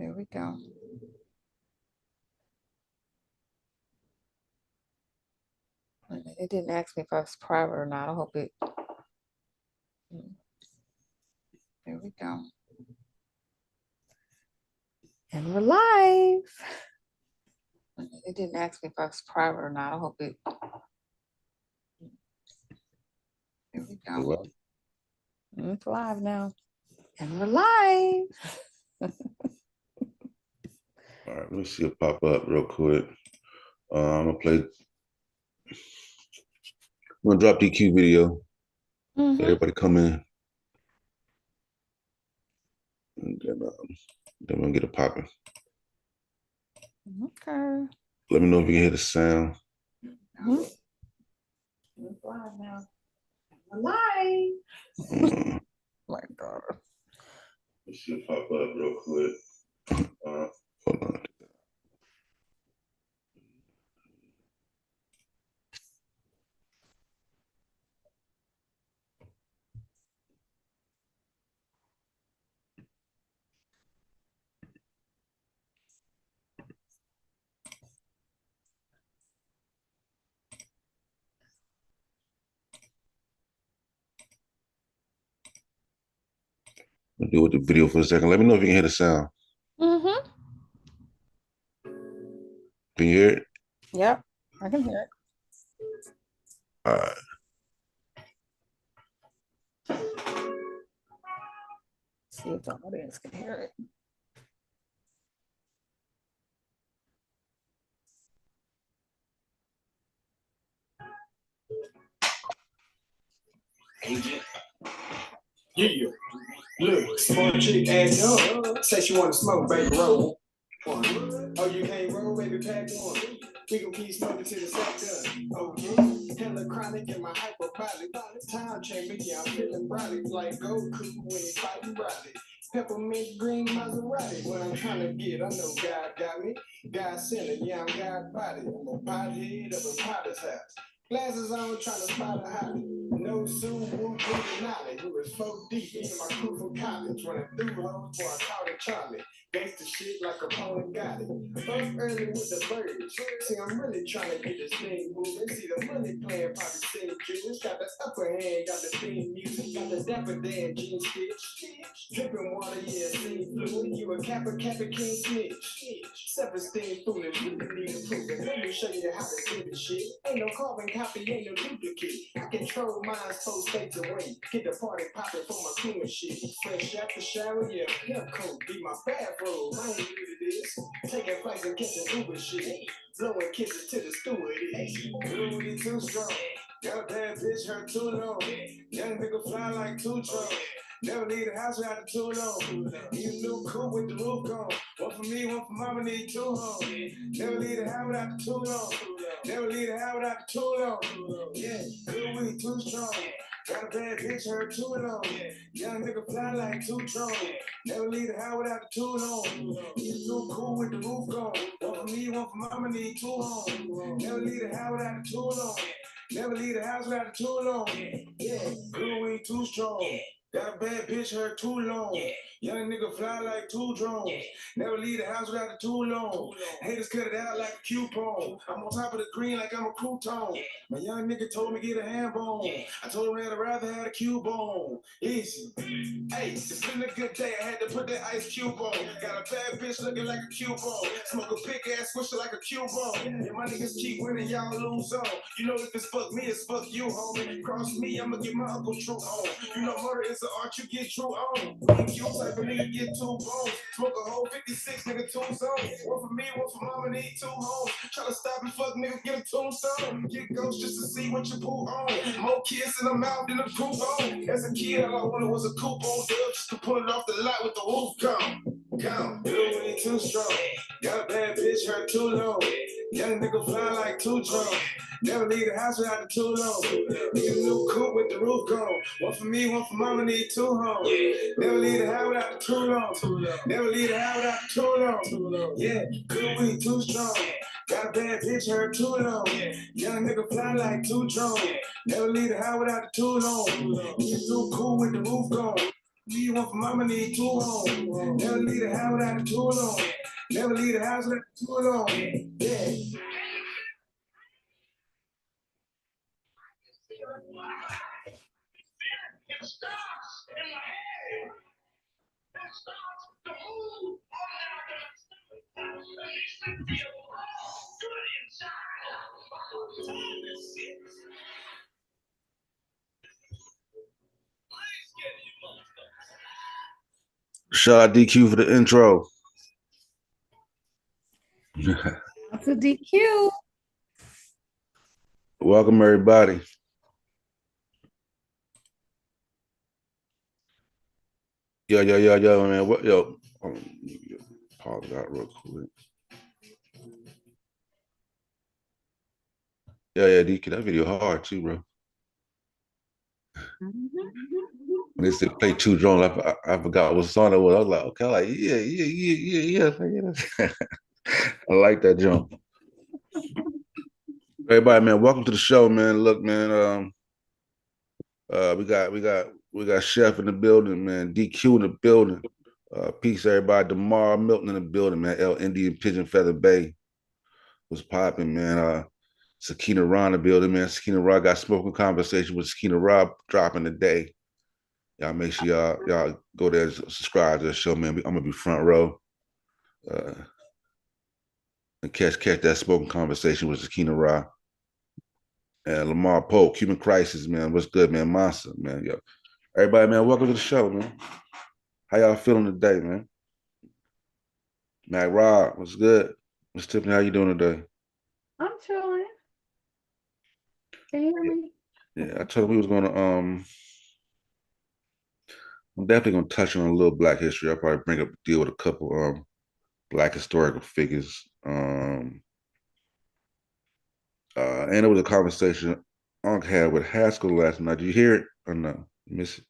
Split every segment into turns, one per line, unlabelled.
There we go. It didn't ask me if I was private or not. I hope it. There we go. And we're live. It didn't ask me if I was private or not. I hope it. There we go.
Well,
It's live now. And we're live.
all right, let me see it pop up real quick. I'm gonna play. I'm gonna drop DQ video. Everybody come in. And then we're gonna get it popping.
Okay.
Let me know if you can hear the sound.
It's live now. We're live. My God.
Let's see it pop up real quick. Hold on. I'll deal with the video for a second. Let me know if you can hear the sound. Can you hear it?
Yep, I can hear it.
All right.
See if the audience can hear it.
Agent. Yeah. Look, smart chick ass up. Say she wanna smoke, baby, roll. Oh, you can't roll, baby, pack one. We gon' keep smoking till the sack done. Okay, hella chronic in my hyperbolic. Time chamber, yeah, I'm feeling brolic like Goku when he fighting Broly. Peppermint green Maserati. What I'm trying to get, I know God got me. God sent it, yeah, I'm God body. I'm a pothead of a potter's house. Glasses on, trying to spot a hottie. No soon, woo, good knowledge. We was 4 deep in my crew from college. Running through hoes, boy, I called it Charlie. Gangsta shit like opponent got it. First early with the birds. See, I'm really trying to get this thing moving. See, the money playing probably sing Jewish. Got the upper hand, got the theme music. Got the dapper Dan jean stitch. Dripping water, yeah, steam fluid. You a kappa, king snitch. Self-esteem foolish, really need improvement. Let me show you how to do this shit. Ain't no carbon copy, ain't no duplicate. I control minds 4 states away. Get the party popping for my crew and shit. Fresh out the shower, yeah, hair coat, be my bathrobe. I ain't new to this. Taking flights and catching Uber shit. Blowing kisses to the stewardess. Really too strong. Got a bad bitch, her too long. Young nigga fly like 2 drones. Never leave the house without the tool on. Need a new coupe with the roof gone. One for me, one for mama, need 2 homes. Never leave the house without the tool on. Never leave the house without the tool on. Yeah, good weed, too strong. Got a bad bitch, her too long. Young nigga fly like 2 drones. Never leave the house without the tool on. Need a new coupe with the roof gone. One for me, one for mama, need 2 homes. Never leave the house without the tool on. Never leave the house without the tool on. Yeah, good weed, too strong. Got a bad bitch, her too long. Young nigga fly like 2 drones. Never leave the house without the tool on. Haters cut it out like a coupon. I'm on top of the green like I'm a crouton. My young nigga told me get a hand bone. I told him I'd rather have a cube on. Easy. Hey, it's been a good day. I had to put that ice cube on. Got a bad bitch looking like a cube on. Smoke a big ass swisher like a cube on. And my niggas keep winning, y'all lose on. You know if it's fuck me, it's fuck you, homie. Cross me, I'ma get my uncle true on. You know murder is an art, you get true on. Me you type of nigga get 2 bones. Smoke a whole 56, nigga 2 zones. One for me, one for mama, need 2 homes. Try to stop and fuck nigga, get a tombstone. Get ghosts just to see what you pull on. More kids in the mouth than a poop on. As a kid, all I wanted was a coupe on dub just to pull it off the lot with the roof gone. Gone. Little ain't too strong. Got a bad bitch, her too long. Young nigga fly like 2 drones. Never leave the house without the tool on. Need a new coupe with the roof gone. One for me, one for mama, need 2 homes. Never leave the house without the tool on. Never leave the house without the tool on. Yeah, good weed, too strong. Got a bad bitch, her too long. Young nigga fly like 2 drones. Never leave the house without the tool on. Need a new coupe with the roof gone. You want from mama need two on. Never leave the house without a tool on. Never leave the house without a tool on. Yeah.
Shout out DQ for the intro.
To DQ.
Welcome everybody. Yo, man. What pause that real quick. Yeah, DQ, that video hard too, bro. When they said play two drones, I forgot what song it was. I was like, okay, yeah. I like that jump. Everybody, man, welcome to the show, man. Look, man, we got Chef in the building, man. DQ in the building. Peace, everybody. DeMar Milton in the building, man. L Indian Pigeon Feather Bay was popping, man. Sakina Ra in the building, man. Sakina Ra got smoking conversation with Sakina Ra dropping today. Y'all make sure y'all go there and subscribe to the show, man. I'm gonna be front row. And catch that smoking conversation with Sakina Ra. And Lamar Pope, Cuban Crisis, man. What's good, man? Monster, man. Yo. Everybody, man, welcome to the show, man. How y'all feeling today, man? Mac Rob, what's good? Miss Tiffany, how you doing today?
I'm chilling. Can you hear me?
Yeah, I told him we was gonna I'm definitely gonna touch on a little Black history. I'll probably bring up deal with a couple Black historical figures. And it was a conversation Unc had with Haskell last night. Did you hear it or no? You miss it?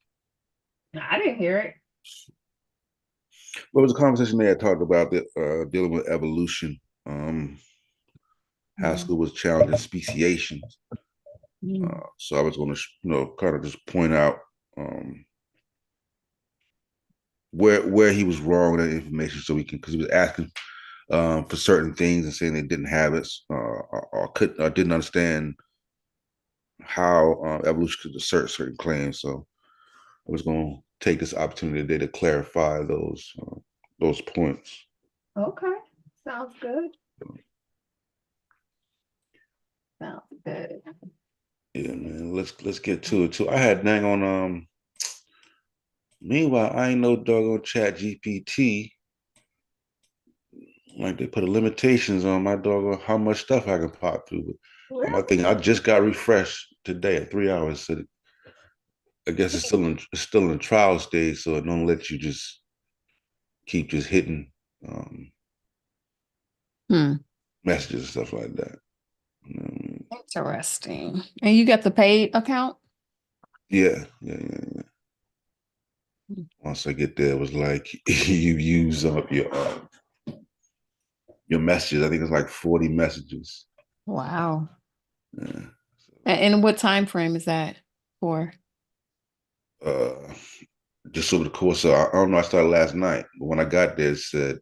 No, I didn't hear it.
Well, it was a conversation they had talked about dealing with evolution. Haskell was challenging speciation. So I was going to, kind of just point out where he was wrong with that information, so because he was asking for certain things and saying they didn't have it or didn't understand how evolution could assert certain claims. So I was going to take this opportunity today to clarify those points.
Okay, sounds good. Sounds good.
Yeah, man. Let's get to it too. I had dang on meanwhile, I ain't no doggone ChatGPT. Like they put limitations on my doggone how much stuff I can pop through. I think I just got refreshed today at 3 hours. So I guess it's still in the trial stage, so it don't let you just keep just hitting messages and stuff like that. You know what I mean?
Interesting. And you got the paid account?
Yeah. Once I get there, it was like you use up your messages. I think it's like 40 messages.
Wow.
Yeah.
And what time frame is that for?
Just over the course of, I don't know, I started last night, but when I got there, it said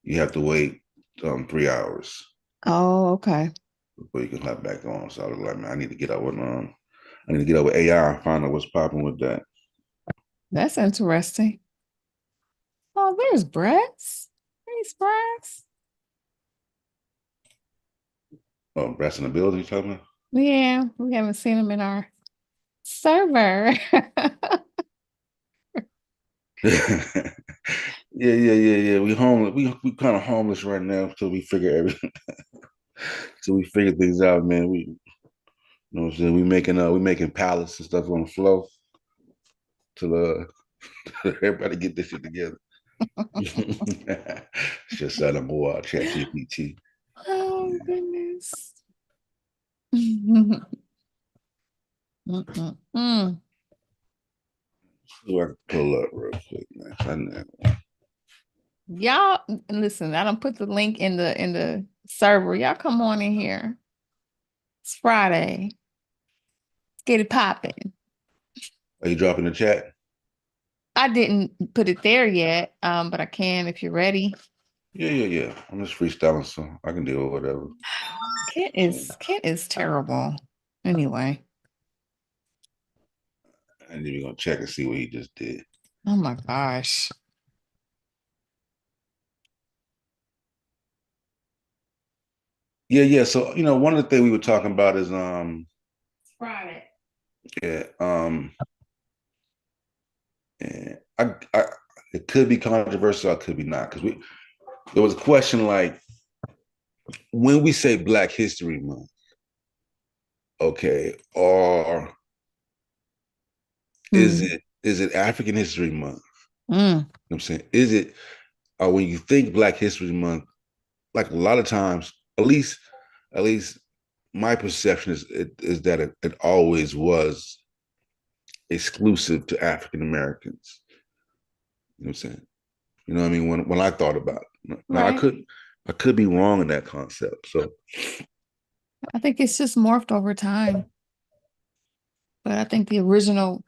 you have to wait 3 hours.
Oh, okay.
Before you can hop back on. So I was like, man, I need to get up with AI and find out what's popping with that.
That's interesting. Oh, there's Brett's. Hey, Brett's.
Oh, Brass in the building, you talking about?
Yeah, we haven't seen him in our server.
Yeah. We homeless. We kind of homeless right now until we figure everything. Till we figure things out, man. We, you know what I'm saying? We making pallets and stuff on the floor till everybody get this shit together. Just set up more ChatGPT.
Oh, goodness.
So I can pull up real quick, man.
Y'all listen, I don't put the link in the server. Y'all come on in here. It's Friday. Let's get it popping.
Are you dropping the chat?
I didn't put it there yet, but I can if you're ready.
Yeah. I'm just freestyling, so I can deal with whatever.
Kent is terrible. Anyway,
And then we're gonna check and see what he just did.
oh my gosh.
Yeah. So one of the things we were talking about is
Friday.
yeah, yeah, I it could be controversial, it could be not, because there was a question like when we say Black History Month, okay, or is
Mm.
it African History Month?
Mm.
You know what I'm saying? Is it when you think Black History Month, like a lot of times, at least my perception is that it always was exclusive to African Americans. You know what I'm saying? You know what I mean? When I thought about it. Now
Right.
I could be wrong in that concept. So
I think it's just morphed over time. But I think the original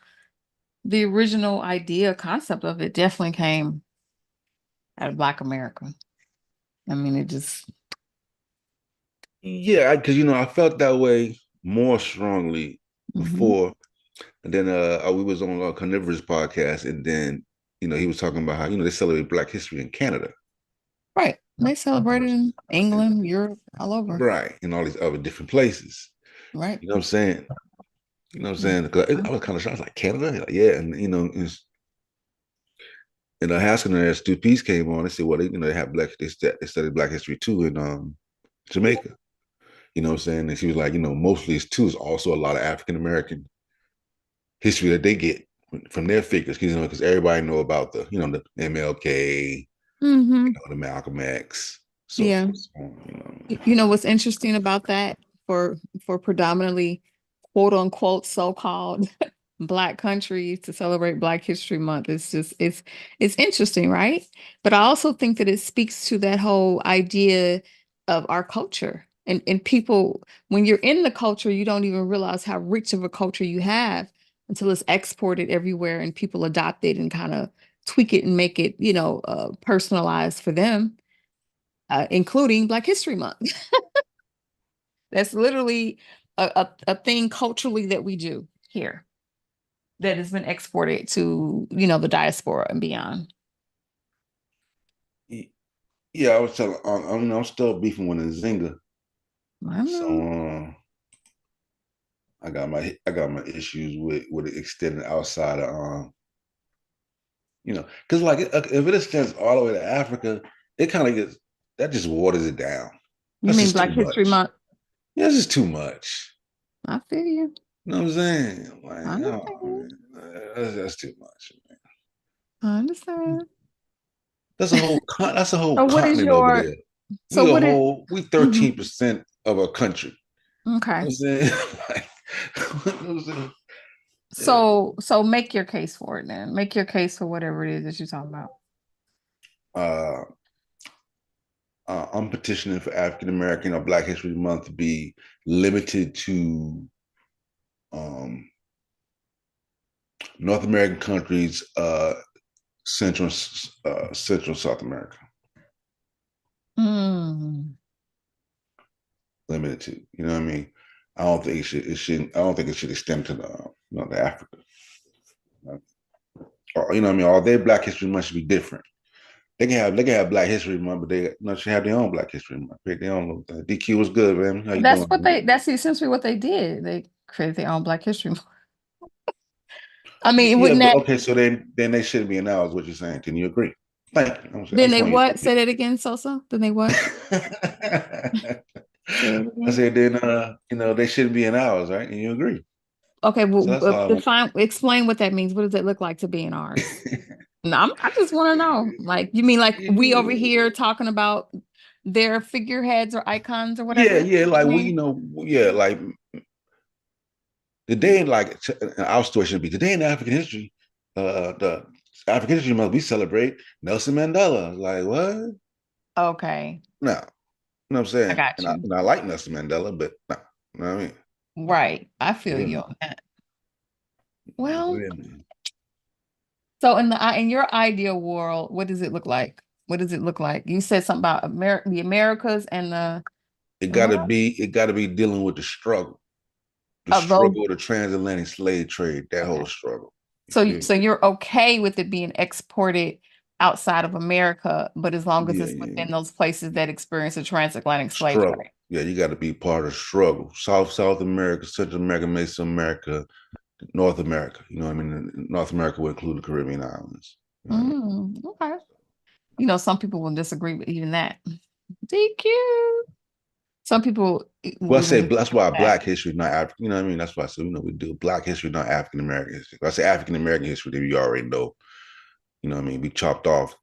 idea, concept of it definitely came out of Black America. I mean, it just,
yeah, because I felt that way more strongly
mhm.
before. And then we was on a Carnivorous podcast, and then he was talking about how they celebrate Black History in Canada,
Right. They celebrated in
and,
England, Europe, all over.
right, and all these other different places.
Right.
You know what I'm saying? You know what I'm
Mhm.
saying? 'Cause I was kind of shocked. I was like, Canada? Like, yeah, and Haskell and Stu Peace came on. They said, well, they have they studied Black history too in Jamaica. You know what I'm saying? And she was like, mostly it's too is also a lot of African American history that they get from their figures, because everybody know about the MLK,
Mhm.
the Malcolm X, so
Yeah.
forth. So on.
You know what's interesting about that for predominantly quote unquote so-called Black countries to celebrate Black History Month. It's interesting, right? But I also think that it speaks to that whole idea of our culture. And people, when you're in the culture, you don't even realize how rich of a culture you have until it's exported everywhere and people adopt it and kind of tweak it and make it, personalized for them, including Black History Month. That's literally a thing culturally that we do here that has been exported to, the diaspora and beyond.
Yeah, I was telling. I'm still beefing with Nzinga,
I
so
know.
I got my issues with it extending outside of because like if it extends all the way to Africa, it kind of gets that just waters it down.
You
That's
mean
just too
Black History
much.
Month?
Yeah, it's just too much.
I feel you.
You know what I'm saying?
I
Like, oh
understand.
man, that's too much. Man.
I understand.
That's a whole
So what is
continent over
your
there.
so what is
We
mhm.
13% of a country.
Okay.
You know what I'm saying? Like, you know what I'm saying? Yeah.
So make your case for it then. Make your case for whatever it is that you're talking about.
Uh, I'm petitioning for African American or Black History Month to be limited to um, North American countries, Central South America,
Mm.
limited to. You know what I mean? I don't think it should. It shouldn't. I don't think it should extend to the Africa. Or, you know what I mean? All their Black History Month should be different. They can have Black History Month, but they should have their own Black History Month. Pick their own little thing. DQ was good, man. How you
That's
doing?
what that's essentially what they did. They created their own Black History Month. I mean,
Yeah,
wouldn't
but
that
okay, so then they shouldn't be in ours. What you're saying? Can you agree? Thank you. I
then
just
they
want you
what?
to
Say that again, Sosa. Then they what? Say it
I
again.
said then they shouldn't be in ours, right? And you agree.
Okay,
So
well,
that's all I want.
explain what that means. What does it look like to be in ours? No, I just want to know. Like, you mean like we over here talking about their figureheads or icons or whatever?
Yeah, like
I mean,
yeah, like the day in like our story should be today in African history, the African history month we celebrate Nelson Mandela. Like what?
okay,
No, you know what I'm
I
saying?
got
And I,
you.
and I like Nelson Mandela, but no, you know what I mean?
Right. I feel
Yeah,
you on that.
go
Well,
ahead, man.
So in your ideal world, what does it look like? What does it look like? You said something about the Americas and the
It
and what
gotta
else?
be dealing with the
Those.
struggle of the transatlantic slave trade, that
Okay.
whole struggle. You
So
feel me?
so you're okay with it being exported outside of America, but as long as
Yeah,
it's
yeah.
within those places that experience a transatlantic slave
Struggle.
trade.
Yeah, you got to be part of the struggle. South America, Central America, Mesoamerica, America, North America. You know what I mean? North America would include the Caribbean islands. You know what I mean?
Okay. You know, some people will disagree with even that. DQ. Some people will
Well, I
even
say
disagree
that's
with
why
that.
Black history, not African. You know what I mean? That's why I said, we do Black history, not African American history. If I say African American history, then you already know. You know what I mean? We chopped off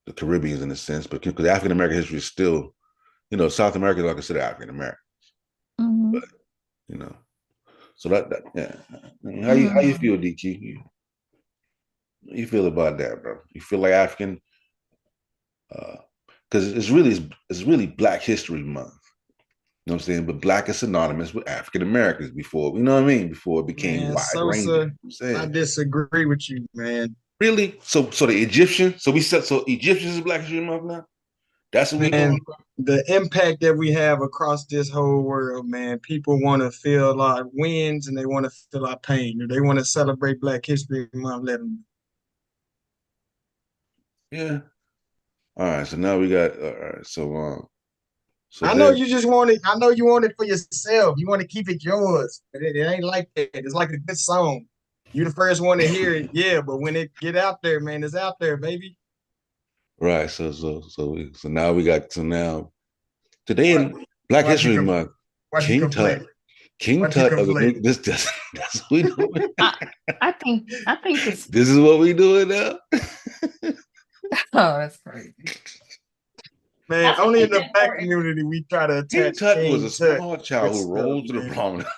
the Caribbeans in a sense, but because African American history is still, South America is not considered African American.
Mhm.
But you know, so that yeah. How you
Mhm.
feel, DQ? You feel about that, bro? You feel like African? Because it's really Black History Month. You know what I'm saying? But Black is synonymous with African Americans before, you know what I mean? Before it became
Man,
wide ranging.
Sosa,
You know what I'm
I
saying?
disagree with you, man.
Really? So the Egyptian, so Egyptians is Black History Month now? That's what we
Man,
doing, bro?
the impact that we have across this whole world, man, people want to feel our wins and they want to feel our pain. If they want to celebrate Black History Month, let them.
Yeah. All right. So now we got all right. So
I know
then
you just want it. I know you want it for yourself. You want to keep it yours, but it ain't like that. It's like a good song. You the first one to hear it, yeah. But when it get out there, man, it's out there, baby.
right. So now we got now today
Why,
in Black
why you
History Month,
why you
King Tut.
conflate?
King
Why you
Tut of the
conflate?
new that's what we doing.
I I think it's
This is what we doing now.
oh that's crazy.
Man,
I think
only in
it's
the Black
important.
community we try to
King
attach
Tut was
King
a
Tut
small child
with
who
stuff,
rose to the
man.
prominence.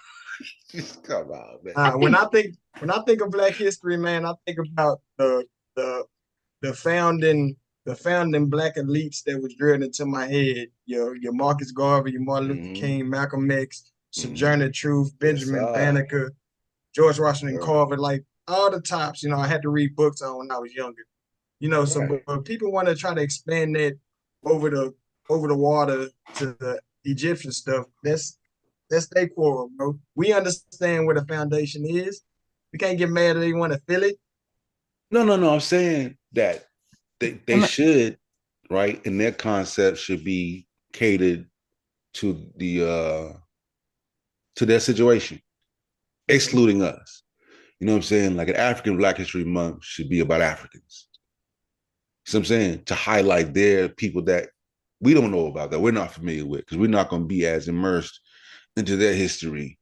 Just come on, man.
I
When
think
I think of Black history, man, I think about the the founding the founding Black elites that was drilled into my head. Your Marcus Garvey, your Martin Luther
Mm-hmm.
King, Malcolm X,
Mm-hmm.
Sojourner Truth,
Yes,
Benjamin
sir.
Banneker, George
Yes,
Washington
sir.
Carver, like all the tops. I had to read books on when I was younger. So
Right.
but people want to try to expand that over the over the water to the Egyptian stuff. That's their quarrel, bro. We understand where the foundation is. We can't get mad that they want to feel it.
No. I'm saying that they should, right? And their concept should be catered to to their situation, excluding us. You know what I'm saying? Like an African Black History Month should be about Africans. You know what I'm saying? To highlight their people that we don't know about, that we're not familiar with, because we're not going to be as immersed into their history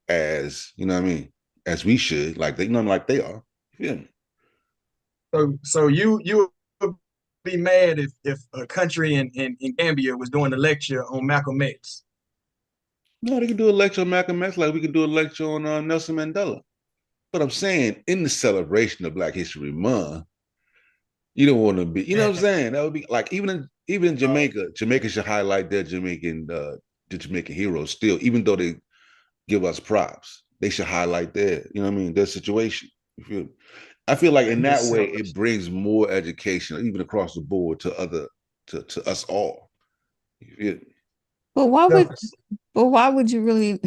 as, you know what I mean, as we should, like like they are. You feel me?
So you would be mad if a country in Gambia was doing a lecture on Malcolm X.
No, they can do a lecture on Malcolm X like we could do a lecture on Nelson Mandela. But I'm saying in the celebration of Black History Month, you don't want to be, you know what I'm saying? That would be like even in Jamaica, Jamaica should highlight the Jamaican heroes still, even though they give us props. They should highlight you know what I mean, their situation. You feel me? I feel like in that way it brings more education, even across the board to us all. You feel me?
but why would but why would you really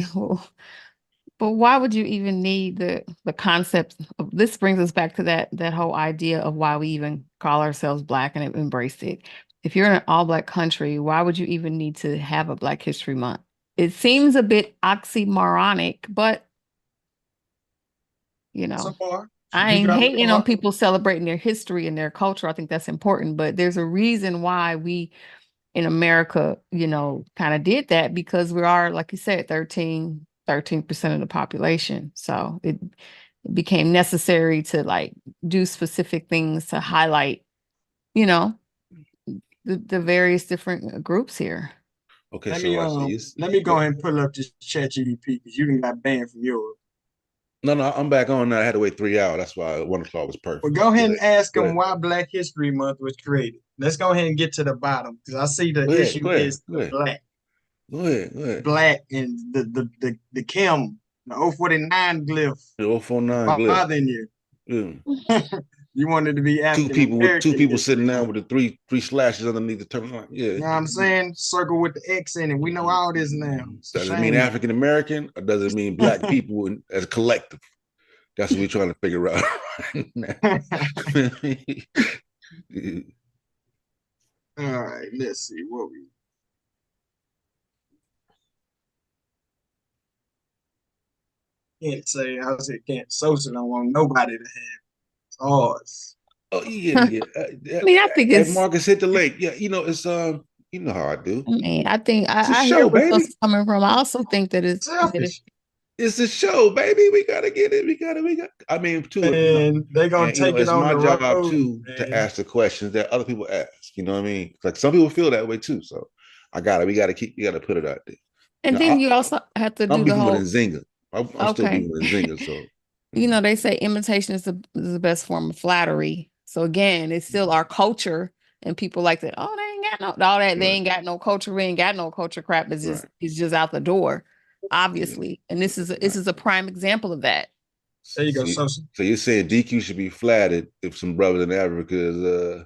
but why would you even need the concept of this brings us back to that whole idea of why we even call ourselves black and embraced it. If you're in an all black country, why would you even need to have a Black History Month? It seems a bit oxymoronic, but you know,
So far,
I
you
ain't
got a
hating on
point.
people celebrating their history and their culture. I think that's important, but there's a reason why we in America, kind of did that because we are, like you said, 13% of the population. So it became necessary to like do specific things to highlight, you know, the various different groups here.
Okay,
Let
so
me
right,
let me go ahead and pull up this ChatGPT because you didn't got banned from yours.
no, I'm back on now. I had to wait 3 hours. That's why 1 o'clock was
Well,
perfect.
go
Go
ahead and
ahead.
ask
Go
them
ahead.
why Black History Month was created. Let's go ahead and get to the bottom because I see the
Go ahead.
issue
Go ahead.
is
Go
the
ahead.
black,
Go ahead. Go ahead.
black, and the Kim, the 049 glyph
The 049 glyph.
bothering you.
Yeah.
You wanted to be
two
African
people with two
American
people
history
sitting down
month.
with the three slashes underneath the term. Yeah,
You know what I'm saying? Circle with the X in it. We know all this now. It's a
does it mean
shame.
African American or does it mean black people as a collective? That's what we're trying to figure out right now.
All right, let's see what we. Can't say. I said can't. SOSA don't want nobody to have ours.
Oh yeah.
I mean, I think
Hey,
it's.
Marcus, hit the link. Yeah, it's you know how I do.
I mean, I think
It's a
I hear
show,
where
baby.
it's coming from. I also think that it's
Selfish.
It's a show, baby. We gotta get it. We got. I mean, too.
And they're gonna
And
take it
it's
on
my
the
job
road,
too
man.
to ask the questions that other people ask. You know what I mean? Like some people feel that way too. So we gotta put it out there.
and then you also have to do
I'm
the
beefing with
whole.
Nzinga. I'm still
Okay.
beefing with Nzinga. So
You know, they say imitation is the best form of flattery. So again, it's still our culture, and people like that. Oh, they ain't got no all that. They ain't got no culture. We ain't got no culture. Crap is just it's just out the door, obviously. And this is a prime example of that.
There you go, SOSA.
So you're saying DQ should be flattered if some brothers in Africa is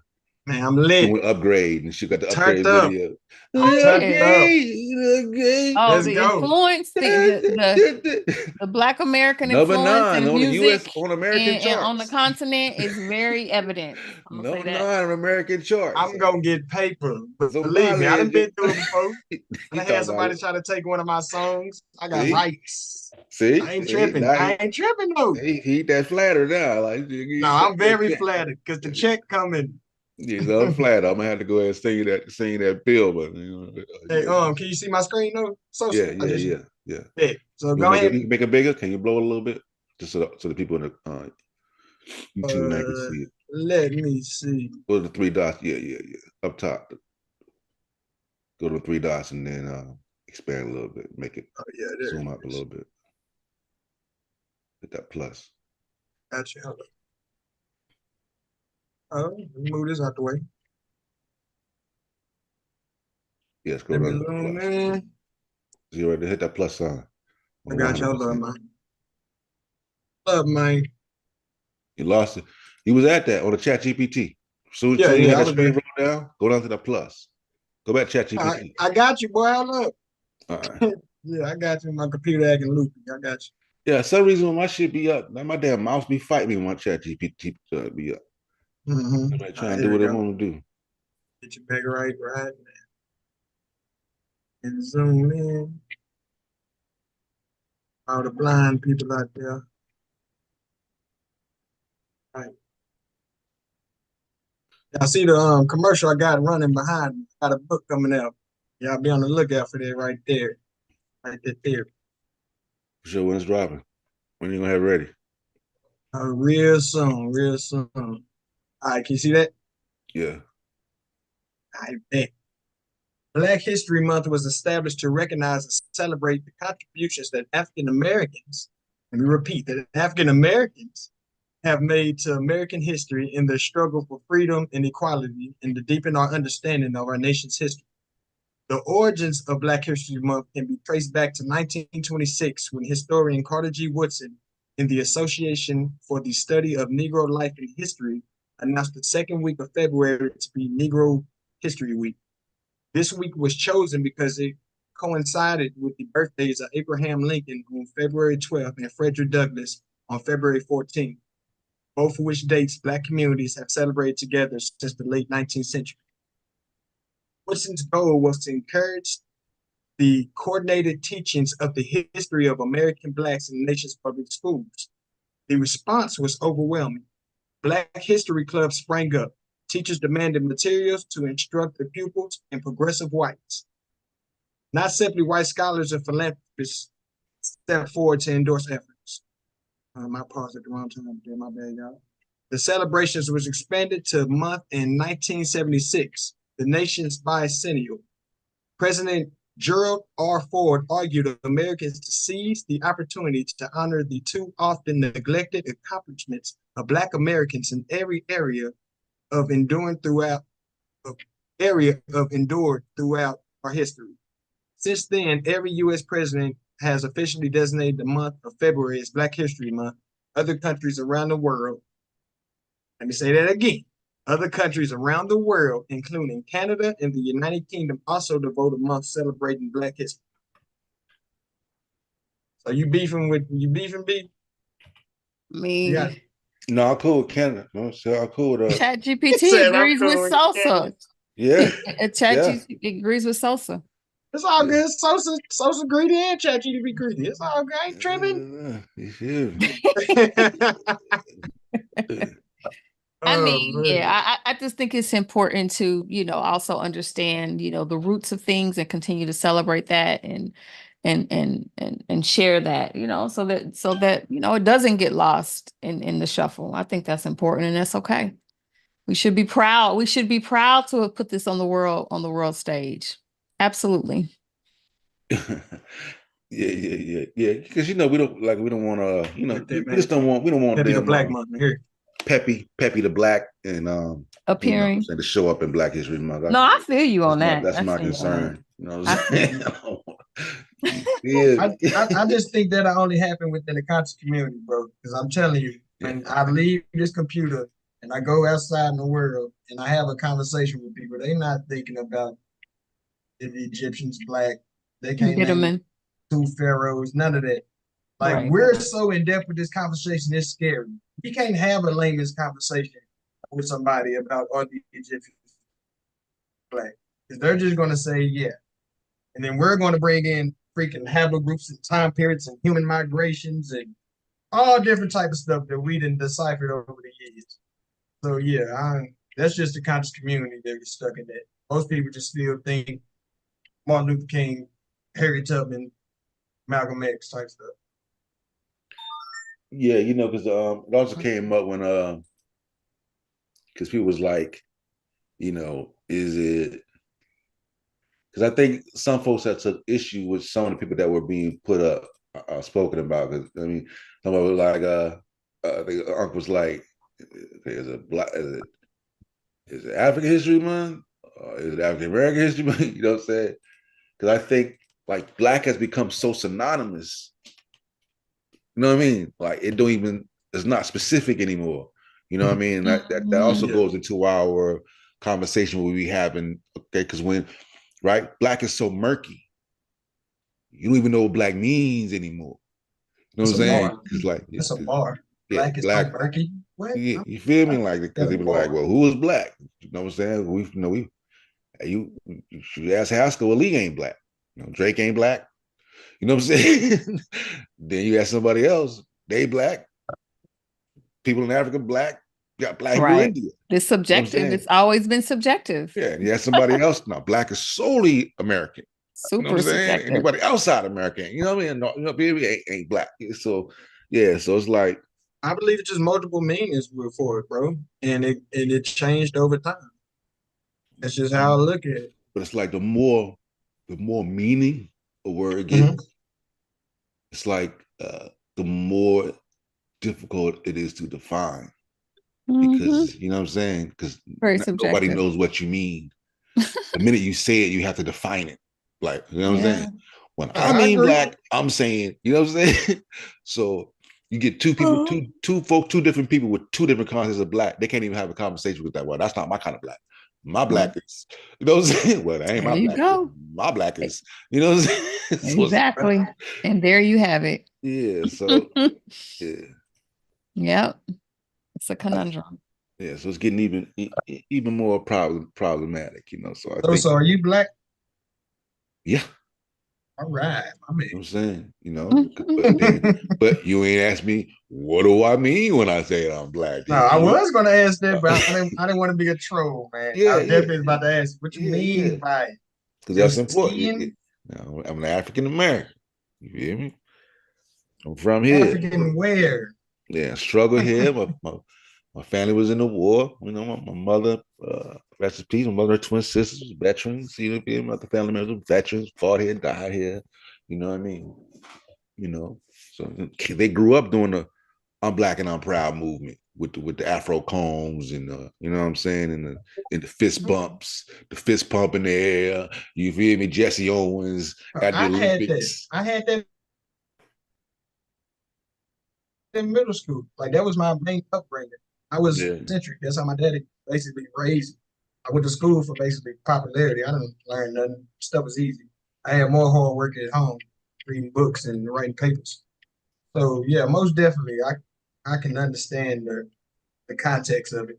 Man, I'm lit.
doing upgrade and she got the upgrade
Turned up.
video.
Turned up.
Oh,
Let's
the
go.
influence, the Black American
Number
influence
9
in
on the
music
US on American
and on the
charts.
continent is very evident. I'm gonna say
Number
that.
9 on American charts.
I'm gonna get paper. But
So
believe me, I done been through it before.
He
I
thought
had
about
somebody
it.
try to take one of my songs. I got
See?
rights.
See?
I ain't tripping. I ain't tripping though.
He that flatter now. Like
No, I'm very flattered because the check coming.
Yeah, so I'm flattered. I'm gonna have to go ahead and sing that bill, but
Hey, can you see my screen though? So
yeah.
yeah. So
You
go ahead.
You can make it bigger. Can you blow it a little bit, just so the people in the YouTube man can see it?
Let me see.
Go to the 3 dots. Yeah. Up top. Go to the 3 dots and then expand a little bit. Make it zoom out a little bit. Hit that plus.
Gotcha. Move this out the way.
Yeah, scroll down to the plus. You ready to hit that plus sign?
I got you. Love, man. Love, man.
You lost it. You was at that on the ChatGPT. Soon
Yeah,
you had
I
that
was
screen
there.
roll down, go down to the plus. Go back to ChatGPT.
I got you, boy. Look.
All right.
Yeah, I got you. My computer acting loopy. I got you.
Yeah, some reason when my shit be up, now my damn mouse be fighting me when my ChatGPT be up. I'm like trying to do what I want to do.
Get your back right now. And zoom in. All the blind people out there. All right. Y'all see the commercial I got running behind me. Got a book coming out. Y'all be on the lookout for that right there. Right there.
For sure, when it's dropping. When you gonna have it ready?
Real soon, real soon. All right, can you see that?
Yeah.
I bet. Black History Month was established to recognize and celebrate the contributions that African Americans, and we repeat that African Americans have made to American history in their struggle for freedom and equality and to deepen our understanding of our nation's history. The origins of Black History Month can be traced back to 1926 when historian Carter G. Woodson in the Association for the Study of Negro Life and History announced the second week of February to be Negro History Week. This week was chosen because it coincided with the birthdays of Abraham Lincoln on February 12th and Frederick Douglass on February 14th, both of which dates Black communities have celebrated together since the late 19th century. Woodson's goal was to encourage the coordinated teachings of the history of American Blacks in the nation's public schools. The response was overwhelming. Black history clubs sprang up. Teachers demanded materials to instruct their pupils and progressive whites. Not simply white scholars and philanthropists stepped forward to endorse efforts. I paused at the wrong time. My bad, y'all. The celebrations was expanded to a month in 1976, the nation's bicentennial. President Gerald R. Ford argued of Americans to seize the opportunity to honor the too often neglected accomplishments of Black Americans in every area of endured throughout our history. Since then, every U.S. president has officially designated the month of February as Black History Month. Other countries around the world Let me say that again. Other countries around the world, including Canada and the United Kingdom, also devote a month celebrating Black history. So you beefing B?
I mean,
No, I'm cool with Canada. No, so I'm cool with
ChatGPT agrees with SOSA.
Yeah.
ChatGPT agrees with SOSA.
It's all good. Sosa greedy and ChatGPT greedy. It's all good. I ain't tripping.
You feel me?
I mean, yeah, I just think it's important to, also understand, the roots of things and continue to celebrate that and share that, so that, it doesn't get lost in the shuffle. I think that's important and that's okay. We should be proud. We should be proud to have put this on the world stage. Absolutely.
Yeah. Because we don't want to, we just don't want
Peppy the
them
Black month here.
Peppy the Black and
appearing
to show up in Black History Month.
No, I feel you on that.
That's my concern. You know what I'm saying?
I just think that only happen within the conscious community, bro. Because I'm telling you, when I leave this computer and I go outside in the world and I have a conversation with people, they're not thinking about the Egyptians Black. They can't name two pharaohs, none of that. Like, we're so in depth with this conversation, it's scary. You can't have a layman's conversation with somebody about all the Egyptians Black. Because they're just going to say, yeah. And then we're going to bring in freaking haplogroups and time periods and human migrations and all different type of stuff that we didn't decipher over the years. So, yeah, that's just the conscious community that we're stuck in that. Most people just still think Martin Luther King, Harriet Tubman, Malcolm X type stuff.
Yeah, because it also came up when because people was like, is it? Because I think some folks that took issue with some of the people that were being put up, spoken about. Because I mean, somebody was like, I think Uncle was like, is it African History Month? Is it African American History Month? You know what I'm saying? Because I think like Black has become so synonymous. You know what I mean? Like it's not specific anymore. You know what I mean? That also goes into our conversation where we having, okay, because Black is so murky. You don't even know what Black means anymore. You know what I'm saying? It's like
it's a bar. Black is so murky. What?
Yeah, you feel me? Like, because they be like, well, who is Black? You know what I'm saying? You should ask Haskell, well, Lee ain't Black. Drake ain't Black. You know what I'm saying? Then you ask somebody else, they Black. People in Africa Black. You got Black people in India.
It's subjective. It's always been subjective.
Yeah, and you ask somebody else, now Black is solely American.
Super subjective.
Anybody outside American, you know what I mean? No, baby ain't Black. So it's like,
I believe it's just multiple meanings for it, bro, and it changed over time. That's just how I look at it.
But it's like the more meaning a word gets, it's like the more difficult it is to define. Because you know what I'm saying? Because nobody knows what you mean. The minute you say it, you have to define it. Like, you know what I'm saying? When I mean Black, I'm saying, you know what I'm saying? So you get two people, two different people with two different concepts of Black. They can't even have a conversation with that. Well, that's not my kind of Black. My Black is, you know what I'm saying? Well, that ain't my Black. Go. My Black is, you know what I'm saying?
Exactly. And there you have it.
Yeah. So, yeah.
Yep. It's a conundrum.
Yeah. So it's getting even more problematic, So I think.
So are you Black?
Yeah.
All right, I mean,
I'm saying, but you ain't asked me, what do I mean when I say I'm Black?
No, I was going to ask that, but I didn't want to be a troll, man. I was definitely about to ask what you mean by it.
Because that's important. I'm an African American. You feel me? I'm from here.
African where?
Yeah, struggle here. My family was in the war. My mother, rest in peace. My mother, her twin sisters, veterans. You know, my other family members, veterans, fought here, died here. You know what I mean? So they grew up doing the "I'm Black and I'm Proud" movement with the Afro combs and you know what I'm saying, and the fist bumps, the fist pump in the air. You feel me? Jesse Owens at the Olympics.
I had that in middle school. Like, that was my main upbringing. I was centric. That's how my daddy basically raised me. I went to school for basically popularity. I didn't learn nothing. Stuff was easy. I had more hard work at home, reading books and writing papers. So yeah, most definitely, I can understand the context of it.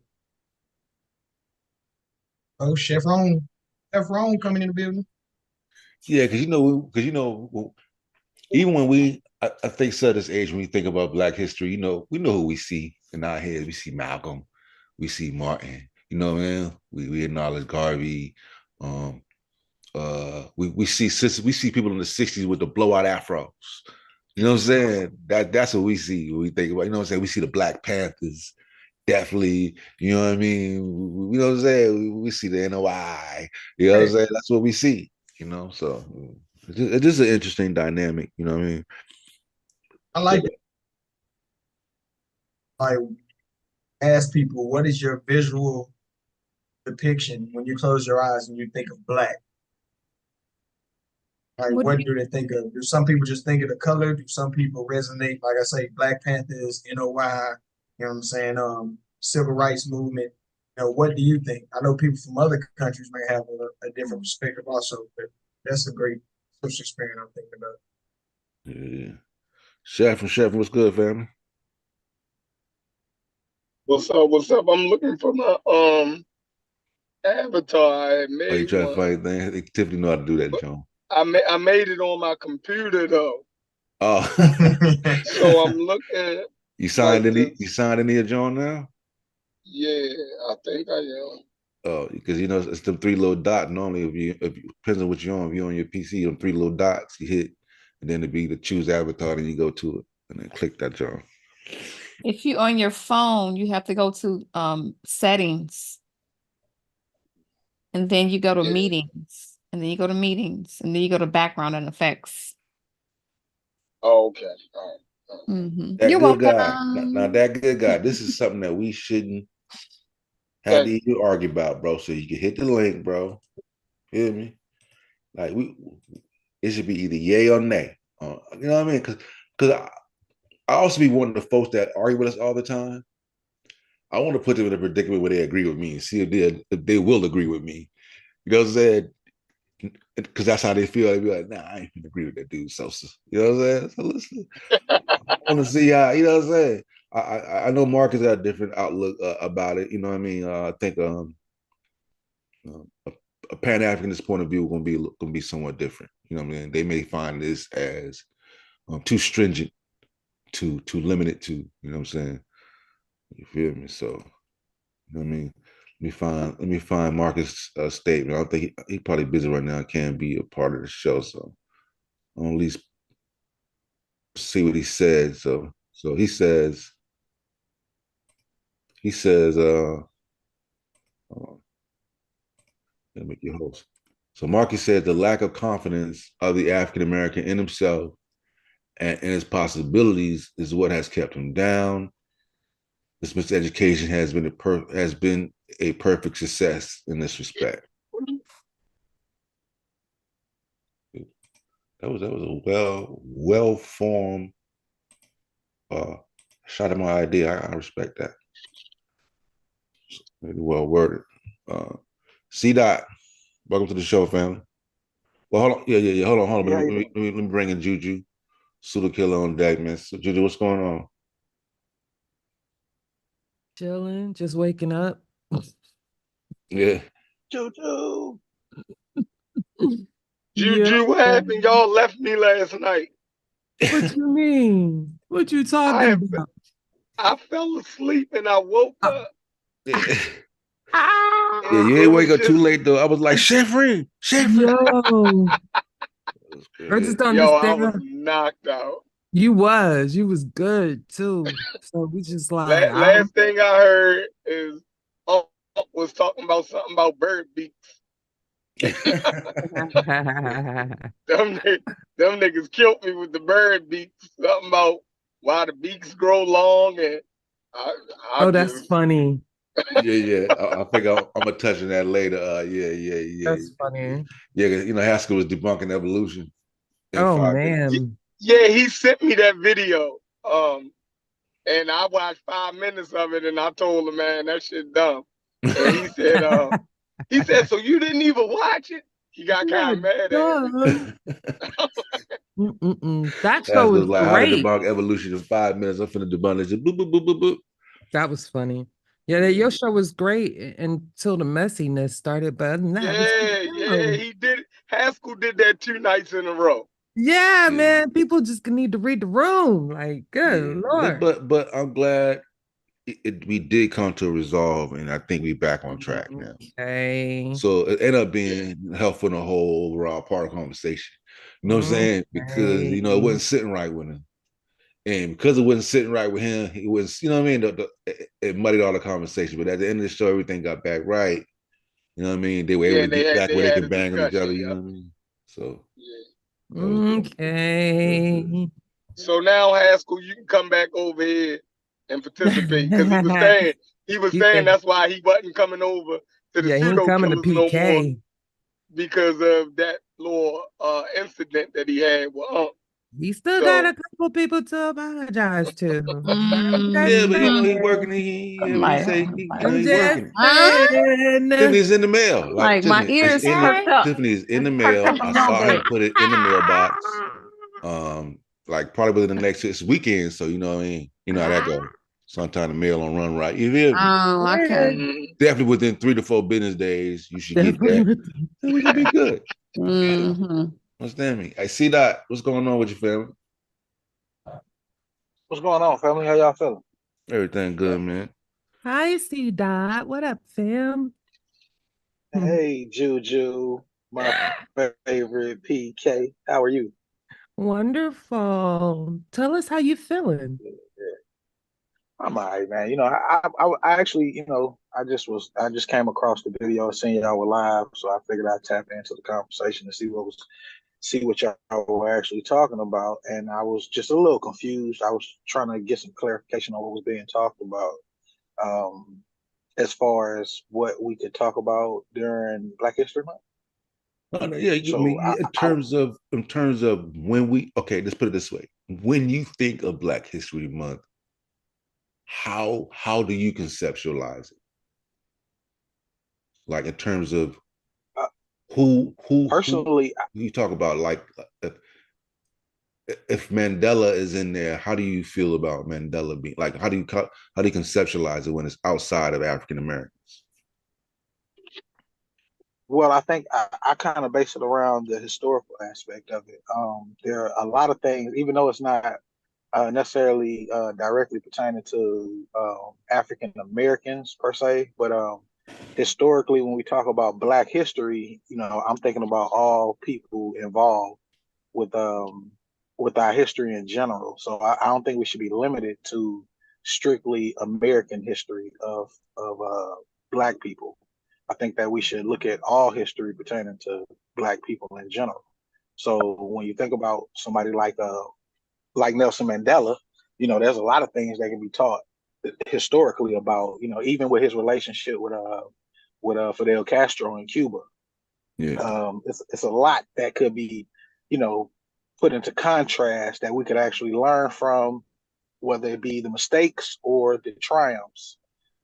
Oh, Chef Ron coming in the building.
Yeah, because even when I think so at this age, when we think about Black history, we know who we see in our heads. We see Malcolm, we see Martin. You know, man, we acknowledge Garvey. Um, we see people in the '60s with the blowout afros. You know what I'm saying? That's what we see when we think about. You know what I'm saying? We see the Black Panthers. Definitely, you know what I mean? You know what I'm saying? We see the NOI. You know what I'm saying? That's what we see. So it's just an interesting dynamic. You know what I mean?
I like it. Like, ask people, what is your visual depiction when you close your eyes and you think of Black? Like, what do they think of? Do some people just think of the color? Do some people resonate? Like I say, Black Panthers, NOI, you know what I'm saying? Civil rights movement. What do you think? I know people from other countries may have a different perspective also, but that's a great social experience I'm thinking about.
Yeah. Chef, what's good, family?
What's up? What's up? I'm looking for my avatar. I had
Oh, you
made
trying to
one.
find things? Tiffany know how to do that, John.
I made it on my computer though.
Oh,
so I'm looking.
You signed
like
any? You signed any of John now?
Yeah, I think I am.
Oh, because it's the three little dots. Normally, if you depends on what you're on. If you're on your PC, on three little dots, you hit, and then it'd be the choose avatar, and you go to it, and then click that, John.
If you on your phone, you have to go to settings, and then you go to meetings, and then you go to meetings, and then you go to background and effects.
Oh, okay. All right.
That
You're
good
welcome.
guy. Now that good guy. This is something that we shouldn't have to even argue about, bro. So you can hit the link, bro. Hear me? Like it should be either yay or nay. You know what I mean? Because I also be one of the folks that argue with us all the time. I want to put them in a predicament where they agree with me and see if they will agree with me. You know what I'm saying? Because that's how they feel. They be like, nah, I ain't gonna agree with that dude, SOSA. You know what I'm saying? So listen, I want to see how, you know what I'm saying? I know Marcus has a different outlook about it. You know what I mean? I think a Pan-Africanist point of view gonna be somewhat different. You know what I mean? They may find this as too stringent, too limited to, you know what I'm saying? You feel me? So, you know what I mean? Let me find Marcus' statement. I don't think he probably busy right now. Can't be a part of the show, so I'll at least see what he said. So he says, let me make you host. So Marcus said the lack of confidence of the African American in himself and in his possibilities is what has kept him down. This miseducation has been a perfect success in this respect. That was a well formed shot at my idea. I respect that. Very well worded. C Dot, welcome to the show, family. Well, hold on. Yeah. Hold on.
Yeah,
Let me bring in Juju, Pseudo Killer on deck, man. So, Juju, what's going on?
chilling, just waking up.
Yeah.
Juju.
Yeah.
Juju, what happened? Y'all left me last night.
What you mean? What you talking about?
I fell asleep and I woke up.
Yeah.
Ah,
Yeah, you ain't wake up too late though. I was like, Chefrey.
yo. I just don't
Yo, I was
understand.
knocked out.
You was good too. So we just like,
Last thing I heard is was talking about something about bird beaks. them niggas killed me with the bird beaks. Something about why the beaks grow long, and I
that's funny.
Yeah. I think I'm gonna touch on that later. Yeah.
That's funny.
Yeah, Haskell was debunking evolution.
Oh man.
Yeah, he sent me that video. and I watched 5 minutes of it, and I told him, man, that shit dumb. And he said, so you didn't even watch it? He got kind of mad at me.
That
That's
show was
like how to
great.
debunk evolution in 5 minutes. I'm finna debunk it. Just boop, boop, boop, boop, boop.
That was funny. Yeah, your show was great until the messiness started, but other than that, it was
Yeah,
good.
he did. Haskell did that 2 nights in a row.
Yeah,
Yeah.
man. People just need to read the room. Like, good Lord.
But I'm glad we did come to a resolve, and I think we back on track now.
Okay.
So it ended up being helpful in the whole overall part of the conversation. You know what I'm saying? Because it wasn't sitting right with him. And because it wasn't sitting right with him, it was, you know what I mean? It muddied all the conversation. But at the end of the show, everything got back right. You know what I mean? They were able to get back where they could bang on each other. You know what I mean? So
okay.
So now, Haskell, you can come back over here and participate, because he was saying that's why he wasn't coming over to the pseudo killers no more, because of that little incident that he had with
He still got a couple people to apologize to.
Yeah, but he working. He working. Tiffany's in the mail.
Like my ears perked up.
Tiffany's in the mail. I saw him put it in the mailbox. Like probably within the next 6 weekends. So you know what I mean. You know how that goes. Sometimes the mail don't run right. You feel me?
Oh, okay.
Definitely within 3 to 4 business days, you should get that. Then we can be good. Understand me? I see that. What's going on with your family?
What's going on, family? How y'all feeling?
Everything good, man.
Hi, C Dot. What up, fam?
Hey, Juju, my favorite PK. How are you?
Wonderful. Tell us how you feeling.
I'm all right, man. I actually, I just came across the video, seeing y'all were live, so I figured I'd tap into the conversation to see what y'all were actually talking about, and I was just a little confused. I was trying to get some clarification on what was being talked about, as far as what we could talk about during Black History Month.
Yeah, in terms of when let's put it this way. When you think of Black History Month, how do you conceptualize it? Like in terms of who
personally,
you talk about, like if Mandela is in there, how do you feel about Mandela being, like, how do you conceptualize it when it's outside of African Americans?
Well, I think I kind of base it around the historical aspect of it. There are a lot of things, even though it's not necessarily directly pertaining to African Americans per se, but historically, when we talk about Black history, I'm thinking about all people involved with our history in general. So I don't think we should be limited to strictly American history of Black people. I think that we should look at all history pertaining to Black people in general. So when you think about somebody like Nelson Mandela, there's a lot of things that can be taught historically about, even with his relationship with Fidel Castro in Cuba.
Yeah.
It's a lot that could be, put into contrast that we could actually learn from, whether it be the mistakes or the triumphs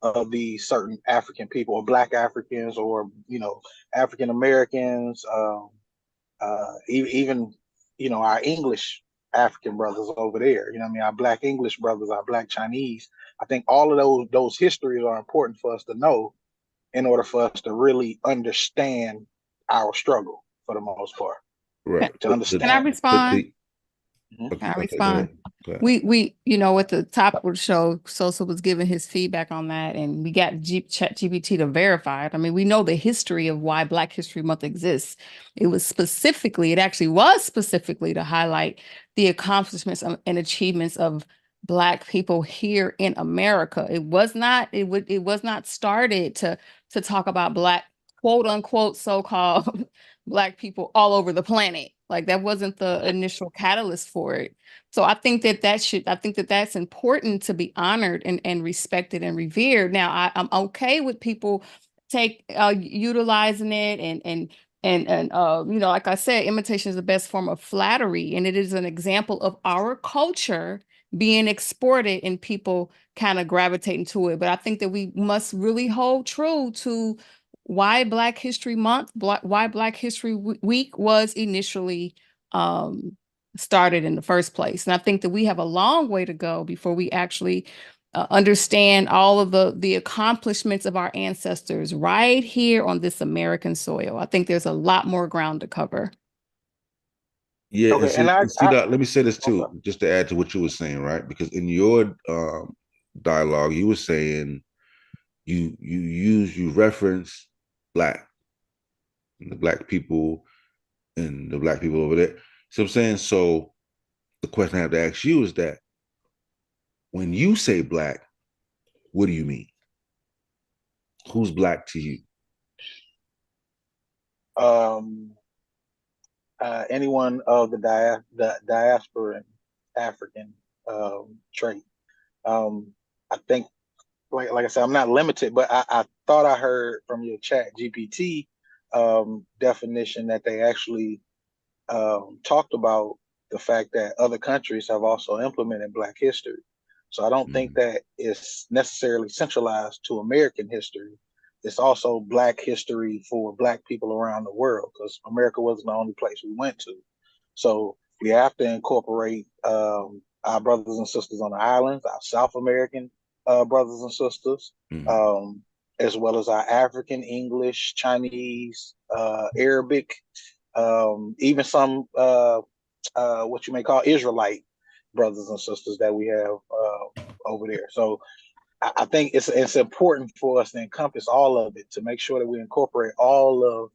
of these certain African people, or Black Africans, or African Americans, even our English African brothers over there. Our Black English brothers, our Black Chinese. I think all of those histories are important for us to know in order for us to really understand our struggle, for the most part.
Right.
To understand.
Can I respond?
Okay,
Can I respond?
go ahead.
We at the top of the show, Sosa was giving his feedback on that, and we got ChatGPT to verify it. I mean, we know the history of why Black History Month exists. It actually was specifically to highlight the accomplishments and achievements of Black people here in America. It was not started to talk about Black, quote unquote, so-called Black people all over the planet. Like, that wasn't the initial catalyst for it. So I think that's important to be honored and respected and revered. Now, I'm okay with people utilizing it and like I said, imitation is the best form of flattery, and it is an example of our culture being exported and people kind of gravitating to it. But I think that we must really hold true to why Black History Month, why Black History Week was initially started in the first place. And I think that we have a long way to go before we actually understand all of the accomplishments of our ancestors right here on this American soil. I think there's a lot more ground to cover.
Yeah,
Okay,
and see that. Let me say this too,
okay.
just to add to what you were saying, right? Because in your dialogue, you were saying you reference black, the black people and the black people over there. So I'm saying, so the question I have to ask you is that when you say black, what do you mean? Who's black to you?
Anyone of the diaspora and African trait. I think, like I said, I'm not limited, but I thought I heard from your ChatGPT definition that they actually talked about the fact that other countries have also implemented Black history. So I don't think that it's necessarily centralized to American history. It's also Black history for Black people around the world, because America wasn't the only place we went to. So we have to incorporate our brothers and sisters on the islands, our South American brothers and sisters, as well as our African, English, Chinese, Arabic, even some what you may call Israelite brothers and sisters that we have over there. So I think it's important for us to encompass all of it, to make sure that we incorporate all of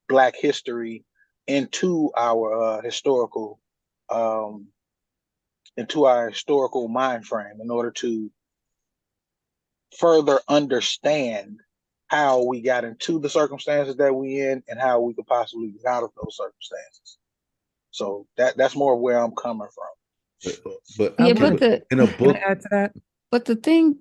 Black history into our historical mind frame, in order to further understand how we got into the circumstances that we in, and how we could possibly get out of those circumstances. So that's more where I'm coming from.
But
Yeah,
in a book,
add to that.
But the thing,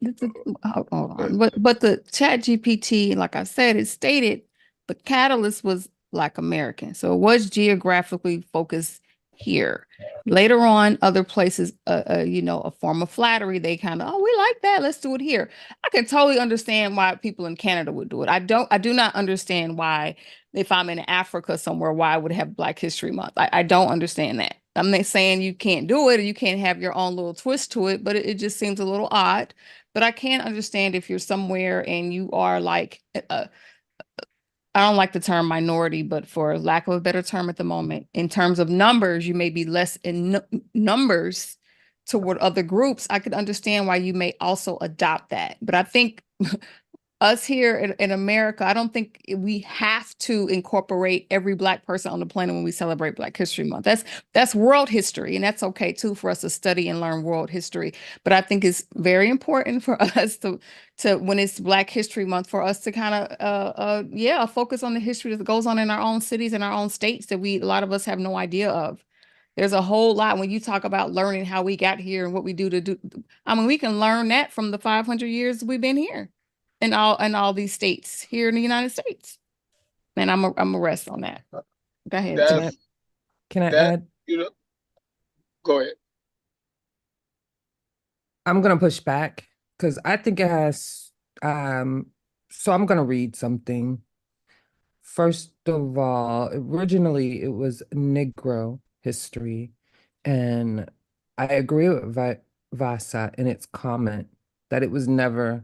hold on, but the ChatGPT, like I said, it stated the catalyst was Black American, so it was geographically focused here. Later on, other places, a form of flattery, they kind of, oh, we like that, let's do it here. I can totally understand why people in Canada would do it. I do not understand why, if I'm in Africa somewhere, why I would have Black History Month. I don't understand that. I'm not saying you can't do it or you can't have your own little twist to it, but it just seems a little odd. But I can understand if you're somewhere and you are like, I don't like the term minority, but for lack of a better term at the moment, in terms of numbers, you may be less in numbers toward other groups. I could understand why you may also adopt that. But I think us here in America, I don't think we have to incorporate every Black person on the planet when we celebrate Black History Month. That's world history, and that's okay too for us to study and learn world history. But I think it's very important for us to when it's Black History Month, for us to kind of focus on the history that goes on in our own cities and our own states that a lot of us have no idea of. There's a whole lot when you talk about learning how we got here and what we do to do. I mean, we can learn that from the 500 years we've been here in all these states here in the United States. And I'm a rest on that. Go ahead.
Can I add?
Go ahead.
I'm gonna push back because I think it has so I'm gonna read something. First of all, originally it was Negro history, and I agree with Vasa in its comment that it was never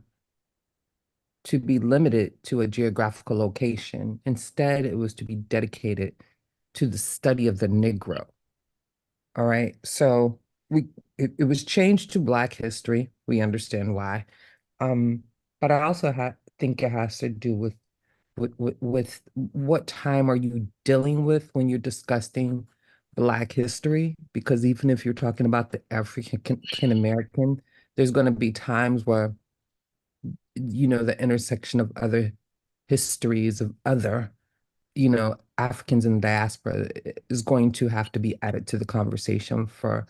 to be limited to a geographical location. Instead, it was to be dedicated to the study of the Negro. All right. So it was changed to Black history. We understand why. But I also think it has to do with what time are you dealing with when you're discussing Black history? Because even if you're talking about the African American, there's going to be times where the intersection of other histories of other, Africans in the diaspora is going to have to be added to the conversation for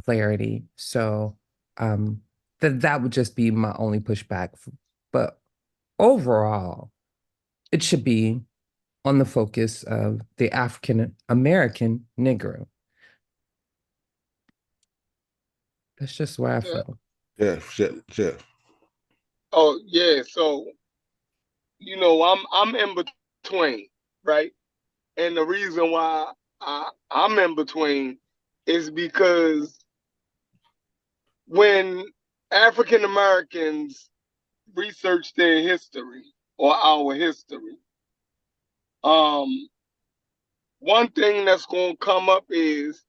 clarity. So that would just be my only pushback. But overall, it should be on the focus of the African American Negro. That's just where I
Yeah.
feel.
Yeah, shit.
Oh yeah. So I'm in between, right? And the reason why I'm in between is because when African Americans research their history or our history, um, one thing that's going to come up is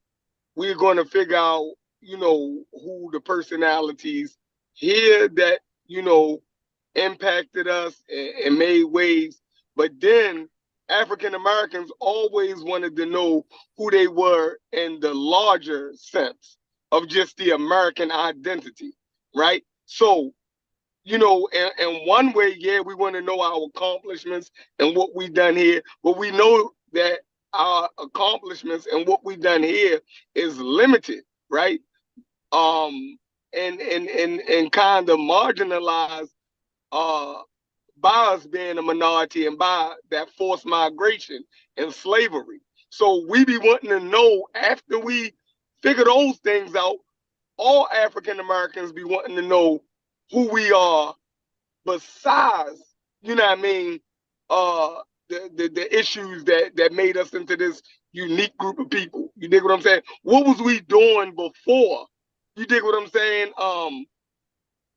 we're going to figure out, who the personalities here that, impacted us and made waves. But then African Americans always wanted to know who they were in the larger sense of just the American identity, right? So, in one way, yeah, we want to know our accomplishments and what we done here, but we know that our accomplishments and what we done here is limited, right? And kind of marginalized uh by us being a minority and by that forced migration and slavery. So we be wanting to know after we figure those things out, all African Americans be wanting to know who we are besides, you know what I mean, uh the issues that made us into this unique group of people. You dig what I'm saying? What was we doing before? You dig what I'm saying?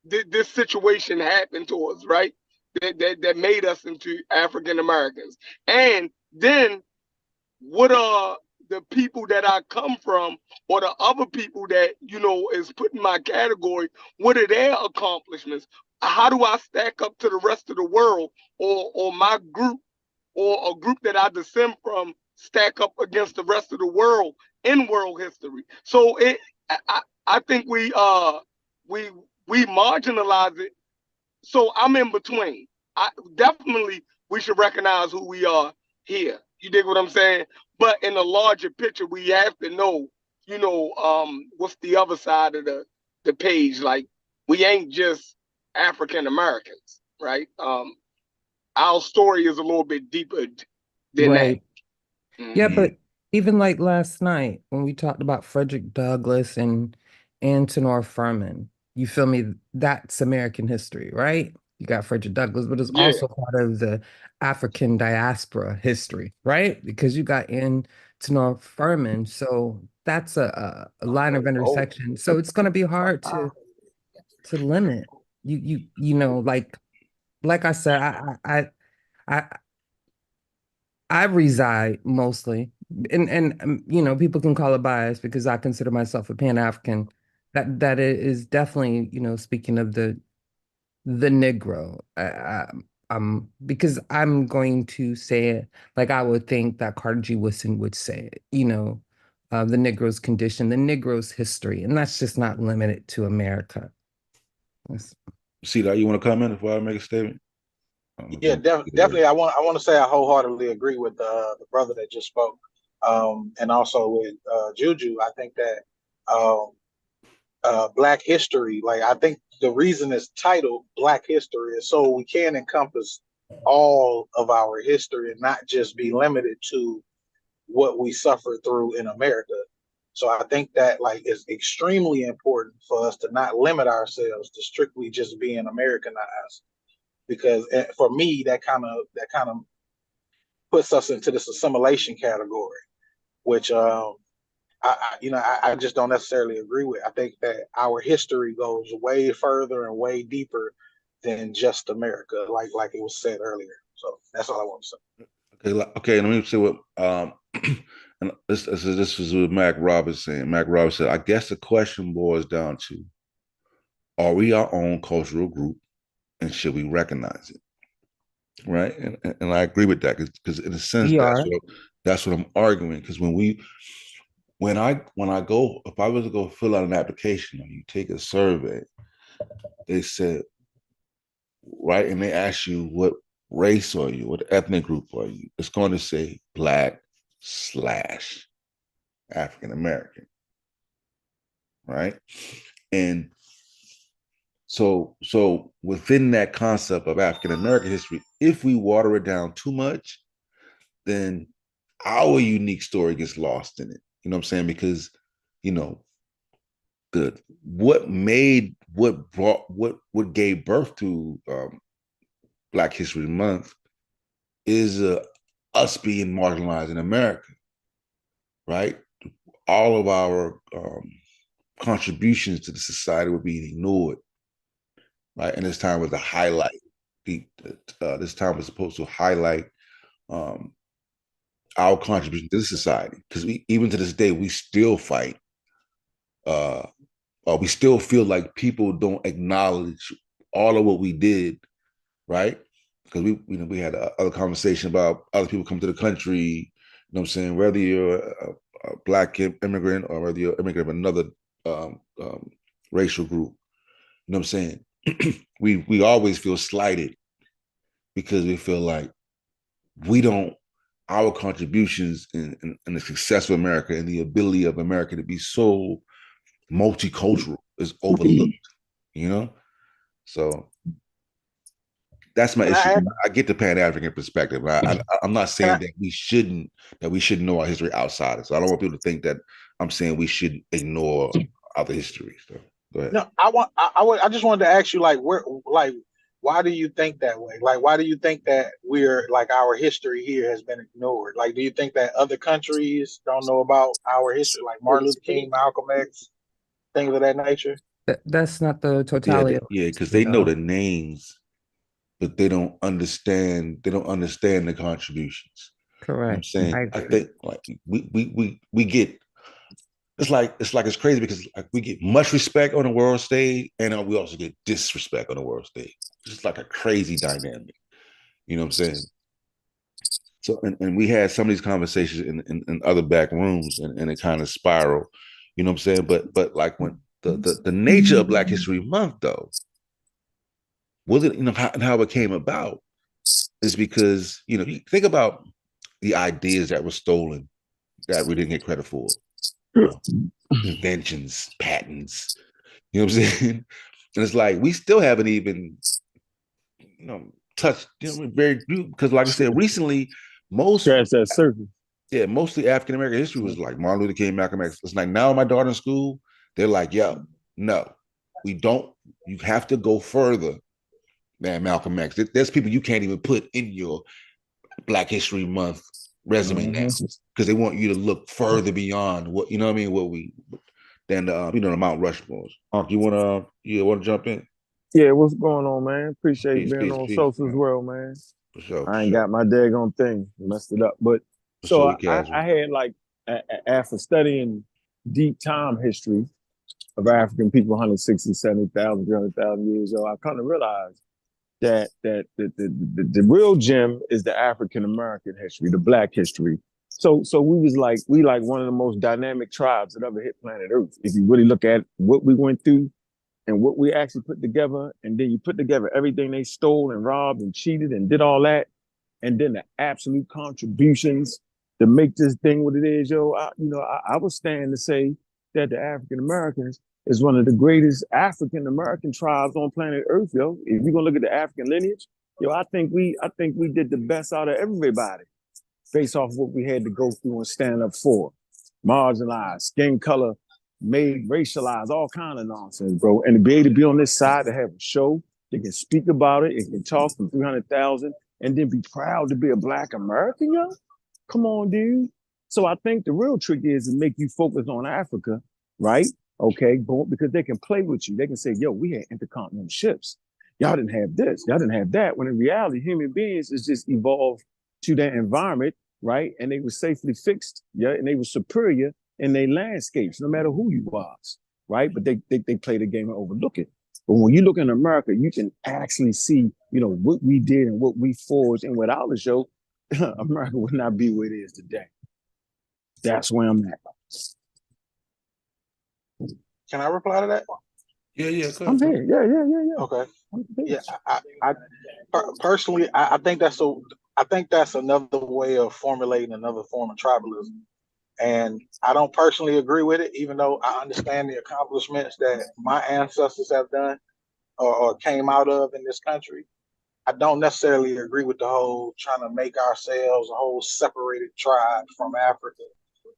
This situation happened to us, right? That made us into African Americans. And then what are the people that I come from or the other people that, is put in my category, what are their accomplishments? How do I stack up to the rest of the world or my group or a group that I descend from stack up against the rest of the world in world history? So I think we we marginalize it. So I'm in between. I definitely we should recognize who we are here. You dig what I'm saying? But in the larger picture, we have to know, what's the other side of the page. Like we ain't just African Americans, right? Our story is a little bit deeper than that.
Right. Yeah,
Mm-hmm.
but even like last night when we talked about Frederick Douglass and Antenor Furman, you feel me? That's American history, right? You got Frederick Douglass, but it's
Yeah,
also part of the African diaspora history, right? Because you got Antenor Furman, so that's a line of
Oh,
intersection. So it's going to be hard to limit. Like I said, I I reside mostly, and people can call it bias because I consider myself a Pan-African. That is definitely, speaking of the Negro. I'm because I'm going to say it like I would think that Carter G. Woodson would say it, the Negro's condition, the Negro's history, and that's just not limited to America.
See that you want to comment before I make a statement?
yeah, definitely. I want to say I wholeheartedly agree with the brother that just spoke, and also with Juju. I think that um, Black history, like I think the reason it's titled Black History is so we can encompass all of our history and not just be limited to what we suffered through in America. So I think that like it's extremely important for us to not limit ourselves to strictly just being Americanized, because for me that kind of puts us into this assimilation category, which I just don't necessarily agree with. I think that our history goes way further and way deeper than just America, like it was said earlier. So that's all I want to say.
Okay. Let me say what and this is what Mac Roberts saying. Mac Roberts said, I guess the question boils down to, are we our own cultural group and should we recognize it? Right. And I agree with that because in a sense
We are.
that's what I'm arguing. Because when I go, if I was to go fill out an application or you take a survey, they said, right, and they ask you what race are you, what ethnic group are you, it's going to say Black / African American, right? And so within that concept of African American history, if we water it down too much, then our unique story gets lost in it. You know what I'm saying? Because, you know, what gave birth to Black History Month is us being marginalized in America, right? All of our contributions to the society were being ignored, right? And this time was to highlight this time was supposed to highlight our contribution to the society, because even to this day we still fight. We still feel like people don't acknowledge all of what we did, right? Because we had other conversation about other people come to the country. You know what I'm saying? Whether you're a Black immigrant or whether you're an immigrant of another racial group, you know what I'm saying? we always feel slighted because we feel like our contributions in the success of America and the ability of America to be so multicultural is overlooked, you know? So that's my issue. I get the Pan-African perspective. I'm not saying that we shouldn't know our history outside it. So I don't want people to think that I'm saying we should ignore other history. So go ahead.
No, I just wanted to ask you, like, why do you think that way? Like, why do you think that we're like our history here has been ignored? Like, do you think that other countries don't know about our history, like Martin Luther King, Malcolm X, things of that nature?
That's not the totality.
Yeah, because they know the names, but they don't understand. They don't understand the contributions.
Correct.
You know what I'm saying, I think like we get. It's crazy because like we get much respect on the world stage, and we also get disrespect on the world stage. It's just like a crazy dynamic. You know what I'm saying? So, and we had some of these conversations in other back rooms, and it kind of spiral. You know what I'm saying? But like when the nature of Black History Month, though, was it, how it came about is because, you think about the ideas that were stolen that we didn't get credit for. Inventions, patents, you know what I'm saying? And it's like we still haven't even touched, very, because like I said, recently mostly African American history was like Martin Luther King, Malcolm X. It's like now my daughter in school, they're like, yo, no, we don't. You have to go further than Malcolm X. There's people you can't even put in your Black History Month resume now, because they want you to look further beyond what than the Mount Rushmores. You want to jump in?
Yeah, what's going on, man? Appreciate being on SOSA as well, man.
For sure.
I ain't got my daggone thing, messed it up. But so I had like after studying deep time history of African people, 160, 70,000, 300,000 years old, I kind of realized that the real gem is the African American history, the Black history. So we like one of the most dynamic tribes that ever hit planet Earth. If you really look at what we went through and what we actually put together, and then you put together everything they stole and robbed and cheated and did all that, and then the absolute contributions to make this thing what it is, I would stand to say that the African Americans is one of the greatest African American tribes on planet Earth, yo. If you're gonna look at the African lineage, I think we did the best out of everybody based off what we had to go through and stand up for. Marginalized, skin color, made racialized, all kind of nonsense, bro. And to be able to be on this side, to have a show, they can speak about it, it can talk from 300,000, and then be proud to be a Black American, yo. Come on, dude. So I think the real trick is to make you focus on Africa, right? Okay, because they can play with you. They can say, yo, we had intercontinental ships. Y'all didn't have this. Y'all didn't have that. When in reality, human beings is just evolved to that environment, right? And they were safely fixed, yeah, and they were superior in their landscapes, no matter who you was, right? But they play the game and overlook it. But when you look in America, you can actually see, what we did and what we forged. And without the show, America would not be where it is today. That's where I'm at.
Can I reply to that?
Yeah.
I'm here. Yeah.
Okay. Yeah, I personally, I think that's another way of formulating another form of tribalism. And I don't personally agree with it, even though I understand the accomplishments that my ancestors have done or came out of in this country. I don't necessarily agree with the whole trying to make ourselves a whole separated tribe from Africa.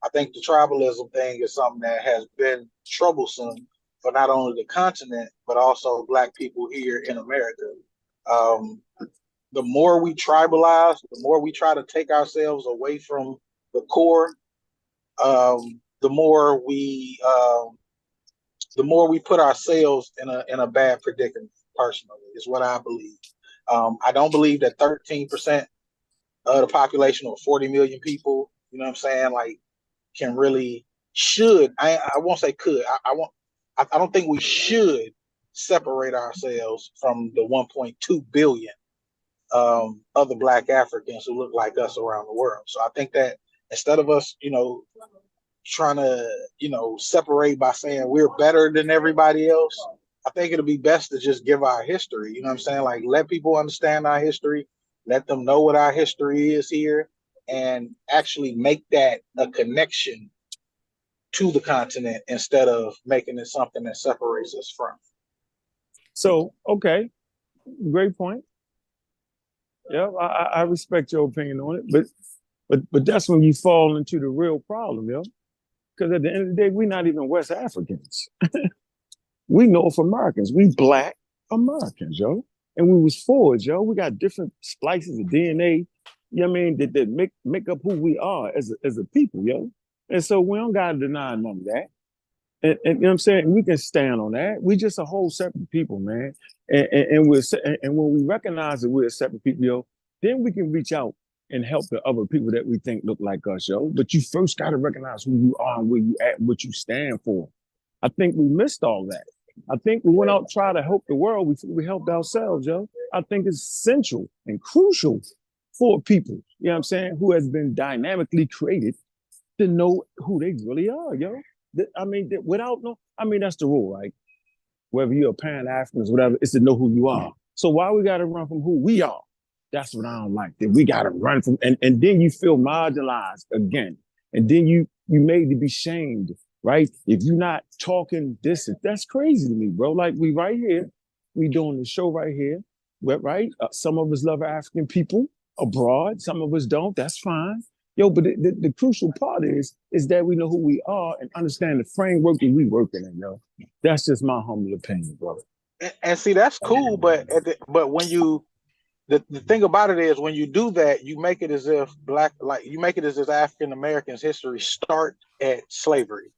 I think the tribalism thing is something that has been troublesome for not only the continent, but also Black people here in America. The more we tribalize, the more we try to take ourselves away from the core, the more we put ourselves in a bad predicament. Personally, is what I believe. I don't believe that 13% of the population, or 40 million people, you know what I'm saying, like, can really should. I won't say could. I don't think we should separate ourselves from the 1.2 billion other Black Africans who look like us around the world. So I think that instead of us, trying to, separate by saying we're better than everybody else, I think it'll be best to just give our history. You know what I'm saying? Like, let people understand our history, let them know what our history is here, and actually make that a connection to the continent instead of making it something that separates us from.
So, okay, great point. Yeah, I respect your opinion on it, but that's when you fall into the real problem, yo. Because at the end of the day, we're not even West Africans. We North Americans. We Black Americans, yo. And we was forged, yo. We got different splices of DNA, you know what I mean, that make up who we are as a people, yo. And so we don't gotta deny none of that. And you know what I'm saying? We can stand on that. We just a whole separate people, man. And when we recognize that we're a separate people, yo, then we can reach out and help the other people that we think look like us, yo. But you first got to recognize who you are and where you at and what you stand for. I think we missed all that. I think we went out trying to help the world before we helped ourselves, yo. I think it's essential and crucial for people, you know what I'm saying, who has been dynamically created to know who they really are, yo. I mean, that's the rule, right? Whether you're a Pan-Africanist, whatever, it's to know who you are. So why we got to run from who we are? That's what I don't like. That we got to run from, and then you feel marginalized again. And then you made to be shamed, right? If you're not talking this, that's crazy to me, bro. Like, we right here, we doing the show right here, right? Some of us love African people abroad. Some of us don't. That's fine. Yo, but the crucial part is that we know who we are and understand the framework that we working in, yo. That's just my humble opinion, bro.
And see, that's cool, but when you, the thing about it is, when you do that, you make it as if African Americans' history start at slavery.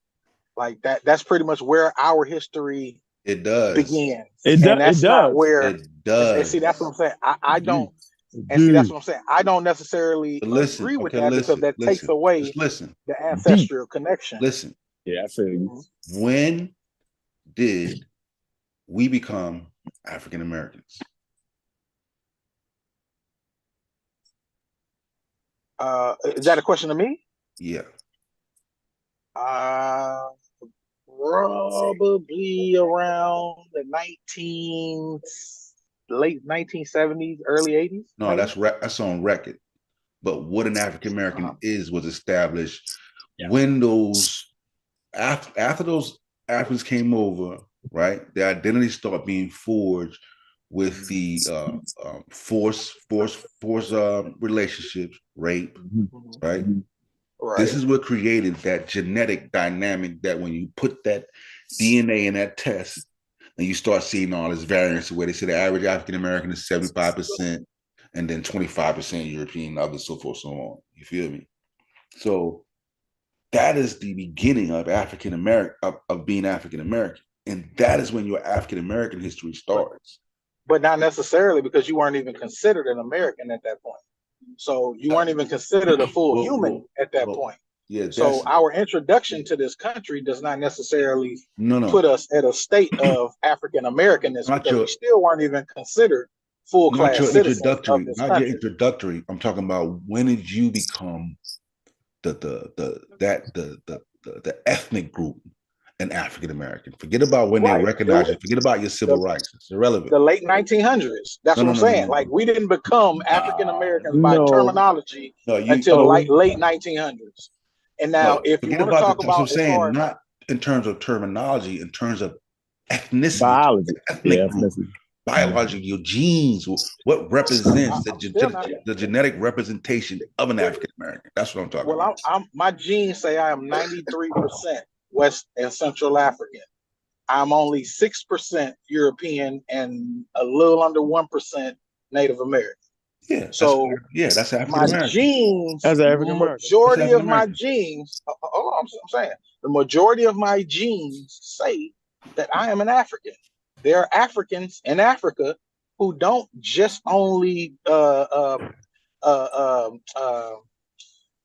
Like that's pretty much where our history begins. That's not where it does. And see, that's what I'm saying. I don't. And see, that's what I'm saying. I don't necessarily agree with that because that takes away the ancestral connection.
Listen.
Yeah, I feel you.
When did we become African Americans?
Is that a question to me?
Yeah.
Probably around the late 1970s, early 80s.
No, that's on record. But what an African American was established when those after those Africans came over, right? Their identity started being forged with the force relationships, rape, right? Right. This is what created that genetic dynamic that when you put that DNA in that test and you start seeing all this variance where they say the average African American is 75% and then 25% European, others, so forth, so on. You feel me? So that is the beginning of African American, of being African American. And that is when your African American history starts.
But not necessarily, because you weren't even considered an American at that point. So you weren't even considered a full human at that point.
Yeah.
So our introduction to this country does not necessarily put us at a state of African Americanism, because we still weren't even considered full class citizens of this country.
Not your introductory. I'm talking about, when did you become the ethnic group an African American? Forget about when they recognize it. Forget about your civil rights. It's irrelevant.
The late 1900s. That's what I'm saying. Like, we didn't become African Americans by terminology until late 1900s. And now, if you want to talk about,
what I'm saying, not in terms of terminology, in terms of ethnicity, biology, biology, your genes, what represents the genetic representation of an African American. That's what I'm talking about.
My genes say I am 93% West and Central African. I'm only 6% European and a little under 1% Native American.
Yeah,
so
that's African
my
American.
genes,
That's African American.
majority of my genes, I'm saying the majority of my genes say that I am an African. There are Africans in Africa who don't just only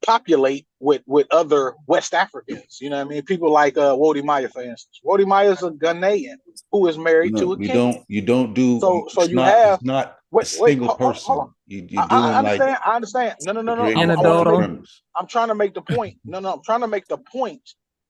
populate with other West Africans. You know what I mean? People like Wodi Maya, for instance. Wodi Maya is a Ghanaian who is married to a king.
You don't do.
So
it's not a single person.
Hold on.
You're doing
I understand. No. I'm trying to make the point. I'm trying to make the point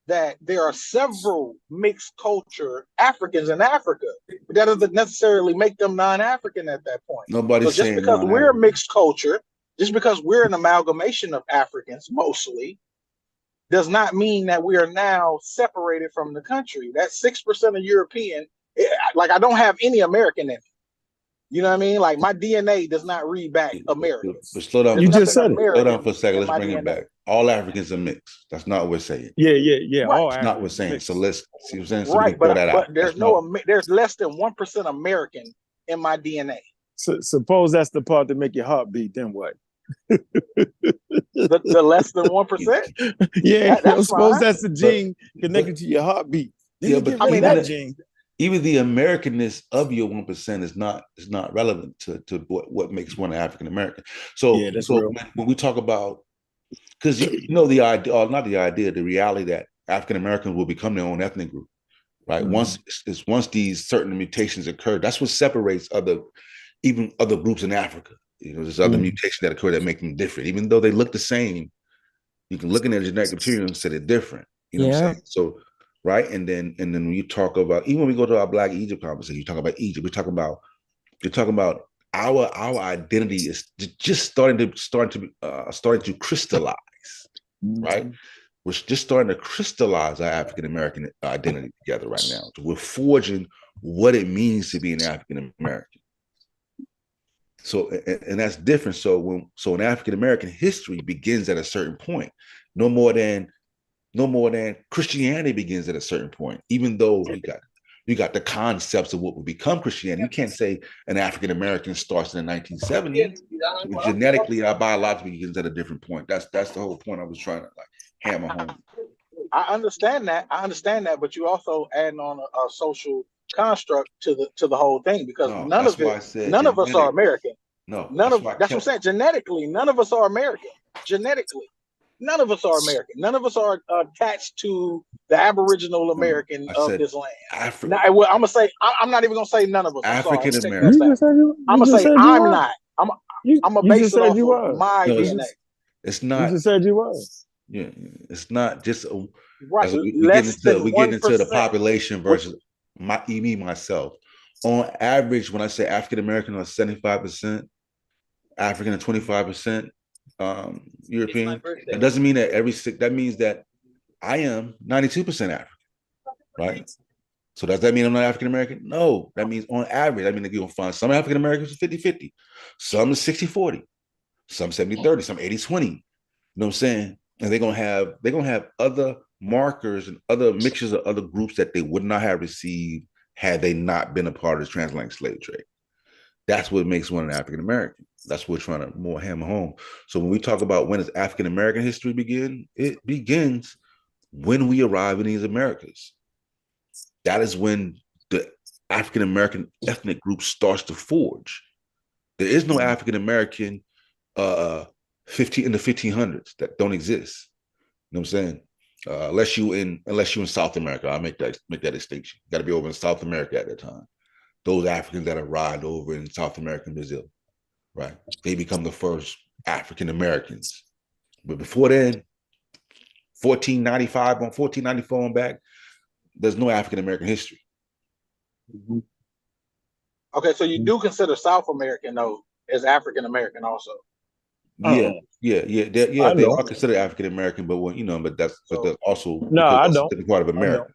that there are several mixed culture Africans in Africa, but that doesn't necessarily make them non-African at that point.
Nobody's saying
because we're mixed culture, just because we're an amalgamation of Africans mostly, does not mean that we are now separated from the country. That 6% of European, like I don't have any American in it. You know what I mean? Like my DNA does not read back American.
But slow down.
You just said it.
Slow down for a second. Let's bring it back. All Africans are mixed. That's not what we're saying.
Yeah.
Right.
That's not what we're saying. So let's see what I'm saying. So
right, but there's
out.
There's less than 1% American in my DNA.
So, suppose that's the part that make your heart beat. Then what?
the less than 1%.
Yeah, suppose that's the gene connected to your heartbeat.
Yeah, but
I mean that gene.
Even the Americanness of your 1% is not relevant to what makes one African American. So,
yeah, that's real.
When we talk about, because the idea, or not the idea, the reality that African Americans will become their own ethnic group, right? Mm-hmm. Once these certain mutations occur, that's what separates other groups in Africa. There's other mutations that occur that make them different, even though they look the same. You can look in their genetic material and say they're different. You know what I'm saying? So. Right, and then when you talk about, even when we go to our Black Egypt conversation, you talk about Egypt. You're talking about our identity is just starting to crystallize, right? We're just starting to crystallize our African American identity together right now. So we're forging what it means to be an African American. So, and that's different. So an African American history begins at a certain point, no more than Christianity begins at a certain point, even though you got the concepts of what will become Christianity. You can't say an African American starts in the 1970s. Genetically, our biology begins at a different point. That's the whole point I was trying to hammer home.
I understand that, but you also add on a social construct to the whole thing, because none of us are American. That's what I'm saying. Genetically, none of us are American. Genetically. None of us are American. None of us are attached to the Aboriginal American of this land. Now, I'm gonna say I'm not even gonna say none of us.
African American.
I'm gonna say I'm not. I'm gonna base it off of my DNA.
It's not.
You just said you was.
Yeah, it's not just
right.
We get into the population versus myself. On average, when I say African American, are 75%, African, and 25%. European. That doesn't mean that that means that I am 92% African, right? So does that mean I'm not African American? No, that means on average, you're gonna find some African Americans 50-50, some is 60-40, some 70-30, some 80-20. You know what I'm saying? And they're gonna have other markers and other mixtures of other groups that they would not have received had they not been a part of the transatlantic slave trade. That's what makes one an African American. That's what we're trying to more hammer home. So when we talk about when does African American history begin, it begins when we arrive in these Americas. That is when the African American ethnic group starts to forge. There is no African American in the 1500s. That don't exist. You know what I'm saying? Unless you in South America, I'll make that distinction. You got to be over in South America at that time. Those Africans that arrived over in South America and Brazil, right? They become the first African Americans. But before then, 1494 on back, there's no African American history.
Mm-hmm. Okay, so you do consider South American though as African American also?
Yeah. They are considered African American, but that's also
I don't.
a part of America.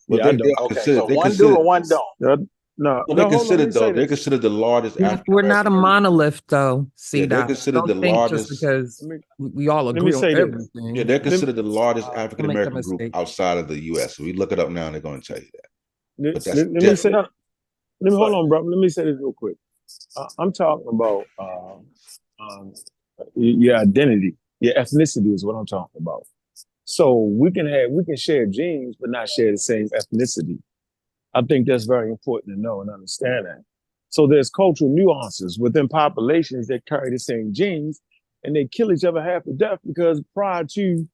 But
I don't. Okay, so one do and one don't.
No,
they're considered the largest.
We're not a monolith, though. See,
they're considered the largest
because we all agree on everything.
Yeah, they're considered the largest African American group outside of the U.S. So we look it up now, and they're going to tell you that. But that's
let me say, let me hold on, bro. Let me say this real quick. I'm talking about your identity, your ethnicity is what I'm talking about. So we can share genes, but not share the same ethnicity. I think that's very important to know and understand that. So there's cultural nuances within populations that carry the same genes, and they kill each other half to death because prior to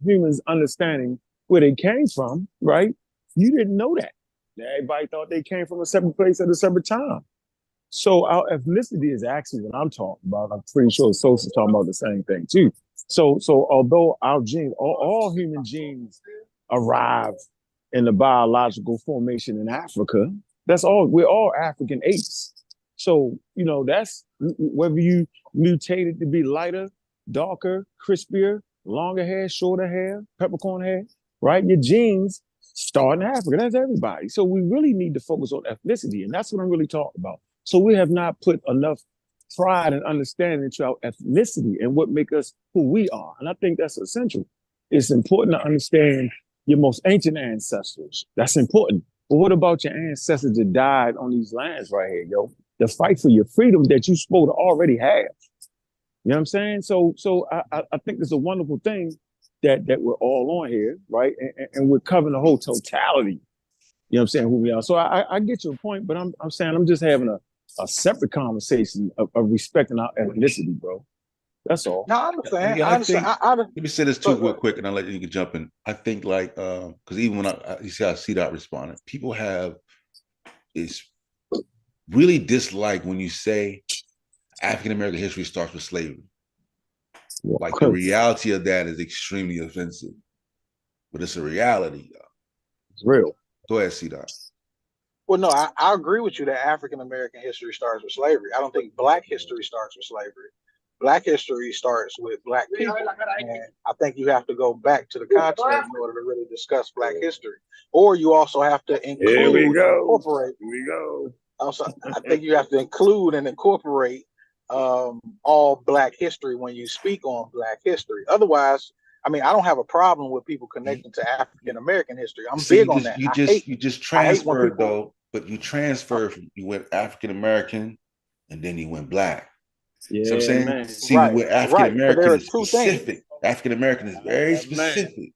humans understanding where they came from, right? You didn't know that. Everybody thought they came from a separate place at a separate time. So our ethnicity is actually what I'm talking about. I'm pretty sure SOSA talking about the same thing too. So although our genes, all human genes arrive in the biological formation in Africa, that's all, we're all African apes. So, that's whether you mutated to be lighter, darker, crispier, longer hair, shorter hair, peppercorn hair, right? Your genes start in Africa. That's everybody. So we really need to focus on ethnicity. And that's what I'm really talking about. So we have not put enough pride and understanding into our ethnicity and what makes us who we are. And I think that's essential. It's important to understand your most ancient ancestors. That's important. But what about your ancestors that died on these lands right here, yo? The fight for your freedom that you're supposed to already have. You know what I'm saying? So I think it's a wonderful thing that we're all on here, right? And we're covering the whole totality. You know what I'm saying? Who we are. So I get your point, but I'm saying I'm just having a separate conversation of respecting our ethnicity, bro. That's all.
No, I understand.
I understand. Let me say this too real quick, and I'll let you can jump in. I think because even when you see how CDOT responded, people is really dislike when you say African American history starts with slavery. Like the reality of that is extremely offensive, but it's a reality.
It's real.
Go ahead, CDOT.
Well, no, I agree with you that African American history starts with slavery. I don't think Black history starts with slavery. Black history starts with Black people. And I think you have to go back to the continent in order to really discuss Black history. Or you also have to include and incorporate.
Here we go.
Also, I think you have to include and incorporate all Black history when you speak on Black history. Otherwise, I mean, I don't have a problem with people connecting to African American history. I'm big on that.
You just transferred though, but you transferred from, you went African American and then you went Black.
Yeah,
so I'm saying,
man.
see, with African American is specific. African American is very specific. Man.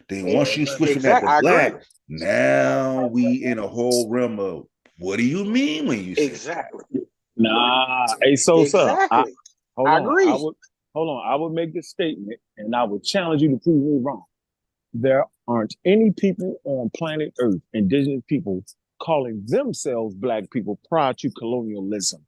Then once you switch from that to Black, now we in a whole realm of what do you mean when you say
exactly?
Nah, hey, SOSA.
Exactly. I agree.
I would make this statement, and I would challenge you to prove me wrong. There aren't any people on planet Earth, indigenous people, calling themselves Black people prior to colonialism.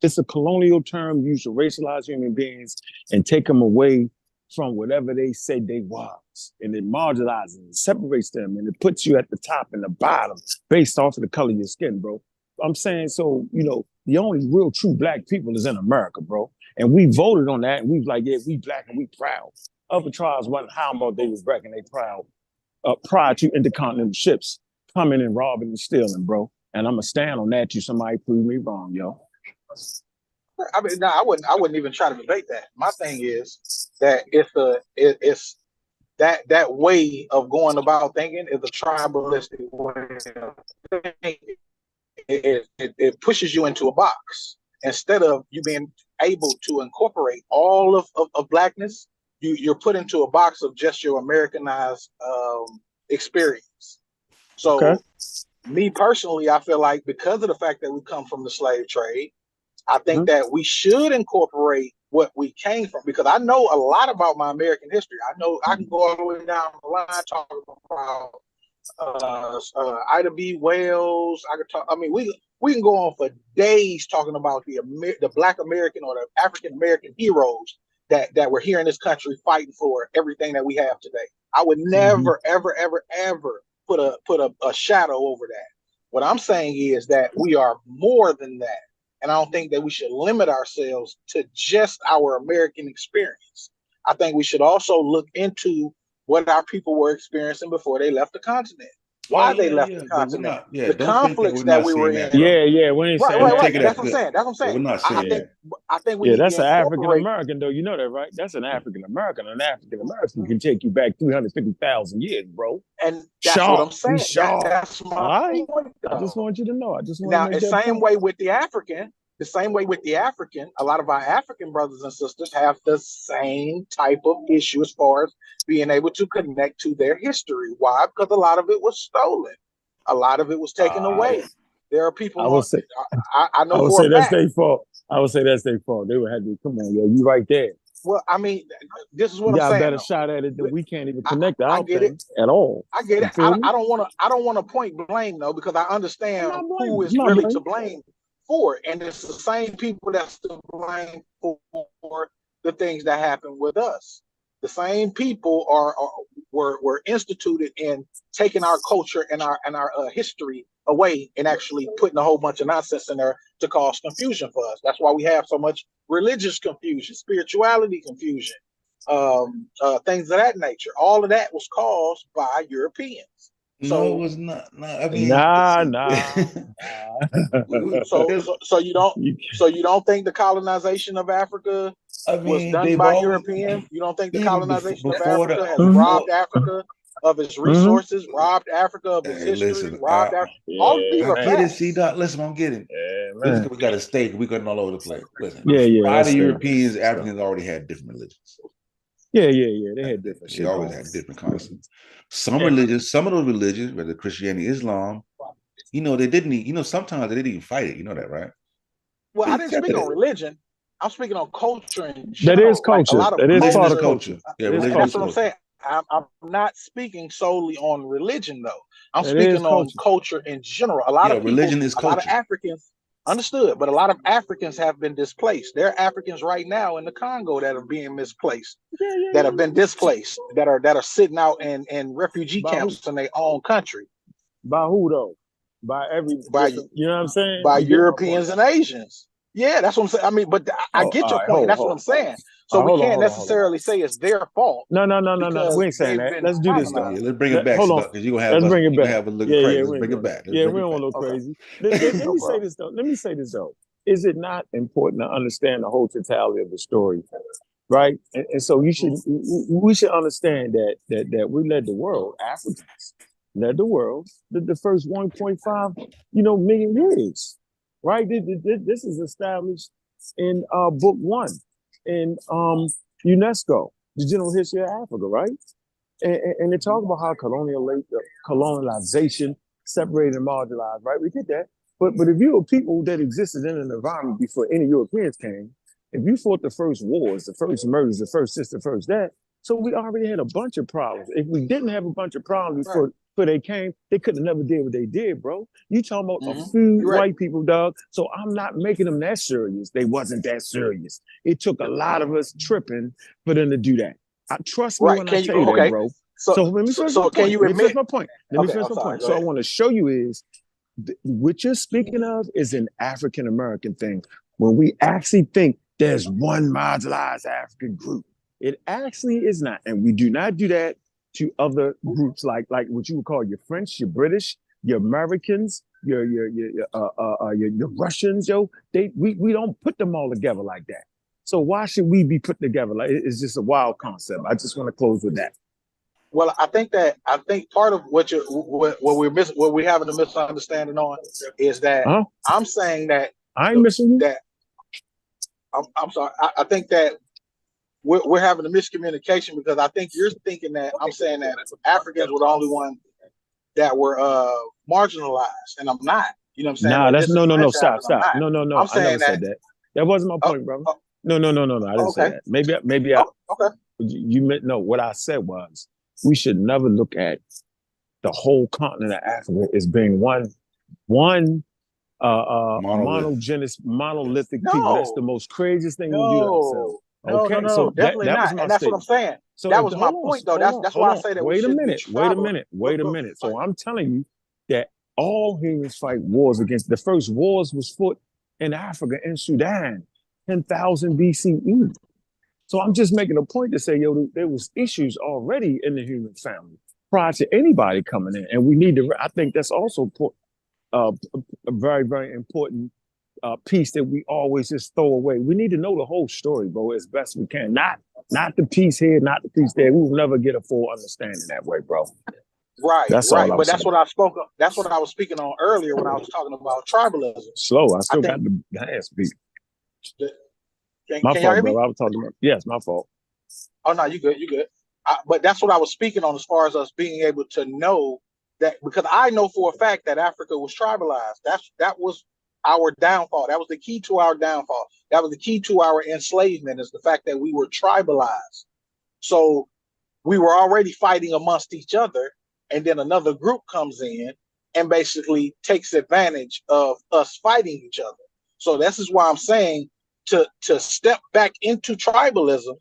It's a colonial term used to racialize human beings and take them away from whatever they said they was. And it marginalizes and separates them, and it puts you at the top and the bottom based off of the color of your skin, bro. I'm saying, so, the only real true Black people is in America, bro. And we voted on that, and we was like, yeah, we Black and we proud. Other tribes wasn't how about they was Black and they proud prior to intercontinental ships coming and robbing and stealing, bro. And I'm going to stand on that till somebody prove me wrong, yo.
I mean, no, I wouldn't even try to debate that. My thing is that it's that way of going about thinking is a tribalistic way of thinking. It pushes you into a box instead of you being able to incorporate all of Blackness. You're put into a box of just your Americanized experience. So, me personally, I feel like because of the fact that we come from the slave trade, I think that we should incorporate what we came from, because I know a lot about my American history. I know I can go all the way down the line talking about Ida B. Wells. I could talk. I mean, we can go on for days talking about the Black American or the African American heroes that were here in this country fighting for everything that we have today. I would never, ever, ever, ever put a shadow over that. What I'm saying is that we are more than that. And I don't think that we should limit ourselves to just our American experience. I think we should also look into what our people were experiencing before they left the continent. why they left the
but we're
continent,
not. Yeah,
the
don't think that
conflicts
we're
that
not
we were
seeing that,
in.
bro.
Yeah, we ain't
Right,
saying
right,
Don't
that.
right.
take it
That's
as
what I'm
good.
saying. That's what I'm
Yeah,
saying.
we're not seeing that.
I think we
Yeah,
need
that's
to
an African
incorporate.
American, though. You know that, right? That's an African American. An African American can take you back 350,000 years, bro.
And that's what
Sharp.
I'm
We
saying.
sharp.
That's
All
my
right.
point,
I just
though.
want you to know. I just want to
Now,
make
the
that
same
point.
way with the African, a lot of our African brothers and sisters have the same type of issue as far as being able to connect to their history. Why? Because a lot of it was stolen. A lot of it was taken away. There are people
I would say,
I know
I would
for
say
a
that's
fact.
their fault. I would say that's their fault. They would have to come on, yo. You right there.
Well, I mean, this is what
You
I'm
got a
saying,
better
though.
shot at it than we can't even connect the
I
out
get it.
thing at all.
I get
You
it.
feel me?
I don't want to point blame, though, because I
I'm
understand
not
who
blaming.
is
I'm not
really
blaming.
to blame for it, and it's the same people that's to blame for the things that happen with us. The same people were instituted in taking our culture and our history away and actually putting a whole bunch of nonsense in there to cause confusion for us. That's why we have so much religious confusion, spirituality confusion, things of that nature. All of that was caused by Europeans.
No, it was not. No, I mean,
Nah.
So you don't think the colonization of Africa
I
was
mean,
done
they've
by
always
Europeans? You don't think the
even
colonization of
before
Africa
the
has
before.
robbed Africa of its
Mm-hmm.
resources, robbed Africa of its
Hey,
history,
listen,
robbed Africa? All of these
I
are
get it. See,
facts.
Doc, listen, I'm getting.
Yeah,
Listen,
man.
we got a stake. We're going all over the place. Listen,
Yeah.
prior to Europeans, Africans already had different religions.
Yeah. They had different
They
shit.
always had different concepts. Some religions, some of those religions, whether Christianity, Islam, they didn't. Sometimes they didn't even fight it. You know that, right?
Well,
They
I didn't speak
accepted
on
it.
religion. I'm speaking on culture in
That
general.
is culture.
Like a lot of
That is
Religion
part
is
of
culture.
culture.
Yeah,
It is
religion
that's
is
what I'm
culture.
culture.
saying. I'm not speaking solely on religion, though. I'm
That is
speaking on
culture.
culture in general. A lot of Africans, understood, but a lot of Africans have been displaced. There are Africans right now in the Congo that are being misplaced, that have been displaced, that are sitting out in refugee camps in their own country.
By who though? By you know what I'm saying?
By
You get my point.
Europeans and Asians. Yeah, that's what I'm saying. I mean, but I get your point, and that's what I'm saying. So we can't necessarily say it's their fault.
No. We ain't saying that. Let's do this though.
Yeah, let's bring it back,
hold on.
because you're gonna have
Let's
us.
bring it
You're
back.
gonna have us looking crazy. Let's bring it back.
We don't want to look crazy. Let me say this though. Let me say this though. Is it not important to understand the whole totality of the story, right? And so we should understand that we led the world. Africans led the world the first 1.5 million years, right? This is established in book 1 in UNESCO, the General History of Africa, right? And they talk about how colonialization separated and marginalized, right? We get that. But if you were people that existed in an environment before any Europeans came, if you fought the first wars, the first murders, the first this, the first that, so we already had a bunch of problems. If we didn't have a bunch of problems before they came, they could have never did what they did, bro. You talking about a few white people, dog. So I'm not making them that serious. They wasn't that serious. It took a lot of us tripping for them to do that. Trust me when I tell you that, bro. So let me finish my point. Let me finish my point. So I want to show you is what you're speaking of is an African American thing. When we actually think there's one marginalized African group, it actually is not, and we do not do that to other groups like what you would call your French, your British, your Americans, your Russians. We don't put them all together like that. So why should we be put together? Like, it's just a wild concept. I just want to close with that.
Well, I think part of what we're having a misunderstanding on is that I'm saying that
I ain't missing you.
That I'm sorry. I think that we're having a miscommunication, because I think you're thinking that I'm saying that Africans were the only ones that were marginalized, and I'm not. You know what I'm saying?
Nah, that's no. Stop. No.
I'm saying
I never said that. That wasn't my point, brother. No. I didn't say that. Maybe I.
Okay.
You meant no. What I said was we should never look at the whole continent of Africa as being one monolithic people. That's the most craziest thing we do to ourselves. Okay,
so definitely
that
not.
was my
and that's
statement.
What I'm saying. So that was my point, though. That's why I say that.
Wait a minute. So I'm telling you that all humans fight wars against. The first wars was fought in Africa, in Sudan, 10,000 BCE. So I'm just making a point to say, there was issues already in the human family. prior to anybody coming in. And we need to, I think that's also a very, very important piece that we always just throw away. We need to know the whole story, bro, as best we can. Not the piece here, not the piece there. We will never get a full understanding that way, bro.
Right,
that's
right.
All
but
I'm
that's
saying.
what I spoke of. That's what I was speaking on earlier when I was talking about tribalism.
Slow. I still got the hands beat. My fault, bro. I was talking about. Yes, my fault.
Oh no, you good. You good. But that's what I was speaking on as far as us being able to know that, because I know for a fact that Africa was tribalized. That was our downfall. That was the key to our downfall. That was the key to our enslavement, is the fact that we were tribalized. So we were already fighting amongst each other, and then another group comes in and basically takes advantage of us fighting each other. So this is why I'm saying to step back into tribalism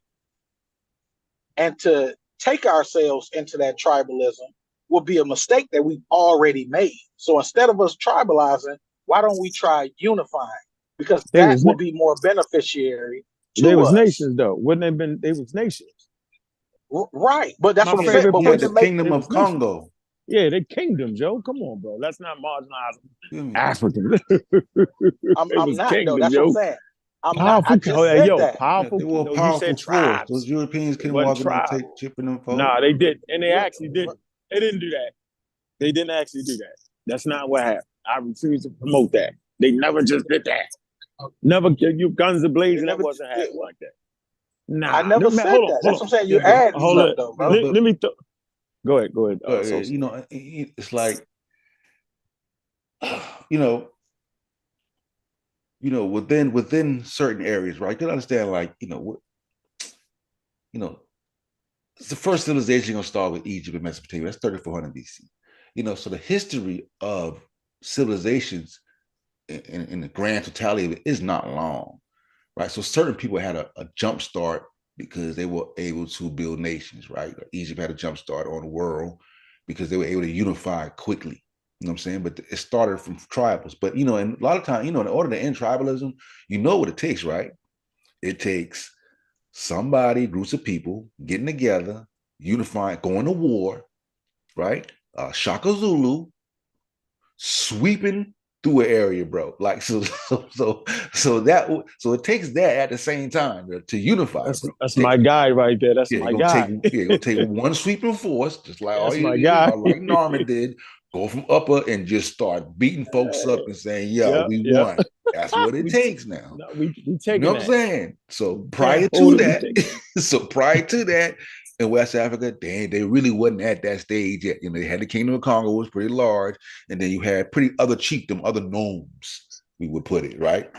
and to take ourselves into that tribalism will be a mistake that we've already made. So instead of us tribalizing, why don't we try unifying? Because that will be more beneficiary to
They was
us.
Nations, though. Wouldn't they have been? They was nations.
Right. But that's what I'm saying. But
the Kingdom of Congo.
Yeah, they kingdoms, Joe. Come on, bro. Let's not marginalize African.
I'm not,
kingdom,
though. That's
yo.
what I'm saying. I'm
powerful,
not. I just said that.
Powerful.
They were
you said tribes.
Those Europeans couldn't walk in and take chipping them folks.
Nah, they did. And they actually did. They didn't do that. They didn't actually do that. That's not what happened. I refuse to promote that. They never just did that. Never you guns ablaze, and that wasn't happening like that. Nah,
I never said that. That's what I'm saying. You add stuff, though, bro.
Let me go ahead.
You know, it's like, you know, within certain areas, right? You can understand, like, the first civilization gonna start with Egypt and Mesopotamia. That's 3400 BC. So the history of civilizations in the grand totality of it is not long, right? So certain people had a jump start because they were able to build nations, right? Egypt had a jump start on the world because they were able to unify quickly. You know what I'm saying? But it started from tribals. But, and a lot of times, in order to end tribalism, what it takes, right? It takes groups of people getting together, unifying, going to war, right? Shaka Zulu sweeping through an area, bro. Like, so it takes that at the same time to unify.
That's my guy right there. That's my guy.
You'll take one sweeping force, just like
that's my guy.
like Norman did, go from upper and just start beating folks up and saying, we won. That's what it takes now.
No, we
you know what I'm saying? So prior to that, in West Africa, they really wasn't at that stage yet. They had the Kingdom of Congo, was pretty large, and then you had pretty other chiefdom, other nomes, we would put it, right?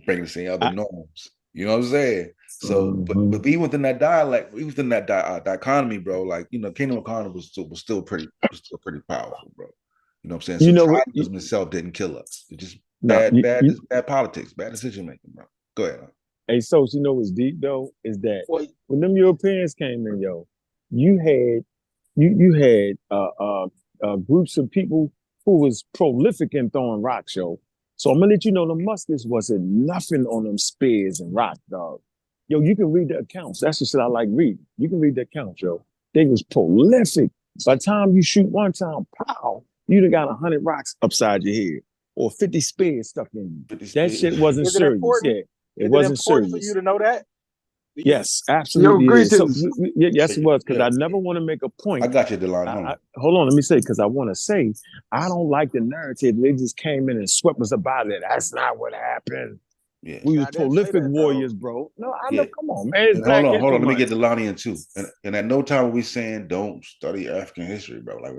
Bringing the same other nomes. You know what I'm saying? So, but even within that dialect, even within that dichotomy, bro, like, Kingdom of Congo was still pretty powerful, bro. You know what I'm saying? So tribalism itself didn't kill us. It's just bad politics, bad decision making, bro. Go ahead.
Hey, so what's deep though is that when them Europeans came in, you had groups of people who was prolific in throwing rocks, yo. So I'm gonna let you know the muskets wasn't nothing on them spears and rock, dog. Yo, you can read the accounts. That's the shit I like reading. You can read the accounts, yo. They was prolific. By the time you shoot one time, pow, you'd have got 100 rocks upside your head or 50 spears stuck in you. That shit wasn't serious. Yeah. It wasn't serious.
For you to know that?
Yes, absolutely.
Yo, greetings.
Yes, it was, because I never want to make a point.
I got you, Delon.
Hold on, let me say, because I want to say, I don't like the narrative. They just came in and swept us about it. That's not what happened.
Yeah.
We were prolific warriors, bro. No, I know. Come on, man.
Hold on. Let me get Delani in too. And at no time are we saying don't study African history, bro. Like,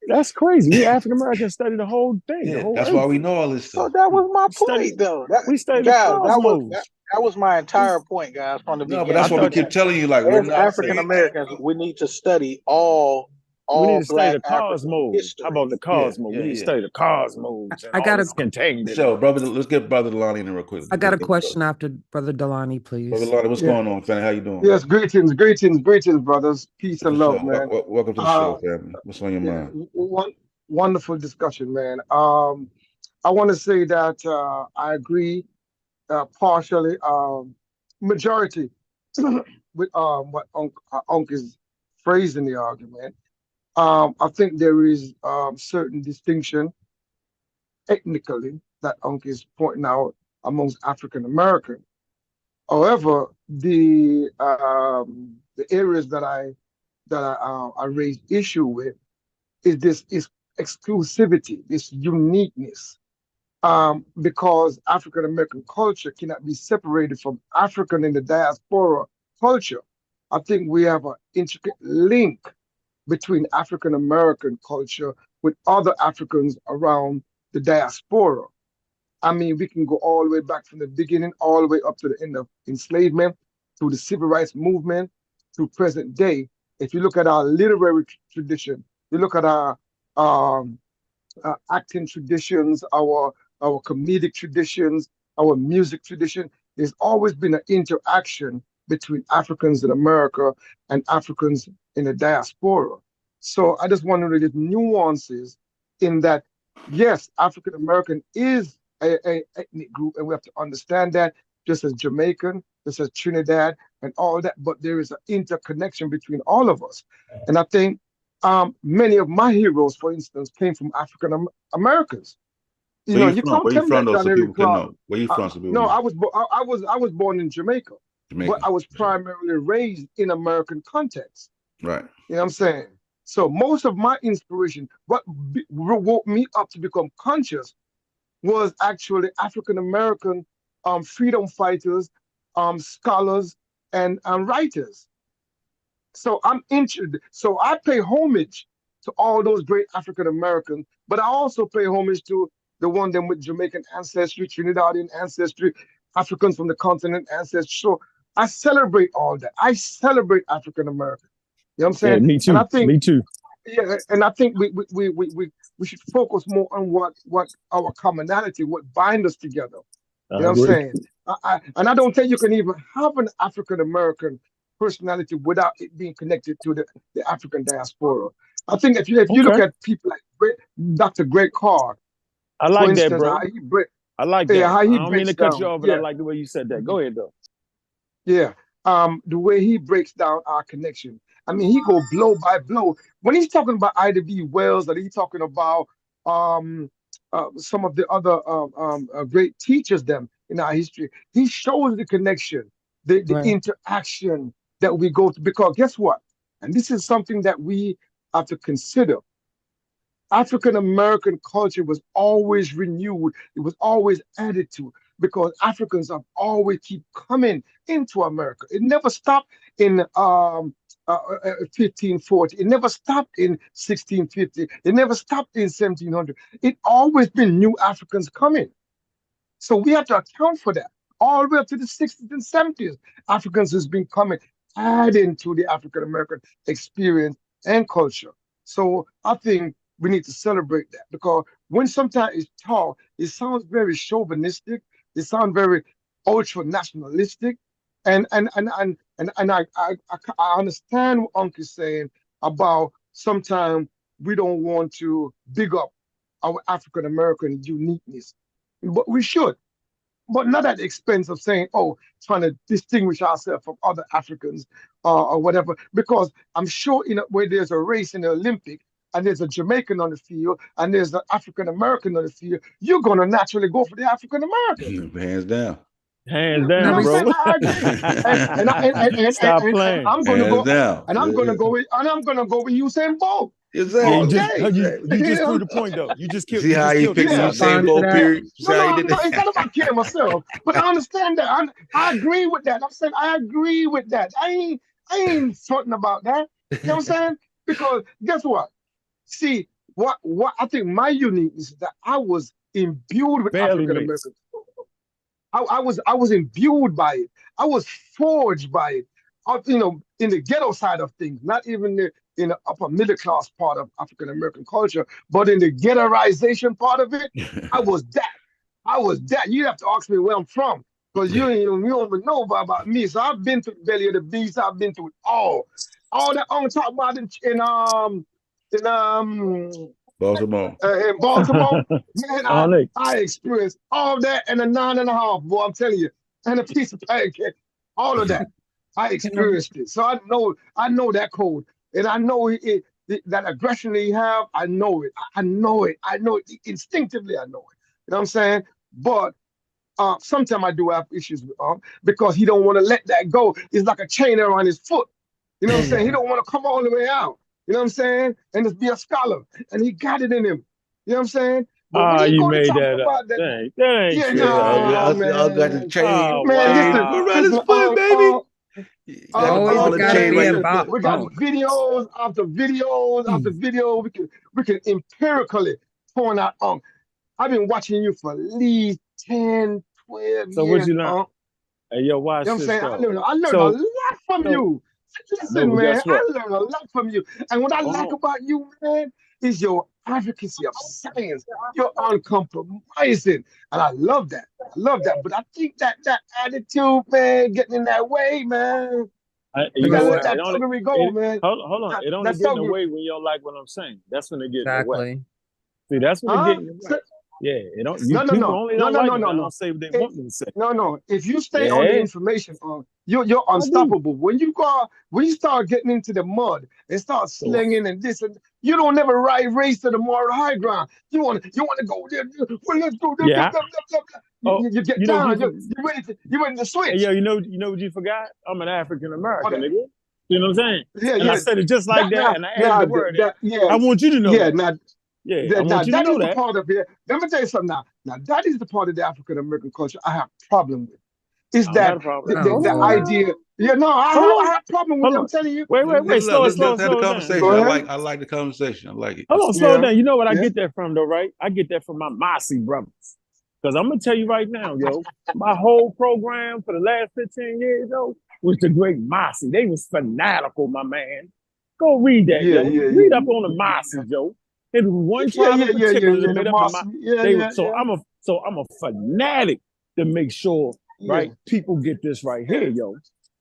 that's crazy. We African Americans study the whole thing.
Yeah,
the whole
that's why we know all this stuff.
So that was my point, though.
We studied the cosmos.
That was my entire point, guys, from the beginning.
No, but that's what we keep telling you. Like,
as African Americans, we need to study all.
We need to study the cosmos. How about the cosmos? We need to study the cosmos.
I got
it's contained.
So, brother, let's get Brother Delani in real quick.
I got a question after Brother Delani, please.
Brother Delani, what's going on, family? How you doing?
Yes, greetings, brothers. Peace and love, man.
Welcome to the show, family. What's on your mind?
Wonderful discussion, man. I want to say that I agree partially, majority with what Unc is phrasing the argument. I think there is certain distinction ethnically that Uncle is pointing out amongst African American. However, the areas that I raise issue with is this is exclusivity, this uniqueness, because African American culture cannot be separated from African in the diaspora culture. I think we have an intricate link between African American culture with other Africans around the diaspora. I mean, we can go all the way back from the beginning, all the way up to the end of enslavement, to the civil rights movement, to present day. If you look at our literary tradition, you look at our um, acting traditions, our comedic traditions, our music tradition. There's always been an interaction between Africans in America and Africans in the diaspora. So I just want to read nuances in that, yes, African American is a ethnic group, and we have to understand that, just as Jamaican, just as Trinidad, and all that. But there is an interconnection between all of us, and I think many of my heroes, for instance, came from African Americans. You know, you can't tell me that John Henry Clark.
Where you from? So
no, I was born in Jamaica, but I was primarily raised in American context.
Right.
You know what I'm saying? So most of my inspiration, what woke me up to become conscious, was actually African American freedom fighters, scholars, and writers. So I'm interested. So I pay homage to all those great African Americans, but I also pay homage to the one them with Jamaican ancestry, Trinidadian ancestry, Africans from the continent ancestry. So I celebrate all that. I celebrate African American. You know what I'm saying?
Yeah, me too.
And I think,
me too.
Yeah, and I think we should focus more on what our commonality, what binds us together. You know what I'm saying? And I don't think you can even have an African American personality without it being connected to the African diaspora. I think if you look at people like Dr. Greg Carr,
I like
for instance,
that, bro. I like that.
Yeah, how he
I don't mean to cut you
down.
off, but I like the way you said that. Go ahead, though.
Yeah, the way he breaks down our connection. I mean, he go blow by blow when he's talking about Ida B. Wells, that he's talking about some of the other great teachers them in our history. He shows the connection, the interaction that we go through. Because guess what? And this is something that we have to consider. African American culture was always renewed. It was always added to, because Africans have always keep coming into America. It never stopped in 1540. It never stopped in 1650. It never stopped in 1700. It always been new Africans coming. So we have to account for that. All the way up to the 60s and 70s, Africans has been coming, adding to the African American experience and culture. So I think we need to celebrate that, because when sometimes it's taught, it sounds very chauvinistic. It sounds very ultra nationalistic, and I understand what Uncle is saying about sometimes we don't want to big up our African American uniqueness, but we should. But not at the expense of saying, oh, trying to distinguish ourselves from other Africans or whatever. Because I'm sure where there's a race in the Olympic, and there's a Jamaican on the field, and there's an African American on the field, you're gonna naturally go for the African American.
Hands down.
Hands down, bro.
I agree.
Stop playing.
I'm gonna
Hands
go
down.
and I'm gonna go with Usain Bolt.
Exactly.
You just proved the point, though. You just killed.
See how he picked Usain Bolt period.
No, it's not about killing myself, but I understand that. I agree with that. I'm saying I agree with that. I ain't something about that. You know what I'm saying? Because guess what? See, what I think my uniqueness is that I was imbued with African Americans. I was imbued by it. I was forged by it. In the ghetto side of things, not even in the upper middle class part of African American culture, but in the ghettoization part of it, I was that. I was that. You have to ask me where I'm from, because you don't even know about me. So I've been to the belly of the beast. I've been through it all that I'm talking about
Baltimore.
In Baltimore, man, I experienced all that and a 9.5, boy. I'm telling you, and a piece of pancake, all of that. I experienced it, so I know that code, and I know it. that aggression that he have, I know it. I know it. I know it instinctively. I know it. You know what I'm saying? But sometimes I do have issues with because he don't want to let that go. It's like a chain around his foot. You know what I'm saying? He don't want to come all the way out. You know what I'm saying? And just be a scholar. And he got it in him. You know what I'm saying? But when he
you
go to
made
talk
that up.
about that,
That ain't
yeah,
true,
no,
I got the
man.
chain.
Oh,
Man,
Chain
listen,
wow.
around his
listen,
foot, baby. You got the
Always
ball and
gotta
chain
be
right
listen,
your
about
foot.
we got
punk.
videos after videos after video. We can empirically point out I've been watching you for at least 10, 12
So what
years,
you learn? Hey, yo,
You know
watch
what I'm
this
saying?
though.
I learned a
So,
lot from
so
you.
no,
Listen,
but
man,
guess
I
what?
learned a lot from you. And what I
Hold
like
on.
about you, man, is your advocacy of science. You're uncompromising. And I love that. I love that. But I think that attitude, man, getting in that way, man.
You
We
know
gotta let
what?
that tuggery go, man.
Hold on. It only
That
get in the
tuggery.
way when you don't like what I'm saying. That's when it get in the way.
Exactly.
See, that's when it get
Huh?
in the way. Yeah, it don't.
No, no,
People
no,
only
no,
don't
no,
like
no,
me when
no,
I don't
no.
say what they
If,
want me to say.
no. If you stay on the
Yeah,
information, you're
I do.
unstoppable. When you start getting into the mud and start
So,
slinging and this and you don't never race to the moral high ground. You want to go there. Well, let's go. Blah, blah,
yeah.
blah, blah, blah.
Oh,
You get
you know what
down.
you?
You ready to
Hey,
switch.
yo, you know what you forgot? I'm an African
What
American,
that?
nigga. You know what I'm saying?
Yeah,
And I
yeah.
said it just like
That
that,
now,
and I added
now
the word in.
that yeah,
I want you to know
yeah.
that.
Now
Yeah, I want you to
that
know
is the
that.
part of it. Let me tell you something now. Now that is the part of the African American culture I have problem with. Is
I don't got
that
a problem.
the,
Oh
the,
Hold
the
on,
Lord.
idea? Yeah, no,
hold
I
on,
have problem with
hold
it. I'm
on.
telling you.
Wait, slow it,
Let's have the
slow it down.
conversation.
Go ahead.
I like the conversation. I like it.
Hold on, slow it
Yeah,
down. You know what I
yeah.
get that from though, right? I get that from my Mossy brothers. Because I'm gonna tell you right now, yo, my whole program for the last 15 years, yo, was the great Mossy. They was fanatical, my man. Go read that,
Yeah,
yo.
yeah,
Read
yeah,
up on the
yeah,
Mossy, yo. It was one
yeah,
tribe
yeah,
in
yeah, yeah,
particular that
yeah. The
made up the
moss.
Mossy.
Yeah,
They
yeah, yeah,
I'm a fanatic to make sure,
yeah,
right, people get this right
yeah.
here, yo.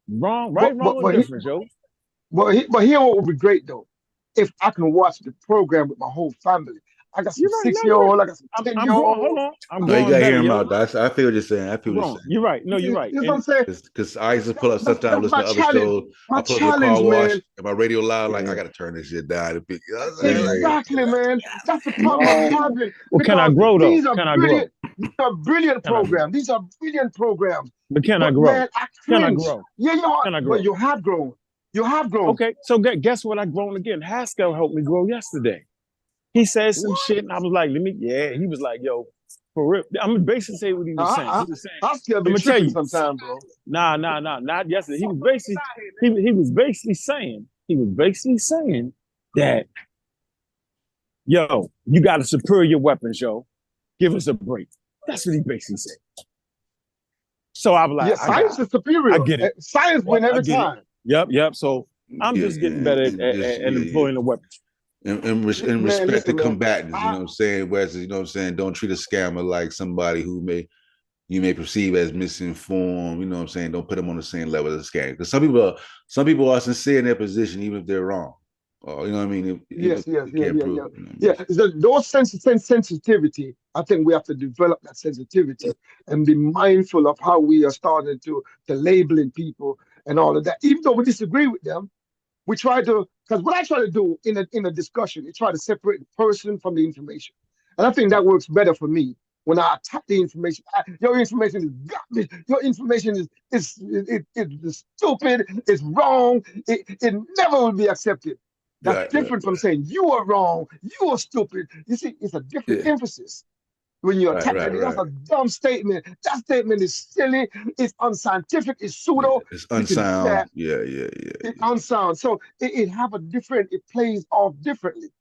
Wrong,
But
right,
but
wrong, and
but he,
different, yo.
but here what would be great though, if I can watch the program with my whole family. I got some
You're right, no,
6 year
you're right.
old. I got some 10
I'm
year
growing. Hold
olds.
on. I'm
No, you
growing
gotta hear
better,
him
yo.
out. I feel what you're saying. I feel
I'm
what you're
growing.
saying.
You're right. No, you're
You
right.
know what
And
I'm saying?
Because I used to pull up sometimes,
That's
listen
my
to other
challenge.
shows.
My
I pull up in the car
challenge,
wash
man.
and my radio loud, like I
Yeah.
gotta turn this shit down. To pick, you know what I'm saying?
Exactly, man. That's the problem I'm
no.
having
Well, can I
because
grow though?
these are
Can I grow?
brilliant. These are brilliant
Can I grow?
programs. These are brilliant programs.
But can I
But
grow?
man, I
Can I
cringe.
grow?
Yeah, you are,
Can I
but
grow?
you have grown. You have grown.
Okay, so guess what? I grown again. Haskell helped me grow yesterday. He said some
What?
shit, and I was like, "Let me." Yeah, he was like, "Yo, for real." I'm gonna basically say what he was saying.
I,
He was saying,
I still
"I'm
be
gonna tell
tripping
you."
sometimes, bro.
Nah, not yesterday. He was basically saying that, yo, you got to superior weapons, yo. Give us a break. That's what he basically said. So I was
Yeah,
like, I
science
got it.
is superior.
I get it.
Science win
I
every
get it.
time.
Yep. So I'm
Yeah,
just getting better at
yeah.
employing the weapons.
And
Man,
respect the
listen, man.
combatants, you know what I'm saying? Whereas, you know what I'm saying, don't treat a scammer like somebody who you may perceive as misinformed, you know what I'm saying? Don't put them on the same level as a scammer. Because some people are sincere in their position, even if they're wrong. You know what I mean? Even if
Yes, yes,
they
yeah,
can't
yeah,
prove
yeah.
it. You know what I
Yeah,
mean?
those sensitivity, I think we have to develop that sensitivity and be mindful of how we are starting to labeling people and all of that. Even though we disagree with them, we try to, because what I try to do in a discussion is try to separate the person from the information. And I think that works better for me when I attack the information. Your information is garbage. Your information is stupid. It's wrong. It never will be accepted. That's
Right.
different from saying you are wrong. You are stupid. You see, it's a different
Yeah.
emphasis when you attack that. That's
Right.
a dumb statement. That statement is silly. It's unscientific. It's
Yeah.
pseudo.
It's
We can do
unsound.
that.
Yeah.
It's unsound. So it have a different. It plays off differently.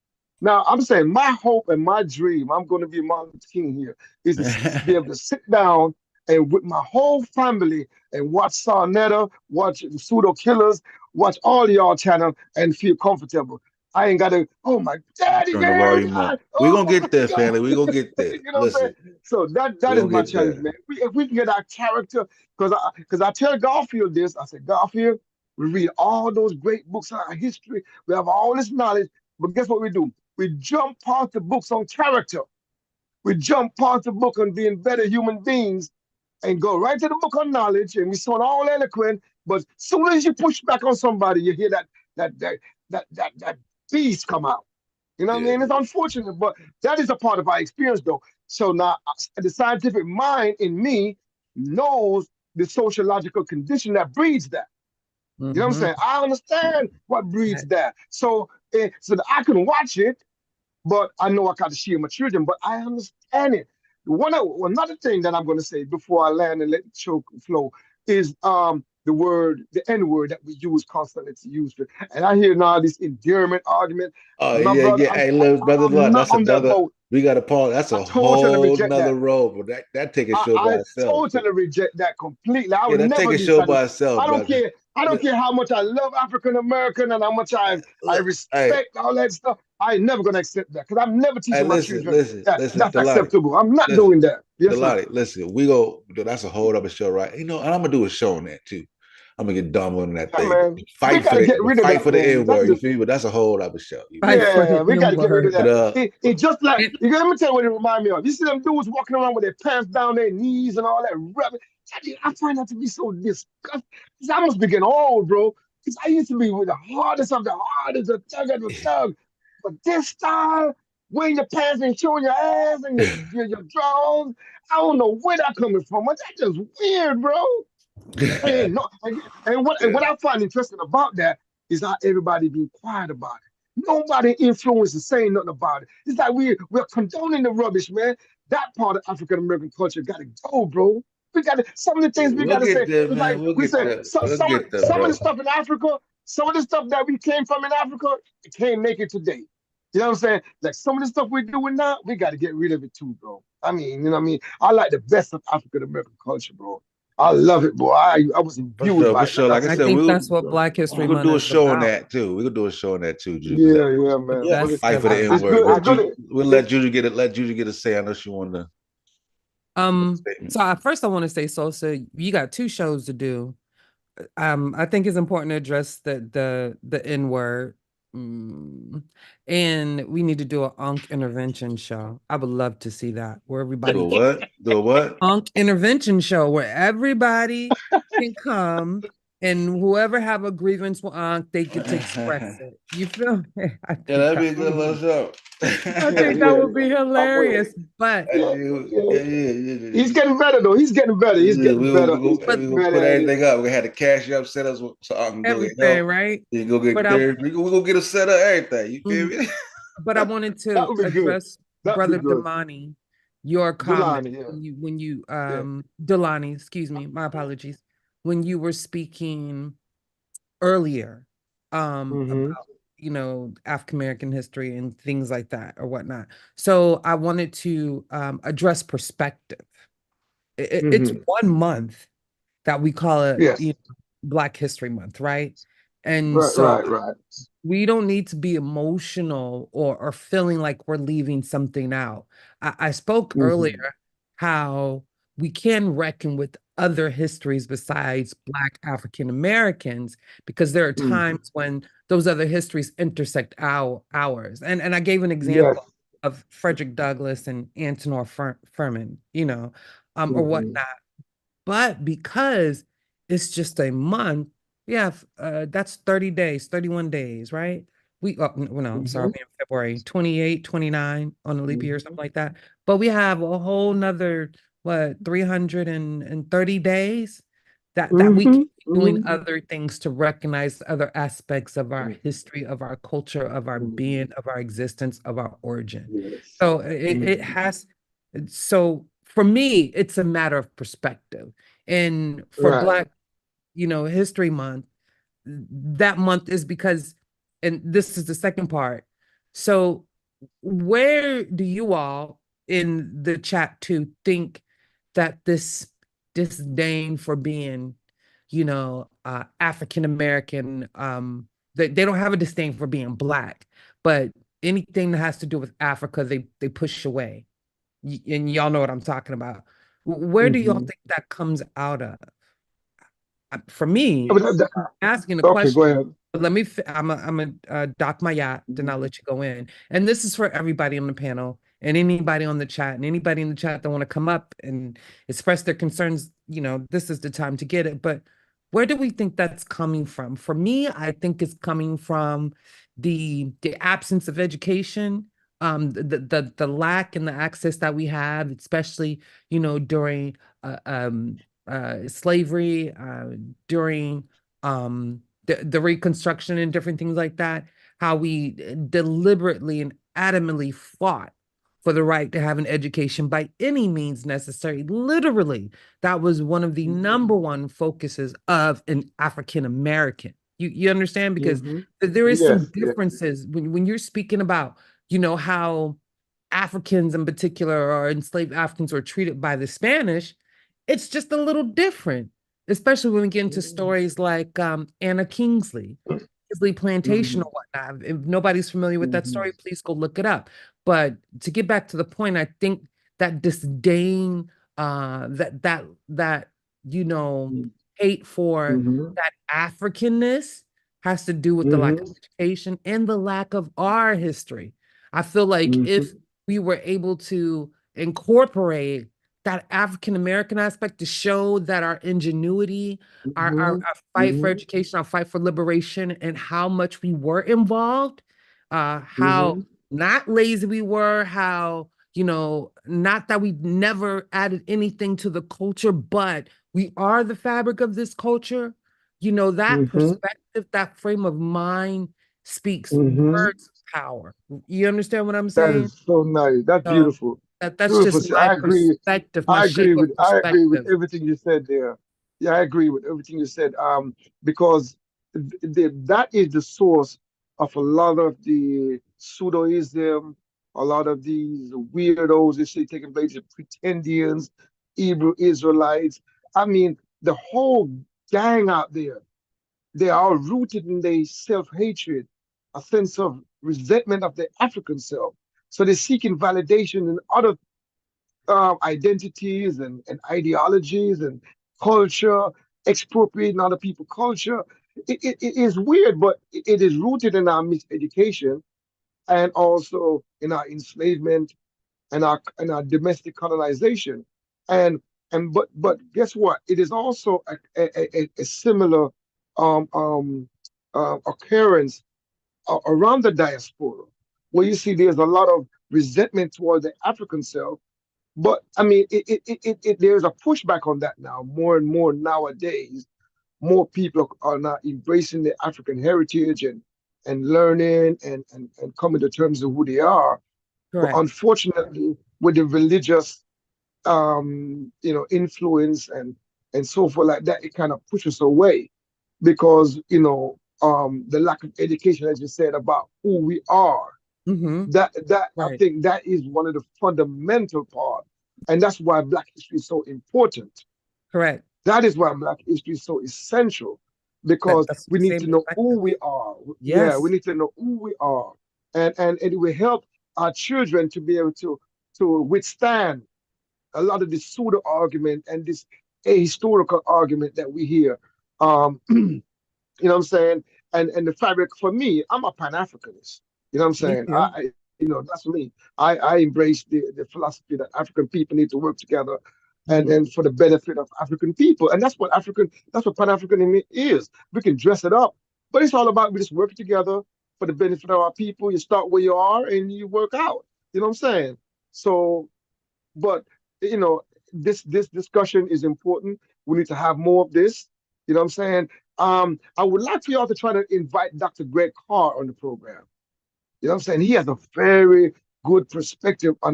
Now I'm saying my hope and my dream. I'm going to be Martin Luther King here. Is to be able to sit down and with my whole family and watch Sarnetta, watch the pseudo killers, watch all y'all channel and feel comfortable. I ain't got to, oh my daddy,
Turn the
man,
volume up.
God,
We're
oh
gonna get
my
there,
God.
family. We're gonna get there.
You know what I'm saying?
Listen,
So that
we're
is
gonna
my
get
challenge,
there.
man. If we can get our character, because I tell Garfield this, I said, Garfield, we read all those great books on our history. We have all this knowledge, but guess what we do? We jump past the books on character. We jump past the book on being better human beings and go right to the book on knowledge, and we sound all eloquent. But as soon as you push back on somebody, you hear that beasts come out. You know what I mean? It's unfortunate, but that is a part of our experience, though. So now the scientific mind in me knows the sociological condition that breeds that. You know what I'm saying? I understand what breeds that. So, so that I can watch it, but I know I got to share my children, but I understand it. Another thing that I'm going to say before I land and let the show flow is the N word that we use constantly to use it. And I hear now this endearment argument.
Oh
My
yeah,
brother,
yeah. Hey, look, brother,
I'm
look,
not
that's
on that
another.
boat.
We got to pause. That's
I
a
totally
whole
reject
nother
that.
road, but that take a show by
I
itself.
totally reject that completely. I
Yeah,
would
that take
never
a
do
show
such a.
by itself,
I don't
brother.
care. I don't care how much I love African American and how much I
Look,
respect all that stuff. I ain't never gonna accept that because I'm never teaching my
listen,
children
listen,
that
listen,
that's
Delani,
acceptable. I'm not
listen,
doing that. Yes, sir.
Delani, listen. We go. That's a whole other show, right? You know, and I'm gonna do a show on that too. I'm gonna get dumb on that
Yeah,
thing.
man. We gotta get rid of
Fight
that,
for the
man.
N word. You feel me? But that's a whole other show.
Fight for
Yeah,
the
we gotta get rid of
N-word.
that. It just like let me tell you what it remind me of. You see them dudes walking around with their pants down their knees and all that rubbish. I find that to be so disgusting. I must be getting old, bro. Because I used to be with the hardest of the hardest, the thug of the thug. But this style, wearing your pants and showing your ass and your drawers, I don't know where that coming from. But that's just weird, bro. And no, and what I find interesting about that is how everybody being quiet about it. Nobody influence is saying nothing about it. It's like we're condoning the rubbish, man. That part of African American culture got to go, bro. We got to some of the things we
We'll
got to say.
get there,
It's like
man. We'll
we
get
say
there.
so,
We'll
some
get there,
some of
bro.
the stuff in Africa, some of the stuff that we came from in Africa, it can't make it today. You know what I'm saying? Like some of the stuff we're doing now, we got to get rid of it too, bro. I mean, you know what I mean? I like the best of African American culture, bro. I love it, boy. I was imbued
For
by it,
sure.
like I
Like I
I
said,
said.
think that's what Black
we're
History
gonna
Month
do a
is
show on
about.
that too. We're gonna do a show on that too, Juju.
Yeah, man.
Best
Fight
of
for the N
It's
word.
good. It's
But
good.
we'll let Juju get a say. I know she wanted to.
So first I want to say, Sosa, you got 2 shows to do. I think it's important to address the N word. And we need to do an Ankh intervention show. I would love to see that where everybody
Do a what? Do a what?
Ankh intervention show where everybody can come and whoever have a grievance with Ankh, they get to express it. You feel me?
Yeah, that'd be a good little show.
I think that would be hilarious. But
He's getting better though. He's getting better. He's getting better. He's
We
getting
gonna
better
put
at it.
everything up. We had the cash up set us so I can go get
everything,
help.
right?
You can go get
But
therapy. We gonna get a set up everything. You feel me?
But I wanted
That
to
would be good.
address
That'd be
Brother
good.
Damani, your comment
Jelani, yeah.
when you
Yeah.
Delani, excuse me, my apologies. When you were speaking earlier about African American history and things like that or whatnot. So I wanted to address perspective. It's 1 month that we call it
Yes.
Black History Month, right? And
Right,
so
right.
we don't need to be emotional or feeling like we're leaving something out. I spoke earlier how we can reckon with other histories besides Black African Americans, because there are times when those other histories intersect ours. And I gave an example of Frederick Douglass and Antonio Furman, or whatnot. But because it's just a month, yeah, that's 30 days, 31 days, right? I'm sorry, we're in February, 28, 29 on a leap year or something like that. But we have a whole nother, 330 days that we can be doing other things to recognize other aspects of our history, of our culture, of our being, of our existence, of our origin. So it has, so for me, it's a matter of perspective. And for Black, History Month, that month is because, and this is the second part. So where do you all in the chat too think that this disdain for being, African American, they don't have a disdain for being Black, but anything that has to do with Africa, they push away. And y'all know what I'm talking about. Where do y'all think that comes out of? For me, asking a
Okay, go
question.
ahead.
Let me, I'm a dock my yacht, then I'll let you go in. And this is for everybody on the panel and anybody on the chat and anybody in the chat that want to come up and express their concerns. This is the time to get it. But Where do we think that's coming from? For me, I think it's coming from the absence of education, the lack and the access that we have, especially, you know, during slavery, during the Reconstruction and different things like that, how we deliberately and adamantly fought for the right to have an education by any means necessary. Literally, that was one of the number one focuses of an African American. You understand? Because there is some differences when you're speaking about, you know, how Africans in particular or enslaved Africans were treated by the Spanish. It's just a little different, especially when we get into stories like Anna Kingsley Plantation or whatnot. If nobody's familiar with that story, please go look it up. But to get back to the point, I think that disdain, that you know, hate for that Africanness has to do with the lack of education and the lack of our history. I feel like if we were able to incorporate that African American aspect to show that our ingenuity, our fight for education, our fight for liberation, and how much we were involved, how not lazy we were, how, you know, not that we never added anything to the culture, but we are the fabric of this culture. You know, that perspective, that frame of mind speaks words of power. You understand what I'm saying?
That is so nice. That's
So
beautiful.
that's
Beautiful.
just my perspective, my shape of
I agree with
perspective.
everything you said there. Yeah, I agree with everything you said. Because that is the source of a lot of the pseudoism, a lot of these weirdos that say taking place, the pretendians, Hebrew Israelites. I mean, the whole gang out there, they are rooted in their self-hatred, a sense of resentment of the African self. So they're seeking validation in other identities and ideologies and culture, expropriating other people's culture. It is weird, but it is rooted in our miseducation and also in our enslavement and our domestic colonization. And but guess what? It is also a similar um, um, occurrence around the diaspora, where you see there's a lot of resentment toward the African self. But I mean, there's a pushback on that now. More and more nowadays, more people are now embracing the African heritage and learning and coming to terms with who they are. But
Correct.
unfortunately, with the religious influence and so forth like that, it kind of pushes away because the lack of education, as you said, about who we are. That
Right.
I think that is one of the fundamental part, and that's why Black history is so important.
Correct.
That is why Black history is so essential, because
That's
we
the
need
same
to know who
perspective.
we are. Yeah, we
Yes.
need to know who we are, and it will help our children to be able to withstand a lot of this pseudo argument and this ahistorical argument that we hear. You know what I'm saying? And the fabric for me, I'm a Pan-Africanist. You know what I'm
Me
saying?
too.
That's me. I embrace the philosophy that African people need to work together and for the benefit of African people. And that's what Pan-Africanism is. We can dress it up, but it's all about we just working together for the benefit of our people. You start where you are and you work out. You know what I'm saying? So, but you know, this discussion is important. We need to have more of this. You know what I'm saying? I would like for y'all to try to invite Dr. Greg Carr on the program. You know what I'm saying? He has a very good perspective on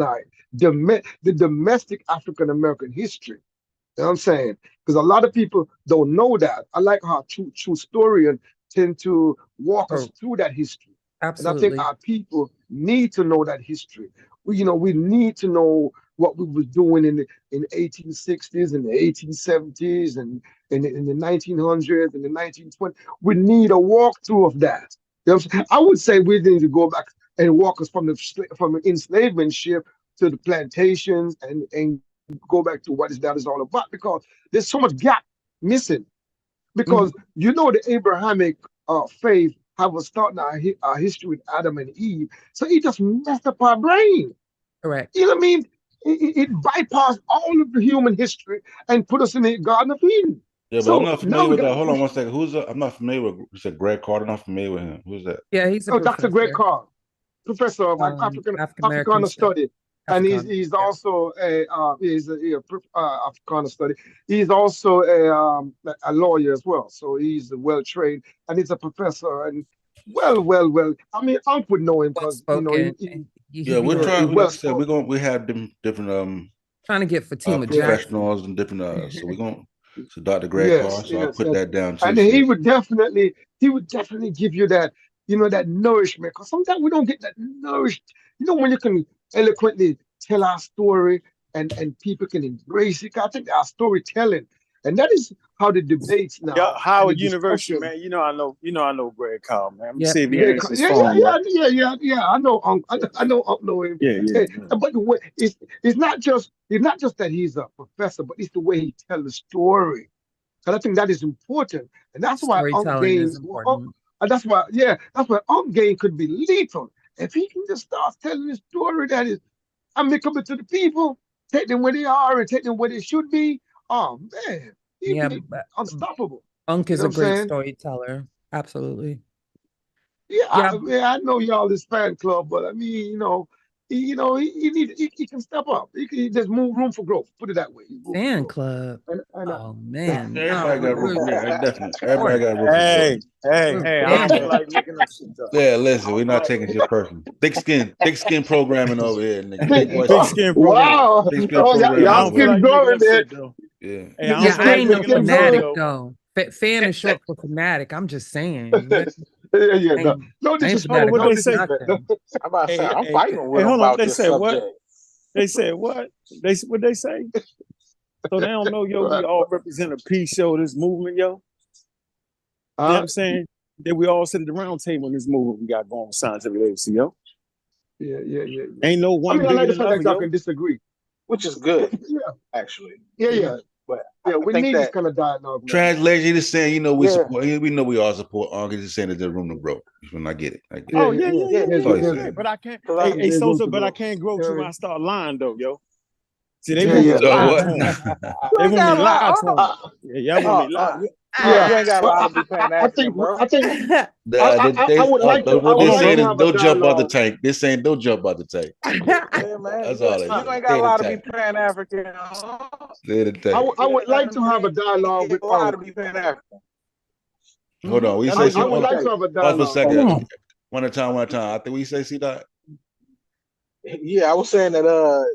the domestic African American history. You know what I'm saying? Because a lot of people don't know that. I like how true historians tend to walk us
Oh,
through that history. And I think
absolutely.
our people need to know that history. We need to know what we were doing in the 1860s and the 1870s and in the 1900s and the 1920s. We need a walkthrough of that. You know what I'm saying? I would say we need to go back and walk us from the enslavement ship to the plantations and go back to what that is all about, because there's so much gap missing. Because the Abrahamic faith have us starting our history with Adam and Eve, so it just messed up our brain.
Correct.
You know what I mean? It bypassed all of the human history and put us in the Garden of Eden.
Yeah, but I'm
So
not
now
familiar
we
with
got
that. Hold on one second. Who's that? I'm not familiar with. You said Greg Carter. I'm not familiar with him. Who's that?
Yeah, he's a
Dr. Greg
professor.
Carr, professor of
African American
Africana study, and
Africana.
he's also a Africana study. He's also a lawyer as well, so he's well trained, and he's a professor, and well. I mean, Unc would know him
Well
because
spoken.
Yeah, we're
He
trying. Like
well
I said, we have different
trying to get Fatima Jackson.
professionals and different. So we're going. So Dr. Greg Carr.
yes,
So I'll
yes,
put
yes.
that down too.
And
So.
he would definitely give you that, that nourishment. Because sometimes we don't get that nourished. When you can eloquently tell our story and people can embrace it. I think our storytelling, and that is how the debates
Yeah,
now and the
Howard University,
discussion.
man. I know Greg Carl, man. I'm
Yeah,
see if he
yeah,
answers his phone.
Yeah. I know, I know, know him.
Yeah.
But the way it's not just that he's a professor, but it's the way he tells the story. And I think that is important. And that's why Unk
storytelling is
Gain,
important.
and that's why Unk Gain could be lethal. If he can just start telling the story that is amicable to the people, take them where they are and take them where they should be. Oh man, he'd
Yeah,
be
but
unstoppable.
Unk
You
is
know
a
what I'm
great
saying?
storyteller. Absolutely.
Yeah,
Yeah,
I know y'all this fan club, but I mean, he can step up. There's more room for growth. Put it that way. Room for
fan
growth.
club.
And
Oh man,
Everybody
no,
got room for growth. Definitely. Everybody
support.
got room for growth.
Hey, I don't feel like making up shit up.
Yeah, listen, we're not taking shit personal. Thick skin programming over here, nigga. Big boy
Big skin program.
Wow.
Thick skin
Oh,
I
programming
y'all
don't
over
feel
here.
skin
like making
growing
up
there.
shit though.
Yeah.
Hey, I don't
Yeah,
feel
I
like
ain't no
making up shit
fanatic
though.
though. Fan is short for fanatic. I'm just saying.
Yeah.
I ain't,
No
I ain't
disrespect.
Hold on,
fanatic.
what
No
I'm
they
just
say?
disrespect.
knocking.
I'm about to say I'm fighting with
Hey,
them
hold on.
about
They
this
said what?
subject.
They said what? What they say? So they don't know, yo, we all represent a peace, yo, this movement, yo. You know what I'm saying? That we all sit at the round table in this movement we got going with scientific literacy, yo.
Yeah.
Ain't no
I
one
mean, I
bigger
like the
than
fact
the other,
that y'all
yo.
can disagree.
Which is good,
Yeah.
actually.
Yeah.
But
Yeah,
I
we
think
need this
that
kind of dialogue now.
Translation is saying, we
Yeah.
support. We know we all support. Just saying that there's room to grow. I get it.
Oh, yeah.
There's
But I can't,
Cause
hey,
room
Sosa,
to
but I
grow.
can't grow till I start lying, though, yo. See, they
Yeah,
want me
yeah.
to lie
what?
to them.
you
They
ain't
want me
gotta
to lie to
lie.
them. Yeah, y'all want me to lie.
You ain't gotta
Well,
lie to be
I think
Pan-African, bro.
I would like to
What
I
they
would like
saying
to
is
have a
don't jump out the
dialogue.
tank. They're saying don't jump out the tank.
Yeah, man.
That's all they
You
say.
ain't
Stay
gotta
in the
lie to be
tank.
Pan-African.
Stay in the tank.
I would like to have a dialogue with
Lie to be Pan-African.
Hold on. We
I
say
mean,
I
see.
would
Hold
like
on.
to have a
Pause for a
dialogue.
second. One at a time. I think we say see that.
Yeah, I was saying that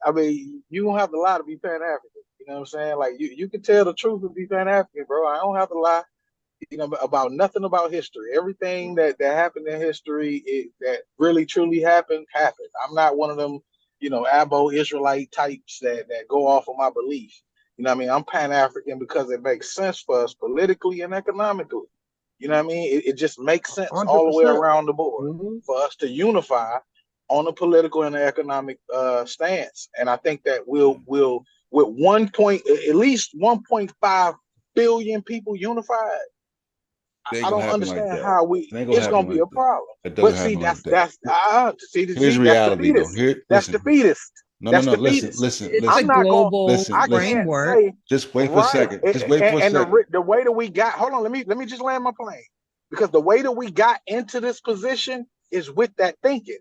I mean, you don't have to lie to be Pan-African. You know what I'm saying? Like you can tell the truth and be Pan-African, bro. I don't have to lie, about nothing about history. Everything that happened in history, that really truly happened. I'm not one of them, Abo Israelite types that go off of my belief. You know what I mean? I'm Pan-African because it makes sense for us politically and economically. You know what I mean? It just makes sense all the way
100%.
around the board for us to unify on a political and economic stance. And I think that we'll with at least 1.5 billion people unified. I don't understand how it's gonna be a problem. But see, that's
Here's
the
reality though.
fetus. That's the fetus.
No.
That's the
Listen.
fetus.
It's a
I'm not going.
global
I can't
framework.
say.
Just wait for a second. Just wait for a second.
The way that we got. Hold on. Let me just land my plane. Because the way that we got into this position is with that thinking.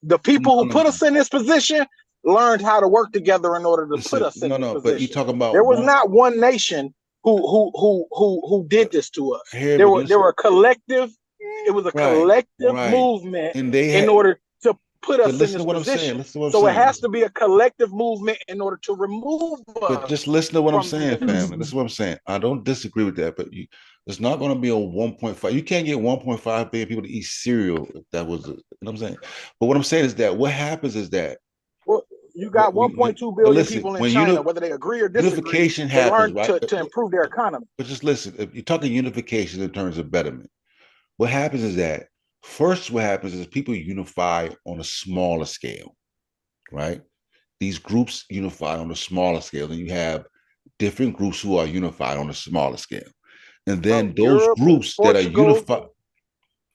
The people who put us in this position learned how to work together in order to put us in this position.
But you talking about
there was not one nation who did this to us. There were a collective. It was a collective movement in order to put us in this position. So it has to be a collective movement in order to remove us.
But just listen to what I'm saying, family. This is what I'm saying. I don't disagree with that, but it's not going to be a 1.5. You can't get 1.5 billion people to eat cereal if that was, you know what I'm saying? But what I'm saying is that what happens is that
you got 1.2 billion people in China, whether they agree or disagree,
unification
they
happens,
learn
right?
to improve their economy.
But just listen, if you're talking unification in terms of betterment, what happens is that first what happens is people unify on a smaller scale, right? These groups unify on a smaller scale, and you have different groups who are unified on a smaller scale. And then those
Europe,
groups
Portugal,
that are unified.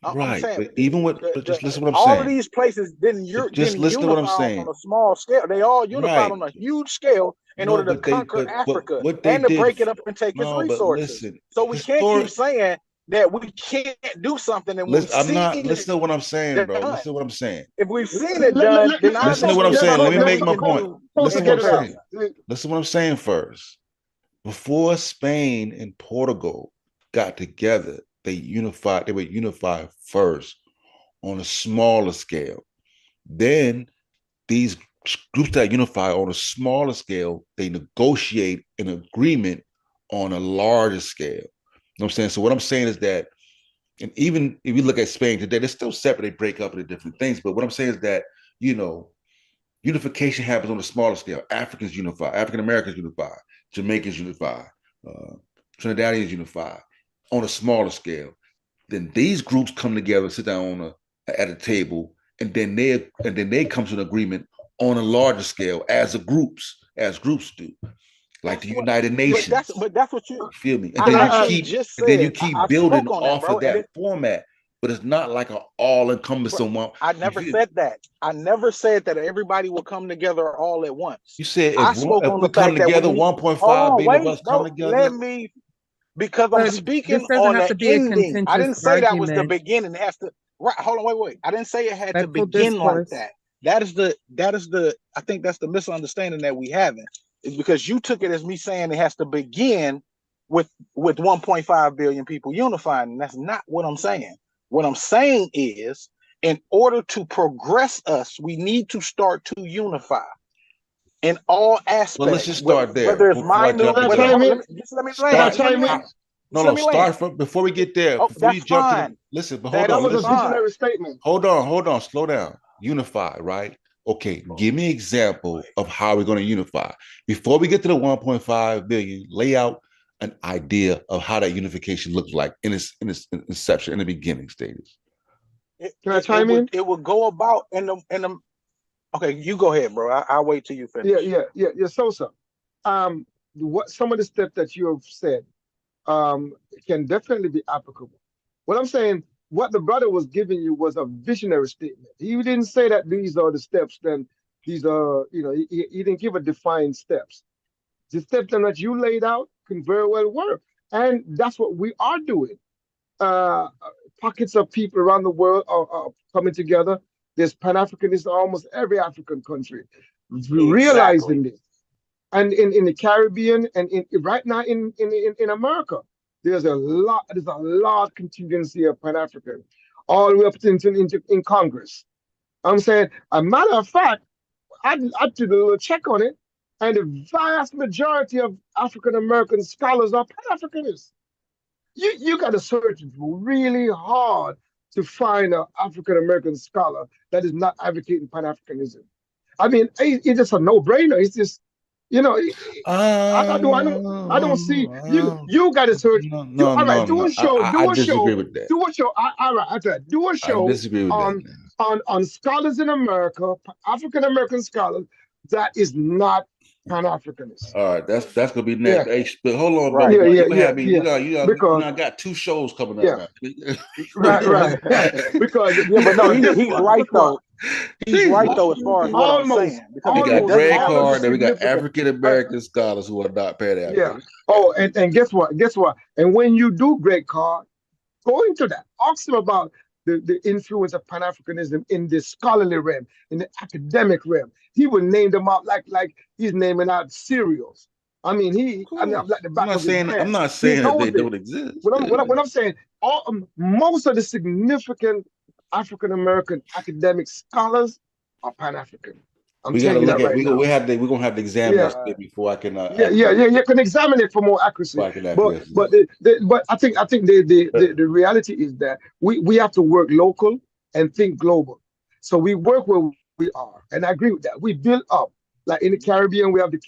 Right,
saying,
but even with, but just listen to what I'm
all of
saying.
these places didn't
Just listen to what I'm
unify
saying.
on a small scale. They all unified
Right.
on a huge scale in
No,
order to
but they,
conquer Africa
what they
and to
did.
break it up and take its
No, but
resources.
listen,
So we can't keep saying that we can't do something, and
listen,
we've seen
listen to what I'm saying, bro. Listen to what I'm saying.
If we've seen it done, then I
Listen to what I'm saying. Let me make my point. Listen to what I'm saying.
Saying.
Listen to what I'm saying first. Before Spain and Portugal got together, they were unified first on a smaller scale. Then these groups that unify on a smaller scale, they negotiate an agreement on a larger scale. You know what I'm saying? So what I'm saying is that, and even if you look at Spain today, they're still separate, they break up into different things. But what I'm saying is that, unification happens on a smaller scale. Africans unify, African Americans unify, Jamaicans unify, Trinidadians unify on a smaller scale. Then these groups come together, sit down at a table, and then they come to an agreement on a larger scale as groups do, like the United Nations.
But that's what you
feel me?
And then you keep
building off of that format. But it's not like an all-encompassing one.
I never said that. I never said that everybody will come together all at once.
You said
I spoke on the fact that
1.5 billion of us come together.
Because I'm speaking on the ending. I didn't say that was the beginning. It has to. Right. Hold on. Wait. I didn't say it had to begin like that. That is the. I think that's the misunderstanding that we having. Is because you took it as me saying it has to begin with 1.5 billion people unifying, and that's not what I'm saying. What I'm saying is, in order to progress us, we need to start to unify in all aspects.
Well, let's just start there.
Whether it's minute, just let me land.
No, start from before we get there. Before you jump to listen, but hold on.
That was a visionary statement.
Hold on, slow down. Unify, right? Okay, give me an example of how we're going to unify. Before we get to the 1.5 billion, lay out an idea of how that unification looks like in its inception, in the beginning stages.
Can I chime in?
It would go about in the. Okay, you go ahead, bro. I'll wait till you finish.
Yeah. SOSA. What some of the steps that you have said can definitely be applicable. What I'm saying, what the brother was giving you was a visionary statement. He didn't say that these are the steps. Then these are, he didn't give a defined steps. The steps that you laid out can very well work, and that's what we are doing. Pockets of people around the world are coming together. There's Pan-Africanism in almost every African country, realizing this. And in the Caribbean and right now in America, there's a large contingency of Pan-African, all the way up in Congress. I'm saying, a matter of fact, I did a little check on it, and the vast majority of African American scholars are Pan-Africanists. You got to search really hard to find an African American scholar that is not advocating Pan-Africanism. I mean, it's just a no-brainer. It's just, I don't see you. You got to search. Do a show.
I disagree with that.
Do a show. All right. Do a show.
I disagree with that.
On scholars in America, African American scholars that is not Pan-Africanist.
All right, that's gonna be next.
Yeah.
Hey, but hold on,
right.
bro.
Yeah.
Because I got 2 shows coming up.
Yeah. right. Because
but no, he's right though. He's right though, as far as what I'm saying. Because
we got Greg Card, and we got African American scholars who are not Pan-African.
Yeah. Oh, and guess what? And when you do Greg Card, go into that. Ask him about the influence of Pan-Africanism in the scholarly realm, in the academic realm. He will name them out like he's naming out cereals. I mean, I'm like the back of his hand.
I'm not saying that they don't exist.
What I'm saying, most of the significant African American academic scholars are Pan-African.
We got to look at. We're gonna have to examine that before I can.
You can examine it for more accuracy. But I think the reality is that we have to work local and think global. So we work where we are, and I agree with that. We build up. Like in the Caribbean, we have the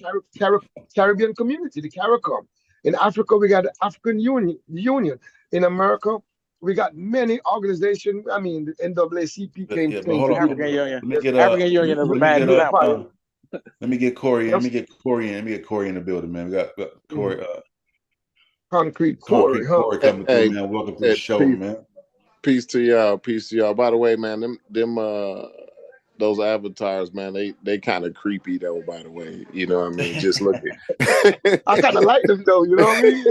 Caribbean community, the CARICOM. In Africa, we got the African Union. In America, we got many organizations. I mean, the NAACP came to
African Union. African Union is a bad example.
Let me get Corey. Let me get Corey in the building, man. We got Corey.
Concrete Corey.
Corey coming through, man. Welcome to the show, man.
Peace to y'all. Peace to y'all. By the way, man, them those avatars, man, they kind of creepy though. By the way, you know what I mean. Just look at.
I kind of like them though. You know what I mean?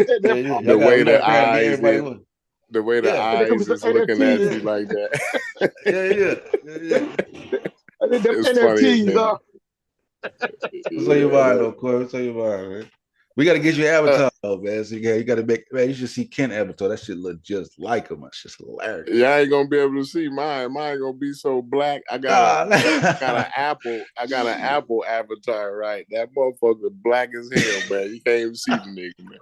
The way the eyes, the way the eyes is looking at you like that.
Them
It's funny.
NFTs,
What's on your mind, though, Corey? What's on your mind, man? We got to get your avatar, man. So you got to make, man. You should see Ken avatar. That shit look just like him. That's just hilarious.
Yeah, I ain't gonna be able to see mine. Mine gonna be so black. I got an Apple. I got an Apple avatar, right? That motherfucker black as hell, man. You can't even see the nigga, man.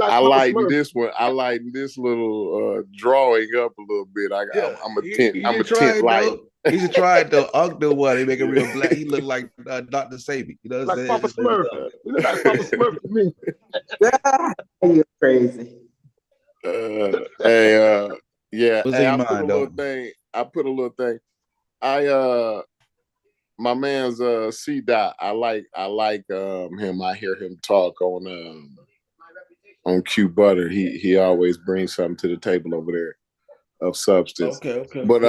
I like this one. I like this little drawing up a little bit. I'm a tent light.
He should try it though. Uncle one, he make it real black. He look like Dr. Sabi. You know what I'm saying?
Papa Smurf. He look like Papa Smurf to me.
You're crazy.
Yeah.
What's
hey,
in
I
mind,
put a little thing. My man's C Dot. I like him. I hear him talk on Q Butter. He always brings something to the table over there of substance.
Okay.
But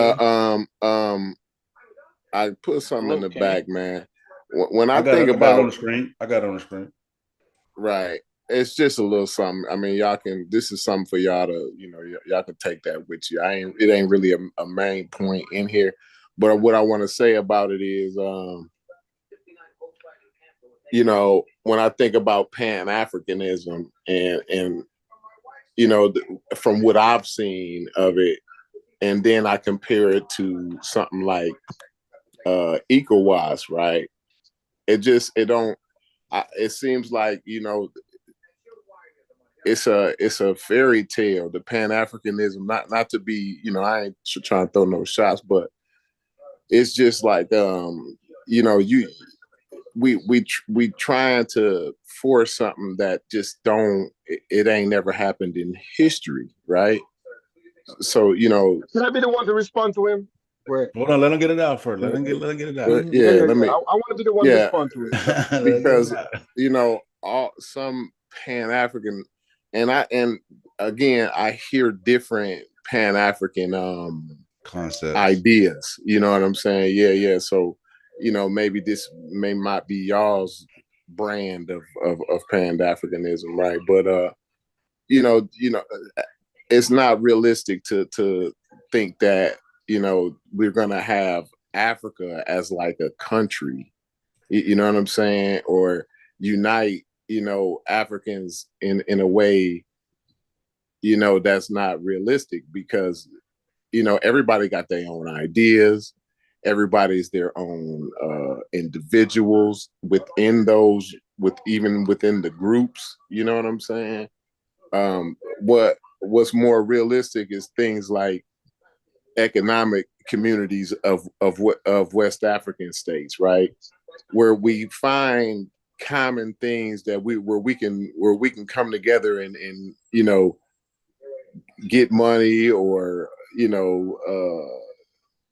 I put something in the back, man. When I think about,
I got it on the screen. I got it on the screen.
Right. It's just a little something. I mean, this is something for y'all to, y'all can take that with you. It ain't really a main point in here. But what I want to say about it is, when I think about Pan-Africanism and from what I've seen of it, and then I compare it to something like ECOWAS, right? It seems like, it's a fairy tale, the Pan-Africanism, not to be, I ain't trying to throw no shots, but it's just like, we trying to force something that just it ain't never happened in history, right? So,
Can I be the one to respond to him?
Wait. Hold on, let him get it out first. Let him get it out.
I want to be the one to respond to him.
Because all some Pan-African, and again, I hear different Pan-African
concepts,
ideas. You know what I'm saying? Yeah. So, maybe this might be y'all's brand of Pan-Africanism, right? But it's not realistic to think that we're gonna have Africa as like a country. You know what I'm saying? Or unite Africans in a way that's not realistic, because everybody got their own ideas. Everybody's their own individuals within the groups. You know what I'm saying? What's more realistic is things like economic communities of West African states, right? Where we find common things that where we can come together and get money, or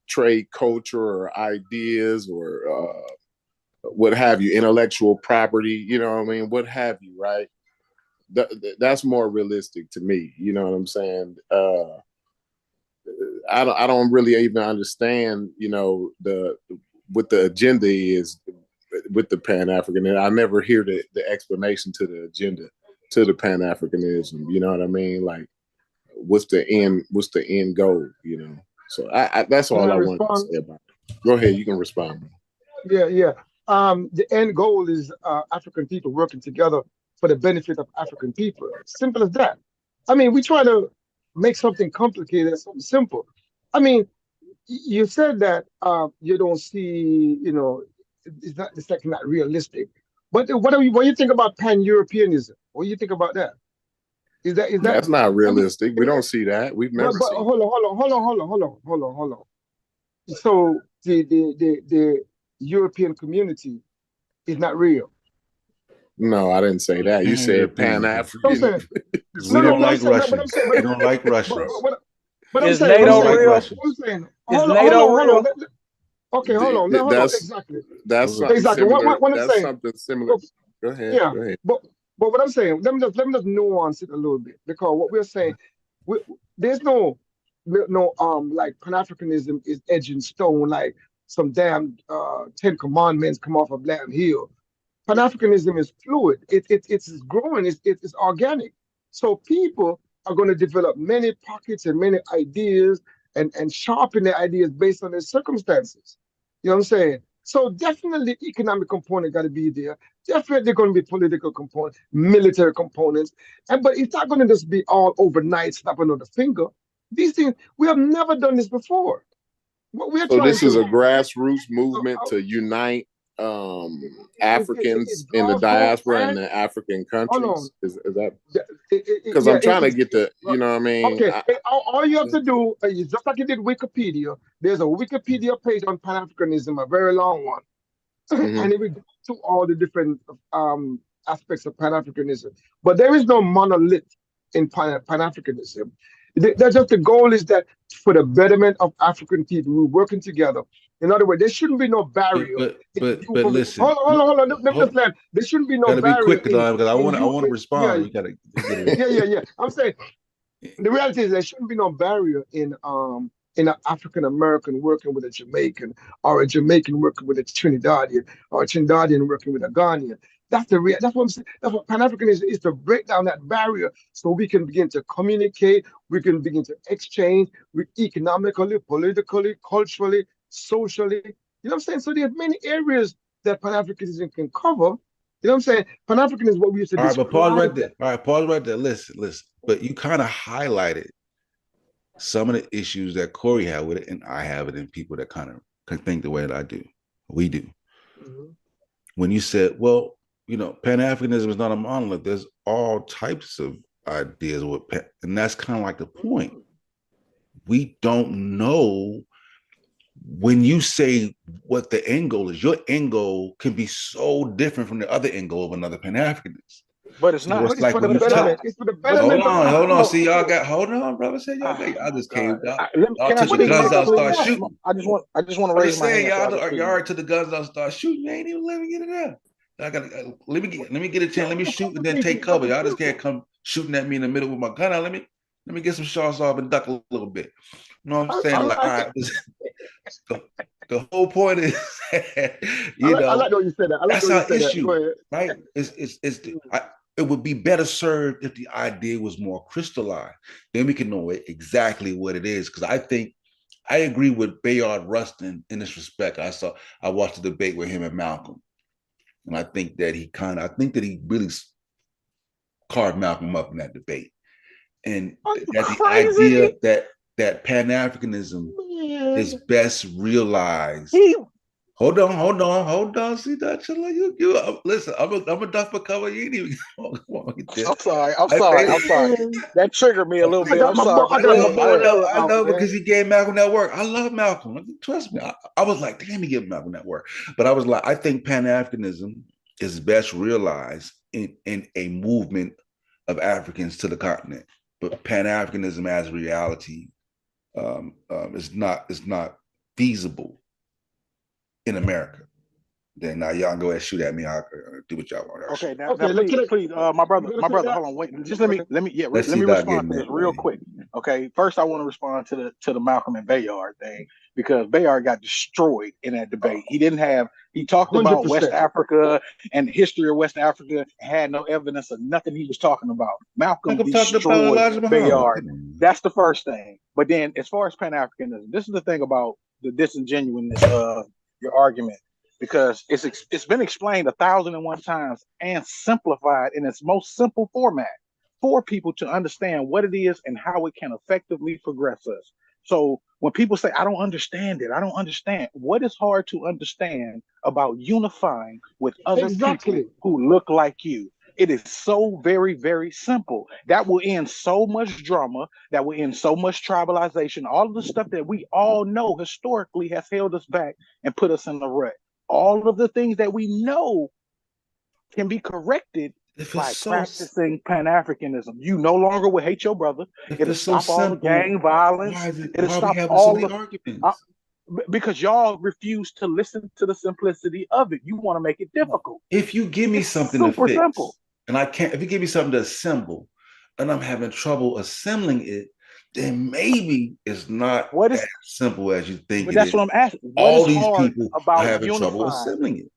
trade culture or ideas, or what have you, intellectual property, you know what I mean, what have you, right? That's more realistic to me. You know what I'm saying? I don't really even understand, what the agenda is with the Pan-African, and I never hear the explanation to the agenda to the Pan-Africanism. You know what I mean? Like, what's the end goal? So that's all I wanted to say about it. Go ahead, you can respond.
Yeah. The end goal is African people working together for the benefit of African people. Simple as that. I mean, we try to make something complicated, something simple. I mean, you said that you don't see, it's like not realistic. But what do you think about Pan-Europeanism? What do you think about that? Is that
that's not realistic? We don't see that. We've never seen.
Hold on. So the European community is not real.
No, I didn't say that. You said Pan-African.
We don't like Russians. We don't like Russians.
Is NATO real? Is NATO real?
Okay, hold on. Hold on. Exactly.
That's something
exactly
similar.
What I'm
That's
saying.
something similar. Go ahead.
Yeah.
Go ahead.
But what I'm saying, let me just nuance it a little bit, because what we're saying, there's no like Pan-Africanism is edged in stone like some damn 10 commandments come off a damn hill. Pan-Africanism is fluid. It's growing. It's organic. So people are going to develop many pockets and many ideas and sharpen their ideas based on their circumstances. You know what I'm saying? So definitely economic component got to be there. Definitely going to be political component, military components. But it's not going to just be all overnight, snapping on the finger. These things, we have never done this before. What we're
So
trying
this
to
is a
do.
grassroots movement to unite Africans in the diaspora and the African countries. Is that because I'm trying to get the, you know what I mean?
Okay, all you have to do is just like you did Wikipedia. There's a Wikipedia page on Pan-Africanism, a very long one, and it will go to all the different aspects of Pan-Africanism. But there is no monolith in Pan-Africanism. That's just the goal is that for the betterment of African people, we're working together. In other words, there shouldn't be no barrier.
But listen,
hold on. Let me just land. There shouldn't be no
barrier. Gotta be quick, because I want to respond.
Yeah,
you gotta get it.
Yeah. I'm saying the reality is there shouldn't be no barrier in an African American working with a Jamaican, or a Jamaican working with a Trinidadian, or a Trinidadian working with a Ghanaian. That's what I'm saying. That's what Pan-Africanism is, to break down that barrier so we can begin to communicate, we can begin to exchange economically, politically, culturally, socially. You know what I'm saying? So there's many areas that Pan-Africanism can cover. You know what I'm saying? Pan-Africanism is what we used to describe.
All right, but pause right there. All right, pause right there. Listen. But you kind of highlighted some of the issues that Corey had with it, and I have it in people that kind of can think the way that I do. We do. When you said, well, you know, Pan-Africanism is not a monolith. There's all types of ideas with and that's kind of like the point. We don't know. When you say what the end goal is, your end goal can be so different from the other end goal of another Pan-Africanist.
But it's not.
It's like for the betterment. It's for the betterment.
Hold on. See, y'all got. Hold on, brother. Say y'all just came. Y'all took the guns out, start shooting.
I just want to raise my hand.
Y'all already took the guns out, start shooting. You ain't even letting me get it out. I gotta let me get a chance. Let me shoot and then take cover. Y'all just can't come shooting at me in the middle with my gun out. Let me get some shots off and duck a little bit. You know what I'm saying? Like, all right. The whole point is, you know,
I like what you said.
That's our issue, right? It would be better served if the idea was more crystallized. Then we can know exactly what it is. Because I think I agree with Bayard Rustin in this respect. I watched the debate with him and Malcolm, and I think that he really carved Malcolm up in that debate. And that the idea that Pan-Africanism is best realized. Hold on. See that? You listen. I'm a duff for cover. You ain't even.
I'm sorry. That triggered me a little bit. I'm sorry.
I know because he gave Malcolm that work. I love Malcolm. Trust me. I was like, damn, he gave Malcolm that work. But I was like, I think Pan-Africanism is best realized in a movement of Africans to the continent. But Pan-Africanism as reality is not feasible in America. Then now y'all go ahead and shoot at me. I'll do what y'all want.
Okay, now please, my brother, hold on, wait. Just let me respond to this real quick. Okay, first I want to respond to the Malcolm and Bayard thing, because Bayard got destroyed in that debate. He talked about 100%. West Africa and the history of West Africa, had no evidence of nothing he was talking about. Malcolm destroyed Bayard. That's the first thing. But then as far as Pan-Africanism, this is the thing about the disingenuousness of your argument, because it's been explained 1,001 times and simplified in its most simple format for people to understand what it is and how it can effectively progress us. So when people say, I don't understand it, I don't understand, what is hard to understand about unifying with other people who look like you? It is so very, very simple. That will end so much drama, that will end so much tribalization, all of the stuff that we all know historically has held us back and put us in the rut. All of the things that we know can be corrected by practicing Pan-Africanism. You no longer will hate your brother. It'll stop all the gang violence. It'll stop all the arguments. Because y'all refuse to listen to the simplicity of it. You want to make it difficult.
If you give me something to fix, simple. And I can't, if you give me something to assemble, and I'm having trouble assembling it, then maybe it's not as simple as you think
but
it
that's
is.
what I'm asking. What
All
is
these
hard
people are
about
having trouble
unifying?
assembling it.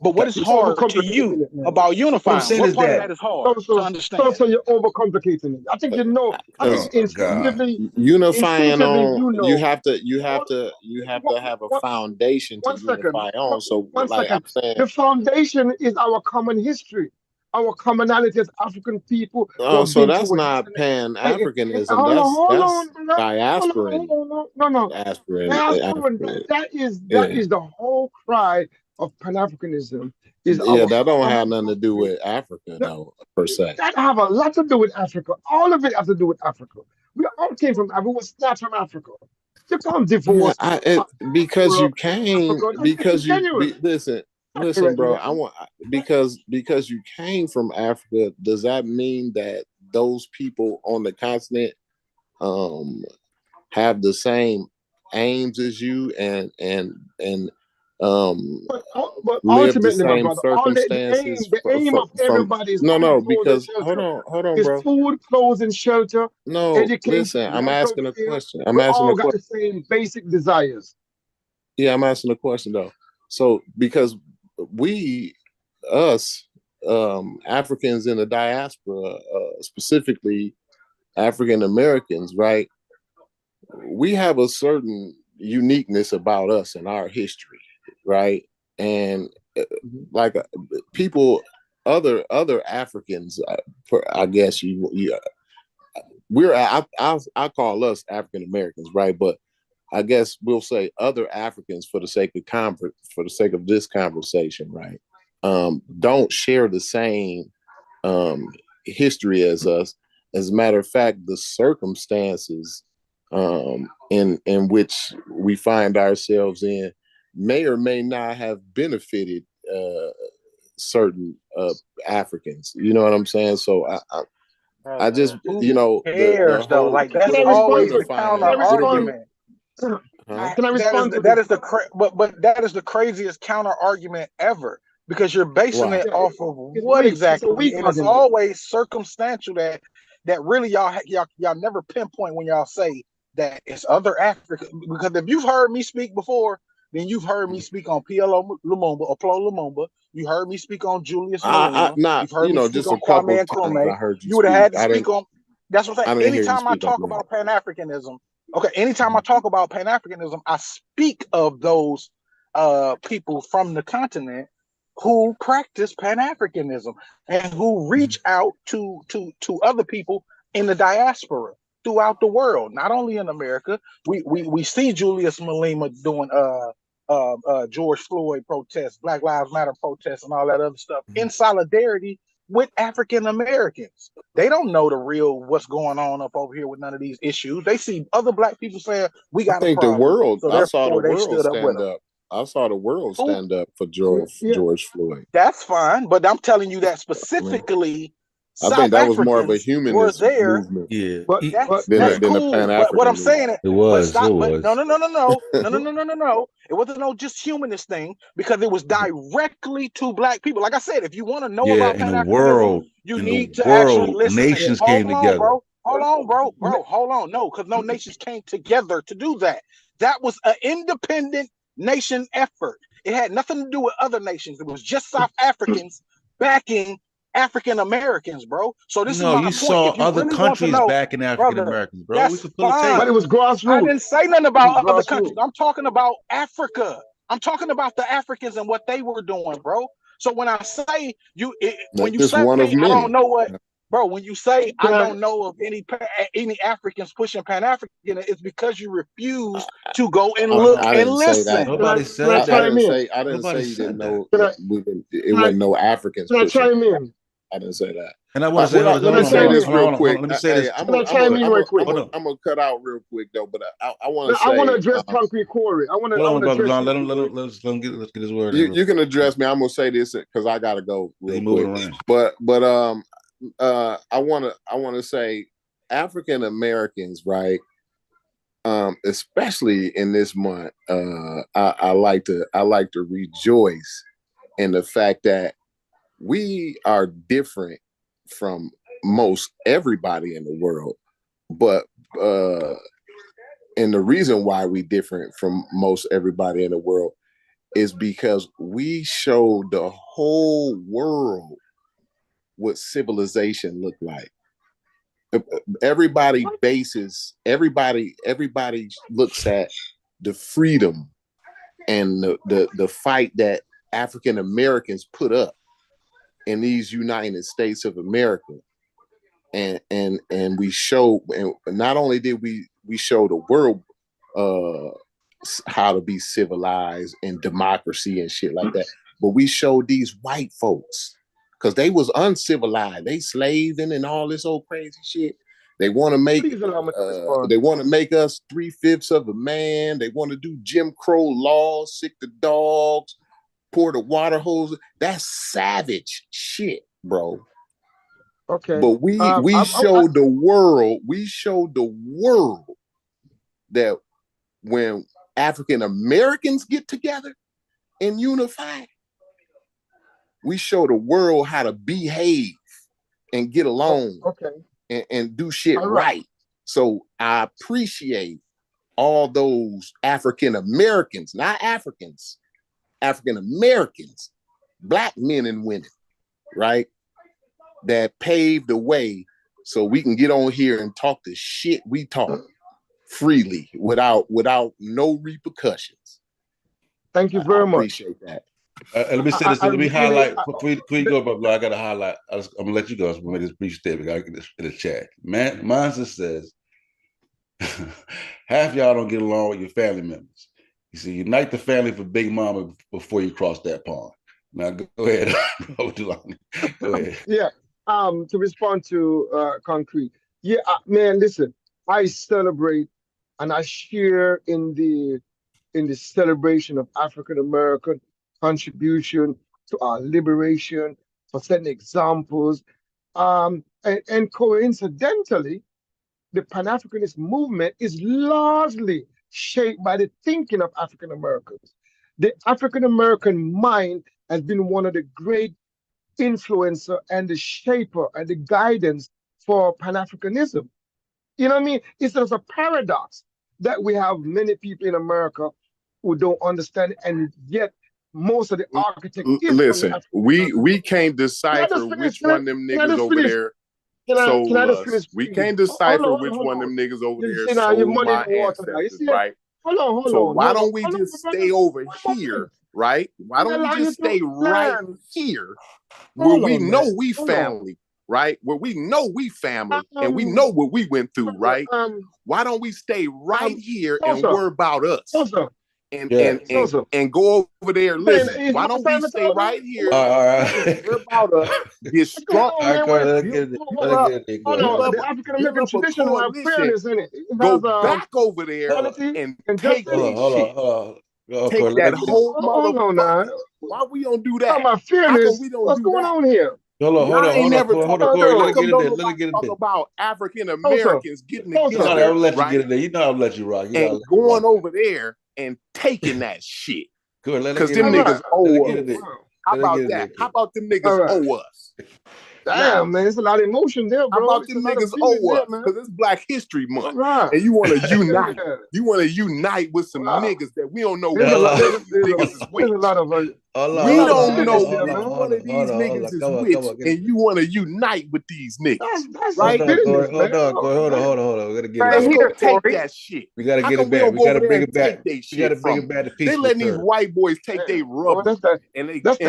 But what is
You're
hard to
overcomplicating
you
it, man.
about
What I'm
unifying?
saying
What
is
part of
that
that is hard to understand?
So you're overcomplicating it. I think you know. I think
God.
Unifying
instinctively
on,
you
you
know.
have to have a foundation to
One second.
unify on. So
One
like I'm
second.
saying,
The foundation is our common history, our commonality as African people who
oh,
have
so
been
that's
through this.
not Pan-Africanism.
Hold on, hold
That's
on, brother. Hold on,
diasporan,
hold on. No, no. Diaspora,
aspirin.
that
Yeah.
is the whole cry of Pan-Africanism. Is
Yeah,
our
that don't have
common
nothing to do
history.
with Africa
That,
though, per se.
that have a lot to do with Africa. All of it has to do with Africa. We all came from Africa. We were snatched from Africa. You can't
Yeah,
divorce
because
Africa.
you came,
That's disingenuous.
listen,
Right,
bro.
man.
I want because you came from Africa. Does that mean that those people on the continent have the same aims as you and
But
live the
ultimately, my
same
brother, all
circumstances
the aim of
from
everybody is food,
no,
clothes, and
because
shelter.
hold on,
Is
bro.
food, clothes, and shelter,
No,
education,
listen, I'm
welcome
asking a
fare.
question. I'm
We
asking
all
a
got
question.
the same basic desires.
Yeah, I'm asking a question though. So because we, us, Africans in the diaspora, specifically African Americans, right? We have a certain uniqueness about us and our history, right? And like people, other Africans, I guess I call us African Americans, right? But I guess we'll say other Africans for the sake of this conversation, right? Don't share the same history as us. As a matter of fact, the circumstances in which we find ourselves in may or may not have benefited certain Africans. You know what I'm saying? So I just,
Who
the
cares though?
whole
Like that's
Can I respond
always
to
the
it?
counter
Can I respond?
argument.
huh?
Can I
That is
respond to
that
this?
is but that is the craziest counter argument ever because you're basing
Why?
it
Yeah,
off of
it's
what
weak. It's a
exactly,
weak
and it's
argument.
always circumstantial that really y'all never pinpoint when y'all say that it's other African, because if you've heard me speak before, then you've heard me speak on PLO Lumumba or Plo Lumumba. You heard me speak on Julius
I
Malema.
not,
You've heard me speak
just
on
a couple
Kwame
of times
Nkrumah.
I heard you
You would have
speak.
had to speak on. That's what I'm
I
saying.
didn't hear you
Anytime I
speak on
talk
that.
about Pan Africanism, okay, anytime I talk about Pan Africanism, I speak of those people from the continent who practice Pan Africanism and who reach out to other people in the diaspora throughout the world, not only in America. We see Julius Malema doing George Floyd protests, Black Lives Matter protests, and all that other stuff in solidarity with African Americans. They don't know the real what's going on up over here with none of these issues. They see other black people saying we
I
got a
think the
problem,
world.
so
I saw the
therefore they
world
stood up with
stand
them.
up. I saw the world
Who?
stand up for
Yeah.
George Floyd.
That's fine, but I'm telling you that
I mean,
specifically,
I think
South
that was more of a
Africans were
humanist
there.
movement
Yeah.
But
That's
than a
cool. But what I'm
Pan-African movement.
saying,
It
but
was.
stop.
It
But no,
was.
no, no, no, no, no, no, no, no, no, no. It wasn't no just humanist thing because it was directly to black people. Like I said, if you want to know
Yeah.
about
In
Pan
the
Africanism,
world,
you
in the
need to actually
world,
listen.
nations
Hold
came
on,
together.
bro. Hold on, bro. Hold on. No, because no nations came together to do that. That was an independent nation effort. It had nothing to do with other nations. It was just South Africans backing African Americans, bro. So this is
No,
my
you
point.
saw
If you
other
really want to
countries
know,
backing African
brother,
Americans, bro. We
that's
could pull a tape.
it
fine.
was
I
grassroots.
didn't say nothing
It was
about other countries.
grassroots.
I'm talking about Africa. I'm talking about the Africans and what they were doing, bro. So when I say when
That's
you
just
say
one of
I don't
many.
know what, bro, when you say
Can
I
I?
don't know of any Africans pushing Pan African, it's because you refuse to go and look
I
and
didn't say that.
listen.
Nobody
Can I
said
I
that.
chime
didn't
in?
say. I didn't
Nobody
say you didn't
said that.
know.
Can I?
It
Can I?
wasn't no Africans
Can I
pushing.
chime in?
I didn't say that.
And I want to say, hold on,
Let
Can I
me say
chime
hold on,
this
in?
hold on,
real
hold on, hold
quick.
on. Let me say this.
Can I chime in right quick?
Hold on.
I'm gonna cut out real quick though, but I want
Now,
to
I want to
say,
address Concrete Quarry.
Hold
I
on,
want to
brother
address
John.
you, Quarry.
Let's get his word in.
you can address me. I'm gonna say this because I gotta go
He
real
moving
quick.
around.
But I wanna say African Americans, right? Especially in this month, I like to rejoice in the fact that we are different from most everybody in the world, but and the reason why we different from most everybody in the world is because we show the whole world what civilization looked like. Everybody looks at the freedom and the fight that African Americans put up in these United States of America. And we show, and not only did we show the world how to be civilized and democracy and shit like that, but we showed these white folks, because they was uncivilized, they slaving and all this old crazy shit. They want to make us 3/5 of a man. They want to do Jim Crow laws, sick the dogs, pour the water hose. That's savage shit, bro.
Okay.
But we showed the world that when African Americans get together and unify, we show the world how to behave and get along, and do shit right. So I appreciate all those African Americans, not Africans, African Americans, Black men and women, right, that paved the way so we can get on here and talk the shit we talk freely without no repercussions.
Thank you very much.
I appreciate that.
Let me say this. Let me highlight. Before you go, but I got to highlight. I'm gonna let you go. I'm gonna make this brief statement. I get this in the chat. Man, mine just says half y'all don't get along with your family members. You see, unite the family for Big Mama before you cross that pond. Now go ahead. Go ahead.
Yeah. To respond to Concrete. Yeah, man. Listen, I celebrate and I share in the celebration of African American contribution to our liberation, for setting examples. And coincidentally, the Pan-Africanist movement is largely shaped by the thinking of African Americans. The African American mind has been one of the great influencer and the shaper and the guidance for Pan-Africanism. You know what I mean? It's just a paradox that we have many people in America who don't understand, and yet most of the architect is
listen, we can't decipher which one of them niggas over there sold us. We can't decipher which one of them niggas over there sold my ancestors, right?
Hold on.
So why don't we just stay over here, right? Why don't we just stay right here where we know we family, right? Where we know we family and we know what we went through, right? Why don't we stay right here and worry about us? And go over there. Listen, why don't we stay right here? Worry about us. Get strong.
The African American tradition have fairness in it.
Go back over there and take this shit. Take that whole motherfucker. Why we don't do that?
About fairness. What's going on here?
Hold on. Let me get
talk about African Americans getting together.
I'll let you get in there. You know I'll let you rock.
And going over there and taking that shit. Because them niggas owe us. How about that? How about them niggas owe us?
Damn, man, it's a lot of emotion there, bro.
How about them niggas owe us? Because it's Black History Month. And you want to unite. You want to unite with some niggas that we don't know.
There's a lot of
we don't know which one of these niggas is which, and you want to unite with these niggas.
That's
right?
Hold on. We gotta get
Let's go take that shit.
We gotta get it back. We gotta bring it back. We gotta bring it back to peace.
They letting these white boys take their rubber, and they got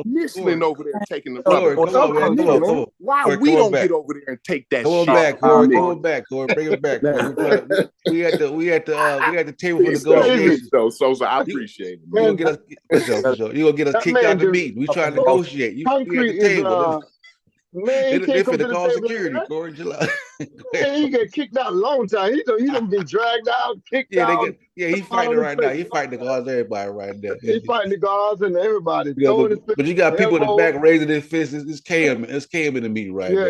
Michelin over there taking the rubber. Why we don't get over there and take that shit?
Come on back, Corey. Bring it back. We at the table for the negotiation.
SOSA, I appreciate it.
You gonna get us kicked out the meeting. We trying to negotiate. You at the table.
Man, he can't come to
call
the
security, Corey.
Man, he get kicked out a long time. He done been dragged out, kicked out.
He's fighting right now. He's fighting the guards, everybody right now.
He's fighting the guards and everybody.
But you got people in the back raising their fists. It's KM. It's KM in the meeting right now.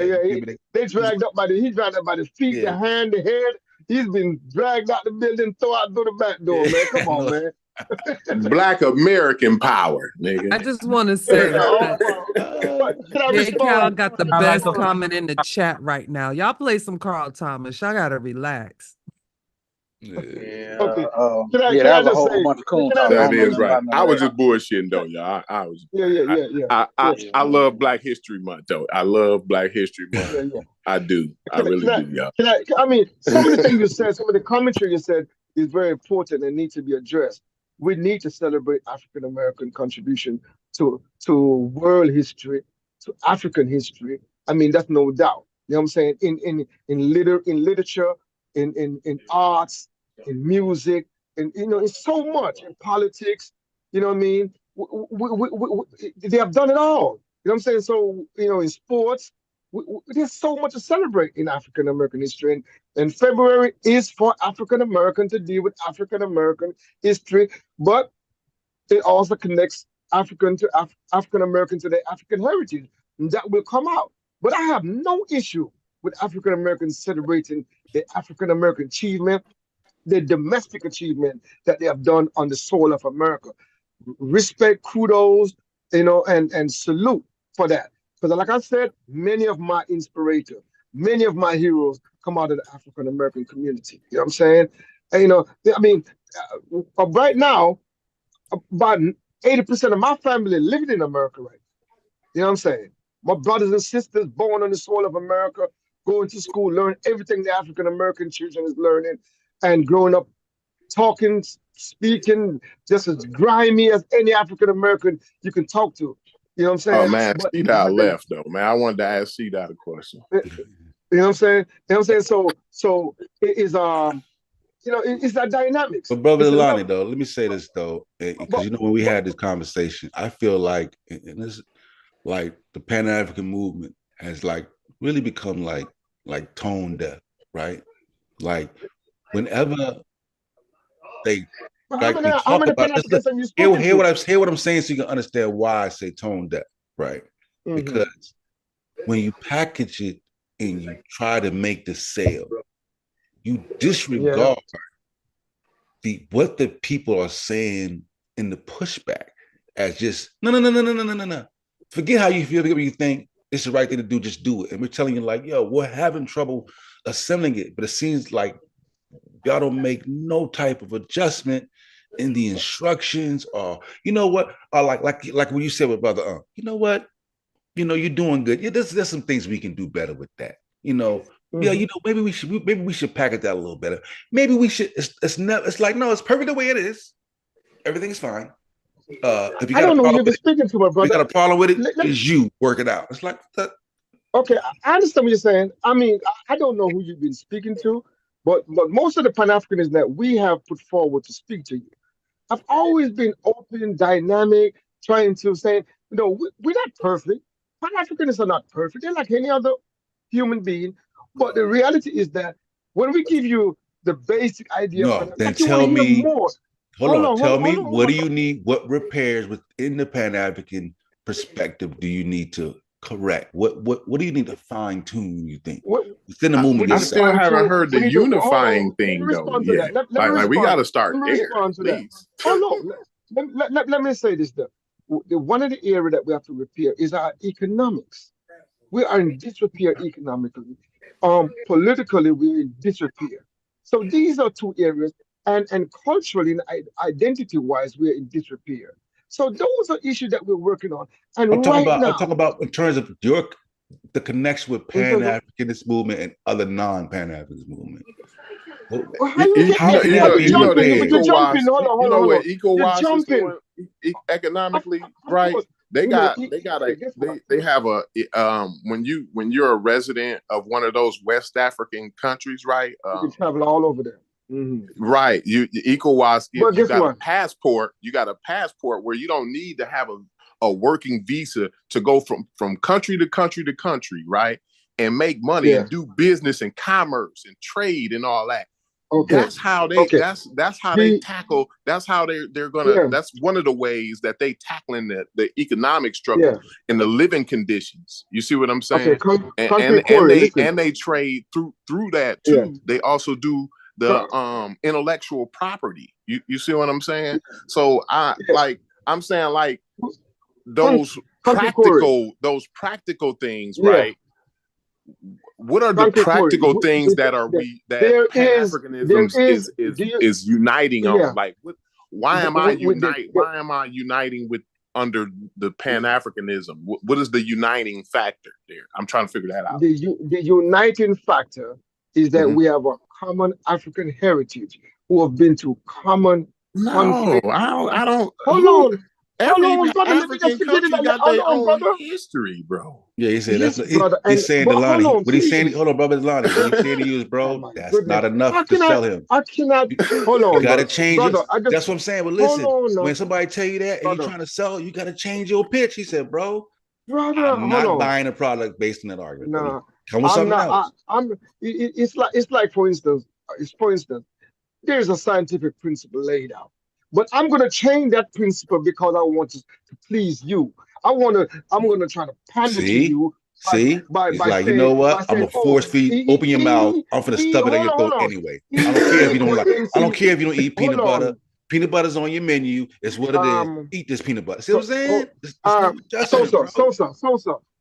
They dragged up by the feet, the hand, the head. He's been dragged out the building, thrown out through the back door, man. Come on, man.
Black American power, nigga.
I just want to say that J. Cal got the best comment in the chat right now. Y'all play some Carl Thomas. Y'all gotta relax.
Yeah.
Okay.
That was a whole bunch of coon talk.
That is right. I was just bullshitting though, y'all. I was. I love Black History Month though. I love Black History Month. I do. I really do, y'all.
I mean, some of the things you said, some of the commentary you said is very important and needs to be addressed. We need to celebrate African American contribution to world history, to African history. I mean, that's no doubt. You know what I'm saying? In literature, in arts, in music, and in so much in politics. You know what I mean? They have done it all. You know what I'm saying? So in sports, there's so much to celebrate in African American history, and February is for African American to deal with African American history, but it also connects African American to their African heritage, and that will come out. But I have no issue with African Americans celebrating the African American achievement, the domestic achievement that they have done on the soil of America. Respect, kudos, and salute for that. Because like I said, many of my inspirators, many of my heroes come out of the African American community. You know what I'm saying? And, I mean, right now, about 80% of my family living in America right now. You know what I'm saying? My brothers and sisters born on the soil of America, going to school, learning everything the African American children is learning, and growing up talking, speaking, just as grimy as any African American you can talk to. You know what I'm saying?
Oh man, C-Dot left though, man. I wanted to ask C-Dot a question.
You know what I'm saying? You know what I'm saying? So it is it's that dynamics.
But brother Lonnie, though, let me say this though, because when we had this conversation, I feel like this, like the Pan-African movement has like really become like tone deaf, right? Like whenever they like we talk about this, hear what I'm saying so you can understand why I say tone deaf, right? Mm-hmm. Because when you package it and you try to make the sale, you disregard what the people are saying in the pushback as just no. Forget how you feel, forget what you think. It's the right thing to do, just do it. And we're telling you like, yo, we're having trouble assembling it, but it seems like y'all don't make no type of adjustment in the instructions, or you know what, or like when you said with brother, you know what, you're doing good. Yeah, there's some things we can do better with that. Yeah, maybe we should package that a little better. Maybe we should. It's like no, it's perfect the way it is. Everything's fine. If you got
I don't know who you've been speaking to, my brother.
If you got a problem with it, is you work it out. It's like that.
Okay, I understand what you're saying. I mean, I don't know who you've been speaking to, but most of the Pan-Africanists that we have put forward to speak to you have always been open, dynamic, trying to say, we're not perfect. Pan-Africanists are not perfect. They're like any other human being. But the reality is that when we give you the basic idea,
then tell me more. Hold on, tell me what do you need? What repairs within the Pan-African perspective do you need to correct? What do you need to fine tune? You think within the movement?
I still haven't heard the unifying thing though. Yeah, like we got to start there. Please.
Let me say this though. One of the areas that we have to repair is our economics. We are in disrepair economically. Politically, we're in disrepair. So these are two areas, and culturally and identity-wise, we're in disrepair. So those are issues that we're working on. And I'm
talking about in terms of the connection with Pan-Africanist movement and other non-Pan-Africanist movement.
ECOWAS is doing economically, right? They have a when you're a resident of one of those West African countries, right?
You can travel all over there. Mm-hmm.
Right. ECOWAS, you got a passport. You got a passport where you don't need to have a working visa to go from country to country to country, right? And make money and do business and commerce and trade and all that. Okay. That's how they that's how they tackle. That's how they're gonna. That's one of the ways that they tackling the economic struggle and the living conditions. You see what I'm saying?
Okay.
And they trade through that too. Yeah. They also do intellectual property. You see what I'm saying? So I'm saying like those practical things, right? What are the practical things that Pan-Africanism is uniting on? Like, why am I uniting with under the Pan-Africanism? What is the uniting factor there? I'm trying to figure that out.
The uniting factor is that we have a common African heritage who have been to common conflict.
I don't.
Hold on.
Every
brother,
African country got their own history, bro.
Yeah, he said that's he's saying Delani. What he's saying, hold on, brother Delani. What he's saying to you is, bro, that's not enough to sell him.
I cannot. Hold on,
you gotta change it. That's what I'm saying. But listen, when somebody tell you that and you're trying to sell, you gotta change your pitch. He said, bro, I'm not buying a product based on that argument.
Nah,
come with something else.
It's like for instance, there's a scientific principle laid out. But I'm gonna change that principle because I want to please you. I'm gonna try to pander to you. By
like, you know what? I'm gonna force feed. Open your mouth. I'm gonna stuff it in your throat anyway. I don't care if you don't like. I don't care if you don't eat peanut butter. Peanut butter's on your menu. It's what it is. Eat this peanut butter. See what I'm saying?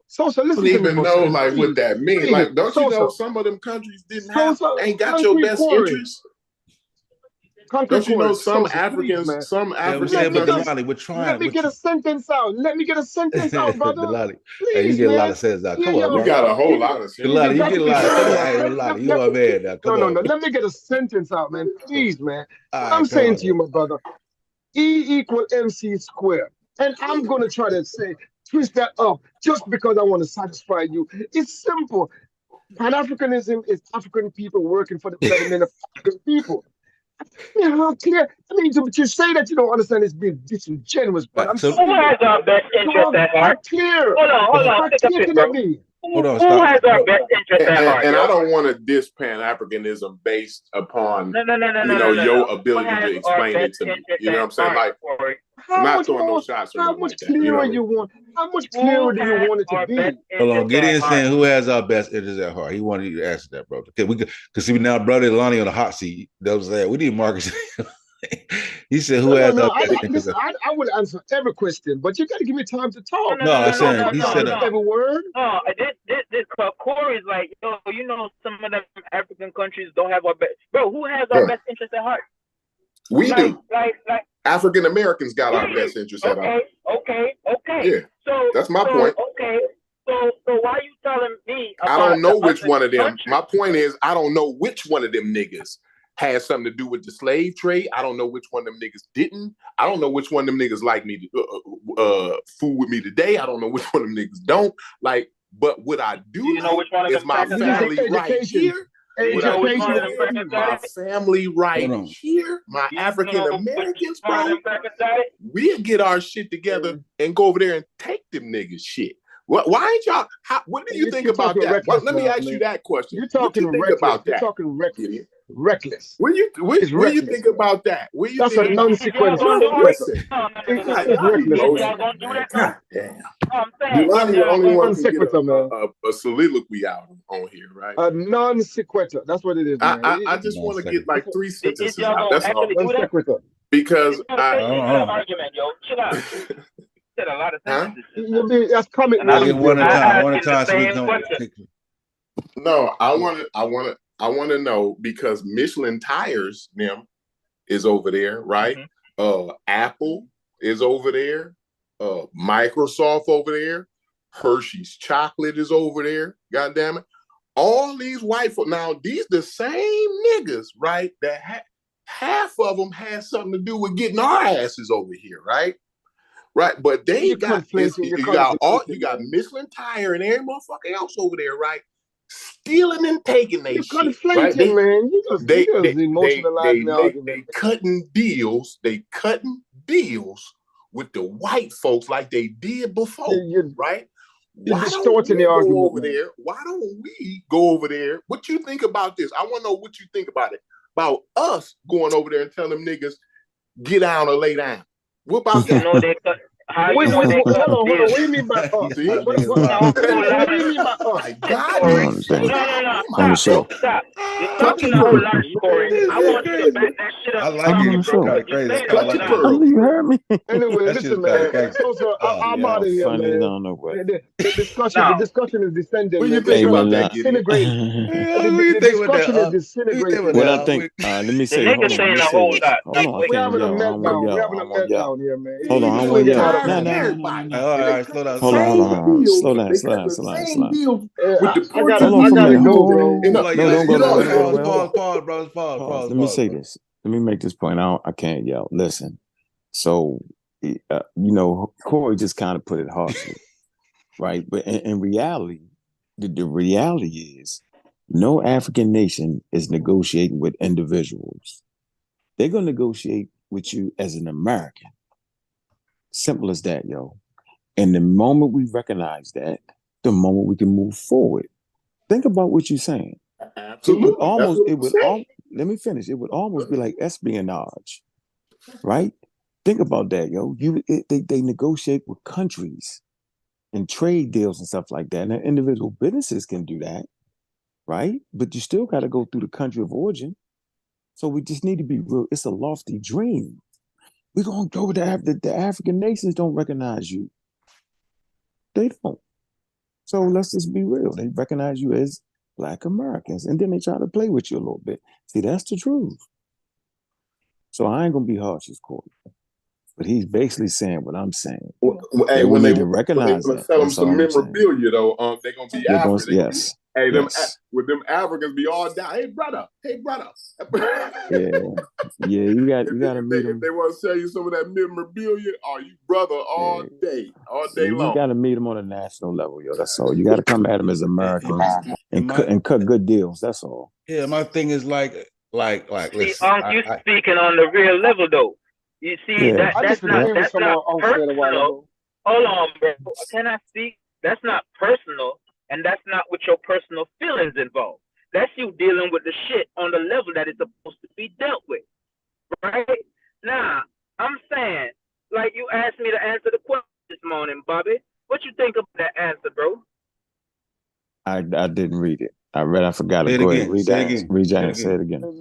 SOSA, listen to me.
I don't even know like what that means. Like, don't you know some of them countries ain't got your best interest? Don't you know some Africans? Please, some Africans.
We're trying.
Let me get a sentence out. Brother.
Delani, hey, you get a lot of sentences out. Come on,
you got a whole lot of sentences.
Delani, you get a lot of. Delani, you are man now. Come on.
No. Let me get a sentence out, man. Please, man. I'm saying to you, my brother, E = MC squared, and I'm gonna try to twist that up just because I want to satisfy you. It's simple. Pan-Africanism is African people working for the betterment of African people. Clear. I mean, to say that you don't understand is being disingenuous, but
who has our best interest at heart?
Clear.
Hold on.
Who
has our best interest at heart?
And I don't want to diss Pan-Africanism based upon your ability to explain it to me. You know what I'm saying? Like, not throwing no shots.
How much clearer you want? How much clearer do you want it to be?
Hold on, get in saying who has our best interest at heart. He wanted you to answer that, bro. Okay, because see now, brother Lonnie on the hot seat. That was that. We need Marcus. He said, "Who has our best interest?"
I would answer every question, but you got to give me time to talk.
No, he said
every word.
No, this Corey's like, some of them African countries don't have our best. Bro, who has our best interest at heart?
We do. Like African Americans got our best interest at heart.
Okay.
Yeah. So that's my point.
Okay. So why are you telling me?
I don't know which one of them. My point is, I don't know which one of them niggas has something to do with the slave trade. I don't know which one of them niggas didn't. I don't know which one of them niggas like me to fool with me today. I don't know which one of them niggas don't. Like, but what I do know
which one of
is my family right here. My family right here, my African Americans, bro. We'll get our shit together and go over there and take them niggas shit. Why ain't y'all? What do you think about that? Let me ask you that question.
You're talking reckless.
About that?
You're talking reckless.
What do you think about that?
That's a non-sequential. It's reckless.
God damn. You're the only one who get a soliloquy out on here, right?
A non sequitur. That's what it is.
I just want to get like 3 sentences out. That's all. Non sequitur. Because
argument, yo. Chill out. Said a lot of sentences.
That's coming.
One at a time. So we don't.
No, I want to know because Michelin Tires is over there, right? Apple is over there. Microsoft over there. Hershey's chocolate is over there. God damn it. All these white folks. Now, these the same niggas, right? That half of them has something to do with getting our asses over here, right? Right, but you got Michelin Tire and every motherfucker else over there, right? Stealing and taking their shit. Right?
Man.
They cutting deals. They cutting deals with the white folks like they did before, right? Why don't we go over there? Why don't we go over there? What you think about this? I want to know what you think about it. About us going over there and telling them niggas, get down or lay down. What about that?
Hold on. What do you mean by us? What do you mean by us?
No. Stop. You're talking a whole lot. You Corey. I want you to back that shit up.
I like it. It's kind of crazy. I kind of like it.
You heard me.
Anyway,
that
listen, man. So I'm out of here,
funny,
man.
don't know what.
The discussion is descending.
What do you think about that,
disintegrating.
The discussion is
disintegrating.
What I think, let me say, hold on, let me say this. Hold on, I
We're
can't
having a
yell.
meltdown. We're having a meltdown here, man.
Hold on, I want to yell. No.
All right, slow down.
Hold on. Slow down.
I gotta go, bro.
No, don't go.
Pause.
Let me say this. Let me make this point. I can't yell. Listen. So, Corey just kind of put it harshly, right? But in reality, the reality is no African nation is negotiating with individuals. They're going to negotiate with you as an American. Simple as that, yo. And the moment we recognize that, the moment we can move forward. Think about what you're saying.
Absolutely.
Let me finish. It would almost be like espionage, right? Think about that, yo. They negotiate with countries and trade deals and stuff like that. And individual businesses can do that, right? But you still got to go through the country of origin. So we just need to be real. It's a lofty dream. We're going to go with the African nations don't recognize you. They don't. So let's just be real. They recognize you as Black Americans. And then they try to play with you a little bit. See, that's the truth. So I ain't going to be harsh as Corey. But he's basically saying what I'm saying.
Hey,
we need to recognize that.
Sell them some memorabilia, though, they're going to be after.
Yes.
Hey, with them Africans be all down. Hey, brother.
You got to meet them.
If they want to sell you some of that memorabilia, you brother all day long.
You got to meet them on a national level, yo. That's all. You got to come at them as Americans and cut good deals. That's all.
Yeah, my thing is like.
Listen, you speaking on the real level, though. You see, that's not personal. Hold on, bro. Can I speak? That's not personal. And that's not with your personal feelings involved. That's you dealing with the shit on the level that it's supposed to be dealt with. Right? Now, I'm saying, like you asked me to answer the question this morning, Bobby. What you think of that answer, bro?
I didn't read it. I forgot it. Go ahead. Read that. Say it again.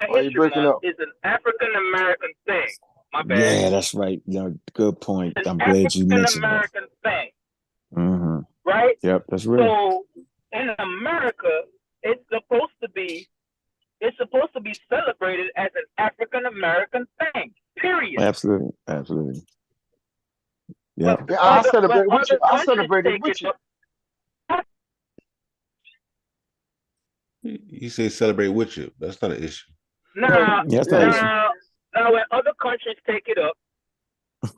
Are you breaking up?
It's an African-American thing. My bad.
Yeah, that's right. Good point. I'm glad you mentioned that.
African-American thing.
Mm-hmm.
Right?
Yep, that's real.
So in America, it's supposed to be celebrated as an African-American thing. Period.
Absolutely. Yeah.
I celebrate with you. I celebrated with you.
You say celebrate with you. That's not an issue.
Now, when other countries take it up,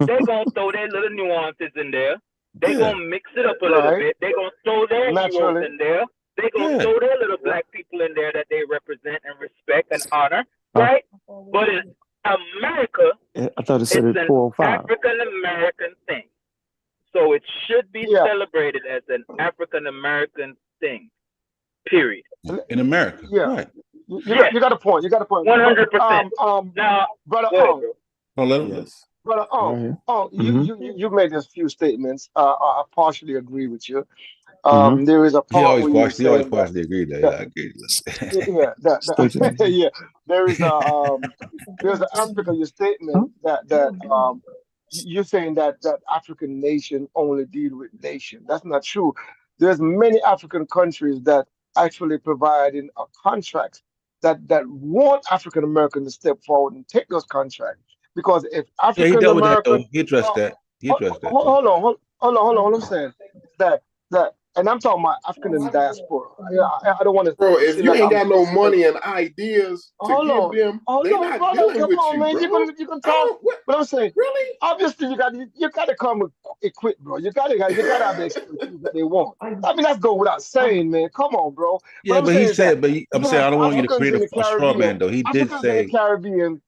they're going to throw their little nuances in there. They're going to mix it up a little bit. They're going to throw their heroes in there. They're going to throw their little Black people in there that they represent and respect and honor, right? But in America,
I thought it said it's an
African-American thing. So it should be celebrated as an African-American thing, period.
In America, right.
You got a point.
100%. Now,
brother, you made these few statements. I partially agree with you. There is a part
he always partially agreed that. I agree.
There is there's an aspect of your statement that you're saying that African nation only deal with nation. That's not true. There's many African countries that actually providing a contract that want African Americans to step forward and take those contracts. Because if African American,
he addressed that.
Hold on. I'm saying that, and I'm talking about African and diaspora. I don't want to.
Bro, if you ain't got no money and ideas to give them, they're not dealing with you, man.
You can talk. But I'm saying, really, obviously, you got to come equipped, bro. You got to have the expertise that they want. I mean, that's go without saying, man. Come on, bro.
Yeah, but he said, I'm saying I don't want you to create a straw man, though. He did say
in the Caribbean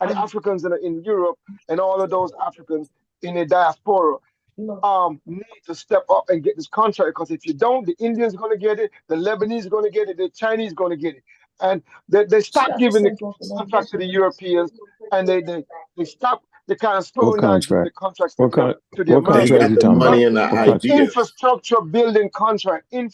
and the Africans in Europe and all of those Africans in the diaspora need to step up and get this contract, because if you don't, the Indians are going to get it, the Lebanese are going to get it, the Chinese are going to get it, and they stop giving the contract to the Europeans, and they stop They kind of
What
slowing down giving the
contract?
contracts
What
to the
They
contract
got
you
Americans.
the
talking about?
money and the
What con-
ideas.
Infrastructure building contract,
Right.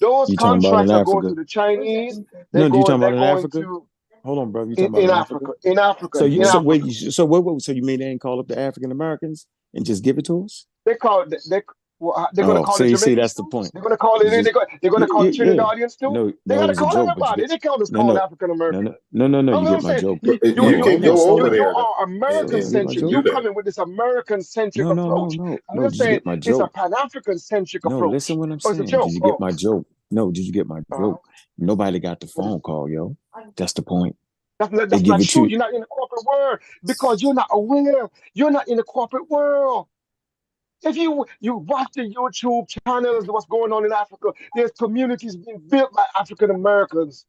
Those
You talking about in
contracts are going to
Africa?
the Chinese.
No, do you talking
They're
about in
going
Africa?
to
Hold on, bro. You talking about
in
in Africa?
Africa, in Africa,
So
in
you so
Africa.
wait, so what? So you mean they ain't call up the African Americans and just give it to us?
They're going to call the
See,
Jamaicans
that's the
too.
point.
They're going to call it. They're going to call the
Yeah.
Trinidadians too.
No,
They got
it
to
was a
call
joke, but
everybody. They can't just call African American.
no.
I'm
You get my
saying
joke.
you
You can
hold
go over
on.
there
are
and
American
You get my
centric.
joke.
You
do that.
come in with this American centric approach. I'm
No.
just
Did you
saying
get my
it's a
joke?
Pan African centric
No, listen
approach.
what I'm
Oh, it's a
saying. Did
joke.
you get my joke? No, did you get my
Uh-huh.
joke? Nobody got the phone call, yo. That's the point.
That's
give
not
it
true.
to
You're not in the corporate world because you're not aware. You're not in the corporate world. If you watch the YouTube channels, what's going on in Africa, there's communities being built by African Americans.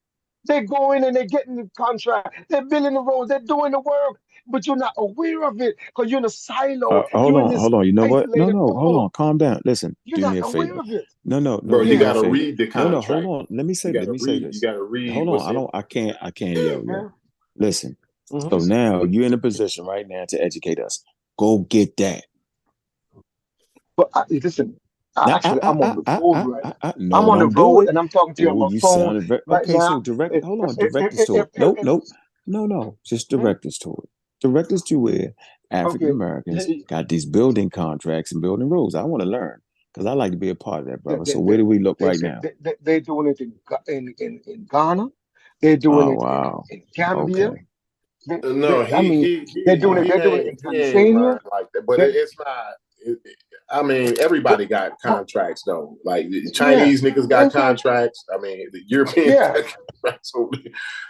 They go in and they're getting the contract, they're building the roads, they're doing the work, but you're not aware of it because you're in a silo. You're in this
hold on. You know what?
isolated
Hold on.
bubble.
Calm down. Listen,
You're
do
not
me a
aware
favor.
of it.
No.
Bro,
Do
you
me a
gotta
favor.
read the contract.
Hold on. Let me say this.
You gotta read
Hold
what's
on. I can't yell,
Yeah.
yo. Listen.
Mm-hmm.
So now you're in a position right now to educate us. Go get that.
But listen, I'm on the road right now.
No,
I'm on the
don't do
road
it.
and I'm talking to you on my
You
phone
sounded very
right
okay. So
now.
direct us to it. No. Just direct us to it. Direct us to where African Americans got these building contracts and building roads. I want to learn because I like to be a part of that, brother. So where do we look right now?
They're doing it in Ghana. They're doing it in Gambia.
Okay.
No,
they're doing it in
he ain't
Tanzania.
lying like that. But it's not. I mean, everybody got contracts though. Like the Chinese niggas got contracts. I mean, the Europeans got contracts.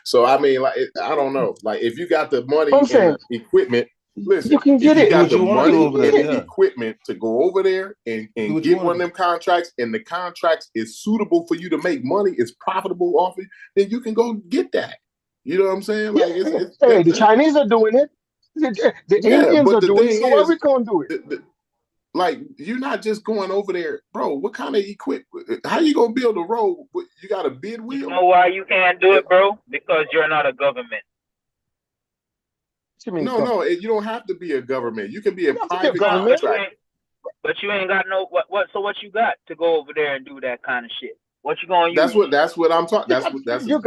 So I mean, like I don't know. Like if you got the money and the equipment, listen.
You can get
if you
it.
got the money and the equipment to go over there and get one of them contracts, and the contracts is suitable for you to make money, it's profitable off it, then you can go get that. You know what I'm saying? Like,
the Chinese are doing it. The Indians are doing it. So why we can't do it?
Like, you're not just going over there, bro. What kind of equipment? How you gonna build a road? You got a bid wheel?
You know why you can't do it, bro? Because you're not a government.
No, you don't have to be a government. You can be a private contractor.
But you ain't got no what? So what you got to go over there and do that kind of shit? What you gonna use?
That's what I'm talking. Now you're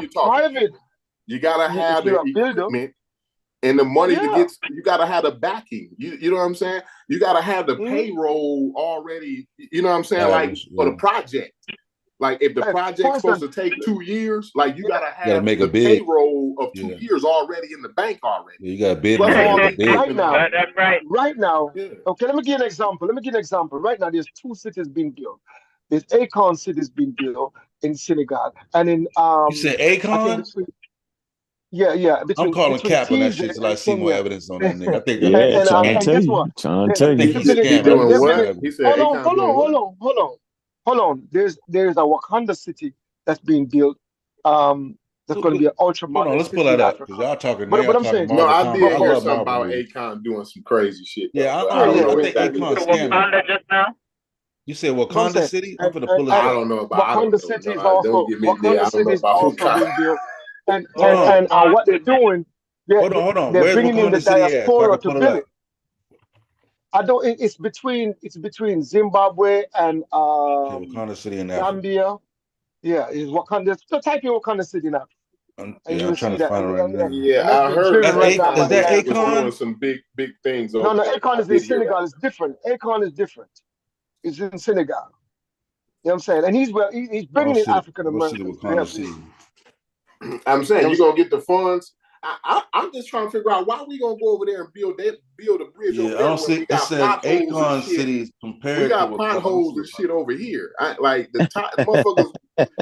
talking. You gotta have the equipment and the money to get. You gotta have the backing. You know what I'm saying? You gotta have the payroll already. You know what I'm saying? Like for the project. Like if the project's supposed to take 2 years, like you gotta have
make
the
a bid.
payroll of 2 years already in the bank already.
Yeah, you got a bid.
Plus all the
right now.
That's right.
Right now. Yeah. Okay, let me give you an example. Right now, there's 2 cities being built. There's Akon cities being built in Senegal, and in
You said Akon?
Yeah.
I'm calling cap on that shit till I see more evidence on that nigga. I think
and guess what?
I think he's scamming.
He said,
Hold on. There's a Wakanda city that's being built. That's going to be an ultra modern.
Hold on, let's pull that up because y'all talking.
But I'm saying,
no, I did hear something about Akon doing some crazy shit. Though,
yeah, I think Akon's scamming.
Wakanda just now.
You said Wakanda City? I'm gonna pull it
I
up.
don't know about
Wakanda City is also being built, and what they're doing.
Hold on.
They're
Where's
bringing in the
Wakanda City at?
diaspora to build it. It's between Zimbabwe and
Wakanda City in
Zambia. Yeah, it's Wakanda. So type in Wakanda City now.
I'm trying to find it right now.
Yeah, I heard
is that Akon?
Doing some big things.
No, Akon is in Senegal. It's different. Akon is different. It's in Senegal. You know what I'm saying? And he's bringing in African Americans.
I'm saying you're gonna get the funds. I'm just trying to figure out why we gonna go over there and build a bridge over there.
I don't see. It says Akon cities compared.
We got potholes and shit over here. Like the motherfuckers.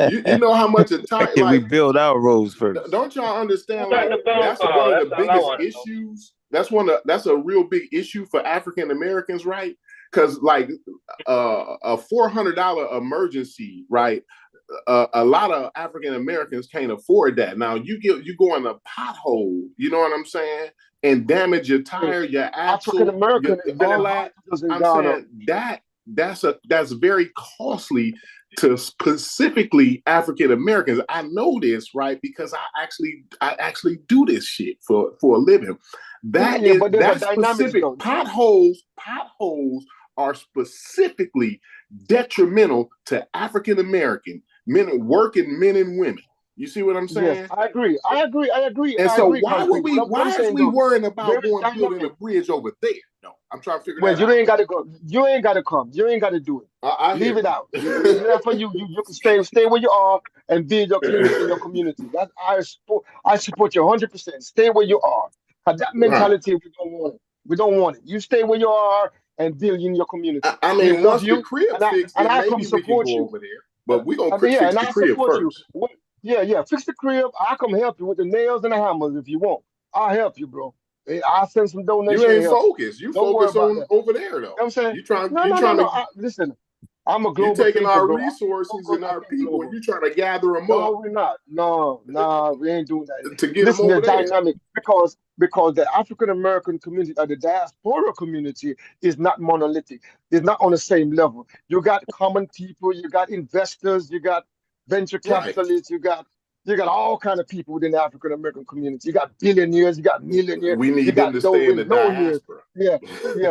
You know how much a tire. Like,
we build our roads first.
Don't y'all understand? Like that's one of the biggest issues. That's a real big issue for African Americans, right? Because like a $400 emergency, right? A lot of African Americans can't afford that. Now you go in a pothole, you know what I'm saying, and damage your tire, your axle,
African American,
all that. I'm saying that's very costly to specifically African Americans. I know this, right? Because I actually do this shit for a living. That specific potholes are specifically detrimental to African American working men and women. You see what I'm saying?
Yes, I agree.
And so why is we worrying about building a bridge over there? No, I'm trying to figure that out.
You ain't got to go. You ain't got to come. You ain't got to do it. Leave it out. Therefore, you can stay where you are and build your clinic in your community. That I support you 100%. Stay where you are. That mentality, we don't want it. We don't want it. You stay where you are and build in your community.
I mean, once the crib fixed, then maybe we can go over there. But we're going to fix the crib first.
Yeah. Fix the crib. I'll come help you with the nails and the hammers if you want. I'll help you, bro. I'll send some donations.
You ain't focused. You focus on over there, though.
You know what I'm saying?
You trying
listen, I'm a global.
You're taking
thinker,
our
bro.
resources and our people, and you're trying to gather them up.
No, we're not. No, we ain't doing that.
To get them over there.
Dynamic because the African American community or the diaspora community is not monolithic. It's not on the same level. You got common people, you got investors, you got venture capitalists, you got all kind of people within the African American community. You got billionaires, you got millionaires.
We need them to stay in the diaspora.
Yeah.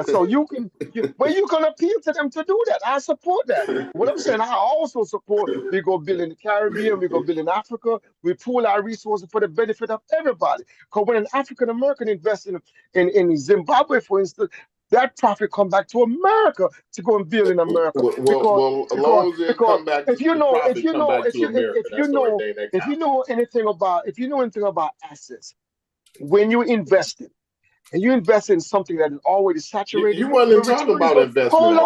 So you can appeal to them to do that. I support that. What I'm saying, I also support we go build in the Caribbean, we go build in Africa. We pool our resources for the benefit of everybody. Because when an African American invests in Zimbabwe, for instance, that profit come back to America to go and build in America.
As long as it come back to
if you know anything about assets, when you invest in and you invest in something that is already saturated,
you wasn't talking about investment.
Hold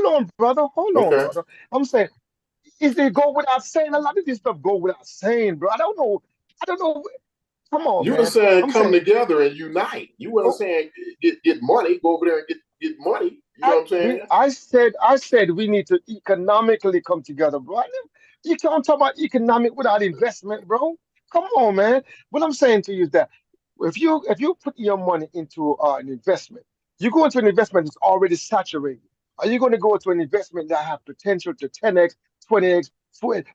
on, brother. I'm saying, is it go without saying? A lot of this stuff go without saying, bro. I don't know. Come on,
you were saying come together and unite. You weren't saying get money, go over there and get money. You know what I'm saying?
I said we need to economically come together, bro. You can't talk about economic without investment, bro. Come on, man. What I'm saying to you is that if you put your money into an investment, you go into an investment that's already saturated. Are you going to go to an investment that have potential to 10x, 20x,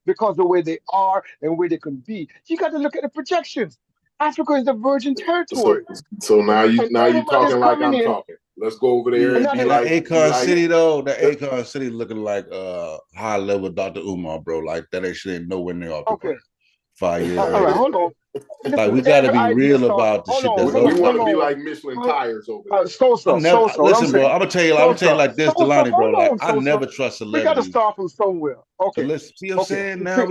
because of the way they are and where they can be? You got to look at the projections. Africa is the virgin territory.
So now you talking like I'm talking. Let's go over there and be like
Akon City though. The Akon City looking like high level Dr. Umar, bro. Like that shit ain't nowhere near our people. 5 years.
All right, hold on.
Like we gotta be real about the shit that's
we want to be like Michelin tires over there.
SOSA.
Listen, bro. I'm gonna tell you like this, Delani, bro. Like I never trust celebrities.
We gotta start from somewhere. Okay.
Listen, see what I'm saying? Now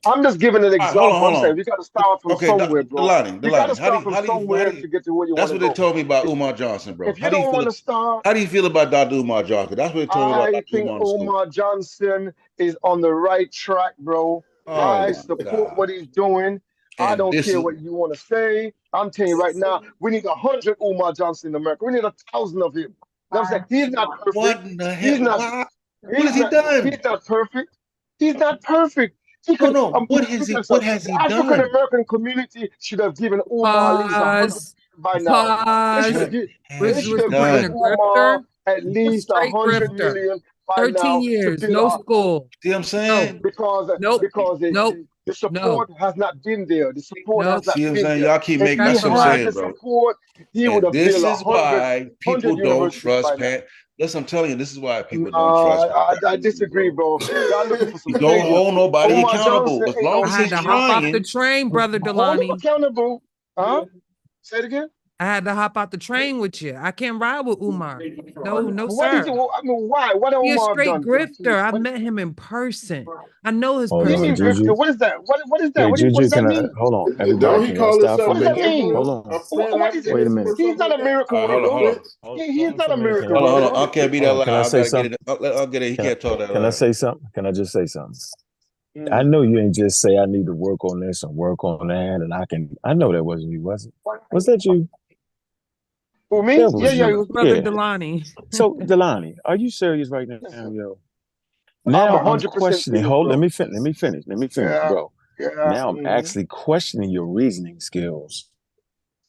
I'm just giving an example.
Hold on.
I'm saying we got to start from somewhere, bro.
Delani,
you got to start from somewhere to get to where you want to go.
That's what they told me about Umar Johnson, bro.
If you don't want to start,
how do you feel about Dr. Umar Johnson? That's what they told me about.
I think Umar Johnson is on the right track, bro. I support what he's doing. I don't care what you want to say. I'm telling you right now, we need 100 Umar Johnson in America. We need 1,000 of him. I'm saying he's not perfect.
What in the hell? What has he done?
He's not perfect. He's not perfect.
What has he done?
African American community should have given Umar at least 100 by now. They should have given Umar at least 100 million by
13 years, no school.
See what I'm saying?
Because the support has not been there. The support has not been there.
Y'all keep making that saying, bro.
Support, he would have
this is why people don't trust Pat. Listen, I'm telling you, this is why people don't trust.
I disagree, bro. Y'all looking for some
don't hold nobody accountable. As long as he's trying.
Hop off the train, brother Delani.
Accountable, huh? Say it again.
I had to hop out the train with you. I can't ride with Umar. No, sir.
Why? What
He's
Umar
a straight
done?
grifter. I met him in person. I know his
person. What is that? What is that?
Hey,
what does that mean?
Hold on.
Don't he call himself?
What does that mean?
Hold on.
Wait a minute. He's not a miracle worker. He's not a miracle worker.
Hold on. I can't be that loud.
Can I say something?
I'll get it. He can't talk that loud.
Can I say something? Can I just say something? I know you ain't just say I need to work on this and work on that, and I know that wasn't you, was it? Was that you?
For me? Yeah.
Brother Delani.
So, Delani, are you serious right now, yo? Now I'm questioning. Let me finish, bro.
Yeah.
Now I'm actually questioning your reasoning skills.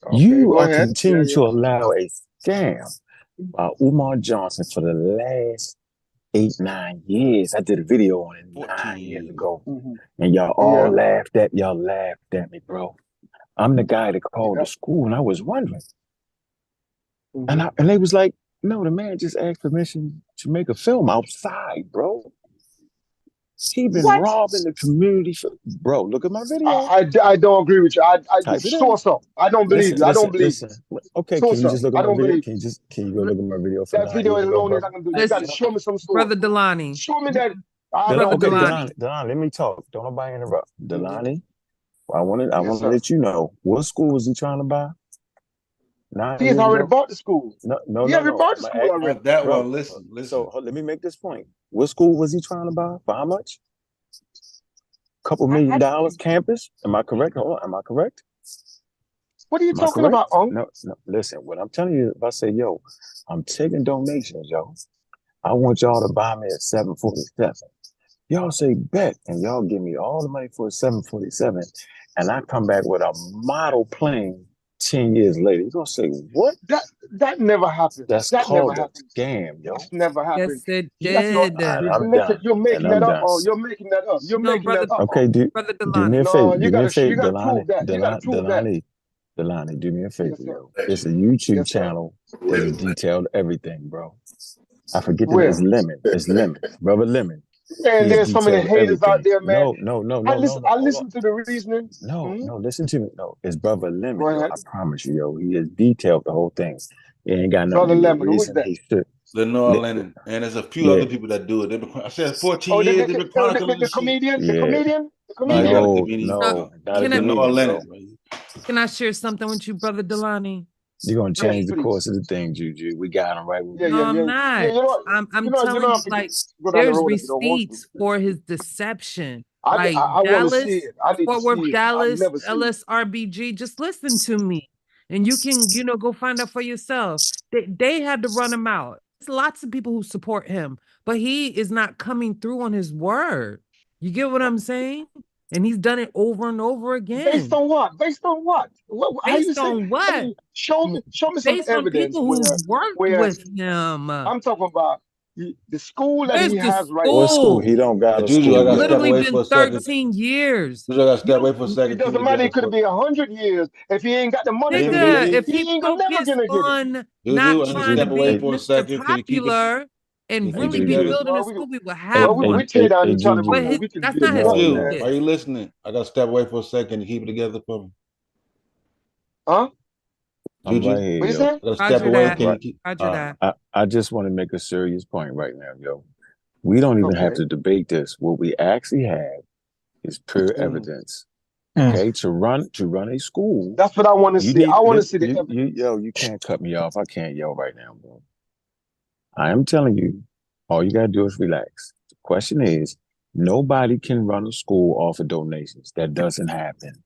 Okay, you are continuing to allow a scam by Umar Johnson for the last 8, 9 years. I did a video on it 9 years ago. And y'all all laughed at me, bro. I'm the guy that called the school, and I was wondering. And they was like, no, the man just asked permission to make a film outside, bro. He been robbing the community. Bro, look at my video.
I don't agree with you. I SOSA. I don't believe you. I don't believe you.
Okay, can you just look at my video? Can you go look at my video for
that video alone is not gonna do. You gotta show me some story.
Brother Delani.
Show me that.
Delani, let me talk. Don't nobody interrupt. Delani, I want to let you know, what school was he trying to buy?
He has already bought the school.
No.
He already bought the school already.
That one, listen.
So let me make this point. What school was he trying to buy? For how much? Couple $1 million campus? Am I correct? Hold on. Am I correct?
What are you talking about,
No. Listen, what I'm telling you, if I say, yo, I'm taking donations, yo, I want y'all to buy me a 747. Y'all say bet, and y'all give me all the money for a 747, and I come back with a model plane 10 years later. You're gonna say, what?
That never happened.
That's called a scam, yo.
That's never happened.
Yes, it did.
You're making that up. Oh, you're making that up. You're making that up.
Okay, do me a favor.
You gotta prove that.
Delani, do me a favor, yo. It's a YouTube channel that detailed everything, bro. I forget that it's Lemon. It's Lemon. Brother Lemon.
And there's so many haters out there, man.
No.
I listen to the reasoning.
No, listen to me. No, it's Brother Lemon. Yo, I promise you, yo. He has detailed the whole thing. He ain't got nothing.
Brother Lemon, who is that?
Lenore Lennon. And there's a few other people that do it. I said 14 years. They've been chronicling
the comedian.
No.
Lenore Lennon.
Can I share something with you, Brother Delani?
You're gonna change the course of the thing, Juju. We got him right.
No, I'm not. I'm telling you, like, there's receipts for his deception. Like Dallas, Fort Worth, Dallas, LSRBG. Just listen to me, and you can, go find out for yourself. They had to run him out. There's lots of people who support him, but he is not coming through on his word. You get what I'm saying? And he's done it over and over again.
Based on what? Based on what?
Based on what?
I mean, show me some
based
evidence.
On people who worked with him.
I'm talking about the school that he has right now.
What school? He don't got a
Juju,
school.
I got
literally been 13 years.
Juju, I got to step away for a second.
It doesn't matter. It could be 100 years. If he ain't got the money,
if he
ain't never gonna get it.
Not trying to be Mr. Popular and really be building a school, we will have one.
We tear down each other.
That's not his school.
Are you listening? I got to step away for a second to keep it together for me.
Huh?
Juju,
what you say?
I just want to make a serious point right now, yo. We don't even have to debate this. What we actually have is pure evidence. Okay, to run a school.
That's what I want to see. I want to see the evidence.
You can't cut me off. I can't yell right now, bro. I am telling you, all you gotta do is relax. The question is, nobody can run a school off of donations. That doesn't happen.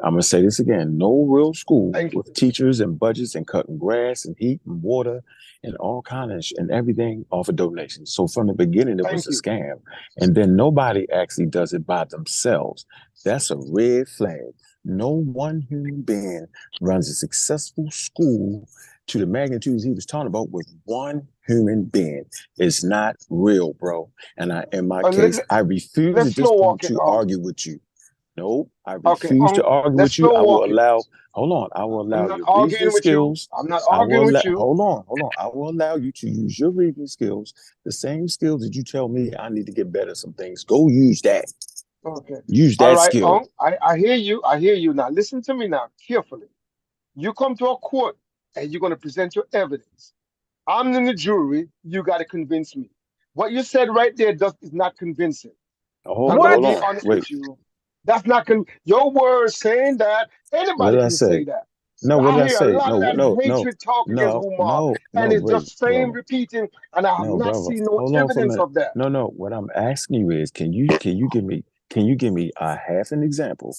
I'm gonna say this again. No real school with teachers and budgets and cutting grass and heat and water and all kinds and everything off of donations. So from the beginning, it was a scam. And then nobody actually does it by themselves. That's a red flag. No one human being runs a successful school to the magnitudes he was talking about with one human being. It's not real, bro. And in my case, I refuse at this point to argue with you. No, I refuse to argue with you. I will allow your reasoning skills.
I'm not arguing with you.
Hold on. I will allow you to use your reasoning skills, the same skills that you tell me I need to get better at some things. Go use that.
Okay.
Use that skill.
I hear you. I hear you. Now listen to me now carefully. You come to a court and you're going to present your evidence. I'm in the jury. You got to convince me. What you said right there is not convincing.
Hold on. Wait.
That's not your words saying that. Anybody can say that.
No, what did I say?
A lot of hatred talk against Umar, and it's just saying, repeating, and I have not seen no evidence of that.
No. What I'm asking you is, can you give me a half an example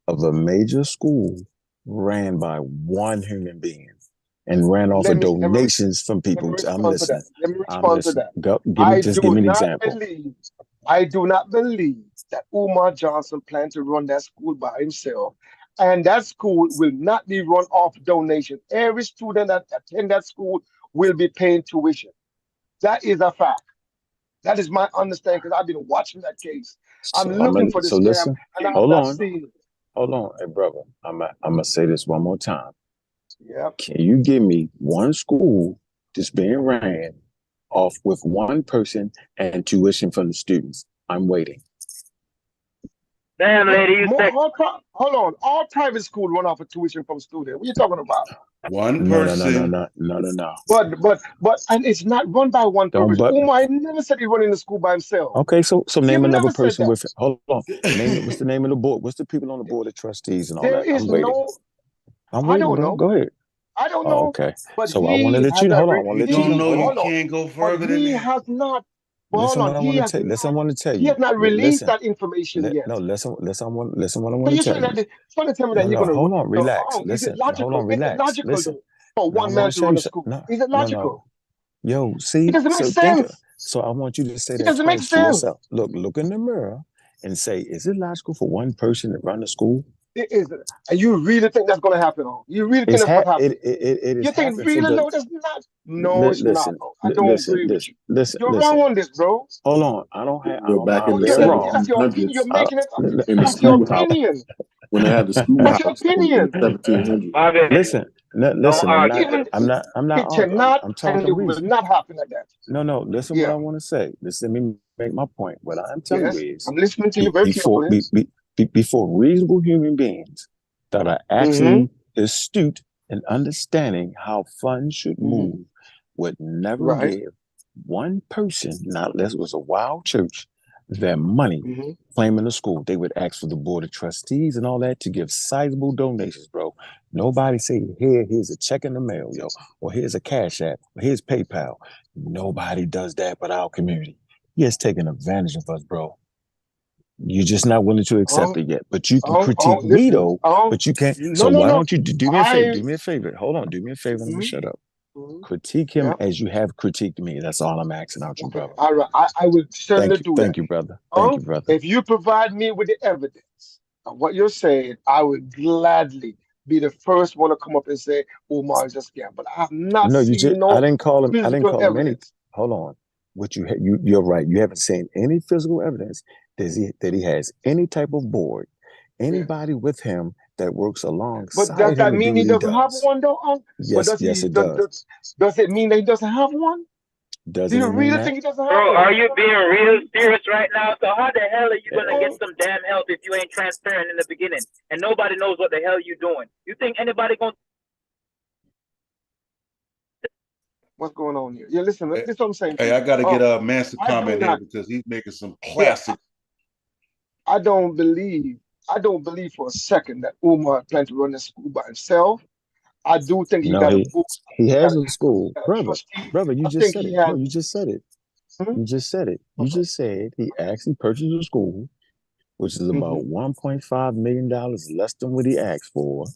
of a major school ran by one human being and ran off of donations from people? I'm listening.
Let me respond to that.
Just give me an example.
I do not believe that Umar Johnson planned to run that school by himself. And that school will not be run off donation. Every student that attend that school will be paying tuition. That is a fact. That is my understanding because I've been watching that case. I'm
So
looking for the scam,
listen,
and I have
hold
not
on.
seen it.
Hold on, hey brother. I'm gonna say this one more time.
Yep.
Can you give me one school that's being ran off with one person and tuition from the students? I'm waiting.
Damn, lady, you said.
Hold on. All private schools run off of tuition from students. What are you talking about?
One person.
No.
But and it's not run by one person.
But
Umar never said he's running the school by himself.
Okay, so name another person
with
it. Hold on. What's the name of the board? What's the people on the board of trustees and all
there
that?
is
I'm waiting. I'm waiting,
I don't
bro.
know.
Go ahead.
I don't know.
Okay.
But
so I want to let you know. Hold on. I want to let you know.
You can't go further than that.
Has not. But
listen,
hold on.
What I want to tell. Listen, I want to tell you.
He has not released that information yet.
No, listen. Listen, what I want to tell you.
Trying to tell me that you're going to
hold on. Relax.
Is it logical?
Hold on. Relax.
Is it logical
Listen.
for one man to run a school? Is it logical?
Yo, see.
It doesn't make sense.
So I want you to say
it
that
doesn't make
twice
sense.
to yourself. Look in the mirror and say, is it logical for one person to run the school?
It is. And you really think that's going to happen? You really think that's what happened?
It is.
You think really? No, that's not. No, it's not. I don't agree with you. You're wrong on this, bro.
Hold on. I don't have.
You're wrong. That's your opinion. You're making it up. That's your opinion.
When they had the school
That's your opinion.
1700.
Listen. I'm not.
It cannot. I'm talking and it will not happen like that.
No. Listen, what I want to say. Listen, let me make my point. What I'm telling you is,
I'm listening to you very carefully.
Before reasonable human beings that are actually astute in understanding how funds should move would never give one person, not unless it was a wild church, their money claiming the school. They would ask for the board of trustees and all that to give sizable donations, bro. Nobody say, here's a check in the mail, yo, or here's a Cash App, or here's PayPal. Nobody does that but our community. He has taken advantage of us, bro. You're just not willing to accept it yet. But you can critique me, though. But you can't. Why don't you do me a favor? Do me a favor. Hold on. Do me a favor. I'm going to shut up. Critique him as you have critiqued me. That's all I'm asking out you, brother.
All right. I will certainly do that.
Thank you, brother. Thank you, brother.
If you provide me with the evidence of what you're saying, I would gladly be the first one to come up and say, Umar is a scam. But I have not seen no
I didn't call him
evidence.
Hold on. You're right. You haven't seen any physical evidence that he has any type of board, anybody with him that works alongside him.
But does that mean he doesn't have one, though?
Yes, it does.
Does it mean that he doesn't have one?
Do
you really think he doesn't have
one?
one?
Are you being real serious right now? So how the hell are you going to get some damn help if you ain't transparent in the beginning and nobody knows what the hell you're doing? You think anybody going to...
What's going on here? Yeah, listen, this is what I'm saying.
Hey, I got to get Mance to comment here because he's making some classic.
I don't believe for a second that Umar plans to run the school by himself. I do think he got a book.
He has a school, brother. You just said it. No, you just said it. You just said it. You just said he actually purchased a school, which is about $1.5 million less than what he asked for.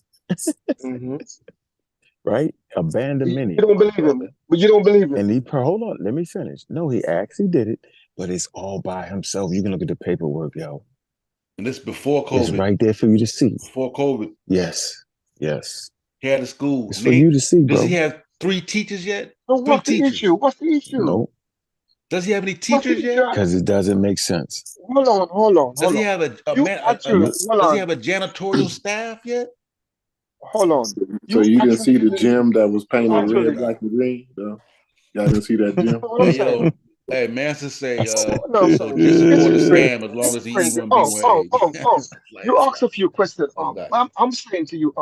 Right? Abandoned many.
You don't believe him, but you don't believe him.
And hold on, let me finish. No, he actually did it, but it's all by himself. You can look at the paperwork, yo.
And this before COVID.
It's right there for you to see.
Before COVID.
Yes.
He had a school.
It's for you to see, bro.
Does he have 3 teachers yet?
So what's the issue? What's the issue?
No.
Does he have any teachers yet?
Because it doesn't make sense.
Hold on.
Does he have does he have a janitorial staff yet?
Hold on.
So you didn't see the gym that was painted red, black, and green? No? Y'all didn't see that gym?
Hey, Manson say, just support the scam as long as he eat one
You asked a few questions. I'm saying to you,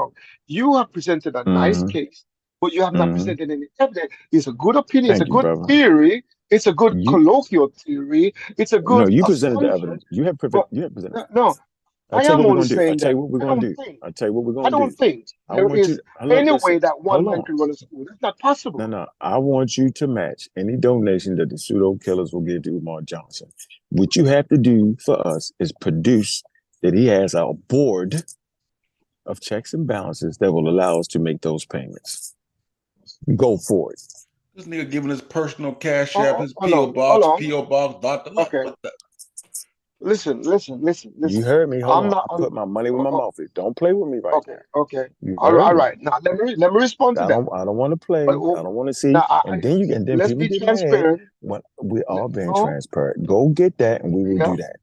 you have presented a nice case, but you have not presented any evidence. It's a good opinion. It's a good theory. It's a good colloquial theory. It's a good.
No, you presented the evidence. You have presented.
No. I am only saying that.
I'll tell you what we're going to do. I'll tell you what we're going to do.
I don't think there is any way that one man can run a school. That's not possible.
No. I want you to match any donation that the pseudo killers will give to Umar Johnson. What you have to do for us is produce that he has a board of checks and balances that will allow us to make those payments. Go for it.
This nigga giving his personal Cash App, his P.O. Box, Dr.
Okay. Listen.
You heard me. Hold
I'm
on.
not.
I put my money where my mouth is. Don't play with me right
Okay.
now.
Okay.
You
All
heard me.
right. Now let me respond to
I
that.
don't want to play. I don't want to see.
Now,
And then
let's
people
be
get mad
transparent.
when we're all being
No.
transparent. Go get that, and we will
Yeah.
do that.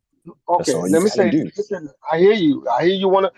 That's
Okay.
all you
Let me
got to
say.
do.
Listen. I hear you. You wanna.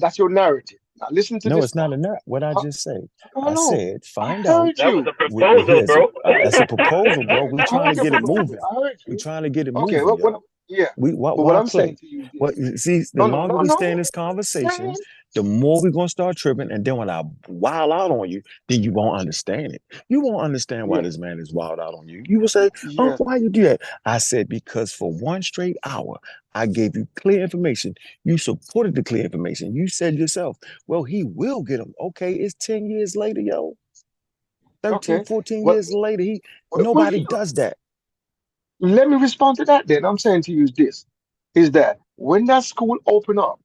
That's your narrative. Now listen to
No,
this.
it's not enough. What I just said.
Hold
I
on.
said, find
I
out.
heard
That was
you.
a proposal, bro.
It's a proposal, bro. We're
I
trying to
heard your
get it
proposal.
moving.
I heard
We're
you.
trying to get it
Okay.
moving, yo.
Yeah. But what
Why
I'm saying
play?
to you
What
is,
see, the
no.
longer we stay in this conversation, the more we're gonna start tripping. And then when I wild out on you, then you won't understand it. You won't understand why this man is wild out on you. You will say, "Oh, why you do that?" I said, because for 1 straight hour, I gave you clear information. You supported the clear information. You said yourself, well, he will get him. Okay, it's 10 years later, yo. 13, 14 years later, nobody does that.
Let me respond to that then. I'm saying to you is that when that school open up,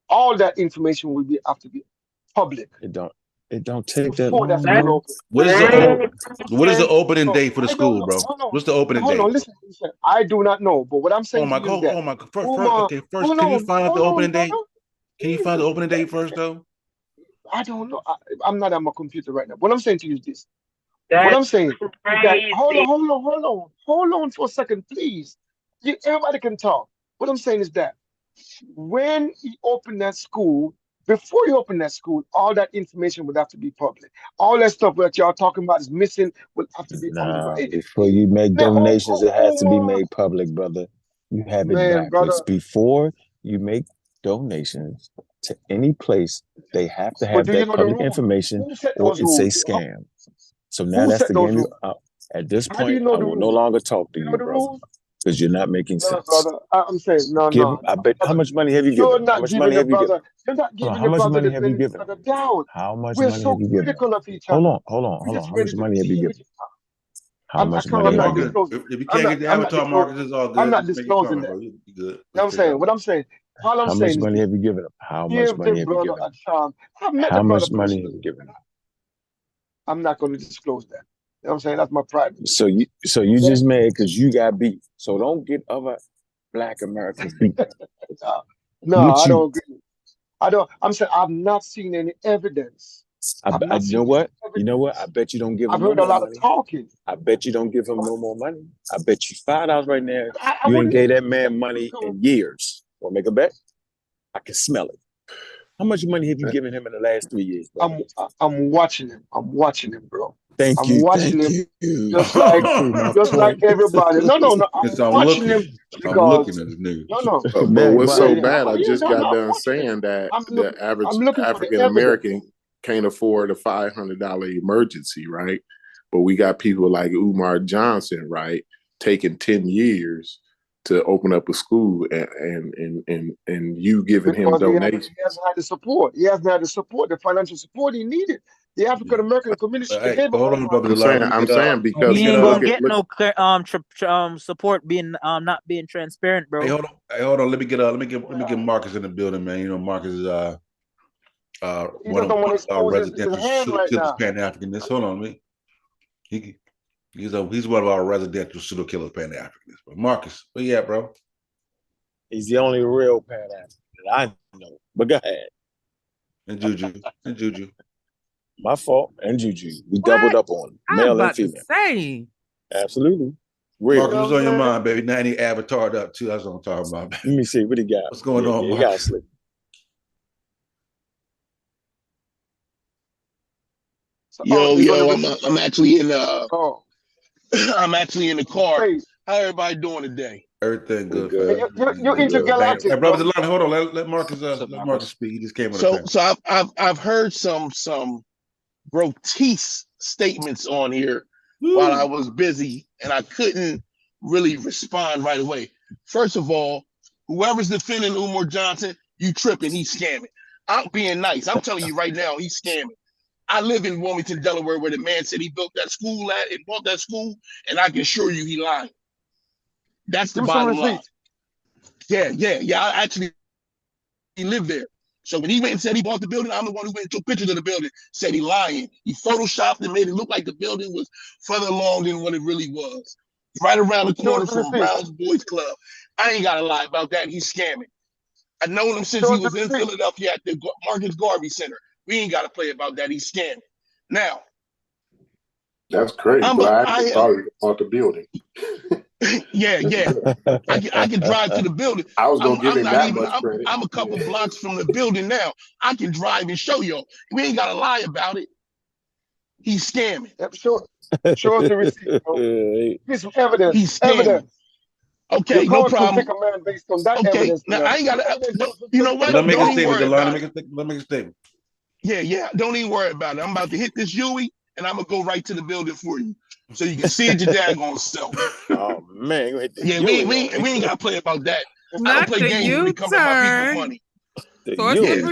all that information will have to be public.
It don't take that
Before that
long,
school
bro.
open.
What is the opening date for the
I don't
school,
know.
bro?
Hold on.
What's the opening
Hold
date?
on. Listen. I do not know. But what I'm saying to you is that.
First, can you find out the opening date?
Brother.
Can you find the opening date first, though?
I don't know. I'm not on my computer right now. What I'm saying to you is this. What
That's
I'm saying is that
crazy.
hold on for a second, please. Everybody can talk. What I'm saying is that when he opened that school, before he opened that school, all that information would have to be public. All that stuff that y'all talking about is missing would have to be public.
Nah, before you make donations, it has to be made public, brother. You have it
Man,
backwards.
brother.
Before you make donations to any place, they have to
But
have
do you
that
know the
public
rules?
information
Who set
or
those
it's a
rules?
scam. So now
Who
that's
set
the
those
game.
rules?
At this
How do you
point,
know
I
the
will no
rules?
longer talk to
You know
you,
the
brother,
rules?
because you're not making
No,
sense.
brother. I'm saying no.
How much money have you
You're
given him? How
not
much
giving
money
the
have you given
brother.
him?
You're not
Hold on,
giving
how
the
much
brother
money
the
have you
benefit
given
of
him?
the doubt.
How much
We're
money
so
have you given him?
critical of each
Hold
other.
on.
We're
How
just
much
ready to
money have you
see
given
which.
him? How much money
I'm
have you
not
given him?
disclosing.
If you can't get the
I'm not
avatar
disclosing.
markers, it's all
I'm
good.
not
Just make it
disclosing
comment,
that.
bro. You good.
You know what
Let's
I'm
figure
saying?
out.
What I'm saying. All I'm
How much
saying is
money
this.
have you given him? How much
Give
money
the
have you
brother
given
a
him?
chance. I've met
How
the brother
much money have
personally.
you given him?
I'm not going to disclose that. You know what I'm saying? That's my private.
So you just mad because you got beat. So don't get other Black Americans beat.
No,
With
I
you.
don't agree. I'm saying I've not seen any evidence. I've not
You know
seen
what?
any
You know what? I
evidence.
bet you don't give
I've
him no
heard a
more
lot of
money.
talking.
I bet you don't give him no more money. I bet you $5 right now.
I
You ain't
wouldn't.
gave that man money in years. Want to make a bet? I can smell it. How much money have you given him in the last 3 years, bro?
I'm watching him. I'm watching him, bro.
Thank
I'm
you.
watching
Thank
him
you.
just like
Point.
everybody. No. I'm watching him
I'm looking
because
at this nigga.
That
what's so
why?
bad? I just got
I'm
done
watching him.
saying that the
I'm
average
looking for the
African
evidence.
American can't afford a $500 emergency, right? But we got people like Umar Johnson, right, taking 10 years to open up a school, and you giving him
Because
donations.
he hasn't had the support. He hasn't had the support, the financial support he needed. The African American community should have
Hey,
gave him
hold
more
on, brother.
money.
I'm saying because
He ain't
look
gonna
at
get no support being not being transparent,
Hey,
bro.
hold on. Let me get Marcus in the building, man. You know, Marcus is
He
one
doesn't
of
want to
our
expose his
residential
hand
pseudo
right
killers,
now.
Pan-Africanists. Hold on, me. He's one of our residential pseudo killers, Pan-Africanists. But Marcus, where you at, bro?
He's the only real Pan-African that I know. But go ahead.
And Juju.
My fault. And Juju. We doubled up on him, male and female.
Say.
Absolutely. Real.
Marcus, what's on your mind, baby? Now he avatared up too. That's what I'm talking about, baby.
Let me see what he got.
What's going on,
He
Marcus?
got
Yo, I'm actually in I'm actually in the car. How everybody doing today?
Everything good.
You're intergalactic.
Hey, brother, hold on. Let Marcus speak. He just came on the panel.
So I've heard some grotesque statements on here while I was busy, and I couldn't really respond right away. First of all, whoever's defending Umar Johnson, you tripping, he's scamming. I'm being nice. I'm telling you right now, he's scamming. I live in Wilmington, Delaware, where the man said he built that school at and bought that school, and I can assure you he lied. That's the bottom line. Yeah. I actually live there. So when he went and said he bought the building, I'm the one who went and took pictures of the building, said he lying. He photoshopped and made it look like the building was further along than what it really was.
right around the corner from Brown's Boys Club. I ain't got to lie about that. He's scamming. I've known him since he was in Philadelphia at the Marcus Garvey Center. We ain't got to play about that. He's scamming. Now,
that's crazy. But I probably bought the building.
Yeah. I can drive to the building.
I was gonna give him that much credit.
I'm a couple blocks from the building now. I can drive and show y'all. We ain't got to lie about it. He's scamming.
Show us the receipt. Get some evidence.
He's scamming. Okay, no problem.
Pick a man based on that evidence.
Now I ain't got to. You know what?
Let me make a statement, Delano. Let me make a statement.
Yeah. Don't even worry about it. I'm about to hit this Huey, and I'm gonna go right to the building for you, so you can see it your daggone self.
Oh man,
yeah, we ain't gotta play about that.
Not
I don't play games when it comes to my people's money.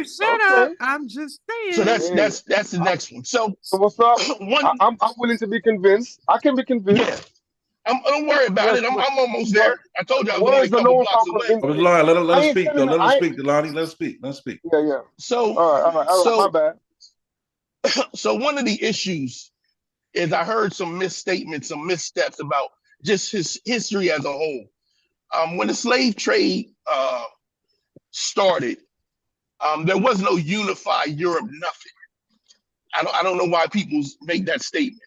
Shut up. I'm just saying.
So that's the next one. So
what's up? I'm willing to be convinced. I can be convinced.
Yeah. Don't worry about it. I'm almost there. I told you I was only a couple blocks away.
Let him speak, though. Let him speak, Delani. Let him speak.
Yeah.
So,
all right, my bad.
So one of the issues is I heard some misstatements, some missteps about just his history as a whole. When the slave trade started, there was no unified Europe, nothing. I don't know why people make that statement.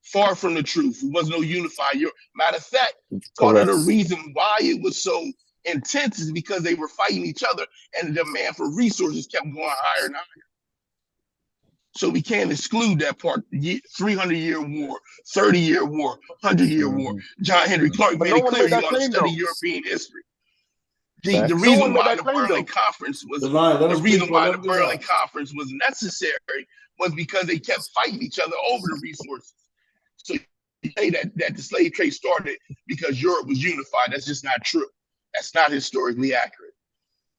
Far from the truth. It was no unified Europe. Matter of fact, part of the reason why it was so intense is because they were fighting each other and the demand for resources kept going higher and higher. So we can't exclude that part. 300-year war, 30-year war, 100-year war. John Henry Clark made it clear he wanted to study European history. The reason why the Berlin Conference was necessary was because they kept fighting each other over the resources. So you say that the slave trade started because Europe was unified. That's just not true. That's not historically accurate.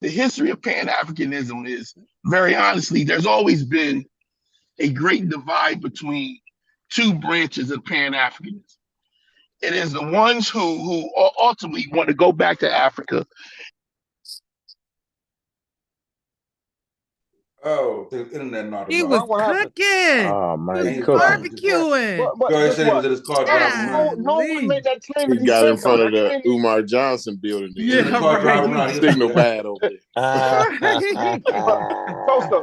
The history of Pan-Africanism is, very honestly, there's always been a great divide between two branches of Pan-Africanism. It is the ones who ultimately want to go back to Africa.
Oh, the internet knocked him
He was cooking.
Oh man,
he was barbecuing.
No one made that claim.
He got in front of the Umar Johnson building. Signal bad over there.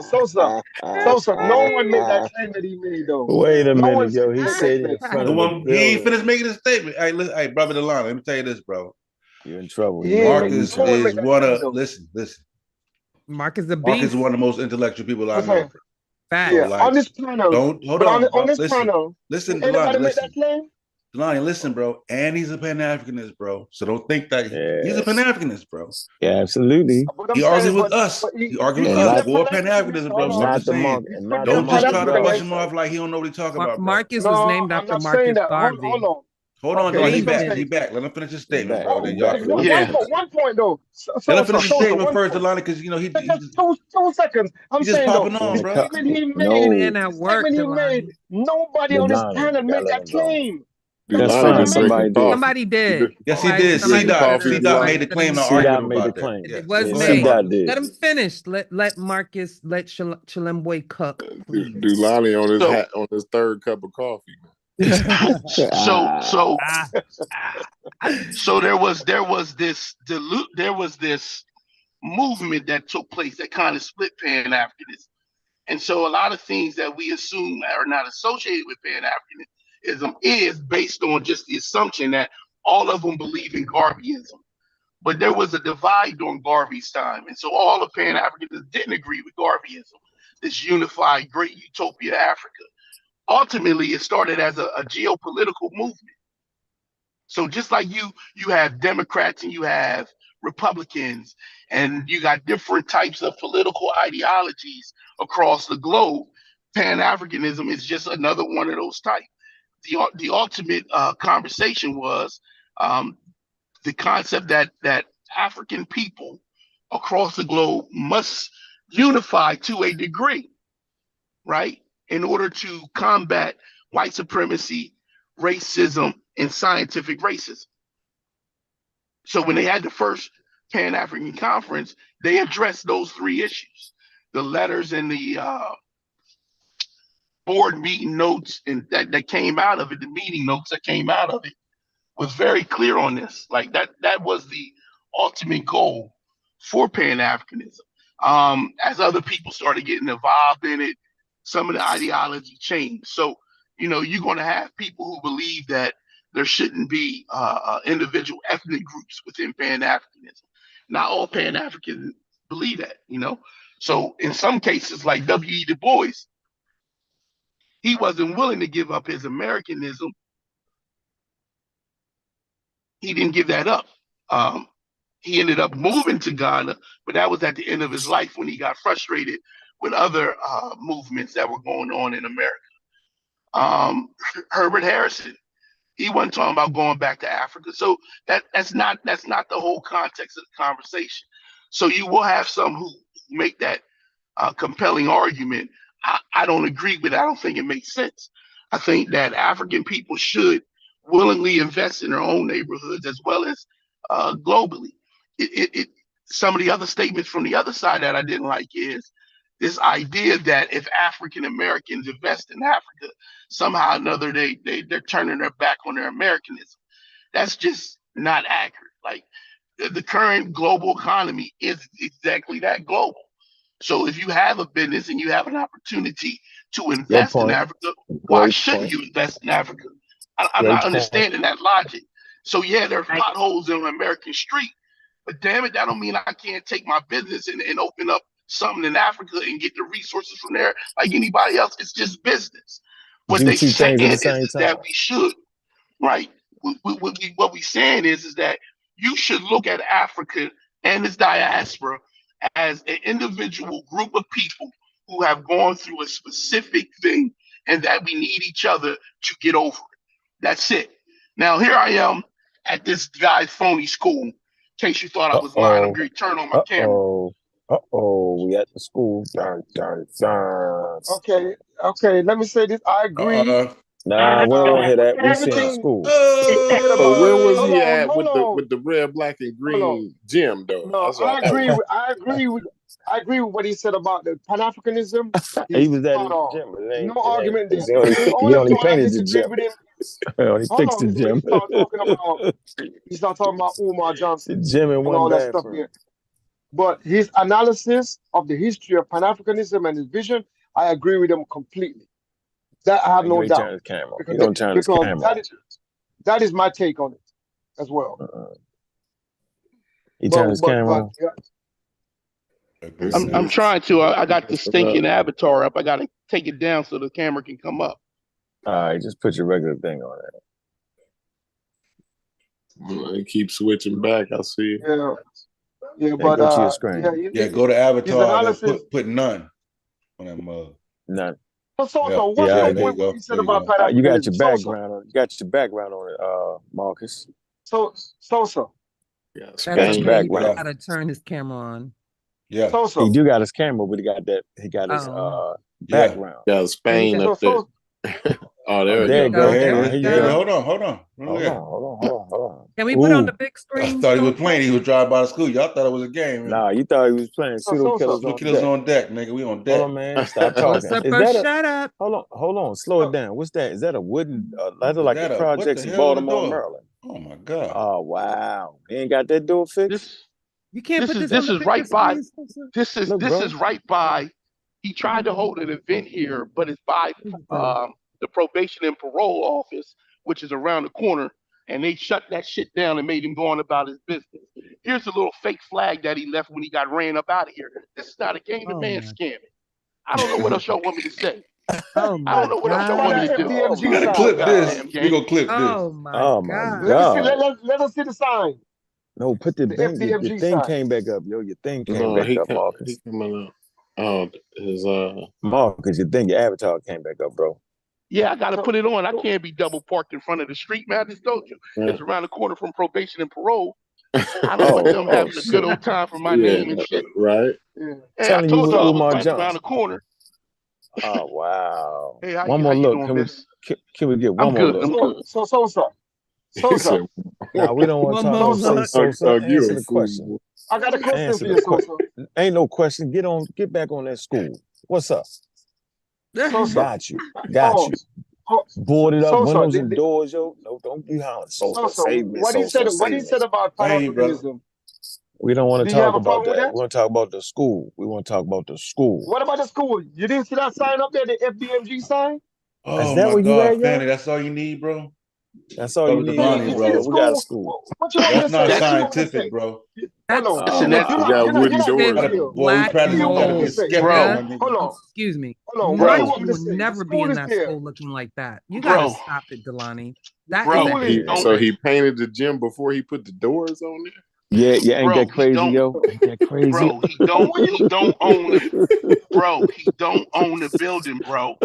Sosa. No one made that claim that he made though.
Wait a minute, yo. He said in front of the building.
He ain't finished making a statement. Hey, brother Delano, let me tell you this, bro.
You're in trouble.
Marcus is one of listen.
Marcus the beast.
Marcus is one of the most intellectual people I know.
Fact.
Yeah, on this panel. On this panel.
Listen, Delani, listen, bro. And he's a Pan-Africanist, bro. So don't think that he's a Pan-Africanist, bro.
Yeah, absolutely.
He argues with us. He argues with us. War Pan-Africanism, bro. Don't just try to brush him off like he don't know what he's talking about.
Marcus was named after Marcus Garvey.
Hold on, He back. Let him finish his statement, bro. Then y'all
one point though.
Let him finish his statement first, Delani, because you know he
just 2 seconds. I'm
just
saying
popping on, bro.
Nobody on this panel made that claim.
Somebody did.
Yes, he did. C-Dot made the claim.
It was made. Let him finish. Let Marcus, let Chilemboy cook.
Dulani on his third cup of coffee.
So there was this movement that took place that kind of split Pan-Africanism, and so a lot of things that we assume are not associated with Pan-Africanism is based on just the assumption that all of them believe in Garveyism. But there was a divide during Garvey's time, and so all of Pan-Africanists didn't agree with Garveyism, this unified great utopia Africa. Ultimately, it started as a geopolitical movement. So just like you have Democrats and you have Republicans, and you got different types of political ideologies across the globe, Pan-Africanism is just another one of those types. The ultimate conversation was the concept that African people across the globe must unify to a degree, right? In order to combat white supremacy, racism, and scientific racism. So when they had the first Pan-African conference, they addressed those three issues. The letters and the board meeting notes and that came out of it, the meeting notes that came out of it, was very clear on this. Like that was the ultimate goal for Pan-Africanism. As other people started getting involved in it, some of the ideology changed. So, you're going to have people who believe that there shouldn't be individual ethnic groups within Pan-Africanism. Not all Pan-Africans believe that, So in some cases, like W.E. Du Bois, he wasn't willing to give up his Americanism. He didn't give that up. He ended up moving to Ghana, but that was at the end of his life when he got frustrated with other movements that were going on in America. Herbert Harrison, he wasn't talking about going back to Africa. So that's not the whole context of the conversation. So you will have some who make that compelling argument. I don't agree with it. I don't think it makes sense. I think that African people should willingly invest in their own neighborhoods as well as globally. Some of the other statements from the other side that I didn't like is this idea that if African Americans invest in Africa, somehow or another they're turning their back on their Americanism. That's just not accurate. Like the current global economy is exactly that, global. So if you have a business and you have an opportunity to invest in Africa, why shouldn't you invest in Africa? I'm not understanding that logic. So yeah, there's potholes in American street, but damn it, that don't mean I can't take my business and open up something in Africa and get the resources from there like anybody else. It's just business. What they saying is that we should, right? What we saying is that you should look at Africa and its diaspora as an individual group of people who have gone through a specific thing and that we need each other to get over it. That's it. Now, here I am at this guy's phony school. In case you thought I was lying, I'm going to turn on my camera.
We at the school.
Okay. Let me say this. I agree.
Nah, we don't hear that. We see in school.
So where was he at with the red, black, and green gym though?
No, I agree with what he said about the Pan-Africanism.
He was at the gym.
No argument there.
He only painted the gym.
He fixed the gym. He's not talking about Umar Johnson
the gym and
all that stuff here. But his analysis of the history of Pan-Africanism and his vision, I agree with him completely. That I have no doubt. That is my take on it as well.
He turned his camera on.
I'm trying to. I got the stinking avatar up. I got to take it down so the camera can come up.
All right, just put your regular thing on
there. Keep switching back. I see.
Yeah, but
go to your screen.
Go to avatar and put none on that mug.
None.
So what you said about Pan-Africanism?
You got your background on. You got your background on it, Marcus.
SOSA.
Yeah, Spain background. Got to turn his camera on.
Yeah,
he do got his camera, but he got his background.
Yeah, Spain up there. Oh, there you
go. Hold on.
Can we put on the big screen?
I thought he was playing. He was driving by the school. Y'all thought it was a game. Right?
Nah, you thought he was playing pseudo killers
on deck, nigga. We on deck.
Hold on, man. Stop talking.
Shut up.
Hold on. Slow it down. What's that? Is that a wooden ladder like the projects in Baltimore, Maryland?
Oh my God.
Oh wow. He ain't got that door fixed.
You can't put this.
This is right by. This is right by. He tried to hold an event here, but it's by the probation and parole office, which is around the corner, and they shut that shit down and made him go on about his business. Here's a little fake flag that he left when he got ran up out of here. This is not a game. The man scamming. I don't know what else y'all want me to say. I don't know what else y'all want me to do.
We gotta clip this. We gonna clip this.
Oh my God.
Let us see the sign.
No, put the thing. Your thing came back up, yo. Your thing came back up, Marcus.
He's coming up. Oh, his
Marcus, your avatar came back up, bro.
Yeah, I gotta put it on. I can't be double parked in front of the street, man. I just told you. It's around the corner from probation and parole. I don't want them having a good old time for my name and shit.
Right.
Hey, I told you I was right around the corner.
Oh wow.
Hey,
one more look. Can we get one more look?
SOSA.
No, we don't want to talk. SOSA, answer the question.
I got a question for you, SOSA.
Ain't no question. Get back on that school. What's up?
SOSA.
Got you. boarded up
SOSA,
windows and doors, yo. No, don't be hollering. SOSA, save me.
what he said,
SOSA,
what he
save me.
said about Pan-Africanism.
We don't want
Do
to
you have
talk
a problem
about
with
that.
that?
We want to talk about the school. We want to talk about the school.
What about the school? You didn't see that sign up there, the FDMG sign?
Oh my God, Fanny, that's all you need, bro?
That's all you need.
Delani, bro.
We got a school.
What you want me to
That's
say?
not
What you want me to
scientific,
say?
bro.
Hold
That's
on.
an
You're not real.
boy, we practice. You gotta be a skeptic, my nigga.
Hold on.
Excuse me.
Hold on. What do you
Bro,
want me
you
to
will
say? The
never be
school
in
is
that
there.
school looking like that. You gotta stop it, Delani. That is
So he painted the gym before he put the doors on there.
Yeah, ain't that crazy, yo? Ain't that crazy?
Bro, he don't own the bro. He don't own the building, bro.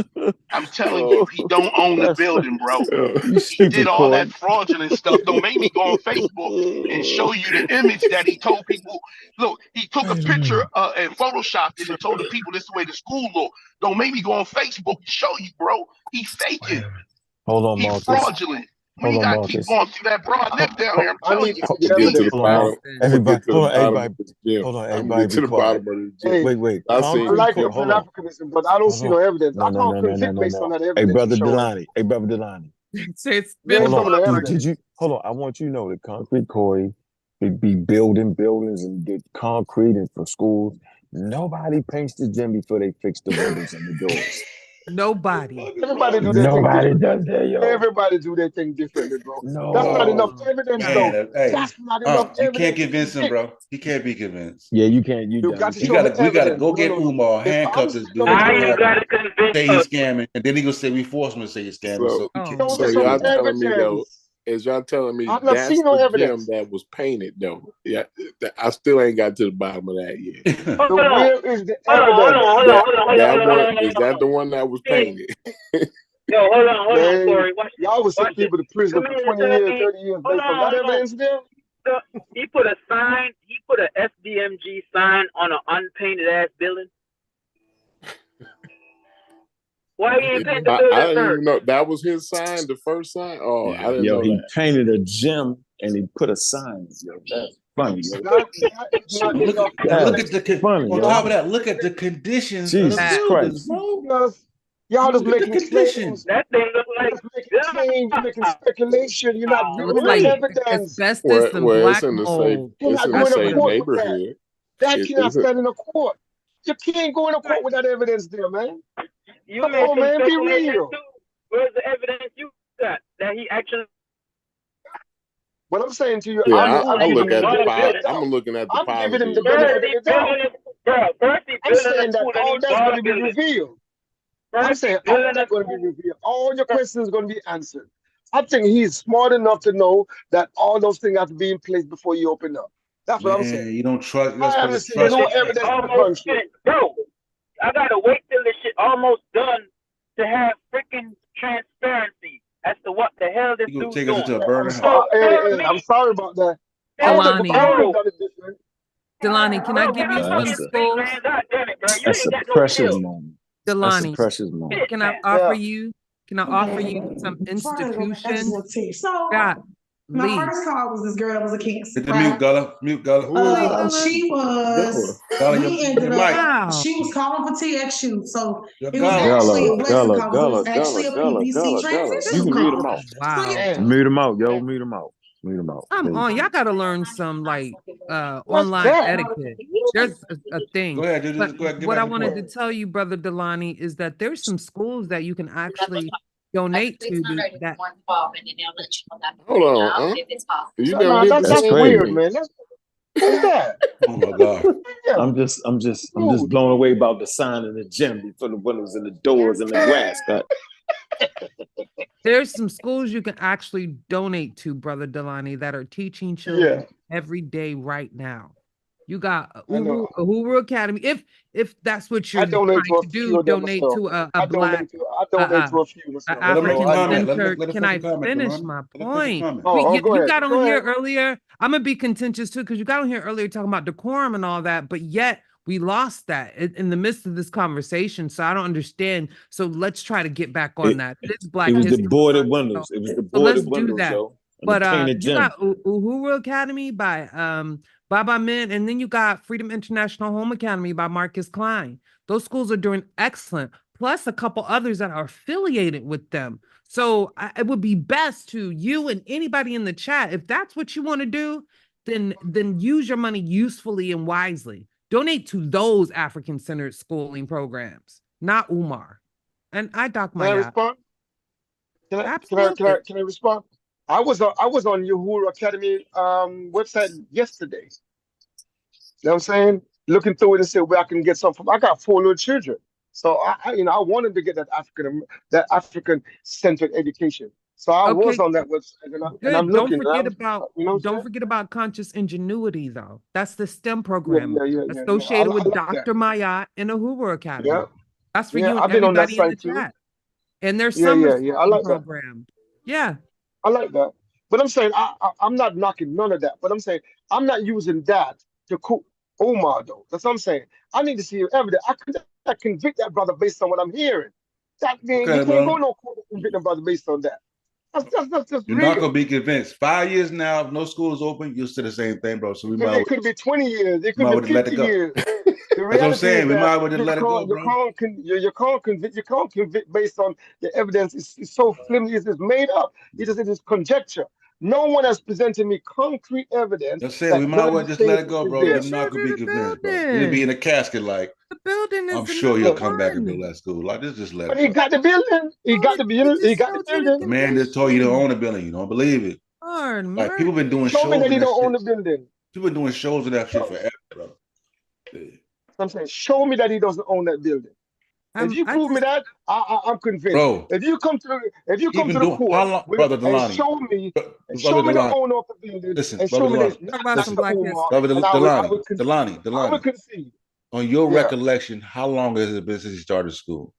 I'm telling you, he don't own the building, bro. He did all that fraudulent stuff. Don't make me go on Facebook and show you the image that he told people. Look, he took a picture and photoshopped it and told the people this is the way the school look. Don't make me go on Facebook and show you, bro. He faking.
Hold on,
He
Marcus.
fraudulent. We
Hold on,
gotta keep
Marcus.
going through that broad neck down here. I'm
I
telling
need
you.
to see the
Get to
evidence.
the bottom.
Everybody,
Hold on,
everybody. Hold on, everybody,
get to
be
the
quiet.
bottom of the gym.
Hey,
Wait.
I see.
I like your Pan-Africanism, but I don't see no evidence. I can't convict based on that evidence.
Hey, brother Delani. Hey, brother Delani.
it's
Give me some of the
Hold on.
evidence.
Hold on. I want you to know that concrete quarry be building buildings and get concrete and for schools. Nobody paints the gym before they fix the windows and the doors.
Nobody.
Everybody do their thing
Nobody
differently.
does that, yo.
Everybody do their thing differently, bro.
No.
That's not enough evidence, though.
Man, hey,
That's not enough
you
evidence.
can't convince him, bro. He can't be convinced.
Yeah, you can't.
You got to
We
show me
gotta
evidence.
go get Umar,
If I'm
handcuff this dude,
coming to
you gotta convince
say he's
us.
scamming, and then he gonna say we forced him to say he's scamming. So
show me
So y'all
some
telling me though,
evidence.
is y'all telling me
I've not
that's
seen no
the
evidence.
gym that was painted though? Yeah, I still ain't got to the bottom of that yet.
So where is the evidence?
That one is that the one that was painted?
Yo, hold on, Corey.
Y'all would send people to prison for 20 years, 30 years based on that evidence there?
So he put a sign, he put a SDMG sign on an unpainted ass building. Why you ain't paint the building
I didn't
first?
even know that was his sign, the first sign. Oh, I didn't know
he
that.
painted a gym and he put a sign. Yo, that's funny. Yo.
That is not enough evidence.
On top of that, look at the conditions of the
Jesus
buildings,
Christ.
bro.
Y'all just
Look at
making
the conditions.
That thing look like
making claims, you're making speculation. You're not
It
giving
looks
me
like
no evidence.
asbestos and
Well,
black
it's in the
mold.
You're not
it's in the
going to
same
court with that.
neighborhood.
That cannot
Is it?
stand in a court. You can't go in a court with that evidence there, man.
you
Come
made
on,
some
man, be
speculation
real.
too. Where's the evidence you got that he actually?
What I'm saying to you,
Yeah,
I'm
I
giving
look
him
at
the
the
benefit of the doubt.
I'm looking at the
I'm giving him
positive.
the benefit of the doubt.
First he
I'm
building
saying
a
that
school and
all
he
that's
bought
going
a
to be
building.
revealed. I'm
First he
saying all
building
that's
a
going to be
school.
revealed. All your questions are going to be answered. I think he's smart enough to know that all those things have to be in place before you open up. That's what I'm saying.
Man, you don't trust. You're
I haven't
supposed to
seen
trust.
no evidence to the
Almost
contrary.
finished. Bro, I gotta wait till this shit almost done to have freaking transparency as to what the hell this
You gonna
dude's
take us into
doing.
a burning
So,
house.
I'm sorry about that. I would have
Delani,
done it different.
Delani, can I give you some schools?
God damn it, bro. You
That's
ain't
a
got no
precious
chill.
moment.
Delani,
That's a precious moment.
can I offer you? Can I offer you some institutions? God,
my first call was this girl that was a cancer.
Hit the mute, Gullah. Mute, Gullah.
She was.
Gullah,
We ended up.
Wow.
She was calling for TXU, so it was
Gullah.
actually a blessing because it was
Gullah,
actually a
Gullah,
PVC
Gullah.
transition
You can mute him
call.
out.
Wow.
Mute him out, yo. Mute him out. Mute him out.
Come on, y'all gotta learn some like
What's
online
that?
etiquette. There's a thing.
Go ahead,
But
go ahead, give
what
back
I
the
wanted
point.
to tell you, brother Delani, is that there's some schools that you can actually donate to that.
Hold on, you never
Nah,
did
that's
the same
weird,
thing.
man. What's that?
Oh my God.
I'm just blown away about the sign in the gym before the windows and the doors and the grass cut.
There's some schools you can actually donate to, brother Delani, that are teaching children every day right now. You got Uhuru Academy. If that's what you're trying to do, donate to a black
I donate to a few myself.
African center.
Let
Can I finish
comment,
my
Let him finish
point?
comment.
You got on here earlier. I'm gonna be contentious too, because you got on here earlier talking about decorum and all that, but yet we lost that in the midst of this conversation. So I don't understand. So let's try to get back on that. It's Black
It was
History
the boarded
Month,
windows. It was the
so let's
boarded windows,
do that.
yo.
But you
gym.
got Uhuru Academy by Baba Min, and then you got Freedom International Home Academy by Marcus Klein. Those schools are doing excellent. plus a couple others that are affiliated with them. So it would be best to you and anybody in the chat, if that's what you want to do, then use your money usefully and wisely. Donate to those African-centered schooling programs, not Umar. And I dock my
Can I respond?
Absolutely.
Can I respond? I was on Uhuru Academy website yesterday. You know what I'm saying? Looking through it and see where I can get some from. I got 4 little children. So I wanted to get that African centered education. So I was on that website and I'm looking.
Don't forget about conscious ingenuity though. That's the STEM program associated
I
with
like
Dr. Mayat and Uhuru Academy.
Yeah.
That's for you and
I've been on that
everybody in the
site too.
chat. And there's some
I like
program. Yeah.
I like that. But I'm saying I'm not knocking none of that. But I'm saying I'm not using that to cook Omar though. That's what I'm saying. I need to see evidence. I convict that brother based on what I'm hearing. That man, you can't go no court to convict them brother based on that. That's just
You're
real.
not gonna be convinced. 5 years now, if no school is open, you'll say the same thing, bro. So
It could be 20 years. It could be 50 years. The
That's what I'm
reality
saying.
is
We
that
might as well just let it go, bro.
you can't convict based on the evidence. It's so flimsy. It's made up. It is conjecture. No one has presented me concrete evidence.
That's it. We might as well just let it go, bro. You're not gonna be convinced, bro. You'll be in a casket like,
the building is
I'm sure you'll come back and build that school. Like, just let it go.
But he got the building. He got the building. He got the building.
The man just told you to own the building. You don't believe it. Like, people been doing shows.
Show me that he don't own the
shit.
building.
People been doing shows of that shit forever, bro.
I'm saying, show me that he doesn't own that building. If you prove me that, I'm convinced.
Bro,
if you come to the court and show me the owner of the building, and show me there's not I would concede.
On your recollection, how long has it been since he started school?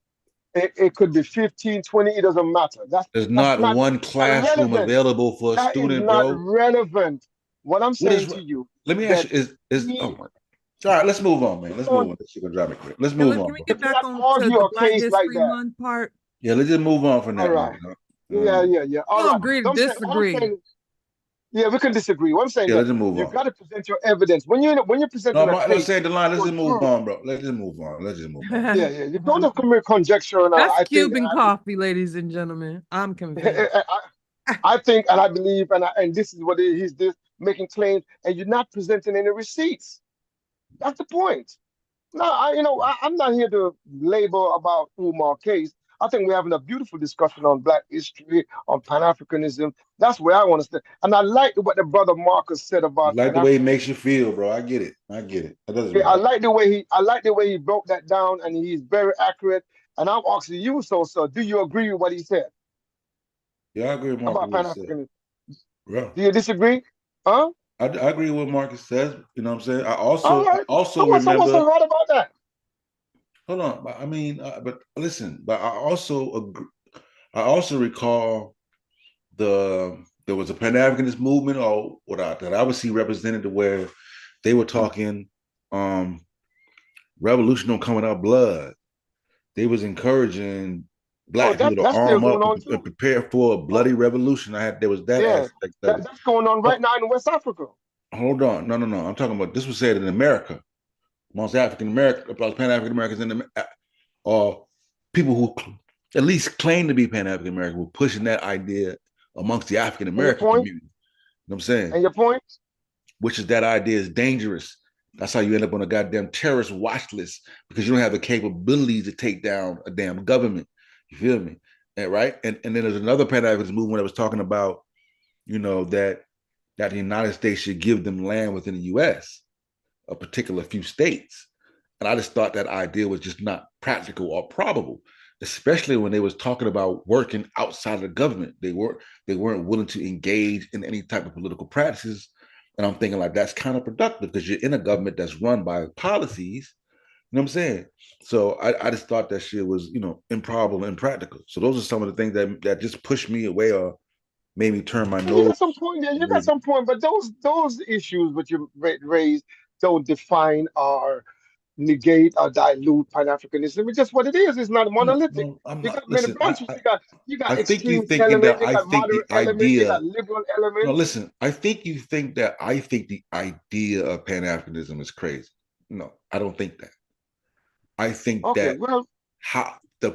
It could be 15, 20, it doesn't matter.
There's not one classroom available for a student, bro.
That is not relevant. What I'm saying to you.
Let me ask you, oh my. All right, let's move on, man. Let's move on. This shit gonna drive me crazy. Let's move on.
Can we get back on to the Black History Month part?
Yeah, let's just move on from that.
All right. Yeah. All right.
Agree to disagree.
Yeah, we can disagree. What I'm saying,
let's move on.
You got to present your evidence when you're presenting.
Let's say the line. Let's just move on, bro. Let's just move on.
Yeah. You don't have to commit conjecture.
That's Cuban coffee, ladies and gentlemen. I'm convinced.
I think, and I believe, and this is what he's making claims, and you're not presenting any receipts. That's the point. No, I'm not here to label about Umar case. I think we're having a beautiful discussion on Black history, on Pan-Africanism. That's where I want to stay. And I like what the brother Marcus said about.
I like the way it makes you feel, bro. I get it. That doesn't matter.
I like the way he broke that down, and he's very accurate. And I'm asking you, SOSA, do you agree with what he said?
Yeah, I agree with Marcus.
About Pan-Africanism.
Yeah.
Do you disagree? Huh?
I agree with what Marcus says. You know what I'm saying? I also
remember. What's so right about that?
Hold on, I mean, but listen. But I also agree. I also recall there was a Pan-Africanist movement, or that I would see represented, where they were talking revolution don't come without blood. They was encouraging Black people to arm up and prepare for a bloody revolution. There was that aspect of it.
That's going on right now in West Africa.
Hold on. No. I'm talking about, this was said in America. Amongst African Americans, Pan-African Americans, or people who at least claim to be Pan-African American, were pushing that idea amongst the African American community. You know what I'm saying?
And your point?
Which is that idea is dangerous. That's how you end up on a goddamn terrorist watch list, because you don't have the capability to take down a damn government. You feel me? Right? And then there's another Pan-Africanist movement that was talking about, that the United States should give them land within the U.S., a particular few states. And I just thought that idea was just not practical or probable, especially when they was talking about working outside of the government. They weren't willing to engage in any type of political practices. And I'm thinking, like, that's counterproductive, because you're in a government that's run by policies. You know what I'm saying? So I just thought that shit was, improbable and impractical. So those are some of the things that just pushed me away or made me turn my nose.
You got some point there. You got some point, but those issues which you raised don't define or negate or dilute Pan-Africanism. It's just what it is. It's not monolithic. You got many branches. You got extreme element, you got moderate element, you got liberal element.
No, listen. I think the idea of Pan-Africanism is crazy. No, I don't think that. I think that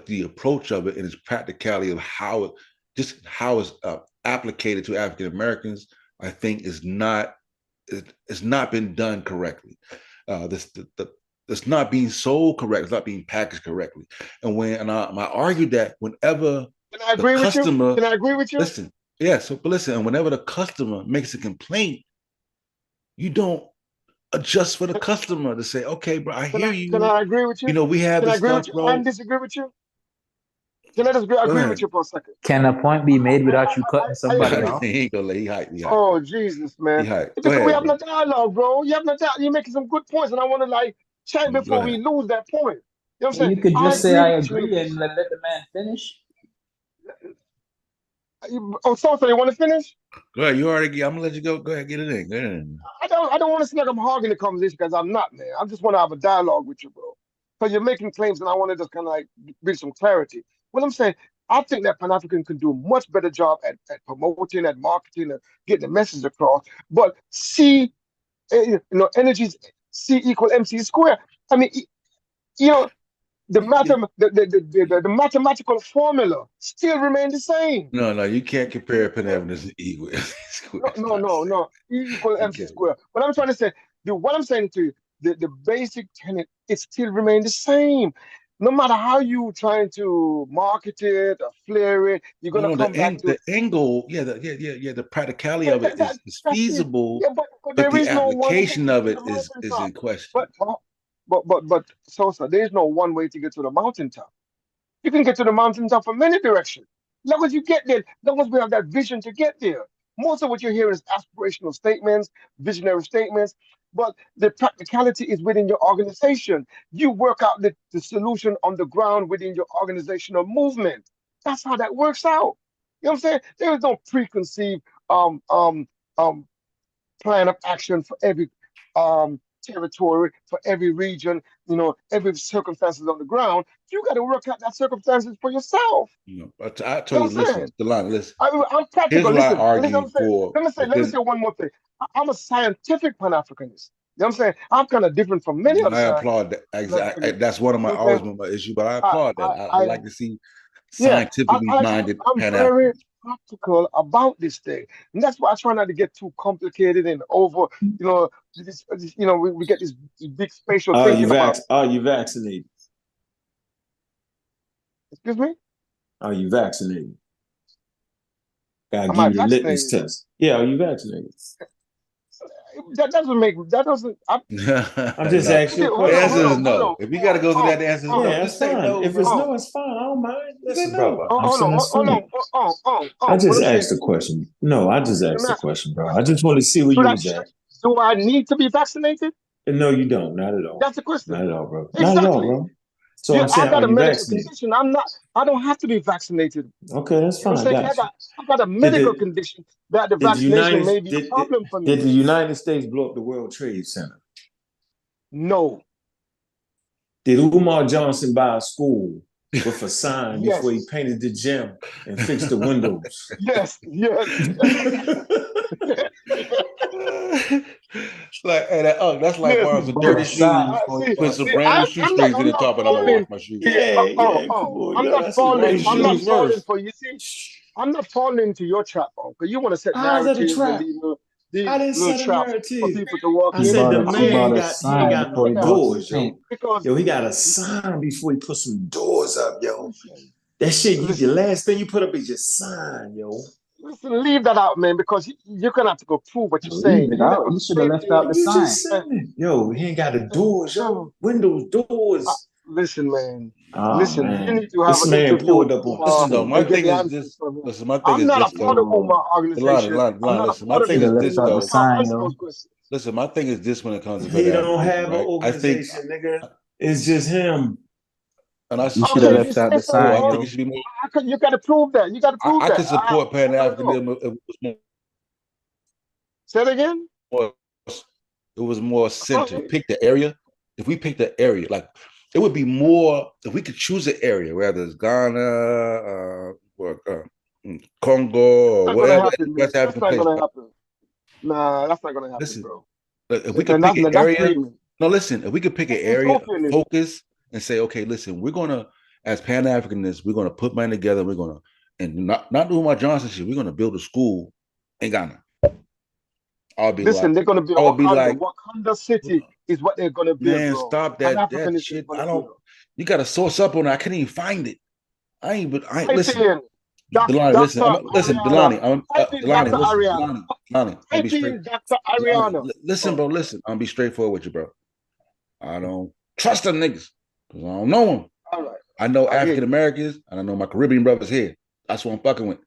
the approach of it and its practicality of how it's applicated to African Americans, I think it's not been done correctly. It's not being sold correct. It's not being packaged correctly. And I argue that whenever
Can I agree with you? Can I agree with you?
Listen, yeah. So, but listen, and whenever the customer makes a complaint, you don't adjust for the customer to say, okay, bro, I hear you.
Can I agree with you?
You know, we have this stuff, bro.
And disagree with you? Can I just agree with you for a second?
Can a point be made without you cutting somebody off?
He ain't gonna let he hype.
Oh, Jesus, man. Because we having a dialogue, bro. You're making some good points, and I want to like chat before we lose that point. You know what I'm saying?
You could just say I agree and let the man finish.
Oh, SOSA, you want to finish?
Go ahead. You already. I'm gonna let you go. Go ahead, get it in. Go ahead.
I don't want to seem like I'm hogging the conversation because I'm not, man. I just want to have a dialogue with you, bro. Because you're making claims, and I want to just kind of like bring some clarity. What I'm saying, I think that Pan-African can do a much better job at promoting, at marketing, and getting the message across. But energies C equal MC square. I mean, the mathematical formula still remains the same.
No, you can't compare Pan-Africanism to equal
No. E equal MC square. What I'm trying to say, what I'm saying to you, the basic tenet, it still remains the same. No matter how you trying to market it or flare it, you're gonna come back to
the angle. The practicality of it is feasible, but
there
the
is no
application of it is in question.
But SOSA, there is no one way to get to the mountaintop. You can get to the mountaintop from many directions. As long as you get there, as long as we have that vision to get there. Most of what you hear is aspirational statements, visionary statements, but the practicality is within your organization. You work out the solution on the ground within your organizational movement. That's how that works out. You know what I'm saying? There is no preconceived plan of action for every territory, for every region, every circumstances on the ground. You got to work out that circumstances for yourself.
But I told you, listen, Delon, listen.
I'm practical.
Here's
Listen,
what I argue for.
Let me say one more thing. I'm a scientific Pan-Africanist. You know what I'm saying? I'm kind of different from many other
scientists. I applaud that. Exactly. That's one of my always been my issue, but I applaud that. I like to see scientifically minded
I'm very practical about this thing, and that's why I try not to get too complicated and over. We get this big spatial thinking about.
Are you vaccinated?
Excuse me?
Are you vaccinated? Gotta give you the litmus test. Yeah, are you vaccinated?
That doesn't.
I'm just asking you a question.
The answer is no. If you got to go through that, the answer is no.
Yeah, that's fine. If it's no, it's fine. I don't mind. Listen, brother.
I
just asked the question. No, I just asked the question, bro. I just want to see where you was at.
Do I need to be vaccinated?
No, you don't. Not at all.
That's the question.
Not at all, bro.
Exactly.
Not at all, bro. So I'm saying,
I got
are
a
you
medical
vaccinated?
condition. I don't have to be vaccinated.
Okay, that's fine.
I got a medical condition that the vaccination may be a problem for me.
Did the United States blow up the World Trade Center?
No.
Did Umar Johnson buy a school with a sign before he painted the gym and fixed the windows?
Yes.
That's like buying some dirty shoes, put some brand new shoestrings in the top, and I'm gonna wash my shoes.
I'm not falling for you. See, I'm not falling into your trap, because you want to set narratives these little traps for people to walk in.
I said the man ain't got no doors, yo. Yo, he got a sign before he put some doors up, yo. That shit, the last thing you put up is your sign, yo.
Listen, leave that out, man, because you're gonna have to go prove what you're saying.
You should have left out the sign.
Just saying. Yo, he ain't got the doors, yo. Windows, doors.
Listen, man.
Man.
You need to have
this man pulled up on.
Listen, though, my thing is this. Listen, my thing
I'm
is
not
this.
a part of my organization.
Listen, my thing is this, though. Listen, my thing is this when it comes to
he don't have an organization, nigga. It's just him.
And
you should have left out the sign.
I think it should be more.
You got to prove that.
I can support Pan-Africanism.
Say it again.
It was more centered. Pick the area. If we pick the area, like it would be more. If we could choose an area, whether it's Ghana, or Congo, or whatever West African place.
Nah, that's not gonna happen, bro.
If we could pick an area. No, listen. If we could pick an area, focus, and say, okay, listen, we're gonna as Pan-Africanists, we're gonna put money together. We're gonna and not do my Johnson shit. We're gonna build a school in Ghana.
Listen, they're gonna be
I would be like,
Wakanda City is what they're gonna build,
man,
bro.
stop that shit. I don't. You got to source up on it. I can't even find it. I ain't listen. Delani, listen, Delani, listen, bro, listen. I'm gonna be straightforward with you, bro. I don't trust them niggas because I don't know them.
All right.
I know African Americans and I know my Caribbean brothers here. That's what I'm fucking with.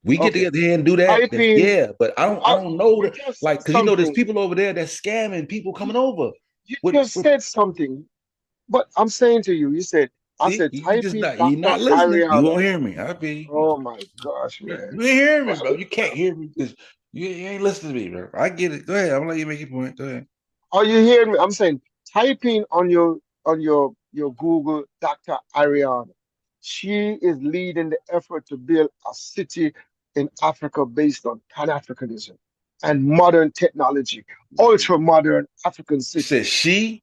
We get together here and do that. Yeah, but I don't know that, like, because you know there's people over there that's scamming people coming over.
You just said something, but I'm saying to you, I said type in
you're not listening. You won't hear me.
Oh my gosh, man.
You ain't hearing me, bro. You can't hear me because you ain't listening to me, bro. I get it. Go ahead. I'm gonna let you make your point. Go ahead.
Are you hearing me? I'm saying type in on your Google Dr. Ariana. She is leading the effort to build a city in Africa based on Pan-Africanism and modern technology, ultra modern African city.
Says she?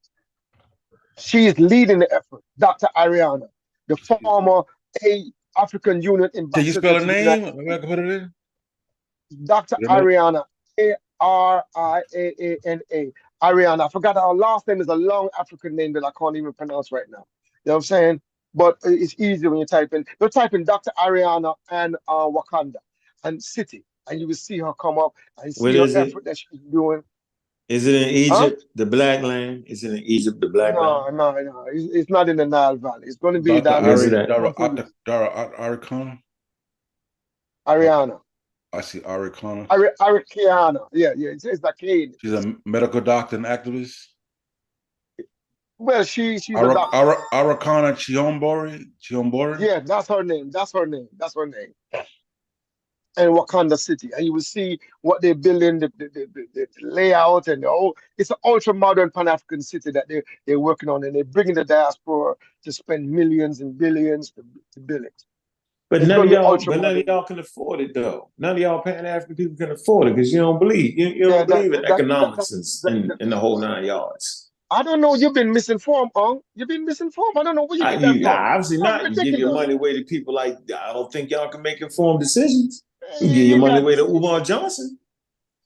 She is leading the effort. Dr. Ariana, the former African Union ambassador.
Can you spell her name? Maybe I can put it in.
Dr. Ariana, Ariana. Ariana. I forgot her last name is a long African name that I can't even pronounce right now. You know what I'm saying? But it's easy when you type in. You type in Dr. Ariana and Wakanda and city, and you will see her come up and see her effort that she's doing.
Is it in Egypt, the Black Land? Is it in Egypt, the Black Land?
No. It's not in the Nile Valley. It's going to be
Dr.
Ariana.
I see Arikana.
Arikiana. Yeah. It's like Canadian.
She's a medical doctor and activist.
Well, she's a doctor.
Arikana Chiombori.
Yeah, that's her name. And Wakanda City, and you will see what they're building, the layout, and it's an ultra modern Pan-African city that they're working on, and they're bringing the diaspora to spend millions and billions to build it.
But none of y'all can afford it though. None of y'all Pan-African people can afford it because you don't believe don't believe in economics and the whole 9 yards.
I don't know. You've been misinformed, You've been misinformed. I don't know where you get that from.
Obviously not. You give your money away to people like I don't think y'all can make informed decisions. You give your money away to Umar Johnson.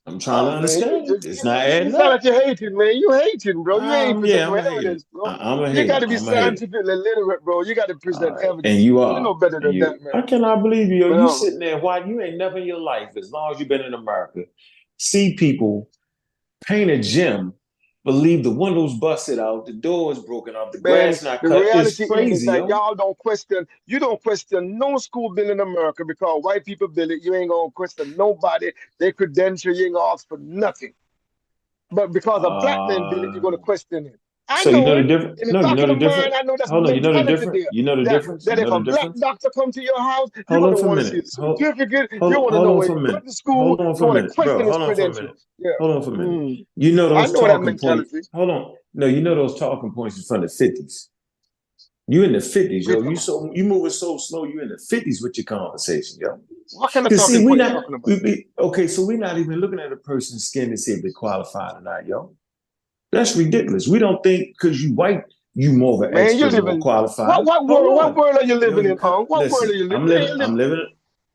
I'm trying to understand. It's not adding up.
It's not like you're hating, man. You hating, bro. You ain't presenting evidence, bro.
I'm a hater.
You got to be scientifically literate, bro. You got to present evidence.
And you are.
You know better than that, man.
I cannot believe you. You sitting there, why you ain't never in your life, as long as you've been in America, see people paint a gym, believe the windows busted out, the door is broken off, the grass not cut. It's crazy,
is that y'all don't question no school built in America because white people build it. You ain't gonna question nobody. They credential, you ain't gonna ask for nothing. But because a black man built it, you're gonna question it.
You know the difference.
In the back of the mind, I know that's
hold on, you know the difference. You know the difference.
That if a black doctor come to your house, you're gonna want to see a certificate. You want to know where you went to school. You want to question his credentials.
Hold on for a minute. You know those talking points. Hold on. No, you know those talking points from the 50s. You in the 50s, yo. You moving so slow. You in the 50s with your conversation, yo.
What kind of talking point you talking about?
Okay, so we're not even looking at a person's skin to see if they're qualified or not, yo. That's ridiculous. We don't think because you white, you more of an expert or qualified.
What world are you living in, What world are you living in?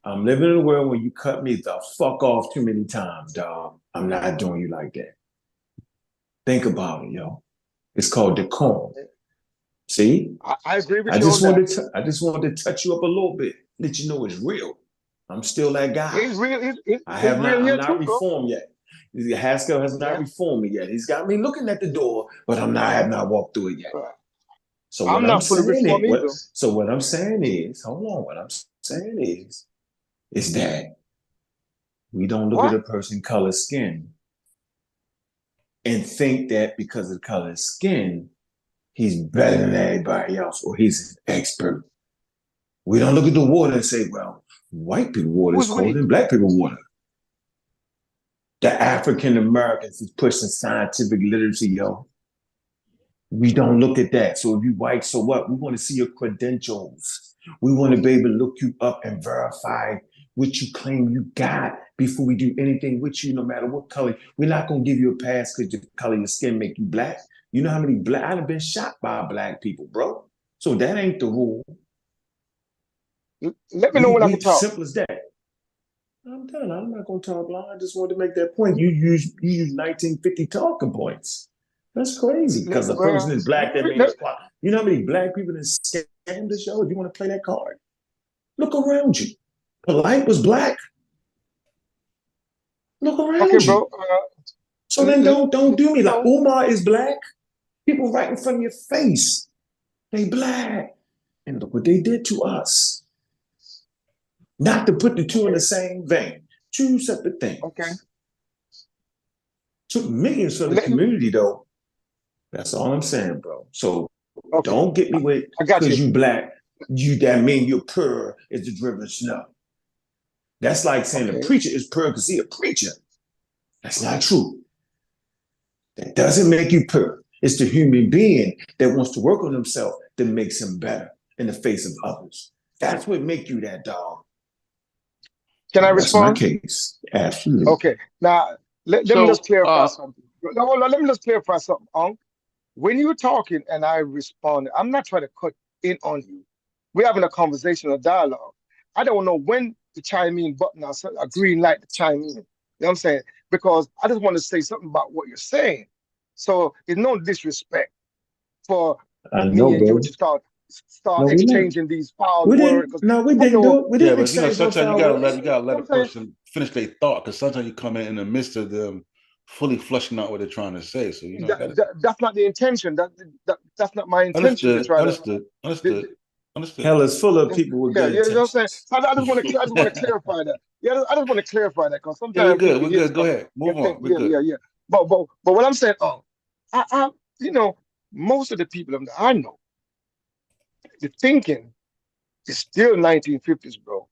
I'm living in a world where you cut me the fuck off too many times, dog. I'm not doing you like that. Think about it, yo. It's called decorum. See?
I agree with you on that.
I just wanted to touch you up a little bit, let you know it's real. I'm still that guy.
It's real.
I'm not reformed yet. Haskell has not reformed me yet. He's got me looking at the door, but I have not walked through it yet. So what I'm saying is, hold on. What I'm saying is that we don't look at a person's color skin and think that because of the color of skin, he's better than everybody else or he's an expert. We don't look at the water and say, well, white people water is colder than black people water. The African Americans is pushing scientific literacy, yo. We don't look at that. So if you white, so what? We want to see your credentials. We want to be able to look you up and verify what you claim you got before we do anything with you, no matter what color. We're not going to give you a pass because the color of your skin make you black. You know how many black, I've been shot by black people, bro. So that ain't the rule.
Let me know when I can talk.
Simple as that. I'm done. I'm not going to talk long. I just wanted to make that point. You use 1950 talking points. That's crazy because a person is black. That means you know how many black people that scammed the show? If you want to play that card, look around you. Polite was black. Look around you. Bro. So then don't do me like Umar is black. People right in front of your face. They black. And look what they did to us. Not to put the two in the same vein. Two separate things.
Okay.
Took millions for the community though. That's all I'm saying, bro. So don't get me with because you black, that mean you're poor is the driven snow. That's like saying the preacher is poor because he's a preacher. That's not true. That doesn't make you poor. It's the human being that wants to work on himself that makes him better in the face of others. That's what make you that dog.
Can I respond?
That's my case. Absolutely.
Okay. Now, let me just clarify something. No, let me just clarify something. When you're talking and I respond, I'm not trying to cut in on you. We're having a conversation, a dialogue. I don't know when to chime in button or a green light to chime in. You know what I'm saying? Because I just want to say something about what you're saying. So it's no disrespect for me and you to start exchanging these foul words.
No, we didn't do it. We didn't
exchange sometimes you gotta let a person finish their thought because sometimes you come in the midst of them fully flushing out what they're trying to say. So you know
that's not the intention. That's not my intention.
Understood.
Hell is full of people with good intentions.
You know what I'm saying? I just want to clarify that. Yeah, I just want to clarify that because sometimes
we're good. Go ahead. Move on. We're good.
Yeah. But what I'm saying, I you know, most of the people that I know, the thinking is still 1950s, bro.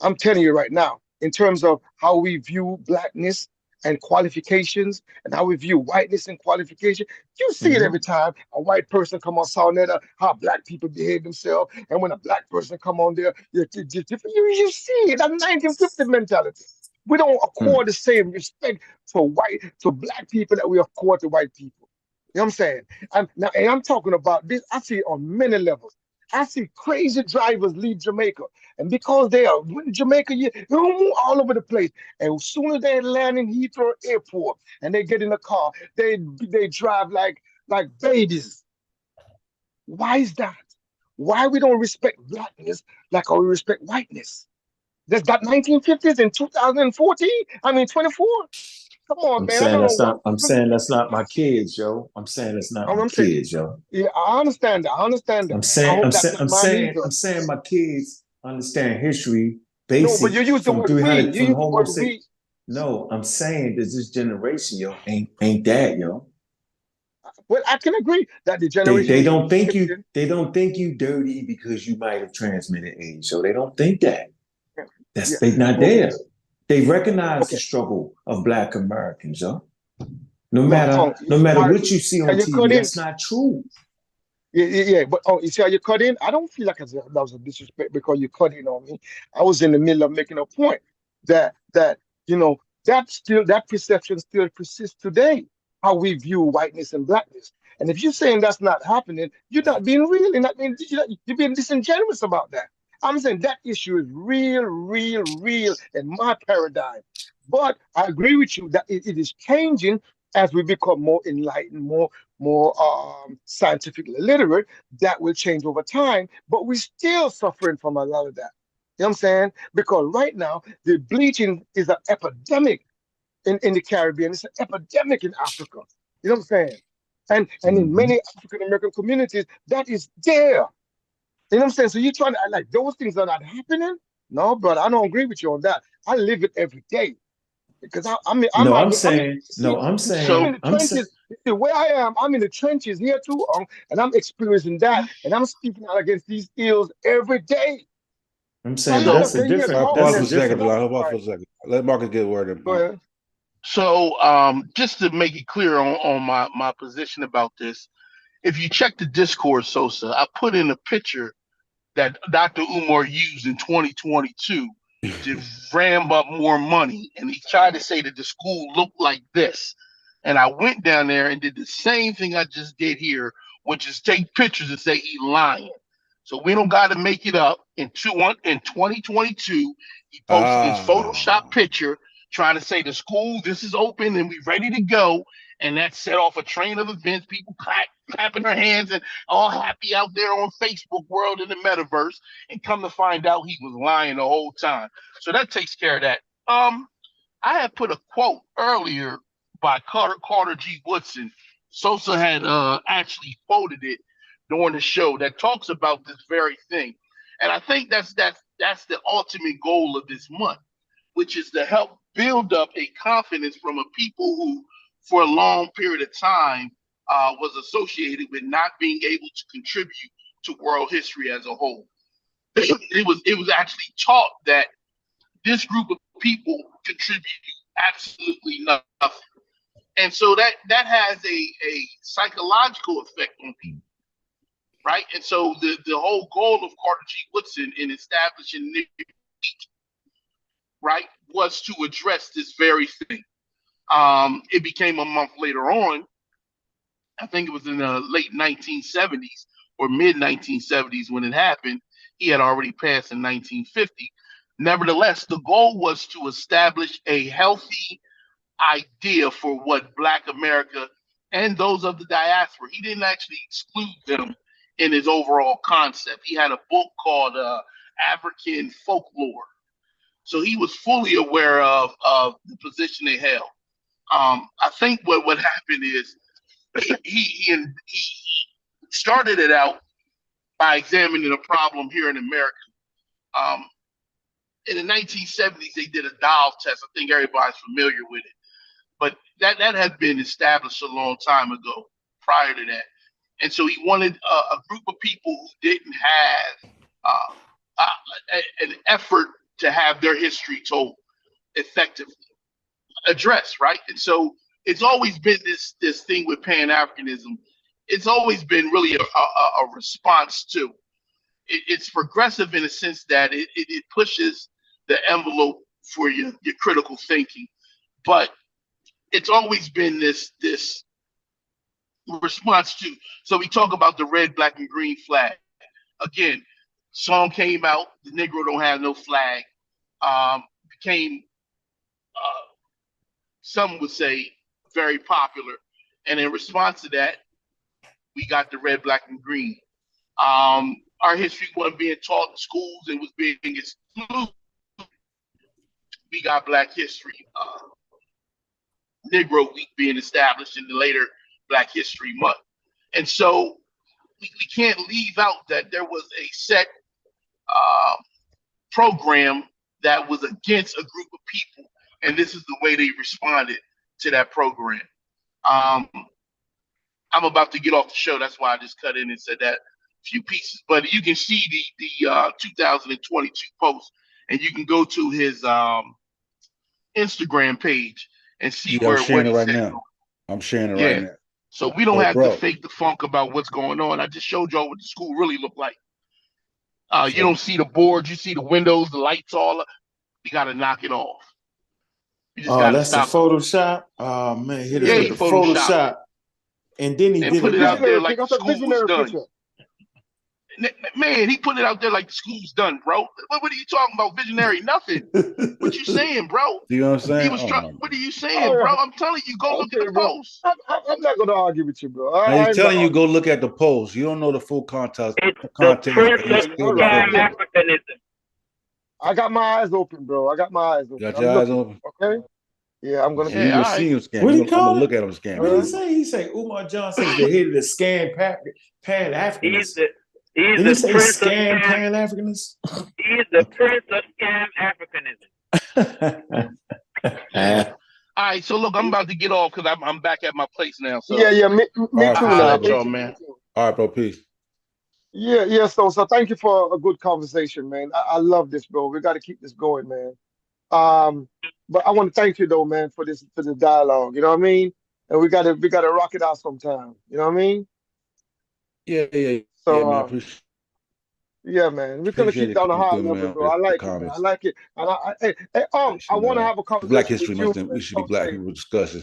I'm telling you right now, in terms of how we view blackness and qualifications and how we view whiteness and qualification. You see it every time a white person come on Sawnetta, how black people behave themselves. And when a black person come on there, you see it. That's 1950 mentality. We don't accord the same respect for black people that we accord to white people. You know what I'm saying? And I'm talking about this, I see it on many levels. I see crazy drivers leave Jamaica. And because they are in Jamaica, they move all over the place. And as soon as they land in Heathrow Airport and they get in a car, they drive like babies. Why is that? Why we don't respect blackness like how we respect whiteness? That's that 1950s and 2014? I mean 24? Come on, man.
I'm saying that's not my kids, yo. I'm saying that's not my kids, yo.
Yeah, I understand that. I'm
saying my kids understand history basic.
No, but you use the word we. You use the word we.
No, I'm saying that this generation, yo, ain't that, yo.
Well, I can agree that the generation
they don't think you dirty because you might have transmitted age. So they don't think that. They're not there. They recognize the struggle of Black Americans, yo. No matter what you see on TV, that's not true.
Yeah, but you see how you cut in? I don't feel like that was a disrespect because you cut in on me. I was in the middle of making a point that you know that perception still persists today. How we view whiteness and blackness. And if you're saying that's not happening, you're not being real. You're being disingenuous about that. I'm saying that issue is real in my paradigm. But I agree with you that it is changing as we become more enlightened, more scientifically literate. That will change over time, but we're still suffering from a lot of that. You know what I'm saying? Because right now, the bleaching is an epidemic in the Caribbean. It's an epidemic in Africa. You know what I'm saying? And in many African American communities, that is there. You know what I'm saying? So you're trying to like those things are not happening? No, brother, I don't agree with you on that. I live it every day. Because I'm in the trenches. Where I am, I'm in the trenches here too, and I'm experiencing that, and I'm speaking out against these ills every day.
I'm saying that's a different.
Pause for a second. Let Marcus get a word in.
Go ahead.
So, just to make it clear on my position about this, if you check the Discord, SOSA, I put in a picture that Dr. Umar used in 2022 to ram up more money, and he tried to say that the school looked like this. And I went down there and did the same thing I just did here which is take pictures and say he lying. So we don't got to make it up. In 2022, he posted his Photoshop picture trying to say the school, this is open and we ready to go. And that set off a train of events, people clapping their hands and all happy out there on Facebook world in the metaverse. And come to find out he was lying the whole time. So that takes care of that. I had put a quote earlier by Carter G. Woodson. SOSA had actually quoted it during the show that talks about this very thing. And I think that's the ultimate goal of this month, which is to help build up a confidence from a people who, for a long period of time, was associated with not being able to contribute to world history as a whole. It was actually taught that this group of people contribute absolutely nothing. And so that has a psychological effect on people, right? And so the whole goal of Carter G. Woodson in establishing right, was to address this very thing. It became a month later on, I think it was in the late 1970s or mid 1970s when it happened. He had already passed in 1950. Nevertheless, the goal was to establish a healthy idea for what Black America and those of the diaspora. He didn't actually exclude them in his overall concept. He had a book called African Folklore. So he was fully aware of the position they held. I think what happened is he started it out by examining a problem here in America. In the 1970s, they did a doll test. I think everybody's familiar with it. But that had been established a long time ago prior to that. And so he wanted a group of people who didn't have an effort to have their history told effectively addressed, right? And so it's always been this thing with Pan-Africanism. It's always been really a response to. It's progressive in a sense that it pushes the envelope for your critical thinking, but it's always been this response to. So we talk about the red, black, and green flag. Again, song came out, the Negro don't have no flag, became, some would say, very popular. And in response to that, we got the red, black, and green. Our history wasn't being taught in schools, it was being excluded. We got Black History, Negro Week being established in the later Black History Month. And so we can't leave out that there was a set program that was against a group of people, and this is the way they responded to that program. I'm about to get off the show, that's why I just cut in and said that few pieces, but you can see the 2022 post, and you can go to his Instagram page and see
I'm sharing it right
said.
now. I'm sharing it right now.
So we don't have to fake the funk about what's going on. I just showed y'all what the school really looked like. You don't see the boards, you see the windows, the lights all up. You got to knock it off. You just got to stop.
That's the Photoshop. Oh man, hit us with the
Photoshop.
And then he did
put it out there like the school was done.
Picture.
Man, he put it out there like the school's done, bro. What are you talking about? Visionary? Nothing. What you saying, bro?
You know what I'm saying?
He was what are you saying, bro? I'm telling you, go look at the post.
I'm not going to argue with you, bro.
He's telling you go look at the post. You don't know the full context.
It's the Prince of Pan-Africanism.
I got my eyes open, bro. I got my eyes open.
Got your eyes open?
Okay. Yeah, I'm gonna.
You gonna see him scam.
What
I'm
gonna
look at him scam.
What did he say? He say Umar Johnson is the head of the scam Pan-Africanist.
He's the Prince of
Pan-Africanist.
He's the Prince of Scam Africanism.
All right, so look, I'm about to get off because I'm back at my place now. So
yeah, me too,
man.
All right, bro, peace.
Yeah. So thank you for a good conversation, man. I love this, bro. We got to keep this going, man. But I want to thank you though, man, for the dialogue. You know what I mean? And we gotta rock it out sometime. You know what I mean?
Yeah.
So
man, I appreciate
Yeah, man. We're gonna
Appreciate
keep
it
down a
coming
high
through,
level,
man.
bro. I
The
like it, man. I
comments.
like it. And I want to have a
Black
conversation
History
with
Month.
you.
We
Man.
should be Black people discussing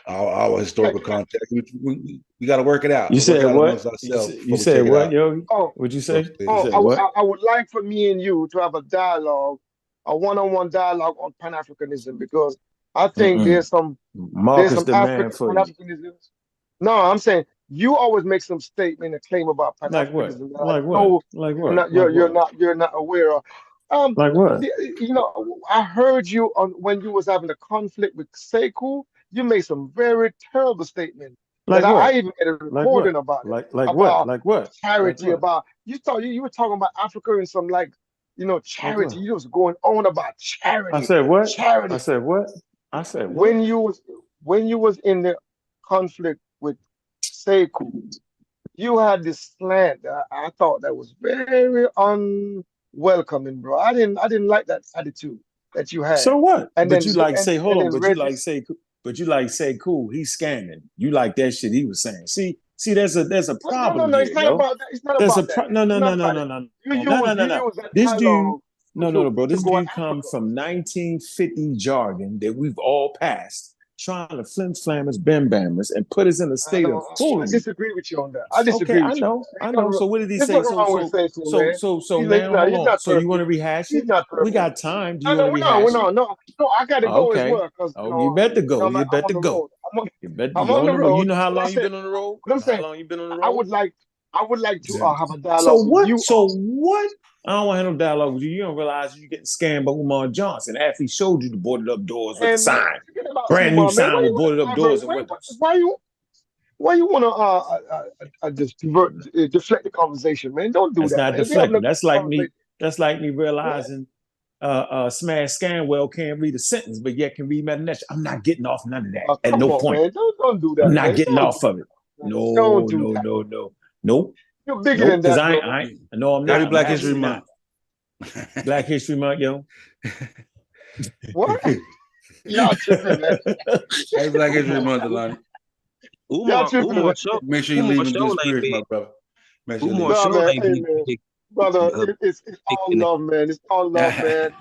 our historical context. We got to work it out.
You said what?
Amongst ourselves
You
before we
said
check it
what,
out.
Yogi?
Oh,
What'd you say?
You said
what?
I would like for me and you to have a dialogue, a one-on-one dialogue on Pan-Africanism, because I think there's some
Marcus the man
African
for you.
Pan-Africanism. No, I'm saying you always make some statement and claim about
Like what?
Pan-Africanism that
Like
I
what?
know
Like
you're
what?
not
Like what?
you're not aware of.
Like what?
You know, I heard you on when you was having a conflict with Sekou. You made some very terrible statements that
Like
I
what?
even made a
Like
recording
what?
about it,
Like what?
about
Like what? Like
charity,
what?
about you were talking about Africa and some like
Like
charity.
what?
You was going on about
I
charity,
said what? I
charity.
said what? I said what?
When you was in the conflict with Sekou, you had this slant that I thought that was very unwelcoming, bro. I didn't like that attitude that you had.
So what?
And
But
then
you like say, hold
and
on,
then
but you
Reggie.
like say, cool, he's scamming. You like that shit he was saying. See, there's a problem
No.
here,
It's not
yo.
about that. It's not
There's a
about that.
no,
It's
no,
not
no, no,
about
no,
it.
no,
You
no, no,
use
no, no.
that
This dude,
dialogue
no, bro.
to
This
go at
dude come
Africa.
from 1950 jargon that we've all passed, trying to flim flammers, bam bammers, and put us in a state of
I
foolery.
disagree with you on that. I
Okay,
disagree
I
with you.
know. So what did he
There's
say?
nothing wrong with Sekou, man.
So now hold
He's
on.
not
So you want to
perfect.
rehash
He's
it?
not
We
perfect.
got time. Do you want to
No,
rehash it?
no. I got to go as
Okay.
well because
Oh, you better go. You
I'm
better
on the
go.
road.
You
I'm on
on
the
the road. You
road.
know how
But I
long you
said,
been on the road?
but I'm
How
saying
long you been on the
I
road?
would like to have a
So
dialogue with
what?
you.
So what? I don't want to have no dialogue with you. You don't realize you're getting scammed by Umar Johnson after he showed you the boarded up doors with the
And man,
sign.
forget about
Brand new
Umar, man.
sign with boarded up doors and windows.
Why you want to just deflect the conversation, man? Don't do
That's
that,
not
man. We having
deflecting.
a conversation.
That's like me realizing Smash Scanwell can't read a sentence, but yet can read Metanesh. I'm not getting off none of that at
Come
no
on,
point.
man. Don't do
I'm
that,
not
man.
getting
Don't
off
do
of it.
that. Don't
No,
do
no,
that.
no, no. Nope.
You're bigger
Nope.
than
Because
that, bro.
no, I'm
Happy
not.
Black
I'm
History
absolutely
Month.
not. Black History Month, yo.
What? Y'all tripping, man.
Happy Black History Month, Alani.
Y'all tripping, man.
Make sure you leave in good spirits, my brother. Make sure you leave.
No, man. Hey, man. Brother, it's all love, man. It's all love, man.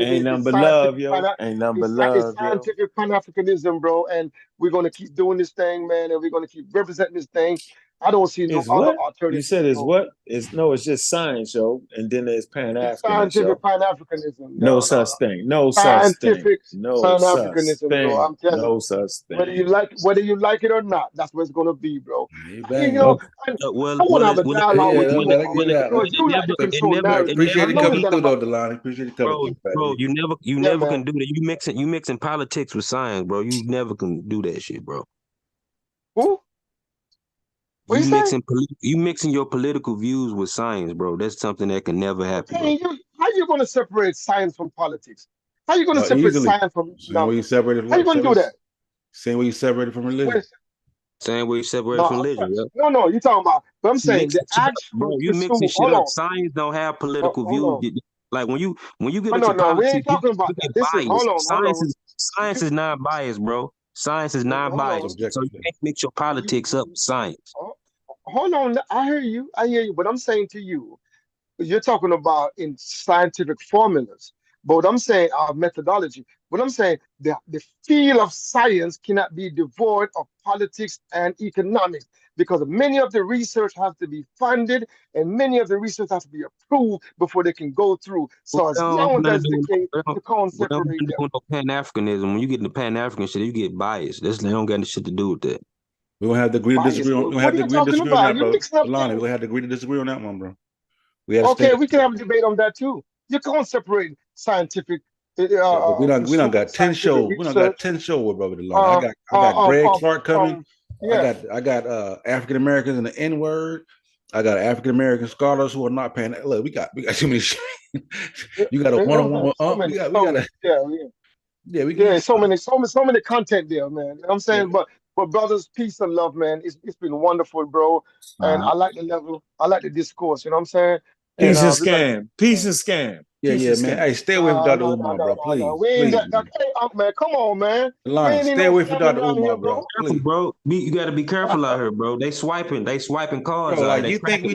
Ain't nothing
It's
but love, yo. Ain't nothing but
it's
love, yo.
scientific Pan-Africanism, bro. And we're going to keep doing this thing, man. And we're going to keep representing this thing. I don't see no
It's
other
what?
alternative.
You said it's what? It's just science, yo. And then there's
It's
Pan-Africanism,
scientific
yo.
Pan-Africanism.
No such thing. No such thing.
Scientific
No such
Pan-Africanism, bro.
thing.
I'm telling you.
No such
Whether
thing.
you like it or not, that's what it's gonna be, bro.
You
know, I want to have a dialogue with you, because you like to control narrative.
Appreciate
I
it
know
coming
it's not
through, though,
about
Delani. Appreciate it coming through,
bro. You
Yeah,
never
man.
can do that. You mixing politics with science, bro. You never can do that shit, bro.
Who? What
You mixing your political views with science, bro. That's something that can never happen, bro.
How you going to separate science from politics? How you going to separate
Easily.
science from
Same way you separated.
How you going to do that?
Same way you separated from religion.
Same way you separate from religion. Yep.
No, you're talking about. But I'm saying the actual
bro, you mixing shit
hold
up.
on.
Science don't have political views. Like when you get into
No, we ain't
politics,
talking about that. Listen, hold on.
Science is non-biased, bro. Science is non-biased. So you can't mix your politics up with science.
Hold on, I hear you. But I'm saying to you, you're talking about in scientific formulas. But what I'm saying, our methodology. What I'm saying, the field of science cannot be devoid of politics and economics, because many of the research has to be funded and many of the research has to be approved before they can go through. So as long as that's the case, you can't separate them.
Pan-Africanism, when you get into Pan-African shit, you get biased. They don't got shit to do with that.
We're gonna have to agree to disagree on. We're gonna have to agree to disagree on that, bro. Alani, we're gonna have to agree to disagree on that one, bro.
Okay, we can have a debate on that too. You can't separate scientific.
We done got 10 shows. We done got 10 shows with Brother Delani. I got Greg Clark coming. I got African Americans in the N word. I got African American scholars who are not paying. Look, we got too many. You got a one-on-one. We got
so many content there, man. You know what I'm saying, but brothers, peace and love, man. It's been wonderful, bro. And I like the level. I like the discourse. You know what I'm saying?
Peace and scam. Peace and scam.
Yeah, man. Hey, stay away from Dr. Umar, bro. Please.
We ain't that. Hey, man, come on, man.
Delani, stay away from Dr. Umar, bro.
Careful, bro. You got to be careful out here, bro. They swiping cards.
Bro,
out.
like, you think we?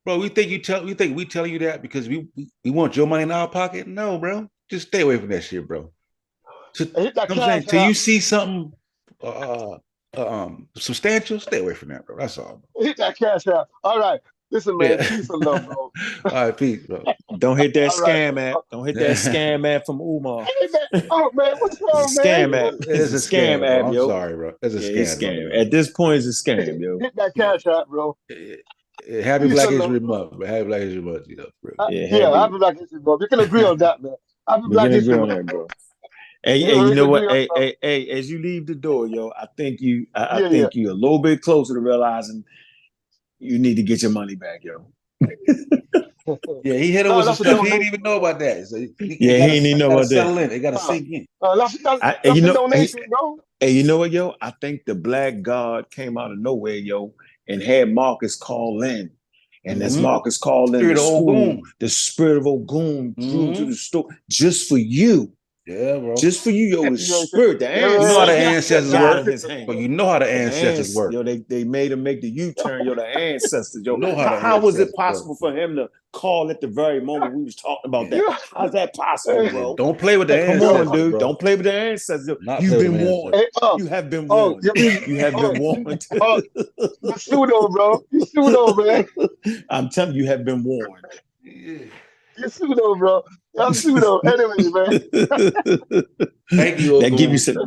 Bro, we think we telling you that because we want your money in our pocket? No, bro. Just stay away from that shit, bro.
Hit that
I'm saying
cash
till
app.
you see something substantial, stay away from that, bro. That's all. Bro.
Hit that cash app. All right. Listen, man.
Yeah.
Peace and love, bro.
All right, peace, bro.
Don't hit that
All right.
scam app. Don't hit that scam app from Umar.
Hey, man. Oh, man. What's wrong,
It's a
man?
scam app.
It's a scam,
app,
bro. I'm
yo.
sorry, bro. It's a
It's
scam.
scam. At this point, it's a scam, yo.
Hit that cash app, bro.
Happy
Peace
Black
and
History
love.
Month, bro. Happy Black History Month, bro.
Happy Black History Month. You can agree on that, man. Happy
We
Black
can
History
agree on
Month,
that,
bro.
bro. Hey, you know what? Hey, as you leave the door, yo, I think you a little bit closer to realizing you need to get your money back, yo.
Yeah, he hit him with some stuff. He didn't even know about that. So he didn't even know about that. Settle in. It got to sink in.
That's a donation, bro.
Hey, you know what, yo? I think the black god came out of nowhere, yo, and had Marcus call in. And as Marcus called in the school, the spirit of Ogun drew to the store just for you.
Yeah, bro.
Just for you, yo, the spirit, the
ancestors. You know how the ancestors work. But you know how the ancestors work.
Yo, they made him make the U-turn, yo, the ancestors, yo.
You know
how was it possible for him to call at the very moment we was talking about that? How's that possible, bro?
Don't play with the ancestors.
Come on, dude.
Bro.
Don't play with the ancestors.
Not
You've been warned. You have been warned. You have been warned.
You pseudo, bro. You pseudo, man.
I'm telling you, have been warned.
You pseudo, bro. I'm pseudo. Anyway, man.
Thank you,
That give you some.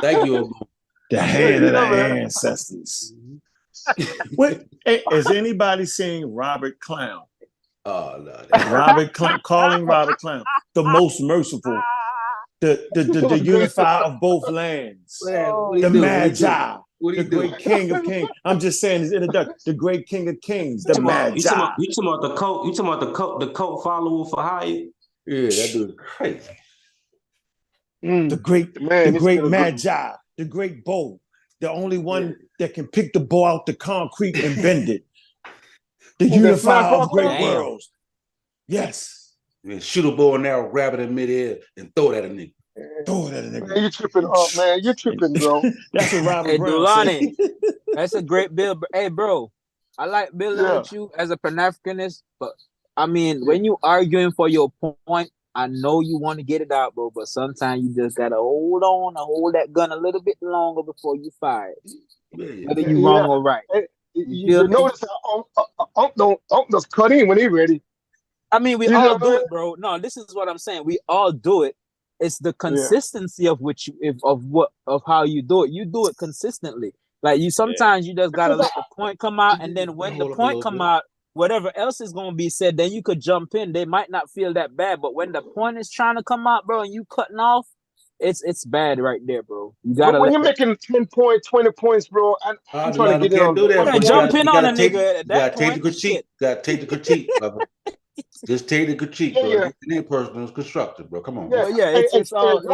Thank you,
the hand of the ancestors. Wait, hey, has anybody seen Robert Clown?
Oh no,
Robert Clown, calling Robert Clown the most merciful, the unifier of both lands, the Magi. The great King of Kings. I'm just saying his introduction. The great King of Kings. The Magi.
You talking about the cult? You talking about the cult follower for hire?
Yeah, that dude's crazy.
The great Magi. The great bow. The only one that can pick the bow out the concrete and bend it. The unifier of great worlds. Yes.
Man, shoot a bow and arrow, grab it in midair, and throw it at a nigga.
Throw it at a nigga.
Man, you tripping up, man. You tripping, bro.
That's what Robert Brown
Dulani, that's a great bill. Hey, bro, I like building with you as a Pan-Africanist, but I mean, when you arguing for your point, I know you want to get it out, bro, but sometimes you just gotta hold on and hold that gun a little bit longer before you fire it. Whether you wrong or right.
You notice how Unc just cut in when he ready.
I mean, we all do it, bro. No, this is what I'm saying. We all do it. It's the consistency of which of how you do it. You do it consistently. Like you sometimes you just gotta let the point come out, and then when the point come out, whatever else is gonna be said, then you could jump in. They might not feel that bad, but when the point is trying to come out, bro, and you cutting off, it's bad right there, bro. You gotta.
But when you're making 10 points, 20 points, bro, I'm trying to get it on.
Do that,
jump in on a nigga at that point.
Take the critique. Gotta take the critique, brother. Just take the critique, bro. It ain't personal, it's constructive, bro. Come on.
Yeah,
it's all
as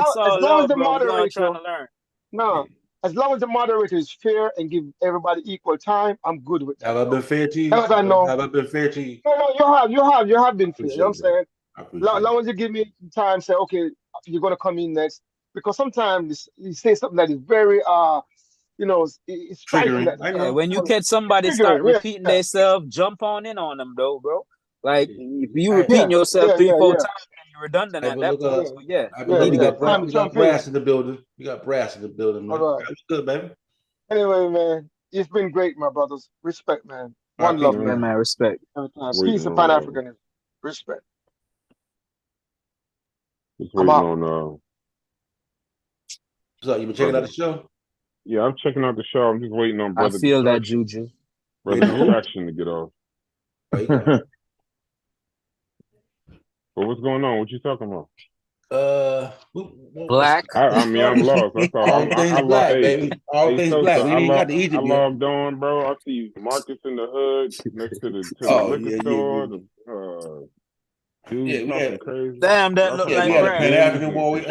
long as the
bro.
moderator
trying to learn.
No, as long as the moderator is fair and give everybody equal time, I'm good with that.
Have I been fair to you?
As I know.
Have I been fair to you?
No, you have been fair. You know what I'm saying? As long as you give me time, say, okay, you're gonna come in next. Because sometimes you say something that is very it's
triggering.
Yeah, when you catch somebody start repeating themselves, jump on in on them though, bro. Like if you repeating yourself 3-4 times and you're redundant at that point, so you need to get
we got brass in the building. We got brass in the building, man.
All right.
That's good, baby.
Anyway, man, it's been great, my brothers. Respect, man. One love, man.
Respect.
Peace and Pan-Africanism. Respect.
I'm on.
So you been checking out the show?
Yeah, I'm checking out the show. I'm just waiting on brother.
I feel that juju.
Brother Distraction to get off. But what's going on? What you talking about?
Black.
I mean, I'm lost. That's all.
All things black, baby. All things black. We ain't got to Egypt yet.
I logged on, bro. I see Marcus in the hood next to the liquor store. Dude, talking crazy.
Damn, that look like
Brad. Pan-African war.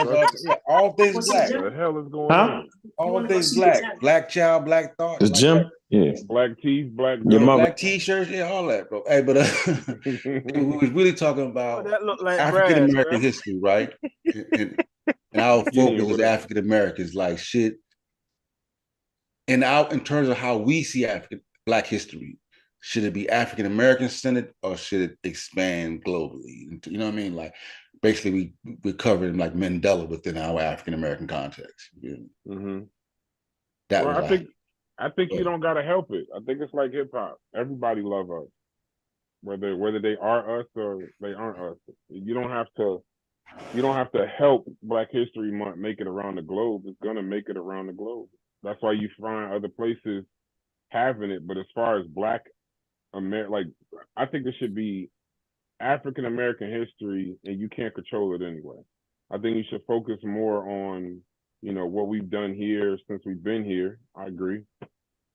All things black.
What the hell is going on?
All things black. Black child, black thought.
The gym? Yeah.
Black tees, black
black t-shirts, all that, bro. Hey, but we was really talking about African American history, right? And our focus is African Americans, like shit. And out in terms of how we see African Black history, should it be African American centered or should it expand globally? You know what I mean? Like basically we're covering like Mandela within our African American context. That
well,
was
I think you don't gotta help it. I think it's like hip hop. Everybody love us, whether they are us or they aren't us. You don't have to help Black History Month make it around the globe. It's gonna make it around the globe. That's why you find other places having it. But as far as Black like I think it should be African American history, and you can't control it anyway. I think you should focus more on, what we've done here since we've been here. I agree,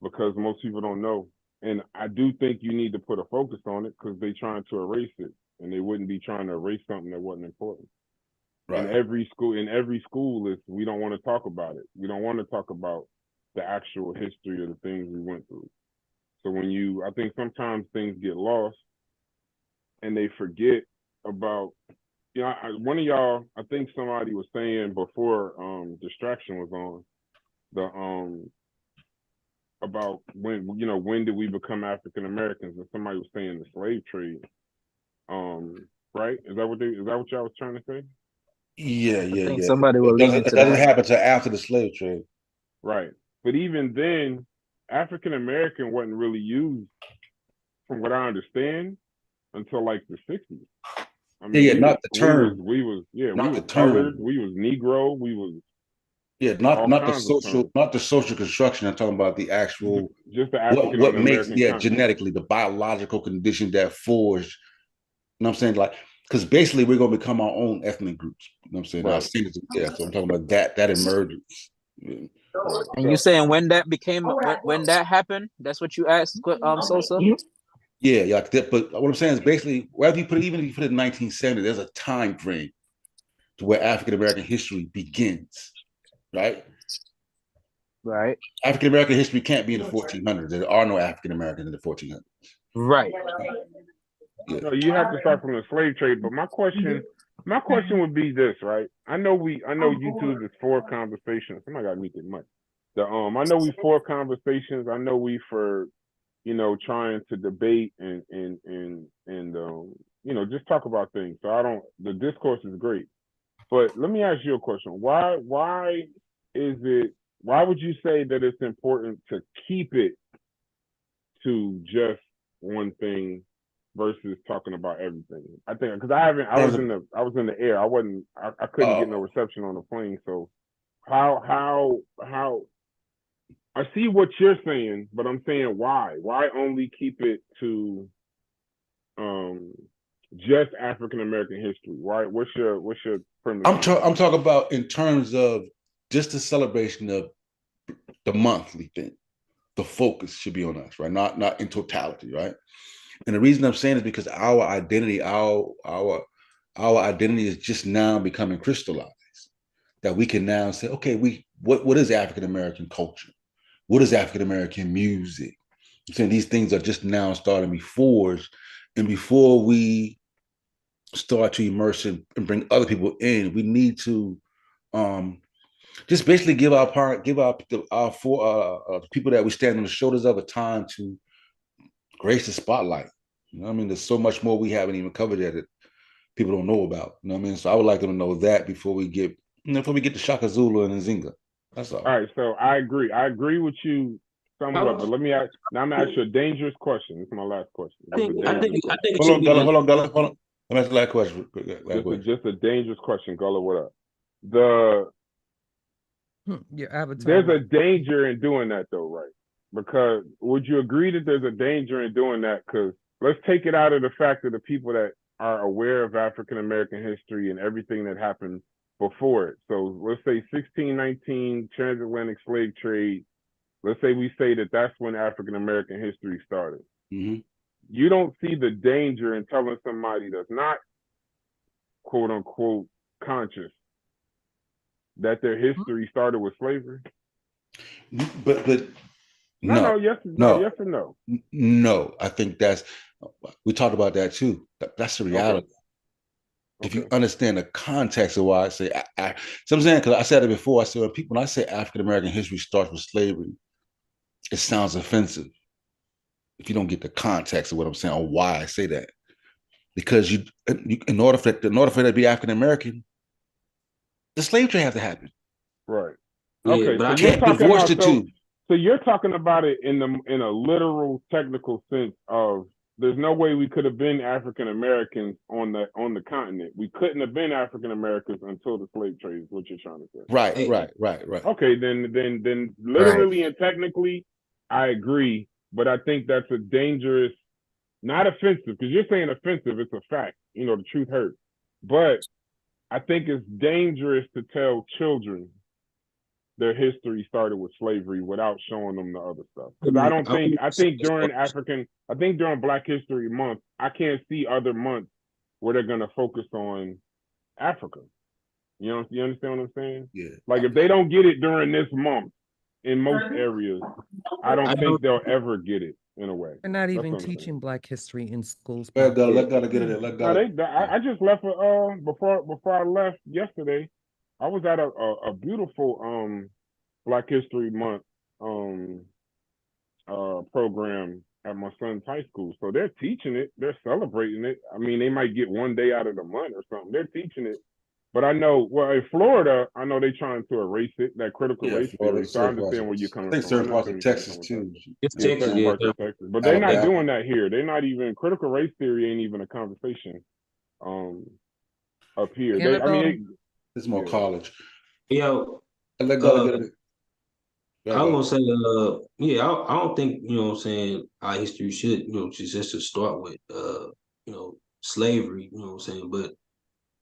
because most people don't know. And I do think you need to put a focus on it because they're trying to erase it, and they wouldn't be trying to erase something that wasn't important. Right. In every school is we don't want to talk about it. We don't want to talk about the actual history of the things we went through. So I think sometimes things get lost and they forget about, one of y'all, I think somebody was saying before Distraction was on, about when did we become African Americans, and somebody was saying the slave trade. Right? Is that what y'all was trying to say?
Yeah.
Somebody will lean into
that. It doesn't happen until after the slave trade.
Right. But even then, African American wasn't really used, from what I understand, until like the 60s. I mean,
not the term.
We was colored, we was Negro, we was
not the social construction. I'm talking about the actual
just the African
what makes
content.
Genetically the biological condition that forged. You know what I'm saying? Like, because basically we're gonna become our own ethnic groups. You know what I'm saying? Right. So I'm talking about that emergence.
And you saying when that became when that happened? That's what you asked, Sosa?
Yeah, but what I'm saying is basically, whether you put it, even if you put it in 1970, there's a time frame to where African American history begins, right?
Right.
African American history can't be in the 1400s. There are no African Americans in the 1400s.
Right.
Yeah.
No, you have to start from the slave trade. But my question would be this, right? I know YouTube is for conversations. Somebody got to meet the mic. I know we for conversations. I know we for trying to debate and just talk about things. So the discourse is great. But let me ask you a question. Why would you say that it's important to keep it to just one thing versus talking about everything? I think because I was in the air. I couldn't get no reception on the plane. So how I see what you're saying, but I'm saying why? Why only keep it to just African American history? Why? What's your premise?
I'm talking about in terms of just the celebration of the monthly thing. The focus should be on us, right? Not in totality, right? And the reason I'm saying is because our identity is just now becoming crystallized. That we can now say, okay, what is African American culture? What is African American music? I'm saying these things are just now starting to be forged, and before we start to immerse and bring other people in, we need to just basically give our people that we stand on the shoulders of a time to grace the spotlight. You know what I mean? There's so much more we haven't even covered that people don't know about. You know what I mean? So I would like them to know that before we get to Shaka Zulu and Nzinga. That's all.
All right, so I agree. I agree with you somewhat, but I'm gonna ask you a dangerous question. This is my last question.
I think
hold on, Gullah. Let me ask the last question.
Just a dangerous question, Gullah. What up? There's a danger in doing that, though, right? Because would you agree that there's a danger in doing that? Because let's take it out of the fact of the people that are aware of African American history and everything that happened before it. So let's say 1619 transatlantic slave trade. Let's say we say that that's when African American history started.
Mm-hmm.
You don't see the danger in telling somebody that's not quote unquote conscious that their history started with slavery?
But
yes or no?
No, I think we talked about that too. That's the reality. Okay. If you understand the context of why I say, so I'm saying, because I said it before, I said when I say African American history starts with slavery, it sounds offensive. if you don't get the context of what I'm saying or why I say that. Because you in order for that to be African American, the slave trade has to happen.
Right.
Yeah,
okay.
but
So
I
you're
can't
talking
divorce
about
the two.
So you're talking about it in a literal technical sense of there's no way we could have been African Americans on the continent. We couldn't have been African Americans until the slave trade is what you're trying to say.
Right.
Okay, then literally and technically, I agree, but I think that's a dangerous, not offensive, because you're saying offensive, it's a fact. You know, the truth hurts. But I think it's dangerous to tell children their history started with slavery without showing them the other stuff. Because I think during Black History Month, I can't see other months where they're gonna focus on Africa. You understand what I'm saying?
Yeah.
Like if they don't get it during this month in most areas, I don't think they'll ever get it in a way.
They're not even teaching Black history in schools.
Let gotta get it. Let gotta.
I just left before I left yesterday. I was at a beautiful Black History Month program at my son's high school. So they're teaching it, they're celebrating it. I mean, they might get one day out of the month or something. They're teaching it. But I know, well, in Florida, I know they're trying to erase it, that critical race theory. So I understand where you're coming from. I think
certain parts of Texas too.
It's Texas,
Texas. But they're not doing that here. They're not even, critical race theory ain't even a conversation up here.
It's more college.
Yo,
let go get it.
I was gonna say, I don't think, you know what I'm saying, our history should, you know, just to start with, you know, slavery, you know what I'm saying, but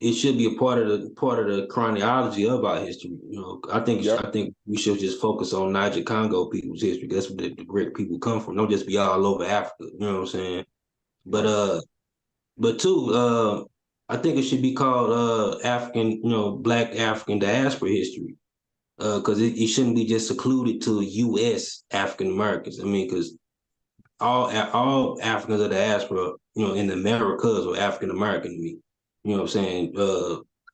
it should be a part of the chronology of our history. You know, I think we should just focus on Niger Congo people's history. That's where the great people come from. Don't just be all over Africa. You know what I'm saying? But too, I think it should be called African, you know, Black African diaspora history. Because it shouldn't be just secluded to U.S. African Americans. I mean, because all Africans of the diaspora, you know, in the Americas were African American to me. You know what I'm saying?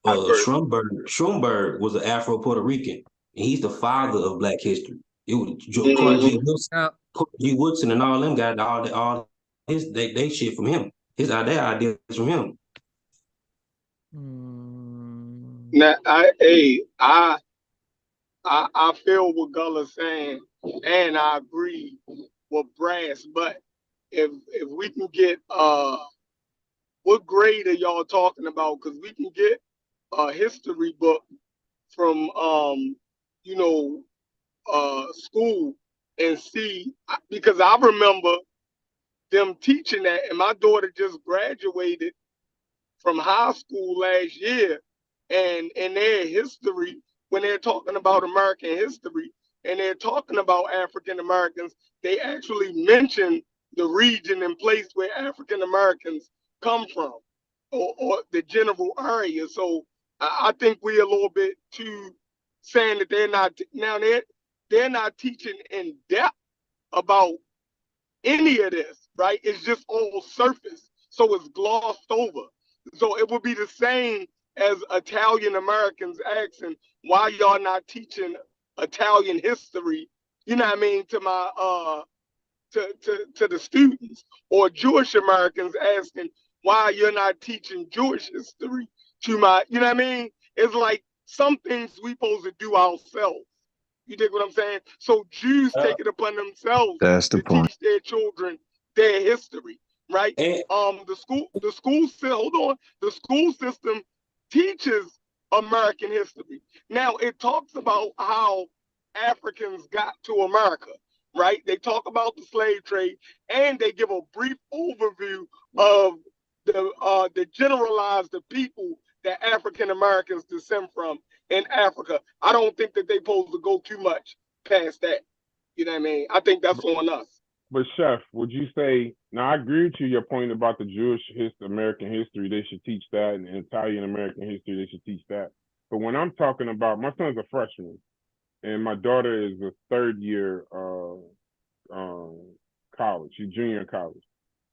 Schomburg was an Afro Puerto Rican, and he's the father of Black history. It was Carter G. Woodson, and all them got all his they shit from him. Their ideas from him.
Now, I feel what Gulla's saying, and I agree with Brass. But if we can get what grade are y'all talking about? Because we can get a history book from you know school and see, because I remember them teaching that, and my daughter just graduated from high school last year, and in their history, when they're talking about American history and they're talking about African Americans, they actually mention the region and place where African Americans come from, or the general area. So I think we're a little bit too saying that they're not teaching in depth about any of this, right? It's just all surface, so it's glossed over. So it would be the same as Italian Americans asking why y'all not teaching Italian history, you know what I mean, to my to the students, or Jewish Americans asking why you're not teaching Jewish history to my, you know what I mean? It's like some things we supposed to do ourselves. You dig what I'm saying? So Jews take it upon themselves to teach their children their history, right? The school system teaches American history. Now it talks about how Africans got to America, right? They talk about the slave trade, and they give a brief overview of the generalized people that African Americans descend from in Africa. I don't think that they supposed to go too much past that. You know what I mean? I think that's on us.
But Chef, would you say, now I agree with you, your point about the Jewish American history, they should teach that, and Italian American history, they should teach that. But when I'm talking about, my son's a freshman, and my daughter is a third year college, she's junior in college.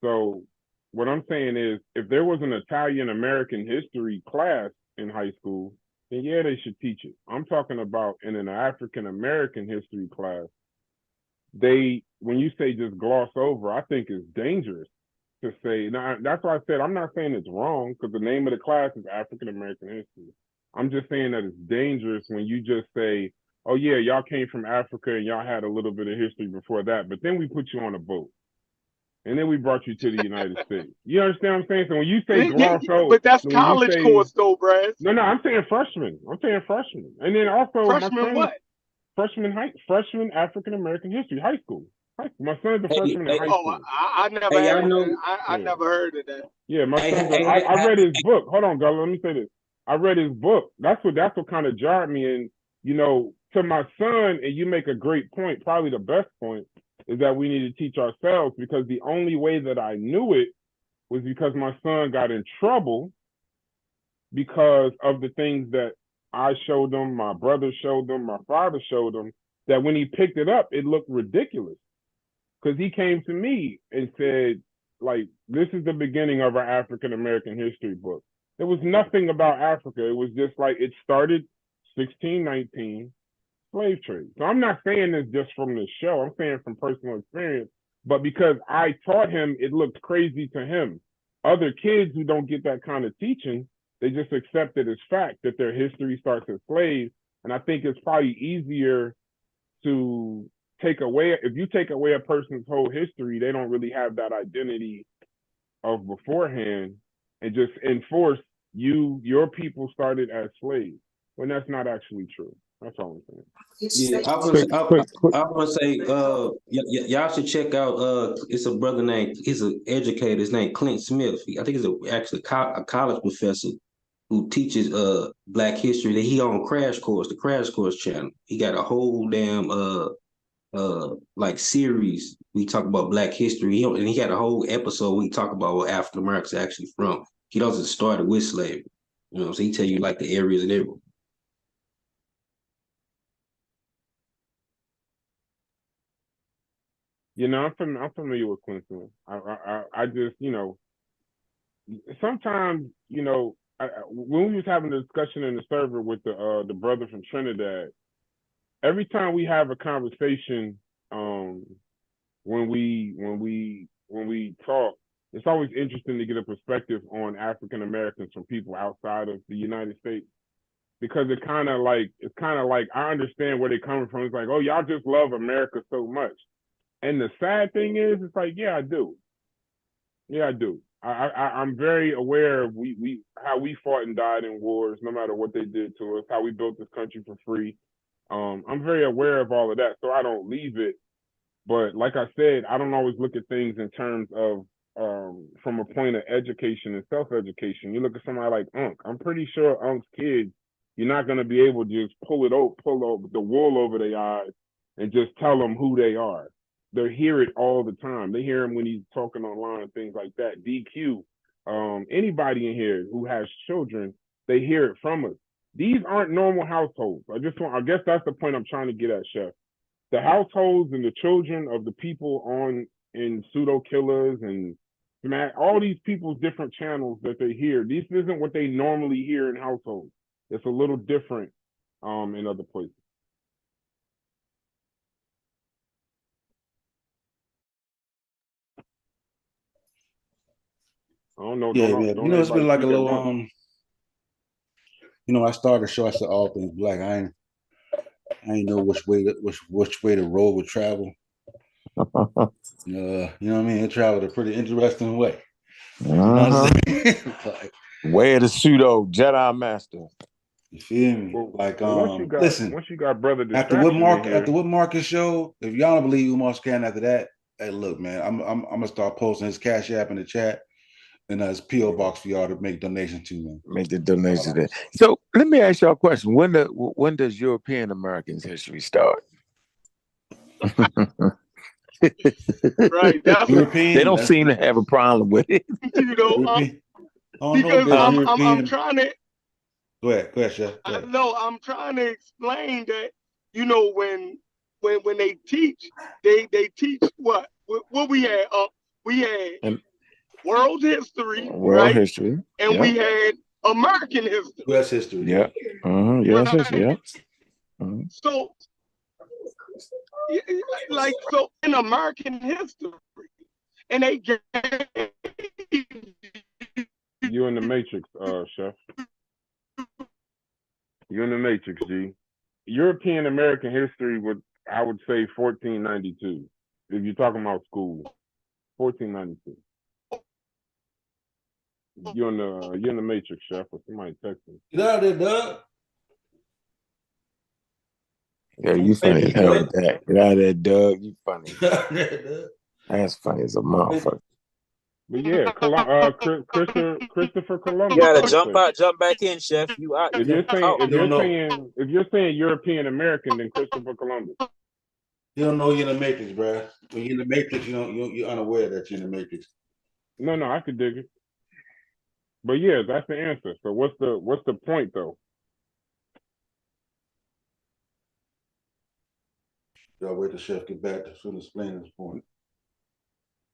So what I'm saying is, if there was an Italian American history class in high school, then yeah, they should teach it. I'm talking about in an African American history class, when you say just gloss over, I think it's dangerous to say. Now, that's why I said I'm not saying it's wrong, because the name of the class is African American History. I'm just saying that it's dangerous when you just say, oh yeah, y'all came from Africa and y'all had a little bit of history before that, but then we put you on a boat. And then we brought you to the United States. You understand what I'm saying? So when you say gloss over,
but that's college course though, Brad.
No, I'm saying freshman. And then also
freshman what?
Freshman African American History, high school. My son's a freshman in high school.
I never I never heard of that.
Yeah, my son's I read his book. Hold on, girl. Let me say this. I read his book. That's what kind of jarred me. And, you know, to my son, and you make a great point, probably the best point, is that we need to teach ourselves, because the only way that I knew it was because my son got in trouble because of the things that I showed him, my brother showed him, my father showed him, that when he picked it up, it looked ridiculous. Because he came to me and said, like, this is the beginning of our African American history book. There was nothing about Africa. It was just like, it started 1619, slave trade. So I'm not saying this just from the show. I'm saying from personal experience. But because I taught him, it looked crazy to him. Other kids who don't get that kind of teaching, they just accept it as fact that their history starts as slaves. And I think it's probably easier to take away, if you take away a person's whole history, they don't really have that identity of beforehand, and just enforce your people started as slaves, when that's not actually true. That's all I'm saying.
Yeah, I want to say, y'all should check out. It's a brother named, he's an educator. His name Clint Smith. I think he's actually a college professor who teaches Black history. That he on Crash Course, the Crash Course channel. He got a whole damn like series. We talk about Black history, and he had a whole episode where he talk about where African Americans are actually from. He doesn't start with slavery. You know, so he tell you like the areas and everything.
You know, I'm familiar with Clinton. I just, you know, sometimes, you know, when we was having a discussion in the server with the brother from Trinidad, every time we have a conversation, when we talk, it's always interesting to get a perspective on African Americans from people outside of the United States, because it's kind of like I understand where they're coming from. It's like, oh, y'all just love America so much. And the sad thing is, it's like, yeah, I do. Yeah, I do. I'm very aware of how we fought and died in wars, no matter what they did to us, how we built this country for free. I'm very aware of all of that, so I don't leave it. But like I said, I don't always look at things in terms of from a point of education and self-education. You look at somebody like Unc. I'm pretty sure Unc's kids, you're not going to be able to just pull the wool over their eyes and just tell them who they are. They hear it all the time. They hear him when he's talking online, things like that. DQ, anybody in here who has children, they hear it from us. These aren't normal households. I guess that's the point I'm trying to get at, Chef. The households and the children of the people in pseudo killers and all these people's different channels that they hear, this isn't what they normally hear in households. It's a little different in other places. I don't know.
Yeah. You know, it's been like a little you know, I started a show. I said all things Black. I ain't know which way the road would travel. You know what I mean? It traveled a pretty interesting way. You know what I'm saying?
Like, way of the pseudo Jedi Master.
You feel me? Like, listen.
Once you got brother
after what Marcus showed, if y'all don't believe Umar Scan after that, hey, look, man, I'm gonna start posting his Cash App in the chat. And his PO box for y'all to make donations to, man.
Make the donations there. So let me ask y'all a question: when does European Americans history start?
Right, that's
European. They don't seem to have a problem with it.
You know, because I'm trying to.
Go ahead, Chef.
No, I'm trying to explain that, you know, when they teach, they teach what we had. We had world history,
history,
and we had American history,
U.S. history.
Yeah, U.S. history. Yeah.
So Like, so in American history, and they gave
you in the Matrix, Chef. You're in the Matrix, G. European American history I would say 1492. If you're talking about school, 1492. You're in the Matrix, Chef, or somebody texting.
Get out there, Doug.
Yeah, you funny as hell with that. Get out of there, Doug. You funny. That's funny as a motherfucker.
But yeah, Christopher Columbus.
You gotta jump back in, Chef. You out.
If you're saying European American, then Christopher Columbus.
You don't know you're in the Matrix, bro. When you're in the Matrix, you're unaware that you're in the Matrix.
No, I could dig it. But yeah, that's the answer. So what's the point though?
Y'all wait till Chef get back to explain this point.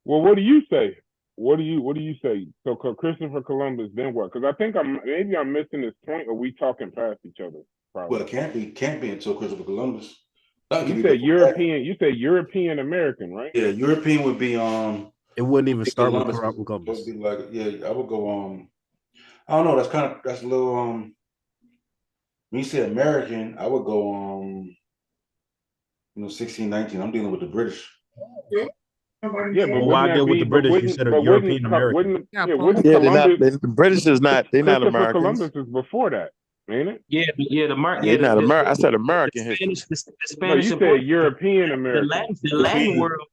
Well, what do you say? What do you say? So Christopher Columbus, then what? Because I think maybe I'm missing this point, or we talking past each other. Probably.
Well, it can't be until Christopher Columbus.
You said European. You said European American, right?
Yeah, European would be
It wouldn't even start
Columbus.
with Columbus.
It would be like, yeah, I would go I don't know. That's a little when you say American, I would go 1619. I'm dealing with the British.
Yeah, but
why deal with the British? You said a European American.
The British is not. They're not Americans.
Columbus is before that, ain't it?
Yeah, the mark.
They're not American. I said American
history.
history.
The Spanish.
No, you said European American.
The Latin world.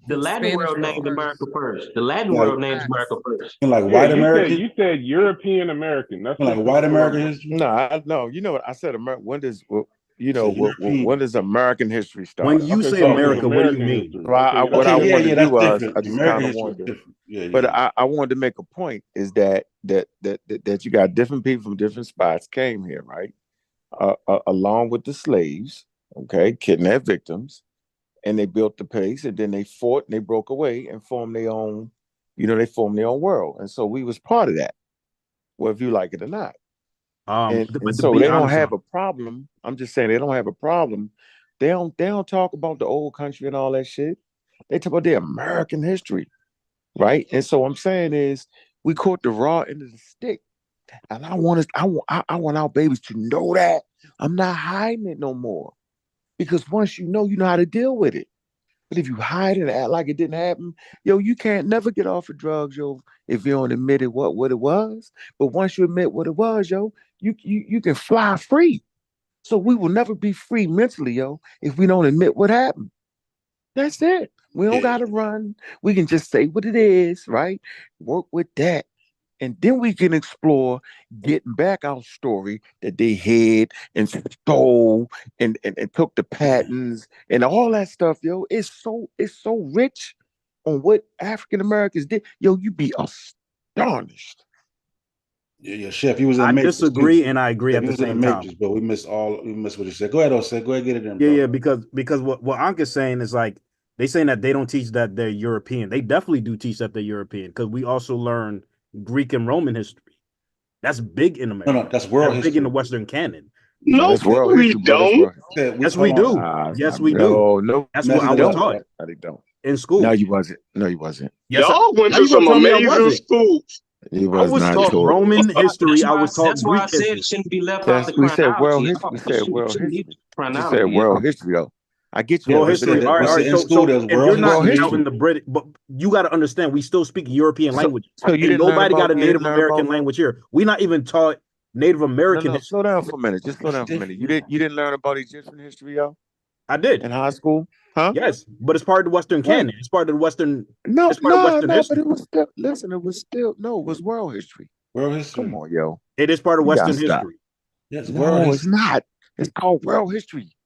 The Latin world named America first. The Latin world named America first.
Like white American.
You said European American. That's
like white American history.
No. You know what I said? When does when does American history start?
When you say America, what do you mean?
What I wanted to do was I just kind of wanted, but I wanted to make a point is that you got different people from different spots came here, right? Along with the slaves, okay, kidnapped victims, and they built the place, and then they fought and they broke away and formed their own, they formed their own world, and so we was part of that, whether you like it or not. And so they don't have a problem. I'm just saying they don't have a problem. They don't talk about the old country and all that shit. They talk about their American history, right? And so I'm saying is we caught the raw end of the stick, and I want our babies to know that. I'm not hiding it no more, because once you know how to deal with it. But if you hide it and act like it didn't happen, you can't never get off of drugs, if you don't admit it what it was. But once you admit what it was, you can fly free. So we will never be free mentally, if we don't admit what happened. That's it. We don't gotta run. We can just say what it is, right? Work with that. And then we can explore getting back our story that they hid and stole and took the patents and all that stuff, It's so rich on what African Americans did. You'd be astonished.
Yeah, Chef. You was in
I
Matrix
disagree and I agree at the same time.
But we missed what you said. Go ahead, Osei. Go ahead, get it in.
Yeah, because what Ankh is saying is like they saying that they don't teach that they're European. They definitely do teach that they're European, because we also learn Greek and Roman history. That's big in America.
No, that's world history.
Big in the Western canon.
No,
that's world
we
history,
don't.
Yes, we do. Yes, we do.
No,
that's what I was taught.
No, they don't.
In school.
No, you wasn't.
Yes,
y'all went to some amazing schools.
I
was taught Roman history. I was taught Greek history.
It shouldn't be left out the
we said world history. We said world history. You said world history, though. I get you.
World history. All right. So if you're not out in the British, but you got to understand, we still speak European language.
So you
nobody got a Native American language here. We're not even taught Native American history.
Slow down for a minute. Just slow down for a minute. You didn't learn about Egyptian history, y'all?
I did
in high school. Huh?
Yes, but it's part of the Western canon. It's part of the Western.
No,
it's part of Western history.
But it was still. Listen, it was still it was world history.
World history.
Come on, yo.
It is part of Western history.
Yes,
it's not. It's called world history.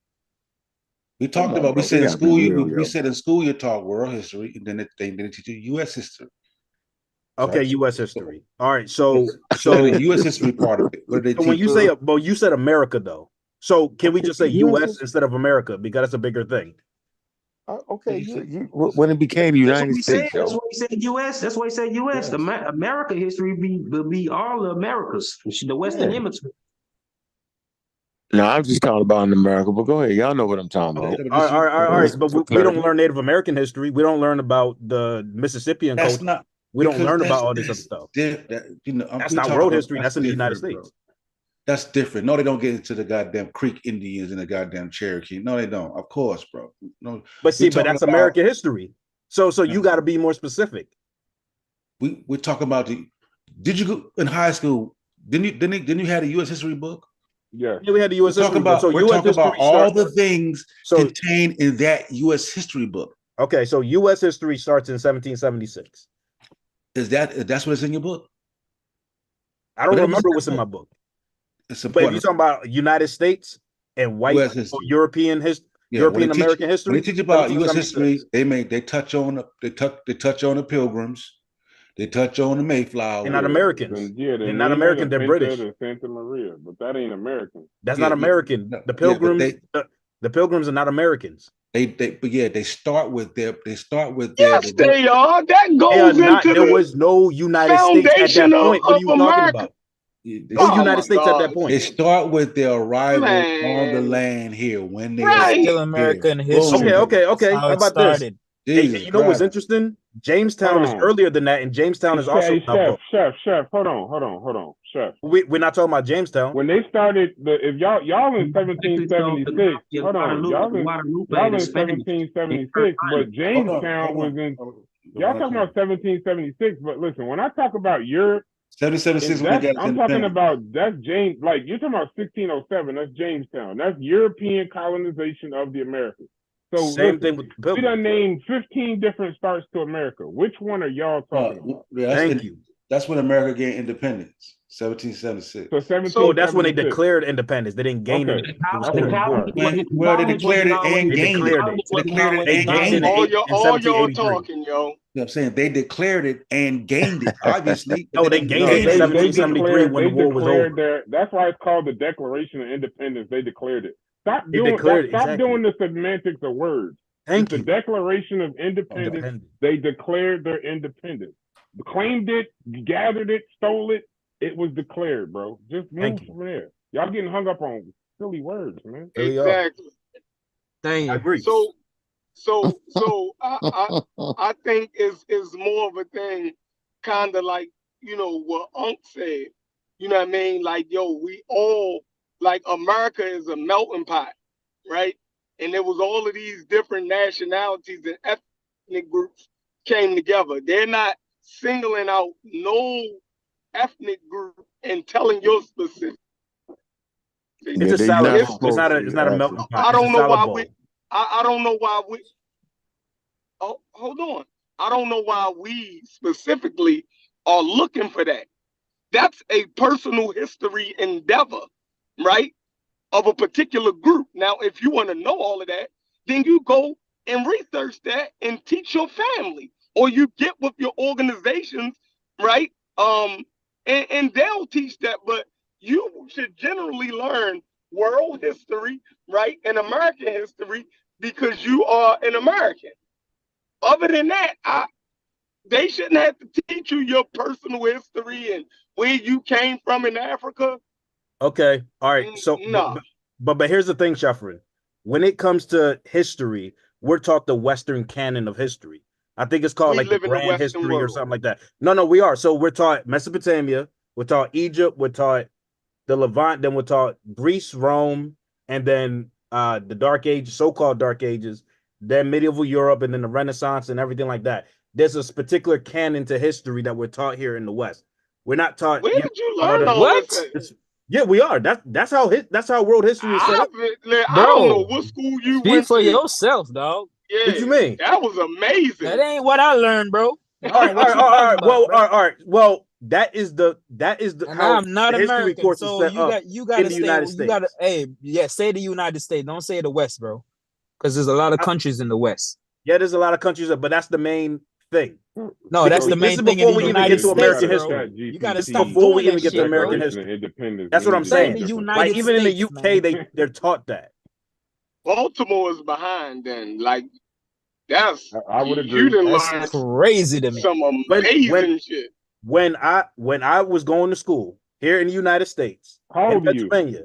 We talked about. We said in school. We said in school you taught world history, and then they teach you U.S. history.
Okay, right? U.S. history. All right, so
the U.S. history part of it. What did they teach?
When you say, well, you said America though. So can we just say U.S. instead of America, because that's a bigger thing?
Okay, when it became the United States,
that's why he said U.S. That's why he said U.S. The America history will be all the Americas, the Western Hemisphere.
No, I'm just talking about in America, but go ahead. Y'all know what I'm talking about.
All right. But we don't learn Native American history. We don't learn about the Mississippian culture. We don't learn about all this other stuff. That's not world history. That's in the United States.
Bro. That's different. No, they don't get into the goddamn Creek Indians and the goddamn Cherokee. No, they don't. Of course, bro. No,
but see, but that's American history. So you got to be more specific.
We're talking about Did you go in high school? Didn't you have a U.S. history book?
Yeah,
we had the U.S. history book. So
we're talking about all the things contained in that U.S. history book.
Okay, so U.S. history starts in 1776.
That's what's in your book?
I don't remember what's in my book.
It's
but if you're talking about United States and white or European history, European American history,
when they teach about U.S. history, they touch on the Pilgrims. They touch on the Mayflower.
They're not Americans. They're not American. They're British.
Santa Maria, but that ain't American.
That's not American. The Pilgrims. The Pilgrims are not Americans.
They start with their.
Yes, they are. That goes into
there was no United States at that point. What are you talking about? No United States at that point.
They start with their arrival on the land here when they
still American history.
Okay. How about this? You know what's interesting? Jamestown is earlier than that, and Jamestown is also
Chef. Hold on, Chef.
We're not talking about Jamestown.
When they started if y'all in 1776, hold on, y'all in 1776, but Jamestown was in. Y'all talking about 1776, but listen, when I talk about Europe.
1776.
I'm talking about that's James. Like you're talking about 1607. That's Jamestown. That's European colonization of the Americas. So
same thing with
we done named 15 different starts to America. Which one are y'all talking about?
Thank you.
That's when America gained independence. 1776.
So
that's when they declared independence. They didn't gain it.
Well, they declared it and gained it.
All y'all talking, yo.
I'm saying they declared it and gained it. Obviously,
no, they gained it in 1773 when the war was over.
That's why it's called the Declaration of Independence. They declared it. Stop doing the semantics of words.
Thank you.
The Declaration of Independence. They declared their independence. Claimed it, gathered it, stole it. It was declared, bro. Just move from there. Y'all getting hung up on silly words, man.
Exactly.
Dang, I agree.
So I think it's more of a thing, kind of like, what Unc said. You know what I mean? Like, we all, like, America is a melting pot, right? And there was all of these different nationalities and ethnic groups came together. They're not singling out no ethnic group and telling your specific.
It's a salad. It's not a melting pot.
I don't know why we. I don't know why we. Oh, hold on. I don't know why we specifically are looking for that. That's a personal history endeavor, right? Of a particular group. Now, if you want to know all of that, then you go and research that and teach your family, or you get with your organizations, right? And they'll teach that. But you should generally learn world history, right, and American history because you are an American. Other than that, they shouldn't have to teach you your personal history and where you came from in Africa.
Okay, all right. So,
no.
But here's the thing, Sheffrin. When it comes to history, we're taught the Western canon of history. I think it's called like the grand history or something like that. No, we are. So we're taught Mesopotamia, we're taught Egypt, we're taught the Levant, then we're taught Greece, Rome, and then the Dark Ages, so-called Dark Ages, then medieval Europe, and then the Renaissance and everything like that. There's a particular canon to history that we're taught here in the West. We're not taught.
Where did you learn all this?
Yeah, we are. That's how world history is set up.
I don't know what school you went
for
to.
yourself, dog.
Yeah,
what you mean?
That was amazing.
That ain't what I learned, bro.
All right. Well, that is the how
I'm not
history
American,
course
so
is set up
you gotta stay. You gotta say the United States. Don't say the West, bro, because there's a lot of countries in the West.
Yeah, there's a lot of countries, but that's the main thing.
No, that's the main thing.
Before we even get to American history,
you gotta stop
before we even
get
to American history. That's what I'm saying. Like even in the UK, they're taught that.
Baltimore is behind. Then, like, that's
I would agree.
You didn't
learn crazy to me.
Some amazing shit.
When I was going to school here in the United States, in Pennsylvania,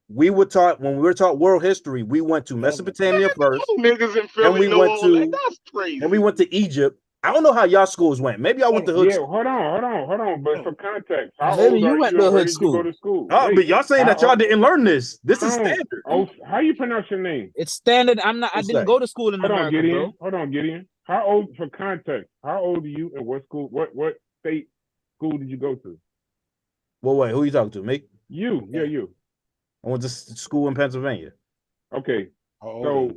we were taught when we were taught world history. We went to Mesopotamia first.
Niggas in Philly
we went to
that's crazy.
And we went to Egypt. I don't know how y'all schools went. Maybe I went to hood.
Yeah, hold on. But for context, how
Maybe
old
you
are
went
you
to
and where
hood
did you go
school.
to school?
Oh,
Wait,
but y'all saying that y'all didn't learn this. This is standard.
Oh, how you pronounce your name?
It's standard. I didn't go to school in America, bro.
Hold on, Gideon. How old, for context, how old are you and what school, what state school did you go to?
Well, wait, who are you talking to? Me?
You.
I went to school in Pennsylvania.
Okay. So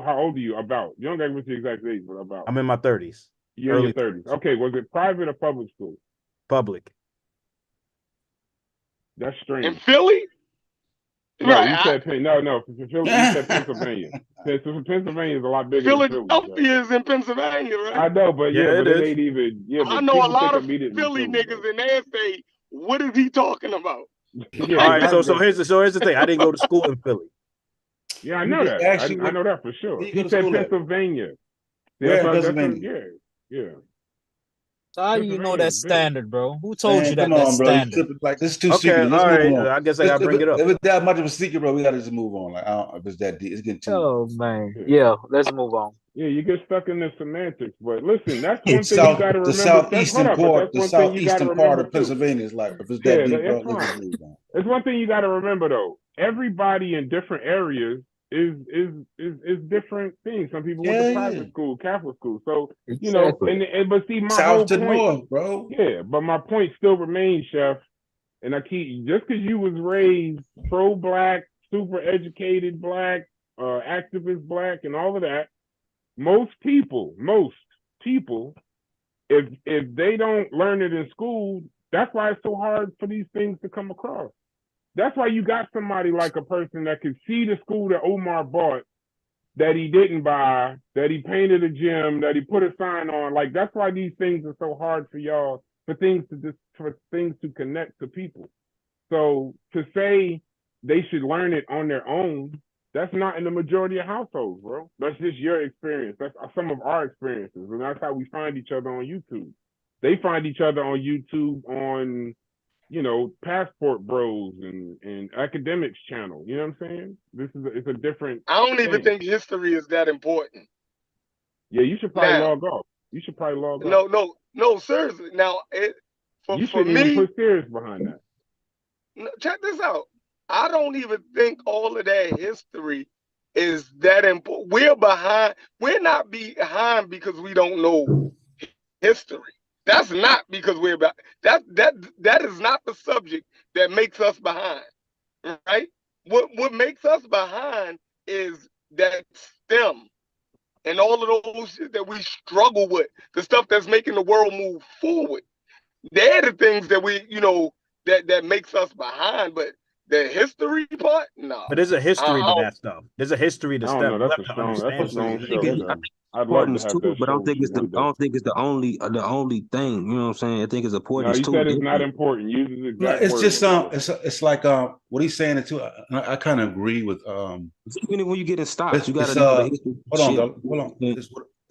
how old are you? About. You don't got to give the exact age, but about.
I'm in my 30s.
You're in your 30s. Okay. Was it private or public school?
Public.
That's strange.
In Philly?
No, right, you said no. For Philly, you said Pennsylvania. Pennsylvania is a lot bigger than Philly.
Philadelphia is in Pennsylvania, right?
I know, but but it ain't even. Yeah,
I know a lot of Philly niggas, and they say, "What is he talking about?"
Yeah, all right, so here's the thing. I didn't go to school in Philly.
Yeah, I know that. I know that for sure. He said Pennsylvania.
Where Pennsylvania?
Yeah.
So how do you know that's standard, bro? Who told you that that's standard?
Like, this is too secret.
All right, I guess I gotta bring it up.
If it's that much of a secret, bro, we gotta just move on. Like, I don't, if it's that deep, it's getting too.
Oh man, yeah. Let's move on.
Yeah, you get stuck in the semantics, but listen, that's one thing you gotta remember.
The southeastern part of Pennsylvania is like, if it's that deep, bro, let's just move on.
It's one thing you gotta remember though. Everybody in different areas is different things. Some people went to private school, Catholic school. So you know, but see, my
south to
whole point,
north, bro.
Yeah, but my point still remains, Chef. And I keep just because you was raised pro-black, super educated black, activist black, and all of that. Most people, if they don't learn it in school, that's why it's so hard for these things to come across. That's why you got somebody like a person that could see the school that Omar bought, that he didn't buy, that he painted a gym, that he put a sign on. Like, that's why these things are so hard for y'all, for things to connect to people. So to say they should learn it on their own, that's not in the majority of households, bro. That's just your experience. That's some of our experiences. And that's how we find each other on YouTube. They find each other on YouTube on, you know, Passport Bros and Academics channel. You know what I'm saying? It's a different.
I don't even think history is that important.
Yeah, you should probably log off. No,
seriously. Now,
you shouldn't even put serious behind that.
Check this out. I don't even think all of that history is that important. We're behind. We're not behind because we don't know history. That's not because we're about that is not the subject that makes us behind. Right? What makes us behind is that STEM and all of those shit that we struggle with, the stuff that's making the world move forward. They're the things that we, you know, that makes us behind, but the history part, no.
But there's a history to that stuff. There's a history to STEM.
That's a strong show. I'd love to have that.
But I don't think it's the only thing. You know what I'm saying? I think it's important.
No, you said it's not important. Use the exact
it's just it's like what he's saying it too. I kind of agree with
even when you get in stocks, you got to know the history.
Hold on.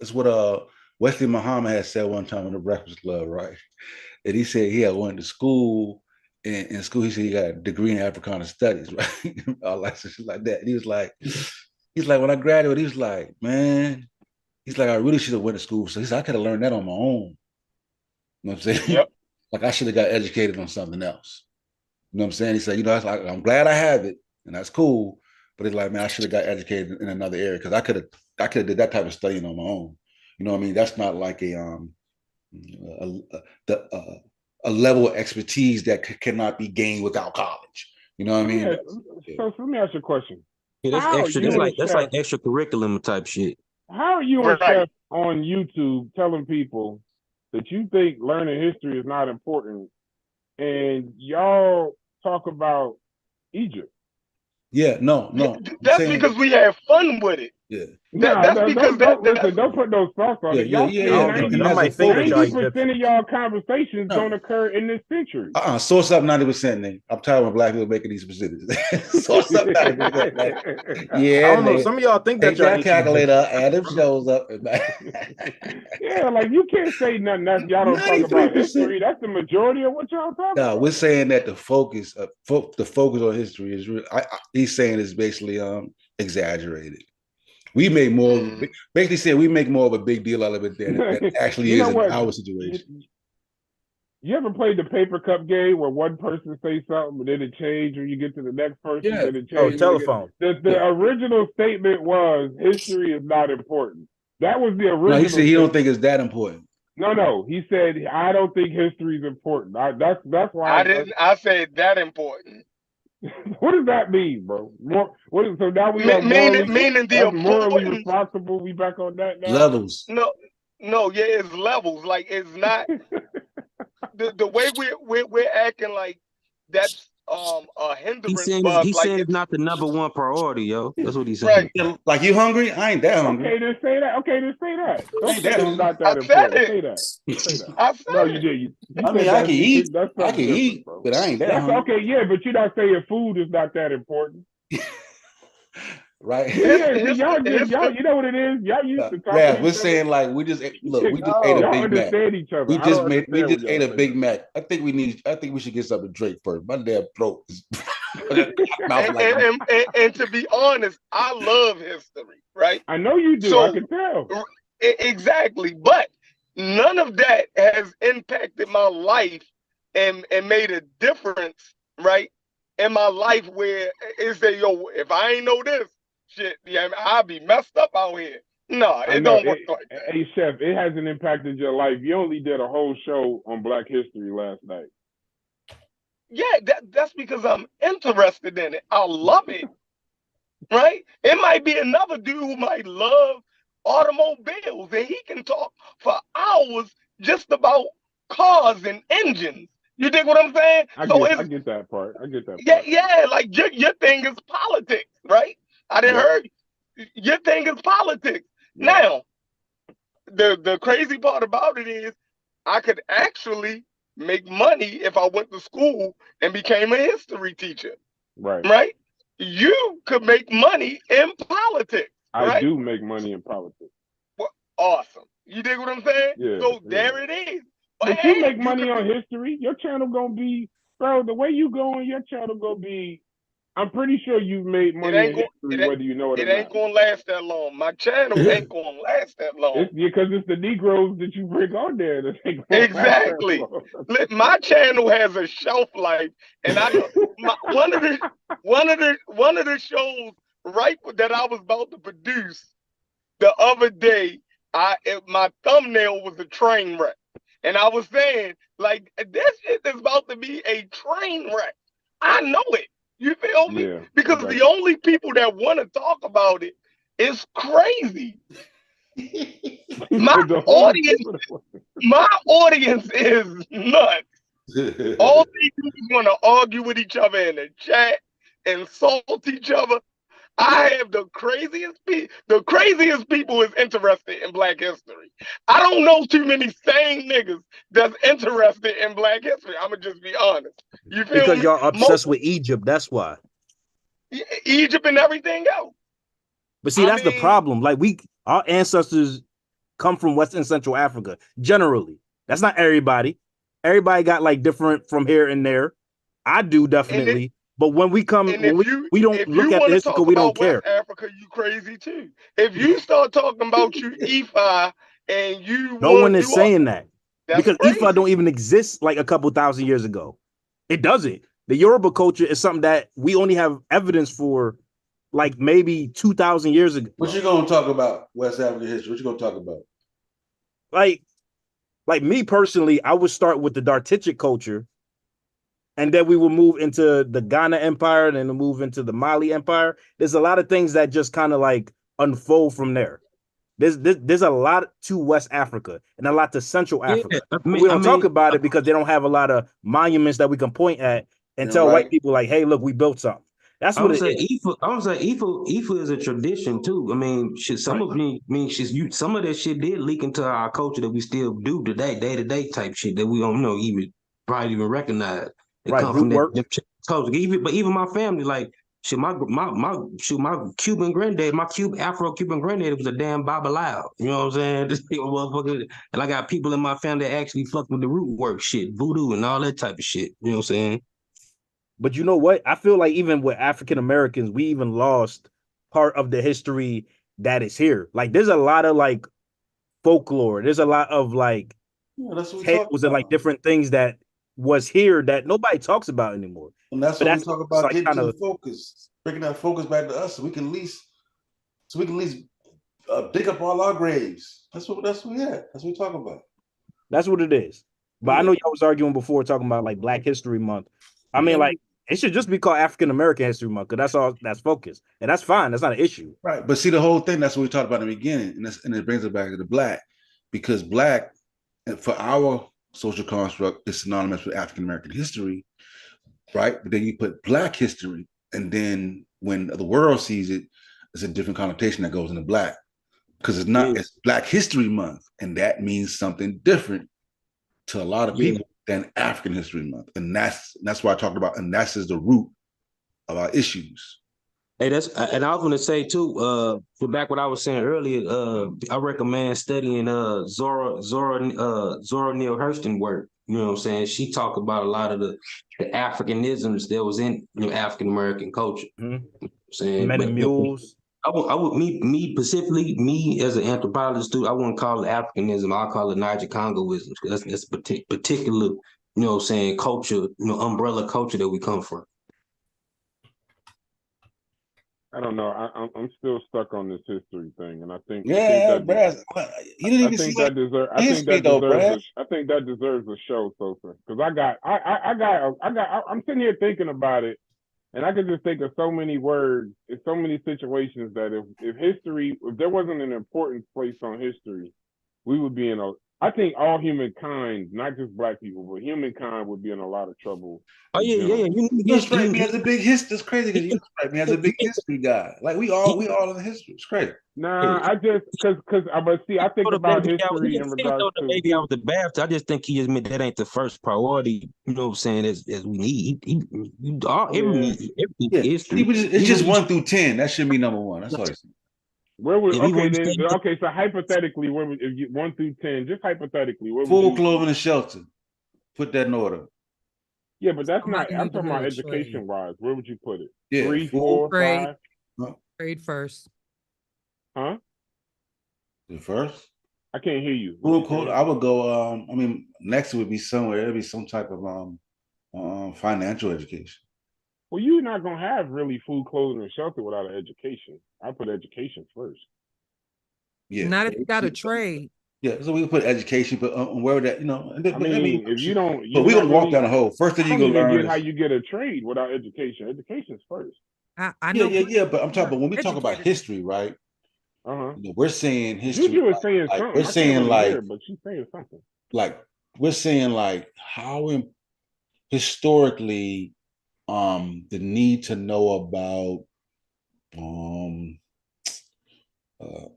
It's what Wesley Muhammad had said one time in the Breakfast Club, right? And he said he had went to school. In school, he said he got a degree in Africana studies, right? All like shit like that. And he was like, when I graduated, he was like, man, he's like, I really should have went to school. So he said, I could have learned that on my own. You know what I'm saying?
Yep.
Like I should have got educated on something else. You know what I'm saying? He said, you know, I'm glad I have it, and that's cool. But it's like, man, I should have got educated in another area because I could have did that type of studying on my own. You know what I mean? That's not like a level of expertise that cannot be gained without college. You know what I mean?
Yeah. So let me ask you a question.
Yeah, that's extra. That's like extra curriculum type shit.
How are you and Chef on YouTube telling people that you think learning history is not important, and y'all talk about Egypt?
Yeah, no.
That's because we have fun with it.
Yeah.
That's because don't put no sauce on it. Y'all say 90% of y'all conversations don't occur in this century.
Source up 90%, nigga. I'm tired when black people making these percentages. Source up 90%. Like, yeah,
I don't know. Some of y'all think that
that calculator, add them shows up.
Yeah, like you can't say nothing that y'all don't talk about history. That's the majority of what y'all talk about.
We're saying that the focus on history is real. He's saying it's basically exaggerated. We make more, basically saying we make more of a big deal out of it than it actually is in our situation.
You ever played the paper cup game where one person says something and then it changes when you get to the next person?
Yeah.
Then it changes.
Telephone.
The original statement was history is not important. That was the original.
No, he said he don't think it's that important.
No. He said I don't think history is important. That's why
I said that important.
What does that mean, bro? So now we are morally responsible. We back on that now.
Levels.
No, yeah, it's levels. Like it's not the way we're acting like that's a hindrance.
He's saying it's not the number one priority, yo. That's what he's saying.
Right. Like you hungry? I ain't that hungry.
Okay, then say that. Don't say it's not that important. Say that.
I said
no, you did.
I mean, I can eat. I can eat, but I ain't that hungry.
Okay, yeah, but you're not saying food is not that important.
Right?
Yeah, y'all, you know what it is. Y'all used to talk.
Yeah, we're saying like we just ate a Big Mac.
Each other.
We just ate a Big Mac. I think we should get something to drink first. My damn throat is
and to be honest, I love history, right?
I know you do. I can tell.
Exactly, but none of that has impacted my life and made a difference, right? In my life where it say, yo, if I ain't know this shit, yeah, I'll be messed up out here. No, it don't work like that.
Hey, Chef, it hasn't impacted your life. You only did a whole show on Black history last night.
Yeah, that's because I'm interested in it. I love it, right? It might be another dude who might love automobiles, and he can talk for hours just about cars and engines. You dig what I'm saying?
I get that part.
Yeah, like your thing is politics, right? I didn't heard your thing is politics. Yeah. Now, the crazy part about it is I could actually make money if I went to school and became a history teacher. Right? You could make money in politics.
I do make money in politics.
Well, awesome. You dig what I'm saying?
Yeah.
So there it is.
But you make money on history. Your channel gonna be, bro, the way you going, your channel gonna be, I'm pretty sure you've made money in history, whether you know it or not.
It ain't gonna last that long. My channel ain't gonna last that long.
Because it's the Negroes that you bring on there that ain't gonna
exactly.
last
my channel has a shelf life, and one of the shows that I was about to produce the other day, my thumbnail was a train wreck. And I was saying, like, this shit is about to be a train wreck. I know it. You feel me? Yeah, because the only people that want to talk about it is crazy. My audience is nuts. All they do is want to argue with each other in the chat, insult each other. I have the craziest people is interested in Black history. I don't know too many sane niggas that's interested in Black history. I'm gonna just be honest. You feel
because
me?
y'all obsessed with Egypt. That's why.
Egypt and everything else.
But see, that's the problem. Like our ancestors come from West and Central Africa. Generally, that's not everybody. Everybody got like different from here and there. I do definitely. But when we come, we don't look at this because we don't care.
West Africa, you crazy too. If you start talking about you Ifa and you,
no one is saying that because Ifa don't even exist like a couple thousand years ago. It doesn't. The Yoruba culture is something that we only have evidence for, like maybe 2,000 years ago.
What you gonna talk about West African history? What you gonna talk about?
Like me personally, I would start with the Dartichic culture. And then we will move into the Ghana Empire, and then we'll move into the Mali Empire. There's a lot of things that just kind of like unfold from there. There's a lot to West Africa and a lot to Central Africa. We don't talk about it because they don't have a lot of monuments that we can point at and tell white people like, hey, look, we built something. That's what it
is. I would say Ifa is a tradition too. I mean, shit, some of some of that shit did leak into our culture that we still do today, day to day type shit that we don't probably even recognize. It come from that culture. Even my family, like shit, my Cuban granddad, my Afro-Cuban granddad was a damn Babalao. You know what I'm saying? And I got people in my family that actually fuck with the root work shit, voodoo and all that type of shit. You know what I'm saying?
But you know what? I feel like even with African Americans, we even lost part of the history that is here. Like there's a lot of like folklore. There's a lot of like tales and like different things that was here that nobody talks about anymore.
And that's what we talk about, like getting to the focus, bringing that focus back to us, so we can at least dig up all our graves. That's what we at. That's what we talk about.
That's what it is. But I know y'all was arguing before talking about like Black History Month. I mean, like it should just be called African American History Month because that's all that's focused, and that's fine. That's not an issue,
right? But see, the whole thing, that's what we talked about in the beginning, and it brings it back to the Black, because Black, for our social construct, is synonymous with African American history, right? But then you put Black history, and then when the world sees it, it's a different connotation that goes into Black, because it's not it's Black History Month, and that means something different to a lot of people than African History Month, and that's why I talked about, and that's is the root of our issues.
Hey, and I was going to say too. For back what I was saying earlier, I recommend studying Zora Neale Hurston work. You know what I'm saying? She talked about a lot of the Africanisms that was in African American culture.
Mm-hmm.
You know what I'm saying?
Men and mules.
I would me specifically, me as an anthropologist too, I wouldn't call it Africanism. I'll call it Niger Congoism. That's particular, you know what I'm saying, culture, umbrella culture that we come from.
I don't know. I'm still stuck on this history thing, and I think
Brad, you didn't even see that deserves. I
think that deserves a show, Sosa, because I'm sitting here thinking about it, and I could just think of so many words in so many situations that if there wasn't an important place on history, we would be I think all humankind, not just Black people, but humankind would be in a lot of trouble.
Oh yeah. You strike me as a big history. It's crazy because you strike me as a big history guy. Like we all in the history. It's crazy.
Nah, I just because I think about history in regards to
maybe I was the Baptist. I just think he admitted that ain't the first priority. You know what I'm saying? As we need, everything history.
It's just 1 through 10. That should be number 1. That's all.
So hypothetically, where would, if you 1 through 10, just hypothetically, where
full clothing and shelter, put that in order.
Yeah, but that's not. I'm talking about education wise. Where would you put it?
Yeah,
3, 4, 5.
Grade first.
Huh?
The first?
I can't hear you.
Full clothing. I would go. I mean, next would be somewhere. It'd be some type of financial education.
Well, you're not gonna have really food, clothing, and shelter without an education. I put education first.
Yeah, not if you got a trade.
Yeah, so we can put education, but where that
if you don't,
but we're gonna walk down the hole. First thing you gonna learn is
how you get a trade without education. Education's first.
I know. Yeah. But I'm talking. But when we talk about history, right? We're saying history.
You were saying something.
We're saying
but she's saying something.
Like we're saying how historically the need to know about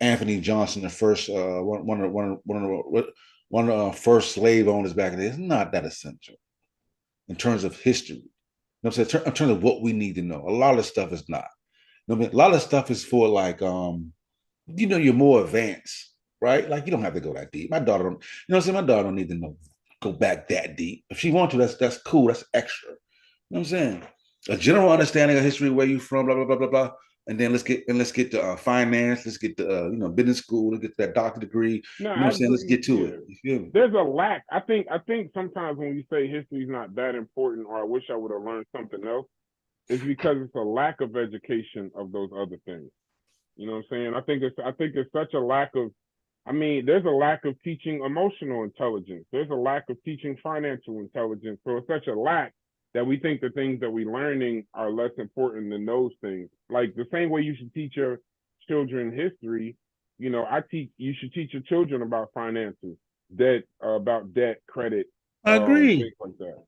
Anthony Johnson, the first one of the first slave owners back in the day, is not that essential in terms of history. You know what I'm saying? In terms of what we need to know, a lot of stuff is not. You know what I mean? A lot of stuff is for you're more advanced, right? Like you don't have to go that deep. My daughter don't. You know what I'm saying? My daughter don't need to go back that deep. If she wants to, that's cool. That's extra. You know what I'm saying? A general understanding of history, where you from, blah blah blah blah blah. And then let's get to finance. Let's get to business school. Let's get to that doctorate degree.
No,
you know what I'm saying? Let's get to it. You feel me?
There's a lack. I think sometimes when we say history's not that important, or I wish I would have learned something else, it's because it's a lack of education of those other things. You know what I'm saying? I think it's such a lack of. I mean, there's a lack of teaching emotional intelligence. There's a lack of teaching financial intelligence. So it's such a lack that we think the things that we're learning are less important than those things. Like the same way you should teach your children history, you should teach your children about finances, about debt, credit.
I agree.
Things like that.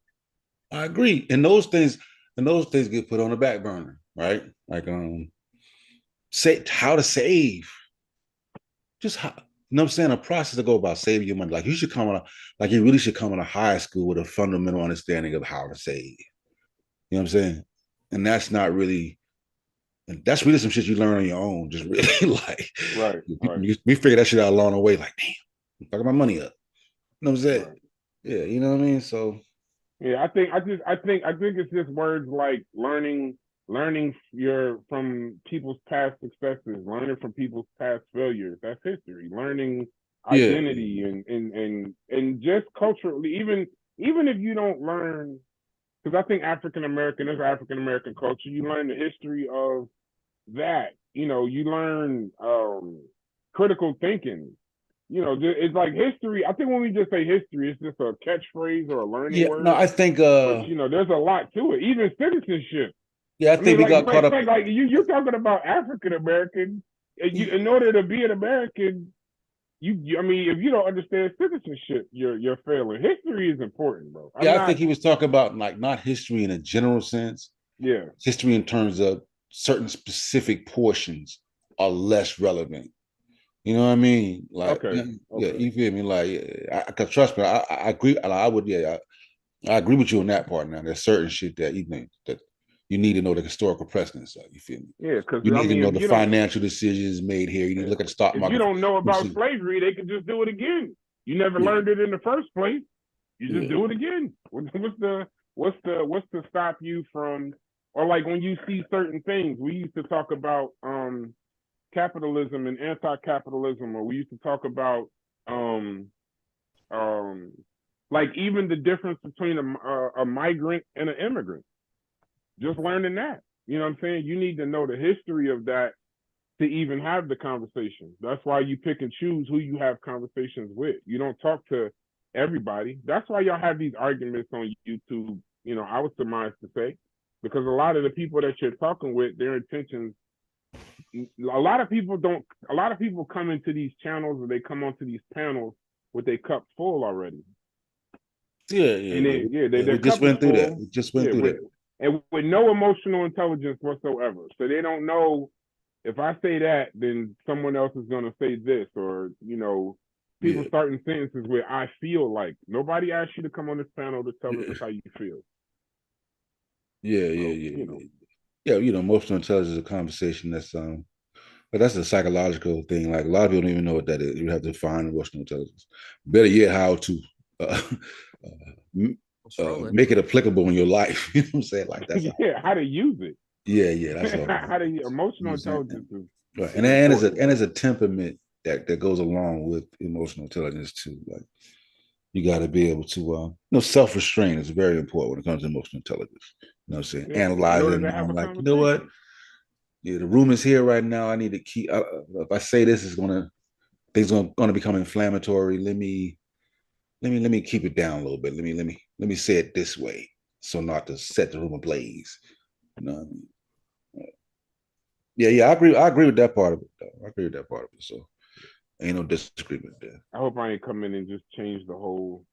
I agree. And those things get put on the back burner. right? Like say how to save. Just how, you know what I'm saying? A process to go about saving your money. Like you should come on like you really should come on a high school with a fundamental understanding of how to save. You know what I'm saying? And that's not really, that's really some shit you learn on your own. Just really like,
right.
We figure that shit out along the way. Like, damn, I'm fucking my money up. You know what I'm saying? Right. Yeah, you know what I mean? So
yeah, I think it's just words like learning from people's past successes, learning from people's past failures. That's history. Learning identity and just culturally, even if you don't learn, because I think African American culture, you learn the history of that. You know, you learn critical thinking. You know, it's like history. I think when we just say history, it's just a catchphrase or a learning word.
No, I think
but you know, there's a lot to it. Even citizenship.
Yeah, I think we got caught up.
Like you're talking about African American. In order to be an American, I mean, if you don't understand citizenship, you're failing. History is important, bro.
I think he was talking about like not history in a general sense.
Yeah,
history in terms of certain specific portions are less relevant. You know what I mean? Like,
okay.
Yeah, you feel me? Like, I trust me. I agree. I agree with you on that part. Now, there's certain shit that you think that you need to know the historical precedence of. You feel me?
Yeah, because
you need to know the financial decisions made here. You need to look at the stock market.
If you don't know about slavery, they can just do it again. You never learned it in the first place. You just do it again. What's to stop you from, or like when you see certain things? We used to talk about capitalism and anti-capitalism, or we used to talk about like even the difference between a migrant and an immigrant. Just learning that, you know what I'm saying? You need to know the history of that to even have the conversation. That's why you pick and choose who you have conversations with. You don't talk to everybody. That's why y'all have these arguments on YouTube. You know, I would surmise to say, because a lot of the people that you're talking with, their intentions. A lot of people come into these channels, or they come onto these panels with their cup full already.
We just went through that. We just went through that.
And with no emotional intelligence whatsoever. So they don't know, if I say that, then someone else is going to say this, or, you know, people starting sentences where I feel like. Nobody asked you to come on this panel to tell us how you feel.
Yeah, you know, emotional intelligence is a conversation that's but that's a psychological thing. Like a lot of people don't even know what that is. You have to define emotional intelligence. Better yet, how to make it applicable in your life. You know what I'm saying? Like that's
how to use it.
Yeah, that's all.
How to emotional intelligence is
right. And there's a temperament that goes along with emotional intelligence too. Like you got to be able to self-restraint is very important when it comes to emotional intelligence. You know what I'm saying? Analyze it. I'm like, you know what? Yeah, the room is here right now. I need to keep. If I say this, things are gonna become inflammatory. Let me keep it down a little bit. Let me say it this way, so not to set the room ablaze. You know what I mean? Yeah, I agree with that part of it. Though. I agree with that part of it. So ain't no disagreement there.
I hope I ain't come in and just change the whole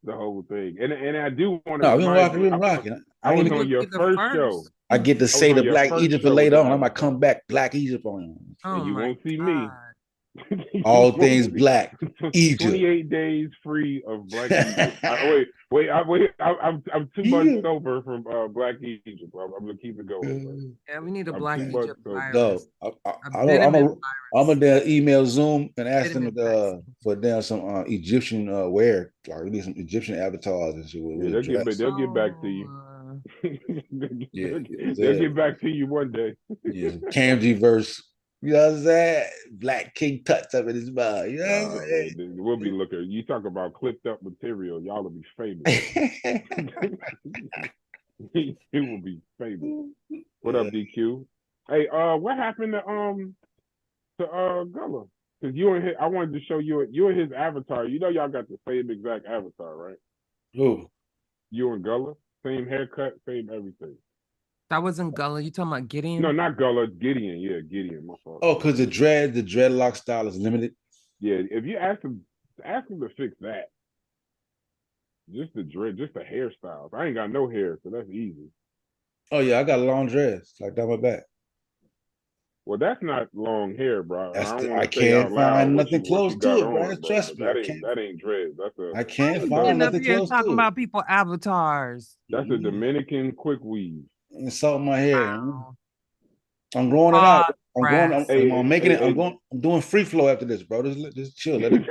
the whole thing. And I do want to.
No, we're rocking.
I was on your first show.
I get to say the Black Egypt for later on. I might come back Black Egypt on you.
And you won't see me.
All things Black Egypt.
28 days free of Black Egypt. I'm 2 months sober from Black Egypt, bro. I'm gonna keep it going, bro.
Yeah, we need a Black Egypt
virus. No, I'm gonna email Zoom and ask them for down some Egyptian wear. Like we need some Egyptian avatars and shit.
They'll get back to you. They'll get back to you one day.
Yeah, Camji verse. You know what I'm saying? Black King Tuts up in his mouth. You know what I'm saying?
We'll be looking. You talk about clipped up material, y'all will be famous. It will be famous. What up, DQ? Hey, what happened to Gullah? Because I wanted to show you and his avatar. You know y'all got the same exact avatar, right?
Who?
You and Gullah, same haircut, same everything.
That wasn't Gullah. You talking about Gideon?
No, not Gullah. Gideon. Yeah, Gideon. My fault.
Oh, because the dreadlock style is limited.
Yeah, if you ask him to fix that. Just the hairstyles. I ain't got no hair, so that's easy.
Oh yeah, I got a long dress like down my back.
Well, that's not long hair, bro. I don't want
I
to say out
can't
loud
find
what
nothing
you
close to
got
it, bro.
on, bro.
Trust
But
me,
that ain't dreads.
I can't
Getting
find
up
nothing
here and
close to
talking
it.
about people avatars.
That's a Dominican quick weave.
And salt in my hair.
Wow.
I'm growing it out. I'm making it.
Hey,
I'm doing free flow after this, bro. Just chill. Let it.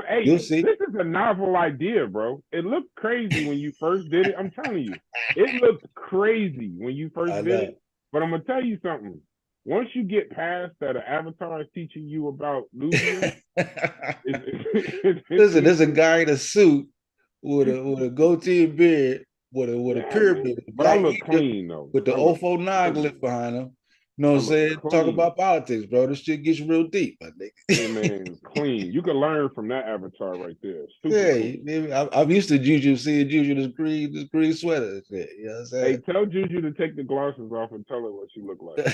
Hey,
You'll see.
this is a novel idea, bro. It looked crazy when you first did it. I'm telling you, it looked crazy when you first did it. But I'm gonna tell you something. Once you get past that, an avatar is teaching you about Nubia.
Listen, there's a guy in a suit with a goatee and beard, with a pyramid,
but I look clean though.
with the 049 glyph behind him. You know what I'm saying? Talk about politics, bro. This shit gets real deep, my nigga.
Hey man, clean. You can learn from that avatar right there.
I'm used to Juju seeing Juju this green sweater and shit. You know what I'm saying?
Hey, tell Juju to take the glasses off and tell her what she look like.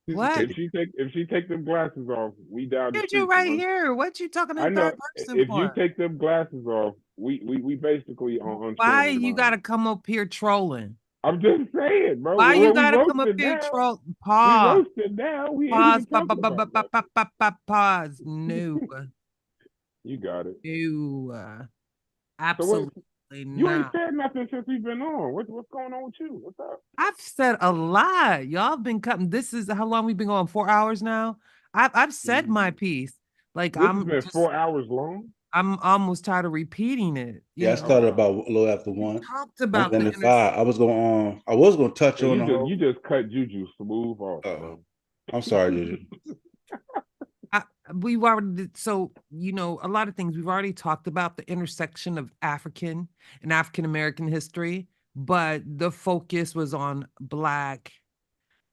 What?
If she take them glasses off, we down the street.
Juju right here. What you talking in third person
if
for?
you take them glasses off, we basically on.
Why you gotta come up here trolling?
I'm just saying, bro.
Why you gotta come up here troll? Pause.
We roasted now. We
pause.
Pause.
No.
You got it.
No. Absolutely not.
You ain't said nothing since we've been on. What's going on with you? What's up?
I've said a lot. Y'all been cutting. This is how long we've been going? 4 hours now. I've said my piece. Like
this has been 4 hours long.
I'm almost tired of repeating it.
Yeah, I started about a little after 1.
Talked about
the 5. I was going touch on the whole.
You just cut Juju smooth off. Bro.
I'm sorry, Juju.
We've already, so a lot of things we've already talked about, the intersection of African and African American history, but the focus was on Black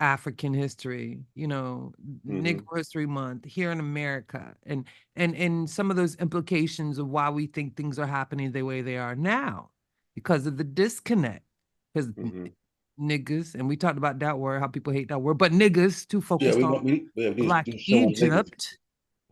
African history, Negro History Month here in America, and some of those implications of why we think things are happening the way they are now because of the disconnect. Because niggas, and we talked about that word, how people hate that word, but niggas too focused on Black Egypt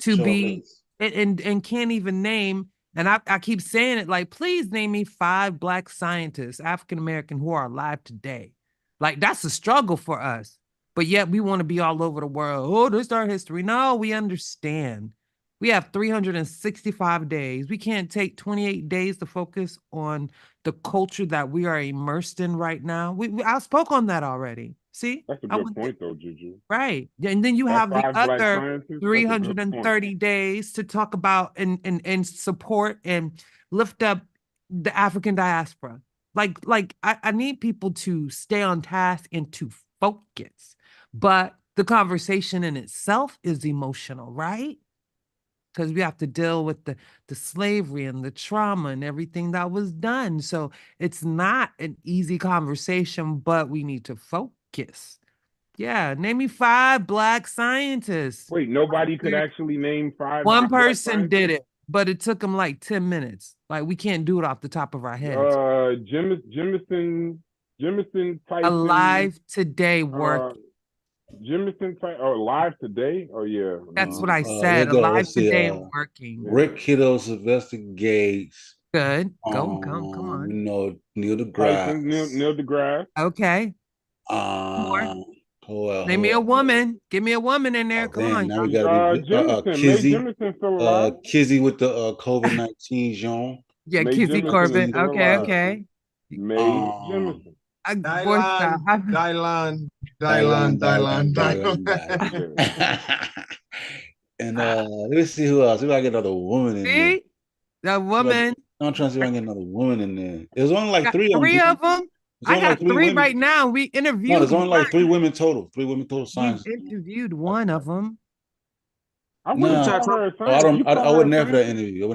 to be and can't even name. And I keep saying it, like, please name me 5 Black scientists, African American, who are alive today. Like, that's a struggle for us. But yet we want to be all over the world. Oh, this is our history. No, we understand. We have 365 days. We can't take 28 days to focus on the culture that we are immersed in right now. I spoke on that already. See?
That's a good point, though, Juju.
Right. And then you have the other 330 days to talk about and support and lift up the African diaspora. Like I need people to stay on task and to focus. But the conversation in itself is emotional, right? Because we have to deal with the slavery and the trauma and everything that was done. So it's not an easy conversation, but we need to focus. Yeah, name me 5 Black scientists.
Wait, nobody could actually name 5.
One person did it, but it took them like 10 minutes. Like, we can't do it off the top of our heads.
Jemison Tyson.
Alive today, work.
Jemison Tyson. Oh, alive today? Oh, yeah.
That's what I said. Alive today and working.
Rick Kiddo, Sylvester Gates.
Good. Come on.
Neil deGrasse.
Neil deGrasse.
Okay.
More.
Name me a woman. Give me a woman in there. Come on.
Now we got
Kizzy.
Kizzy with the COVID-19 Jean.
Yeah, Kizzy Corbett. Okay.
May Jemison.
Dylan.
And let me see who else. If I get another woman in there.
That woman.
I'm trying to see if I can get another woman in there. There's only like 3 of them.
3 of them. I got 3 right now. We interviewed.
No, there's only like 3 women total. 3 women total science.
We interviewed one of them.
I wouldn't
I wouldn't have that interview.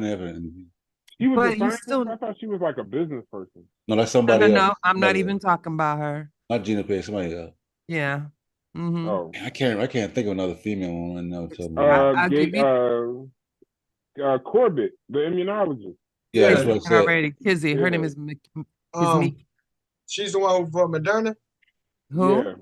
She was a scientist? I thought she was like a business person.
No, that's somebody else.
No, I'm not even talking about her.
Not Gina Page, somebody else.
Yeah. Mm-hmm.
Oh,
I can't think of another female one now.
Corbett, the immunologist.
Yeah, that's what I said.
Already, Kizzy. Her name is
she's the one for Moderna.
Who?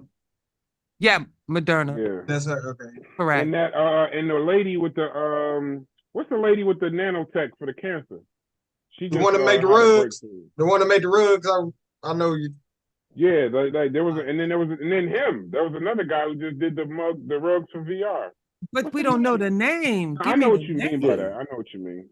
Yeah, Moderna.
Yeah,
that's her. Okay,
correct.
And that and the lady with the what's the lady with the nanotech for the cancer? She
the one that made the rugs. The one that made the rugs. I know you.
Yeah, like there was, and then him. There was another guy who just did the rugs for VR.
But we don't know the name.
I know what you mean by that. I know what you mean.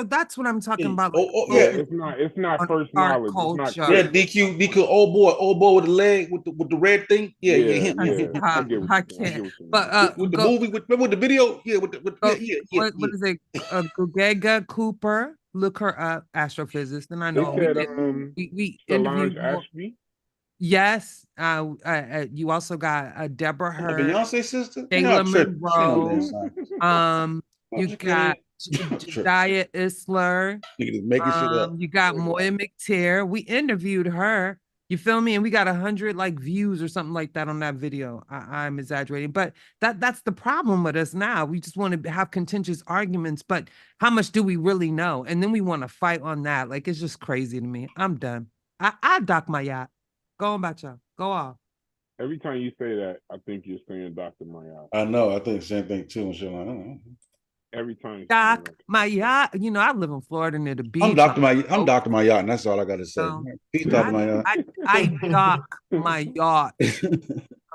That's what I'm talking about.
Like,
it's not first knowledge. It's not
DQ, old boy with the leg with the red thing. Yeah, him.
I can't. But
with the movie with the video, with
what is it? Gugega Cooper. Look her up, astrophysicist, and I know we interviewed
Ashby.
Yes, you also got Deborah Hurd,
Beyonce sister,
Taylor Monroe. You got Jaya Isler. You got Moya McTeer. We interviewed her. You feel me? And we got 100 like views or something like that on that video. I'm exaggerating, but that's the problem with us now. We just want to have contentious arguments, but how much do we really know? And then we want to fight on that. Like, it's just crazy to me. I'm done. I dock my yacht. Go on, about y'all. Go off.
Every time you say that, I think you're saying Dr. Mayat.
I know. I think the same thing too.
Every time.
Doc Mayat. You know, I live in Florida near the beach.
I'm Dr. Mayat, and that's all I got to say. Peace, Dr. Mayat.
I dock my yacht. I'm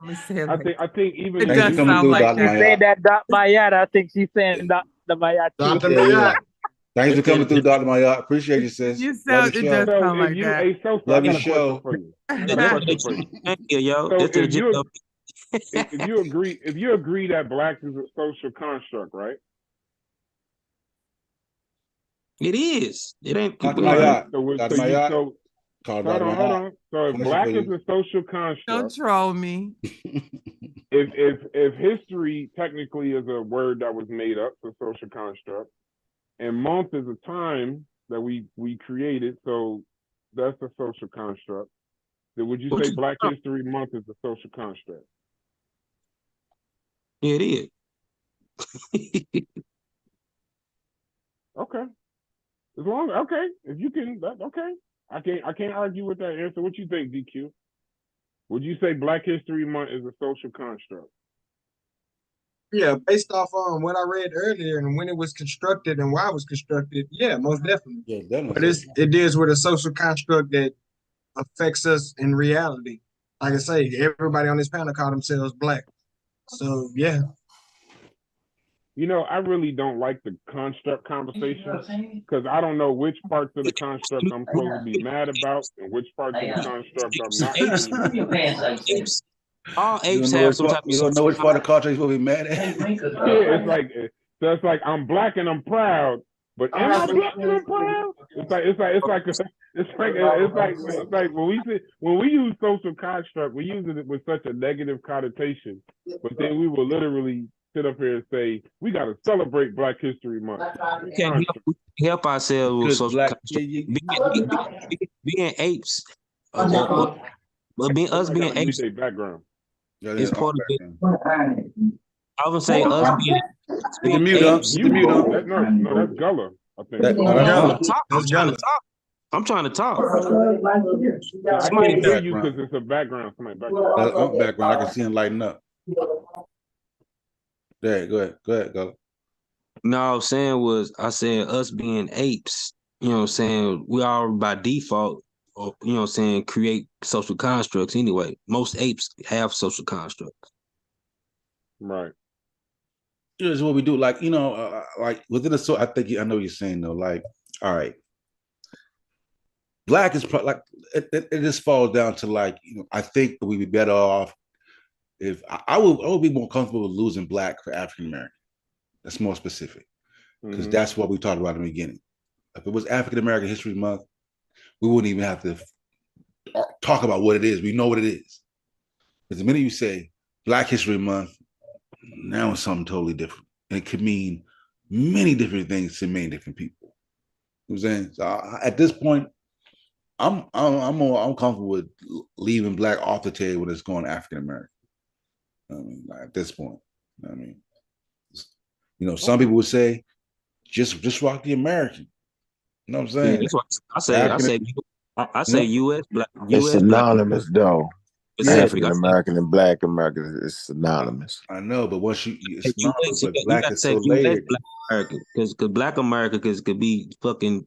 gonna say it.
I think even
it does sound like
that. She said that Dr. Mayat. I think she's saying Dr. Mayat.
Dr. Mayat. Thanks for coming through, Dr. Mayat. Appreciate you, sis.
You sound, it does sound like that.
Love your show.
If you agree that black is a social construct, right?
It is. It ain't.
Dr. Mayat.
Hold on. So if black is a social construct,
don't troll me.
If history technically is a word that was made up for social construct, and month is a time that we created, so that's a social construct. Then would you say Black History Month is a social construct?
It is.
Okay. If you can, okay. I can't argue with that answer. What you think, DQ? Would you say Black History Month is a social construct?
Yeah, based off on what I read earlier and when it was constructed and why it was constructed, yeah, most definitely.
Yeah, definitely.
But it deals with a social construct that affects us in reality. Like I say, everybody on this panel call themselves black. So yeah.
You know, I really don't like the construct conversation because I don't know which parts of the construct I'm supposed to be mad about and which parts of the construct I'm not.
All apes have some type of.
You don't know which part of the culture you're supposed to be mad at.
Yeah, it's like I'm black and I'm proud, but am I black and I'm proud? It's like when we use social construct, we use it with such a negative connotation, but then we will literally sit up here and say we got to celebrate Black History Month.
We can't help ourselves with social construct. Being apes, but being apes.
Background.
It's part of it. I would say us being apes.
No, that's Gullah. I think.
I'm trying to talk.
I can't hear you because it's a background.
That's background. I can see him lighting up. There, go ahead, Gullah.
No, I said us being apes, you know what I'm saying, we are by default, or, you know what I'm saying, create social constructs anyway. Most apes have social constructs.
Right.
Here's what we do. Like, you know, like within a I think I know what you're saying though. Like, all right. Black is like it just falls down to like, you know, I think we'd be better off if I would be more comfortable with losing black for African American. That's more specific. Because that's what we talked about in the beginning. If it was African American History Month, we wouldn't even have to talk about what it is. We know what it is. Because the minute you say Black History Month, now it's something totally different. And it could mean many different things to many different people. You know what I'm saying? So at this point, I'm comfortable with leaving black off the table when it's going African American. I mean, like at this point, I mean, you know, some people would say, just rock the American. You know what I'm saying?
Yeah, I say U.S. black.
It's synonymous though.
It's
African American and Black American is synonymous.
I know, but once it's not, but black is so layered.
Because Black America could be fucking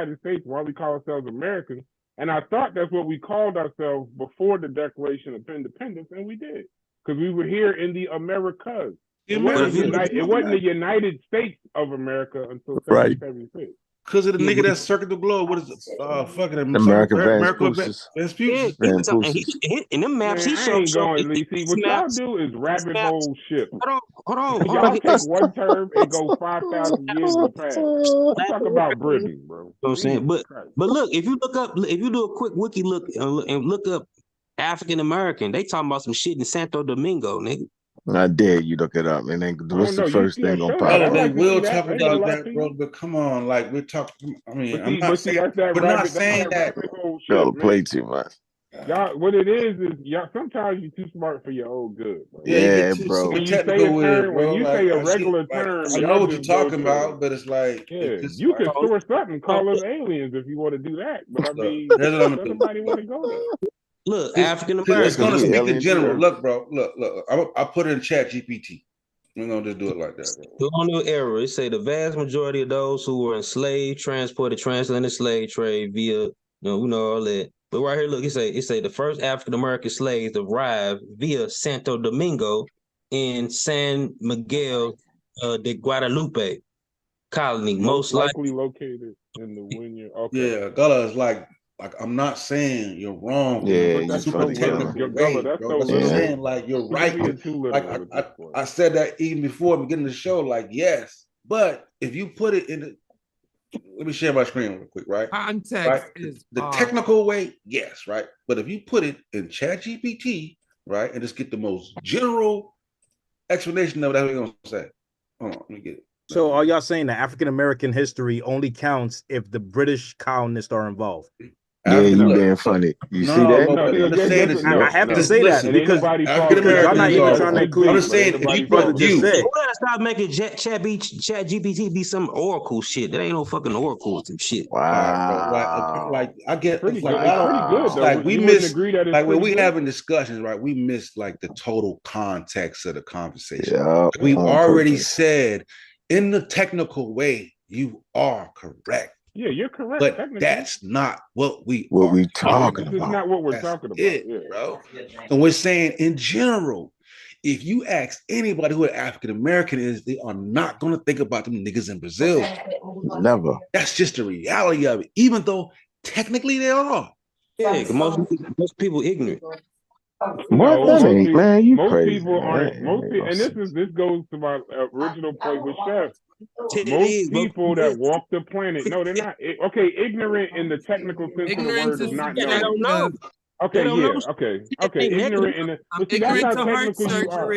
United States, why we call ourselves Americans, And I thought that's what we called ourselves before the Declaration of Independence, and we did. Because we were here in the Americas. It wasn't the United States of America until 1776.
Because of the nigga that circled the globe. What is it? Fucking
American Vespucius.
And them maps he showed.
See, what y'all do is rabbit hole shit.
Hold on.
Y'all take one term and go 5,000 years in the past. Let's talk about Britain, bro.
You know what I'm saying? But look, if you do a quick wiki look and look up African American, they talking about some shit in Santo Domingo, nigga.
I dare you look it up, and then what's the first thing on pop?
They will talk about that, bro. But come on, like we're talking. I mean, I'm not saying that.
Y'all play too much.
Y'all, what it is y'all. Sometimes you're too smart for your own good, bro.
Yeah, bro.
When you say a term, when you say a regular term,
I know what you're talking about, but it's like
you can source something, call us aliens if you want to do that. But I mean, nobody want to go there.
Look, African American.
It's going to speak in general. Look, bro. Look. I put it in ChatGPT. We're going to just do it like that.
Colonial era. It say the vast majority of those who were enslaved, transported, transatlantic slave trade via, we know all that. But right here, look, it say the first African American slaves arrived via Santo Domingo in San Miguel de Guadalupe colony, most likely
located in the Wynyard. Okay.
Yeah, Gullah is like I'm not saying you're wrong.
Yeah,
that's super technical way, bro. That's what I'm saying. Like you're right. Like I said that even before the beginning of the show. Like yes, but if you put it in let me share my screen real quick, right?
Context is
the technical way, yes, right. But if you put it in ChatGPT, right, and just get the most general explanation of what we're gonna say. Hold on, let me get it.
So are y'all saying that African American history only counts if the British colonists are involved? Yeah, you damn funny. You see that? I have to say that because y'all not even trying to include.
I'm just saying, if you brother just said,
stop making ChatGPT be some oracle shit. That ain't no fucking oracle and shit.
Wow.
Like I get
pretty good. Like
we miss like when we having discussions, right? We miss like the total context of the conversation.
Yeah,
we already said in the technical way, you are correct.
Yeah, you're correct.
But that's not what we
talking about.
This is not what we're talking about,
bro. And we're saying in general, if you ask anybody who an African American is, they are not going to think about them niggas in Brazil.
Never.
That's just the reality of it. Even though technically they are.
Yeah, most people ignorant.
What? That ain't, man. You
most
crazy.
People aren't. And this goes to my original point with Chef. Most people that walk the planet, no, they're not. Okay, ignorant in the technical sense of the word is not knowing. Okay, okay. Ignorant in the. But see, that's how technical you are.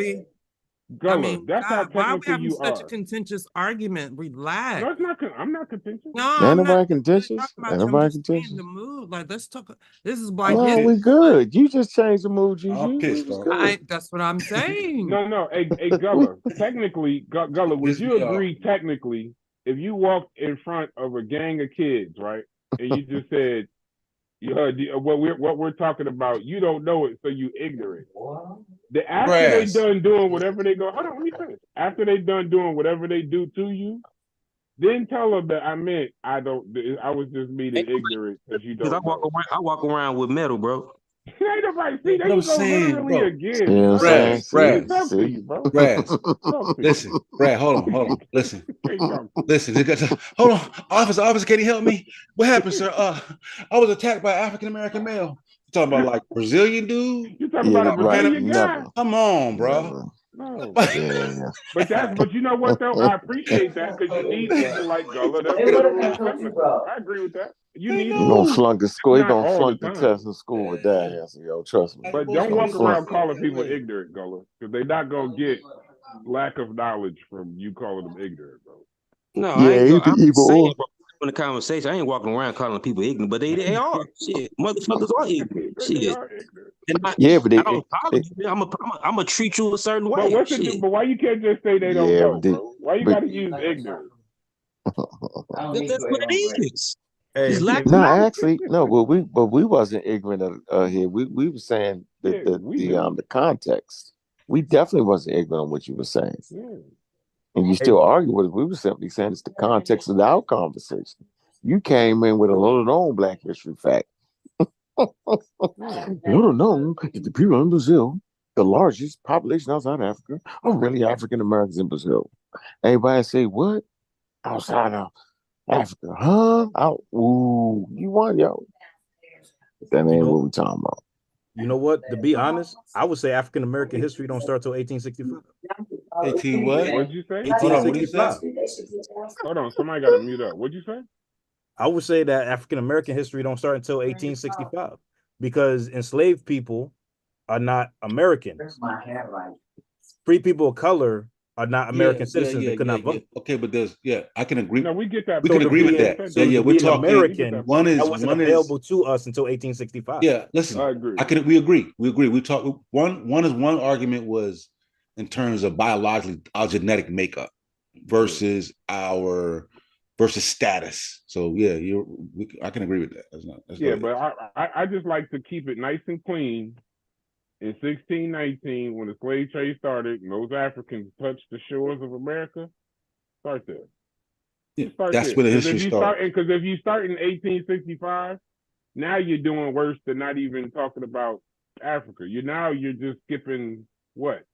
Gullah, that's how technical
why are we having
you
such
are.
a contentious argument? Relax.
No, it's not. I'm not contentious.
No,
ain't nobody contentious. Ain't nobody contentious.
The mood, like let's talk. This is Black
History. No, we good. You just changed the mood,
I'm pissed off.
That's what I'm saying.
No. Hey, Gullah. Technically, Gullah, would you agree? Technically, if you walked in front of a gang of kids, right, and you just said, what we're talking about, you don't know it, so you ignorant. After they done doing whatever they go, hold on, let me finish. After they done doing whatever they do to you, then tell them that I was just meaning ignorant because you don't.
I walk around with metal, bro.
Ain't nobody see that. You go literally again.
Listen, Brad, hold on. Listen. Hold on. Officer, can you help me? What happened, sir? I was attacked by an African American male. You talking about like Brazilian dude?
You talking about a Brazilian guy?
Come on, bro.
No. But you know what though? I appreciate that because you need people like Gullah. I agree with that. You need.
You're gonna flunk the school. You're gonna flunk the test in school with that answer, yo. Trust me.
But don't walk around calling people ignorant, Gullah, because they're not gonna get lack of knowledge from you calling them ignorant, bro.
No, I'm saying in the conversation, I ain't walking around calling people ignorant, but they are. Shit, motherfuckers are ignorant. Shit. I'm gonna treat you a certain way.
But why you can't just say they don't know, bro? Why you gotta use ignorance?
That's what it is.
Hey, but we wasn't ignorant of here. We were saying the context. We definitely wasn't ignorant of what you were saying. Yeah. And you still argue with it. We were simply saying it's the context of our conversation. You came in with a little known Black history fact.
Little known that the people in Brazil, the largest population outside Africa, are really African Americans in Brazil. Everybody say, what? Outside of Africa, huh? Ooh, you want, yo. That ain't what we talking about.
You know what? To be honest, I would say African American history don't start till 1865.
18 what?
What'd you say?
1865.
Hold on, somebody got to mute up. What'd you say?
I would say that African American history don't start until 1865 because enslaved people are not Americans. Free people of color are not American citizens. They could not vote.
Okay, but I can agree.
No, we get that.
We can agree with that.
So we're talking American. One wasn't available to us until 1865.
Yeah, listen,
I agree.
We agree. We talk. One argument was in terms of biologically our genetic makeup versus status. So yeah, I can agree with that.
But I just like to keep it nice and clean. In 1619, when the slave trade started, and those Africans touched the shores of America, start there.
Yeah, that's where the history starts.
Because if you start in 1865, now you're doing worse than not even talking about Africa. You're just skipping what?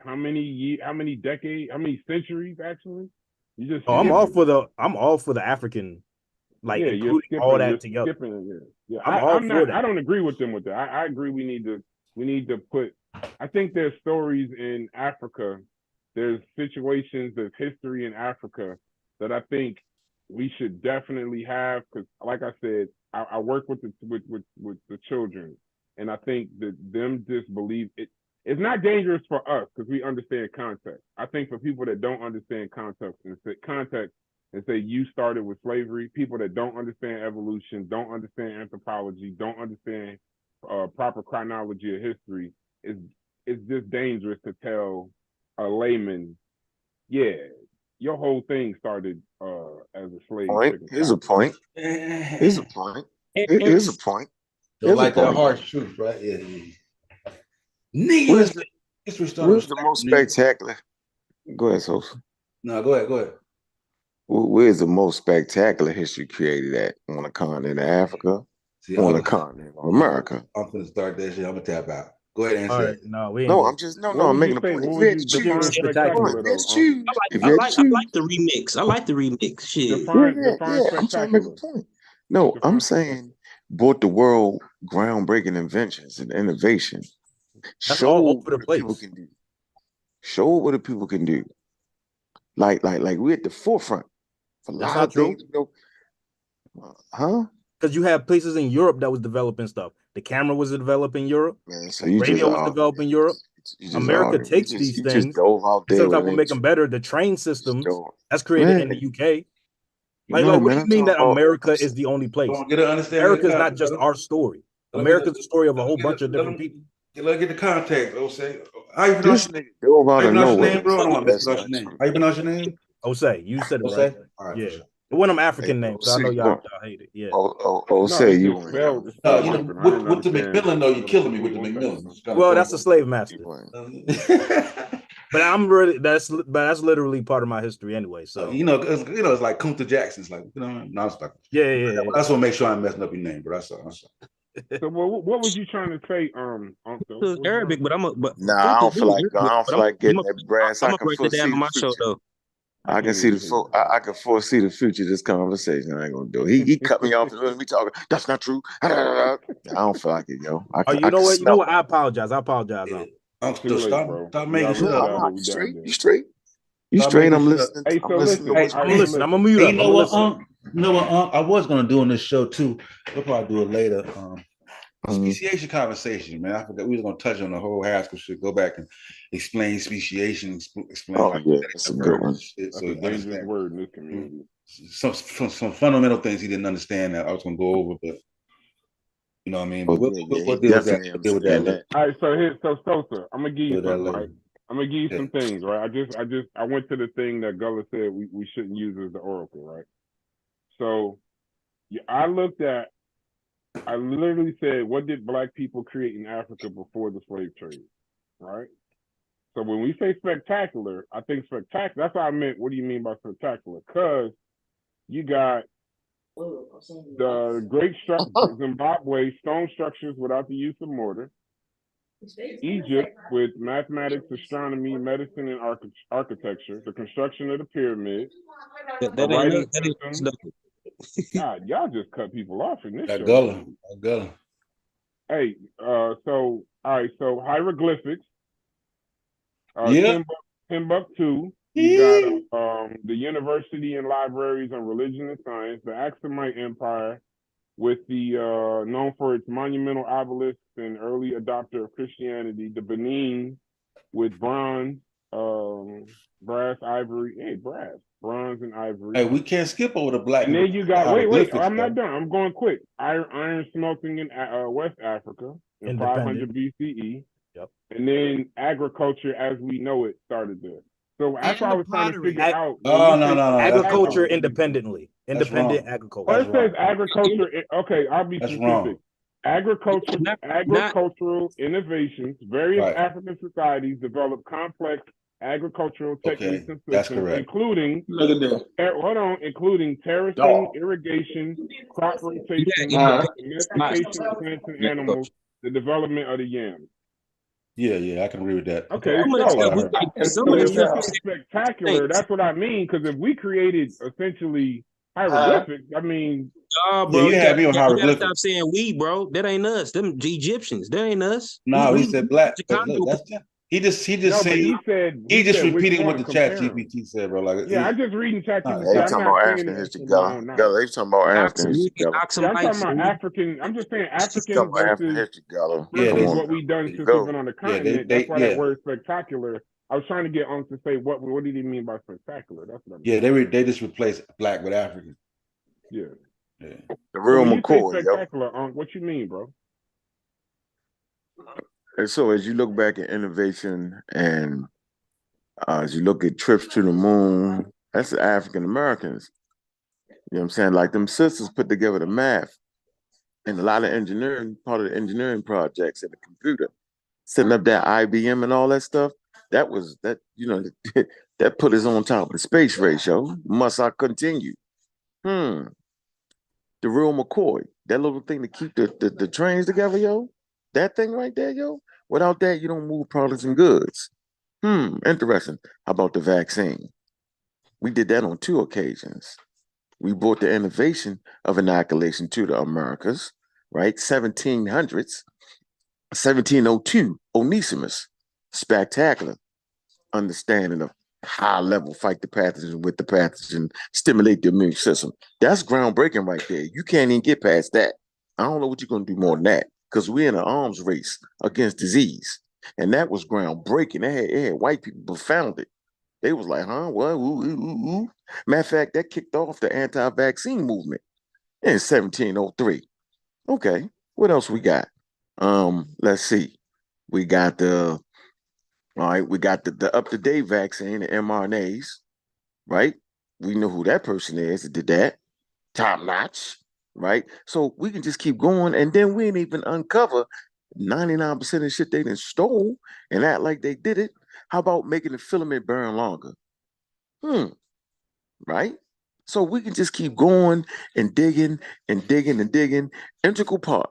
How many decades? How many centuries actually? You just.
I'm all for the African, like including all that together.
Yeah. I don't agree with them with that. I agree. We need to put. I think there's stories in Africa. There's situations. There's history in Africa that I think we should definitely have. Because, like I said, I work with the children, and I think that them just believe it. It's not dangerous for us because we understand context. I think for people that don't understand context and say you started with slavery, people that don't understand evolution, don't understand anthropology, don't understand proper chronology of history, it's just dangerous to tell a layman, yeah, your whole thing started as a slave.
Here's a point. Here's a point. Here's a point.
Don't like that harsh truth, right? Yeah.
Where's the most spectacular? Go ahead, Sosa.
No, go ahead.
Where's the most spectacular history created at? On the continent of Africa? On the continent of America?
I'm gonna start that shit. I'm gonna tap out. Go ahead and answer that.
I'm making a point.
What would you define spectacular though?
I
like the remix. I like the remix. Shit.
Define
I'm trying to make a point. No, I'm saying brought the world groundbreaking inventions and innovation. Show what the people can do. Show what the people can do. Like we're at the forefront. A lot of things, huh?
Because you have places in Europe that was developing stuff. The camera was developed in Europe.
Man, so
radio was developed in Europe. America takes these things. Sometimes we make them better. The train systems that's created in the UK. What do you mean that America is the only place? America is not just our story. America is the story of a whole bunch of different people.
Let's get the context. Jose, how you pronounce your name, bro? I don't want to mispronounce your name. How you pronounce your name?
Jose. You said it right.
All right,
yeah. One of them African names. So I know y'all hate it. Yeah.
Jose, you.
With the McMillan, though, you're killing me with the McMillan.
Well, that's a slave master. But that's literally part of my history anyway. So
it's like Kunta Jackson's like
yeah.
That's what makes sure I'm messing up your name, bro. That's all.
So what was you trying to say?
It's Arabic, but
I don't feel like getting that brass. I can foresee the future. I can see I can foresee the future of this conversation. I ain't gonna do it. He cut me off and let me talk. That's not true. I don't feel like it, yo.
You know what? I apologize.
Stop making shit up.
You straight. I'm listening.
Hey,
I'm listening.
I'm gonna mute up.
You know what? I was gonna do on this show too. We'll probably do it later. Speciation conversation, man. I forgot we was gonna touch on the whole Haskell shit. Go back and explain speciation.
That's a good one.
That's a dangerous word in this community.
Some fundamental things he didn't understand that I was gonna go over, but you know what I mean. We'll deal with that.
All right, so Sosa, I'm gonna give you something. Right? I'm gonna give you some things, right? I went to the thing that Gullah said we shouldn't use as the oracle, right? So I literally said, what did Black people create in Africa before the slave trade, right? So when we say spectacular, I think spectacular, that's what I meant. What do you mean by spectacular? Because you got The Great Zimbabwe, stone structures without the use of mortar. Egypt with mathematics, astronomy, medicine, and architecture. The construction of the pyramid. The writing system. God, y'all just cut people off in this show.
Gullah.
Hey, all right, so hieroglyphics. Timbuktu. You got the university and libraries on religion and science. The Aksumite Empire, with the known for its monumental obelisks and early adopter of Christianity. The Benin, with bronze, bronze and ivory.
Hey, we can't skip over the black.
And then you got wait, I'm not done. I'm going quick. Iron smelting in West Africa in 500 BCE.
Yep.
And then agriculture as we know it started there. So that's why I was trying to figure out.
No.
Agriculture independently. Independent agriculture.
Well, it says agriculture. Okay, I'll be specific. Agricultural innovations. Various African societies developed complex agricultural techniques and systems, including including terracing, irrigation, crop rotation, domestication of plants and animals, the development of the yam.
Yeah, I can agree with that.
Okay, so if this is spectacular, that's what I mean. Because if we created essentially hieroglyphics, I mean,
bro,
you had me on hieroglyphics.
You gotta stop saying we, bro. That ain't us. Them Egyptians. That ain't us.
No, he said black. Look, that's he just said he just repeating what the ChatGPT said, bro. Like,
I just reading ChatGPT.
They talking about African history, Gullah. They talking about African history, Gullah.
I'm talking about African. I'm just saying African versus what we done since we've been on the continent. That's why that word spectacular. I was trying to get on to say what did he mean by spectacular? That's what I mean.
Yeah, they just replaced black with African.
Yeah.
The real McCoy,
spectacular, what you mean, bro?
And so as you look back at innovation and as you look at trips to the moon, that's the African Americans. You know what I'm saying? Like them sisters put together the math and a lot of engineering, part of the engineering projects and the computer, setting up that IBM and all that stuff. That that put us on top of the space race, yo. Must I continue? The real McCoy, that little thing to keep the trains together, yo. That thing right there, yo. Without that, you don't move products and goods. Interesting. How about the vaccine? We did that on 2 occasions. We brought the innovation of inoculation to the Americas, right? 1700s, 1702, Onesimus, spectacular understanding of high level fight the pathogen with the pathogen, stimulate the immune system. That's groundbreaking right there. You can't even get past that. I don't know what you're going to do more than that, because we're in an arms race against disease. And that was groundbreaking. It had white people found it. They was like, huh? What? Ooh. Matter of fact, that kicked off the anti-vaccine movement in 1703. Okay, what else we got? Let's see. We got the up-to-date vaccine, the mRNAs, right? We know who that person is that did that. Top notch, right? So we can just keep going, and then we ain't even uncover 99% of the shit they done stole and act like they did it. How about making the filament burn longer? Right? So we can just keep going and digging and digging and digging. Integral part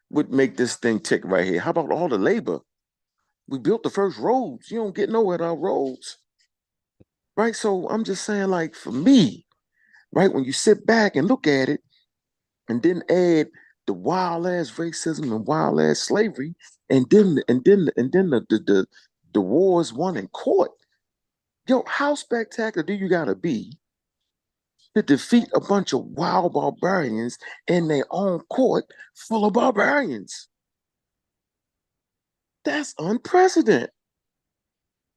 would make this thing tick right here. How about all the labor? We built the first roads. You don't get nowhere without roads. Right? So I'm just saying, like, for me, right, when you sit back and look at it and then add the wild ass racism and wild ass slavery, and then the wars won in court. Yo, how spectacular do you gotta be to defeat a bunch of wild barbarians in their own court full of barbarians? That's unprecedented.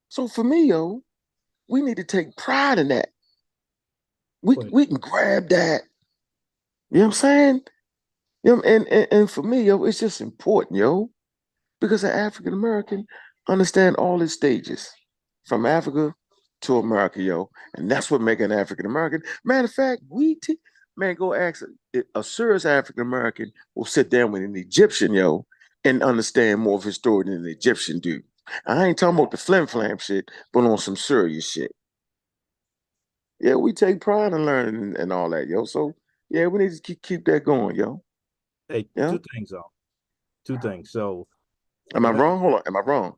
So for me, yo, we need to take pride in that. We can grab that. You know what I'm saying? You know, and for me, yo, it's just important, yo, because an African American understand all its stages from Africa to America, yo, and that's what makes an African American. Matter of fact, go ask a serious African American will sit down with an Egyptian, yo, and understand more of his story than an Egyptian do. I ain't talking about the flim flam shit, but on some serious shit. Yeah, we take pride in learning and all that, yo. So yeah, we need to keep that going, yo.
Hey,
Yeah.
two things though. Two things. So,
am I wrong? Hold on. Am I wrong?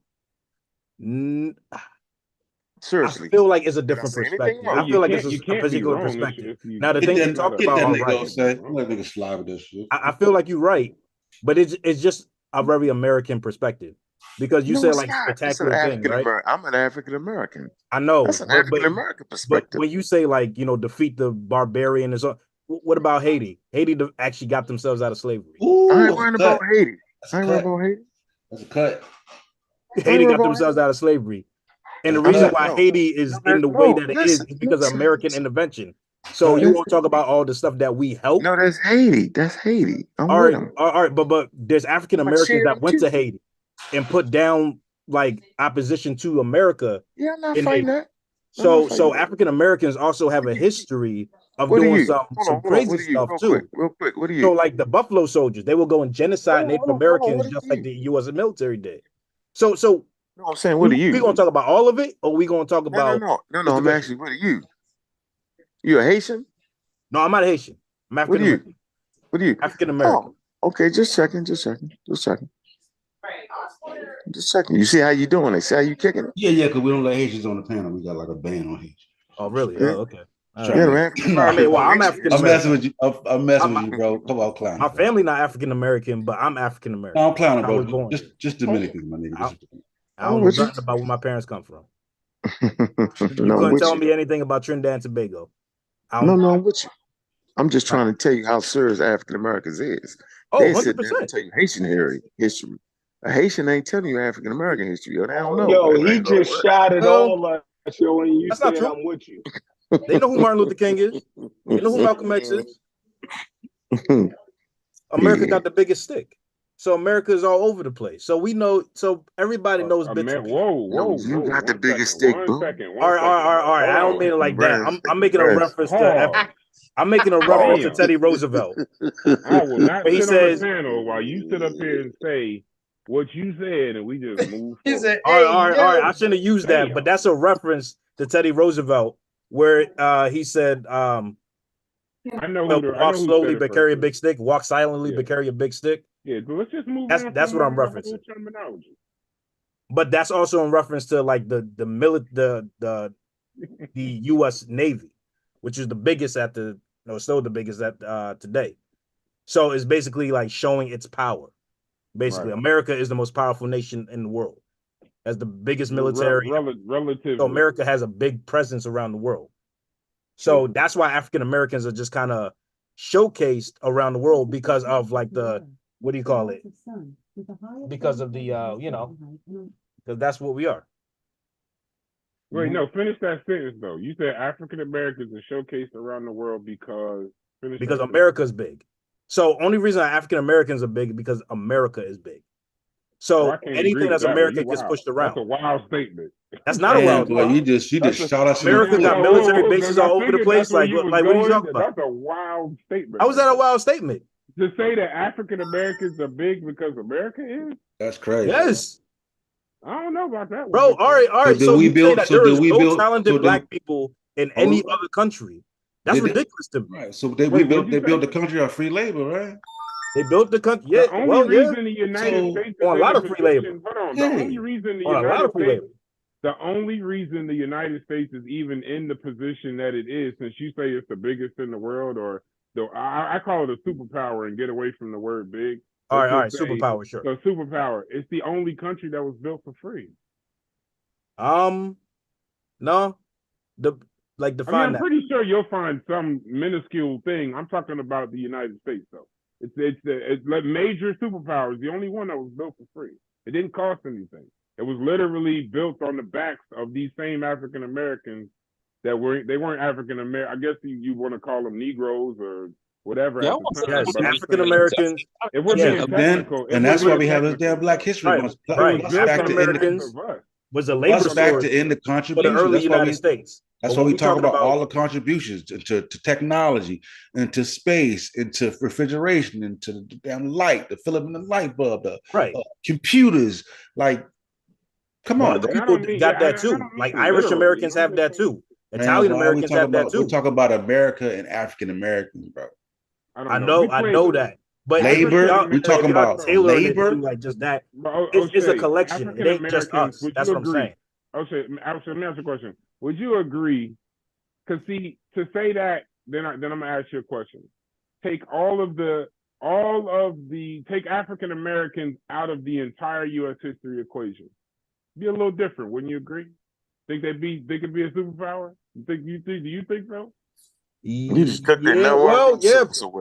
Seriously,
I feel like it's a different perspective.
wrong?
I feel like it's
you
a
can't be
particular
wrong
perspective.
if you
Now, the things you talked about are right.
Let niggas slide with this shit.
I feel like you're right, but it's just a very American perspective because you
No,
said
it's
like
not. It's an
spectacular thing,
African
right?
American. I'm an African American.
I know,
That's an
but
African American
but
perspective.
when you say like defeat the barbarian and so, what about Haiti? Haiti actually got themselves out of slavery.
I ain't worrying about Haiti. I ain't worrying about Haiti.
That's a cut.
Haiti got themselves out of slavery, and the reason why Haiti is in the way that it is because of American intervention. So you won't talk about all the stuff that we helped.
No, that's Haiti. That's Haiti. I'm
all
with
right,
them.
all right, but there's African Americans that went to Haiti and put down like opposition to America.
Yeah, I'm not
in
fighting
Haiti.
that.
So African Americans also have a history of
What are
doing
you?
some
Hold
crazy
on. What are you?
stuff
Real
too.
quick. What are you?
So like the Buffalo Soldiers, they will go and genocide Native Americans
What are
just
you?
like the U.S. military did. So
no, I'm saying, what are you?
We gonna talk about all of it, or we gonna talk about
No. I'm asking, what are you? You a Haitian?
No, I'm not Haitian. I'm African American.
What are you?
African American.
Oh, okay, just checking. Just checking. You see how you doing? They see how you kicking it?
Yeah, because we don't let Haitians on the panel. We got like a ban on Haitians.
Oh, really?
Yeah.
Oh, okay.
Yeah, man.
I mean, well, I'm African American.
I'm messing with you. I'm messing with you, bro. Come on, clown.
My family not African American, but I'm African American.
No, I'm clowning,
I was
bro.
born.
Just Dominican, my nigga.
I don't know nothing about where my parents come from. You
No,
couldn't tell me anything about Trinidad and Tobago.
No, I'm with you. I'm just trying to tell you how serious African Americans is.
Oh,
they
100%.
sit there and tell you Haitian history. A Haitian ain't telling you African American history. Yo, they don't know.
Yo, he just shot it all us. Yo, when you
That's
said
not true.
I'm with you.
They know who Martin Luther King is. They know who Malcolm X is. America got the biggest stick. So America is all over the place. So we know. So everybody knows bits.
Whoa! You got the biggest stick, boo.
All right. I don't mean it like that. I'm making a reference to. I'm making a reference to Teddy Roosevelt.
I will not
he
sit
says,
on the panel while you sit up here and say what you said, and we just move.
He said, all right. I shouldn't have used that, but that's a reference to Teddy Roosevelt, where he said,
I know who
walk slowly but carry a big stick. Walk silently but carry a big stick.
Yeah, but let's just move.
That's what I'm referencing. But that's also in reference to like the U.S. Navy, which is the biggest at the still the biggest at today. So it's basically like showing its power. Basically, right. America is the most powerful nation in the world, has the biggest military.
Relative.
So America has a big presence around the world. So that's why African Americans are just kind of showcased around the world because of like the, what do you call it? Because of the, because that's what we are.
Wait, no, finish that sentence though. You said African Americans are showcased around the world because
America's big. So only reason African Americans are big is because America is big. So anything that's American gets pushed around.
That's a wild statement.
That's not a wild statement.
You just shot us.
America got military bases all over the place. Like what are you talking about?
That's a wild statement.
How was that a wild statement?
To say that African Americans are big because America is?
That's crazy.
Yes.
I don't know about that one.
Bro, all right. So you say that there is no talented black people in any other country. That's ridiculous to me.
Right. So they built the country on free labor, right?
They built the country. Yeah.
The only reason the United States
on a lot of free labor.
Hold on. The only reason the United States is even in the position that it is, since you say it's the biggest in the world, or I call it a superpower and get away from the word big.
All right, superpower, sure.
So superpower. It's the only country that was built for free.
No, define
I'm pretty sure you'll find some minuscule thing. I'm talking about the United States, though. It's like major superpowers. The only one that was built for free. It didn't cost anything. It was literally built on the backs of these same African Americans they weren't African American. I guess you want to call them Negroes or whatever.
Yeah, yes, African Americans.
It wasn't technical.
And that's why we have this damn Black History Month.
Right. African Americans was a labor source
back to end the contribution.
For the early United States.
That's why we talk about all the contributions to technology, into space, into refrigeration, into the damn light, the filament in the light bulb, the computers. Like, come on,
people got that too. Like Irish Americans have that too.
Italian Americans have that too.
We're talking about America and African Americans, bro.
I know that. But
labor, we're talking about
tailoring
labor,
it to like just that. It's a collection. It ain't just us. That's what I'm saying.
Okay, let me ask you a question. Would you agree? Because see, to say that, then I'm gonna ask you a question. Take take African Americans out of the entire U.S. history equation. Be a little different, wouldn't you agree? Think they could be a superpower? Do you think so?
You just took their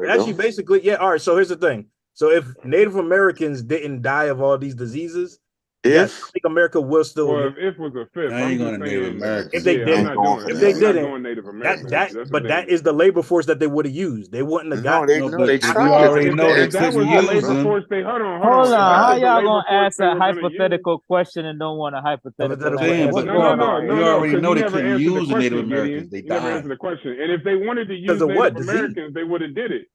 Actually, basically, yeah. All right. So here's the thing. So if Native Americans didn't die of all these diseases, yes, I think America will still.
Well, if was a fifth, I'm just saying.
If they didn't,
Native Americans.
That is the labor force that they would have used. They wouldn't have got.
They already know they couldn't use them.
Hold on. How y'all gonna ask a hypothetical question and don't want a hypothetical answer? What's going on?
You already know they couldn't use the Native Americans. They
never
died.
answered the question. And if they wanted to use Native Americans, they would have did it.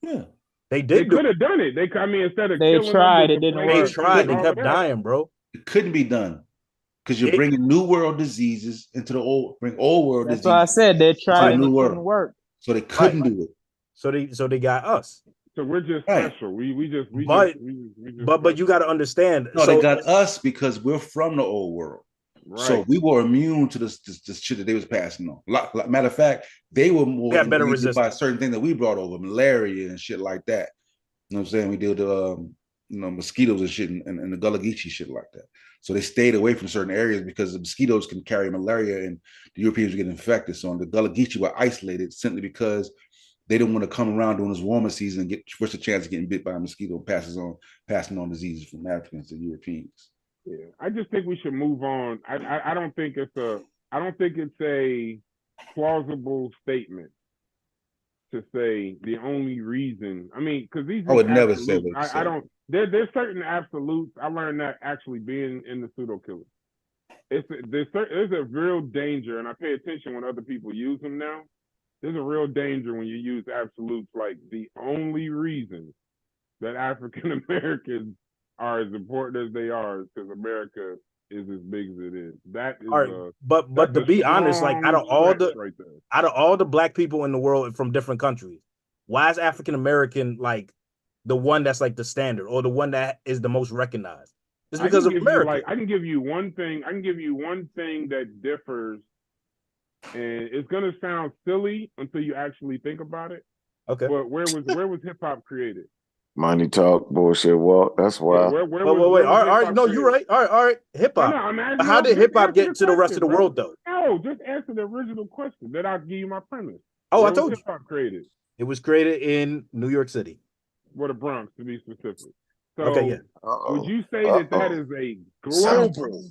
Yeah.
They did.
They could have done it. Instead of
they tried, it didn't work.
They tried. They kept dying, bro.
It couldn't be done because you're bringing new world diseases into the old world.
That's why I said they tried and it couldn't work.
So they couldn't do it.
So they got us.
So we're just special.
But you got to understand.
No, they got us because we're from the old world. Right. So we were immune to this shit that they was passing on. Matter of fact, they were more
better resistant
by certain things that we brought over, malaria and shit like that. You know what I'm saying? We deal with mosquitoes and shit and the Gullah Geechee shit like that. So they stayed away from certain areas because the mosquitoes can carry malaria and the Europeans would get infected. So the Gullah Geechee were isolated simply because they didn't want to come around during this warmer season and what's the chance of getting bit by a mosquito and passing on diseases from Africans to Europeans.
Yeah, I just think we should move on. I don't think it's a plausible statement to say the only reason. I mean, because these
I would never say that.
I don't. There's certain absolutes. I learned that actually being in the pseudo killers. There's a real danger, and I pay attention when other people use them now. There's a real danger when you use absolutes like the only reason that African Americans are as important as they are is because America is as big as it is. That is
but to be honest, like out of all the black people in the world from different countries, why is African American like the one that's like the standard or the one that is the most recognized? It's because of America.
I can give you one thing. That differs, and it's gonna sound silly until you actually think about it.
Okay.
But where was hip hop created?
Money talk, bullshit walk. That's why.
Wait. All right. No, you're right. All right. Hip hop.
No,
how did hip hop get to the rest of the world, though?
No, just answer the original question. Then I'll give you my premise.
Oh, I told you.
Hip hop created.
It was created in New York City.
Or the Bronx, to be specific. So,
okay, yeah.
Would you say that is a global?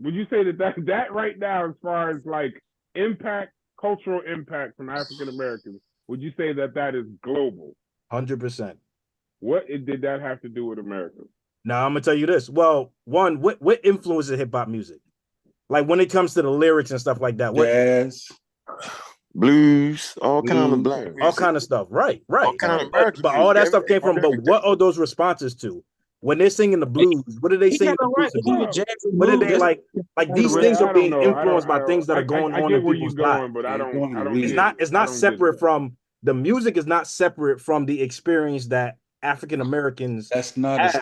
Would you say that right now, as far as like cultural impact from African Americans, would you say that is global?
100%.
What did that have to do with America?
Now I'm gonna tell you this. Well, one, what influences hip hop music? Like when it comes to the lyrics and stuff like that.
Jazz,
blues, all kind of black music.
All kind of stuff. Right.
All kind of American
but all that stuff came from. But what are those responses to? When they're singing the blues, what are they singing? What are they like? Like these things are being influenced by things that are going on in people's lives.
But I don't.
It's not separate from the music. Is not separate from the experience that African Americans.
That's not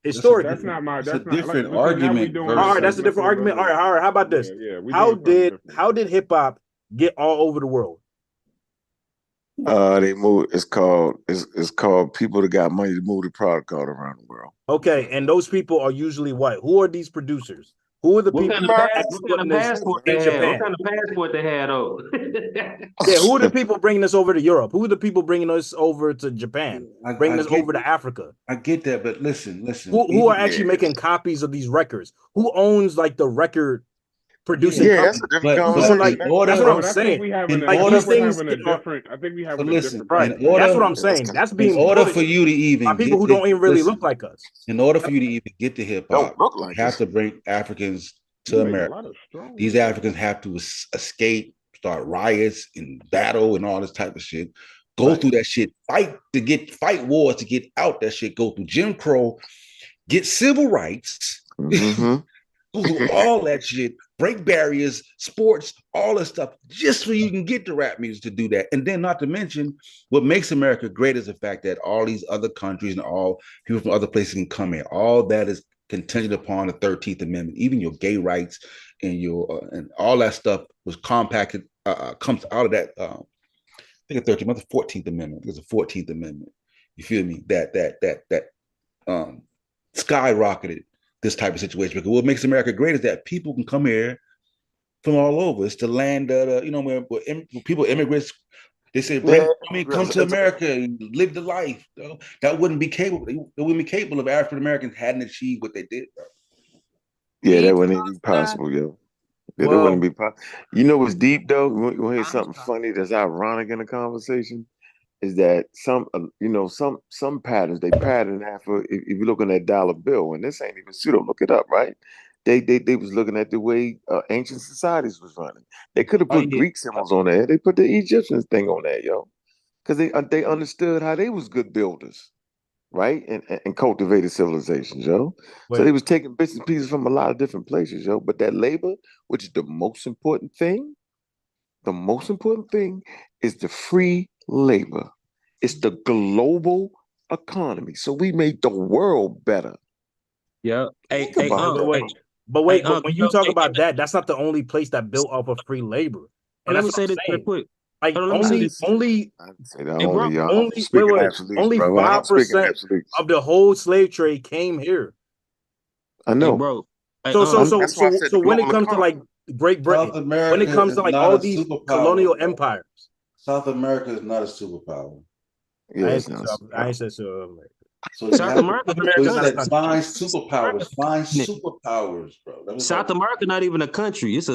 historically.
That's not my. That's
a different argument.
All right, that's a different argument. All right. How about this? How did hip hop get all over the world?
They move. It's called people that got money to move the product all around the world.
Okay, and those people are usually white. Who are these producers? Who are the people?
What kind of passport they had?
Yeah, who are the people bringing this over to Europe? Who are the people bringing this over to Japan? Bringing this over to Africa?
I get that, but listen.
Who are actually making copies of these records? Who owns like the record producing?
Yeah, that's a different
conversation. That's what I'm saying.
I think we have a different.
Right. That's what I'm saying. That's being
in order for you to even
by people who don't even really look like us.
In order for you to even get to hip hop, you have to bring Africans to America. These Africans have to escape, start riots and battle and all this type of shit. Go through that shit, fight wars to get out that shit. Go through Jim Crow, get civil rights.
Mm-hmm.
Go through all that shit. break barriers, sports, all this stuff, just so you can get the rap music to do that. And then not to mention, what makes America great is the fact that all these other countries and all people from other places can come here. All that is contingent upon the 13th Amendment. Even your gay rights and your and all that stuff was compacted, comes out of that. I think the 13th, the 14th Amendment. There's a 14th Amendment. You feel me? That skyrocketed this type of situation, because what makes America great is that people can come here from all over. It's the land of where people, immigrants, they say, come to America and live the life. That wouldn't be capable. They wouldn't be capable if African Americans hadn't achieved what they did, bro.
Yeah, that wouldn't even be possible, yo. Yeah, that wouldn't be possible. You know what's deep though? You want to hear something funny that's ironic in the conversation? Is that some patterns, they pattern after, if you're looking at dollar bill, and this ain't even pseudo, look it up, right? They was looking at the way ancient societies was running. They could have put Greek symbols on there. They put the Egyptians thing on there, yo, because they understood how they was good builders, right? And cultivated civilizations, yo. So they was taking bits and pieces from a lot of different places, yo. But that labor, which is the most important thing is the free labor. It's the global economy. So we made the world better.
Yeah. But when you talk about that, that's not the only place that built off of free labor. And
let me say this real quick.
Like only 5% of the whole slave trade came here.
I know,
bro.
So when it comes to like Great Britain, when it comes to like all these colonial empires,
South America is not a superpower.
Yeah,
I ain't said so.
So South America, find superpowers, bro.
South America not even a country; it's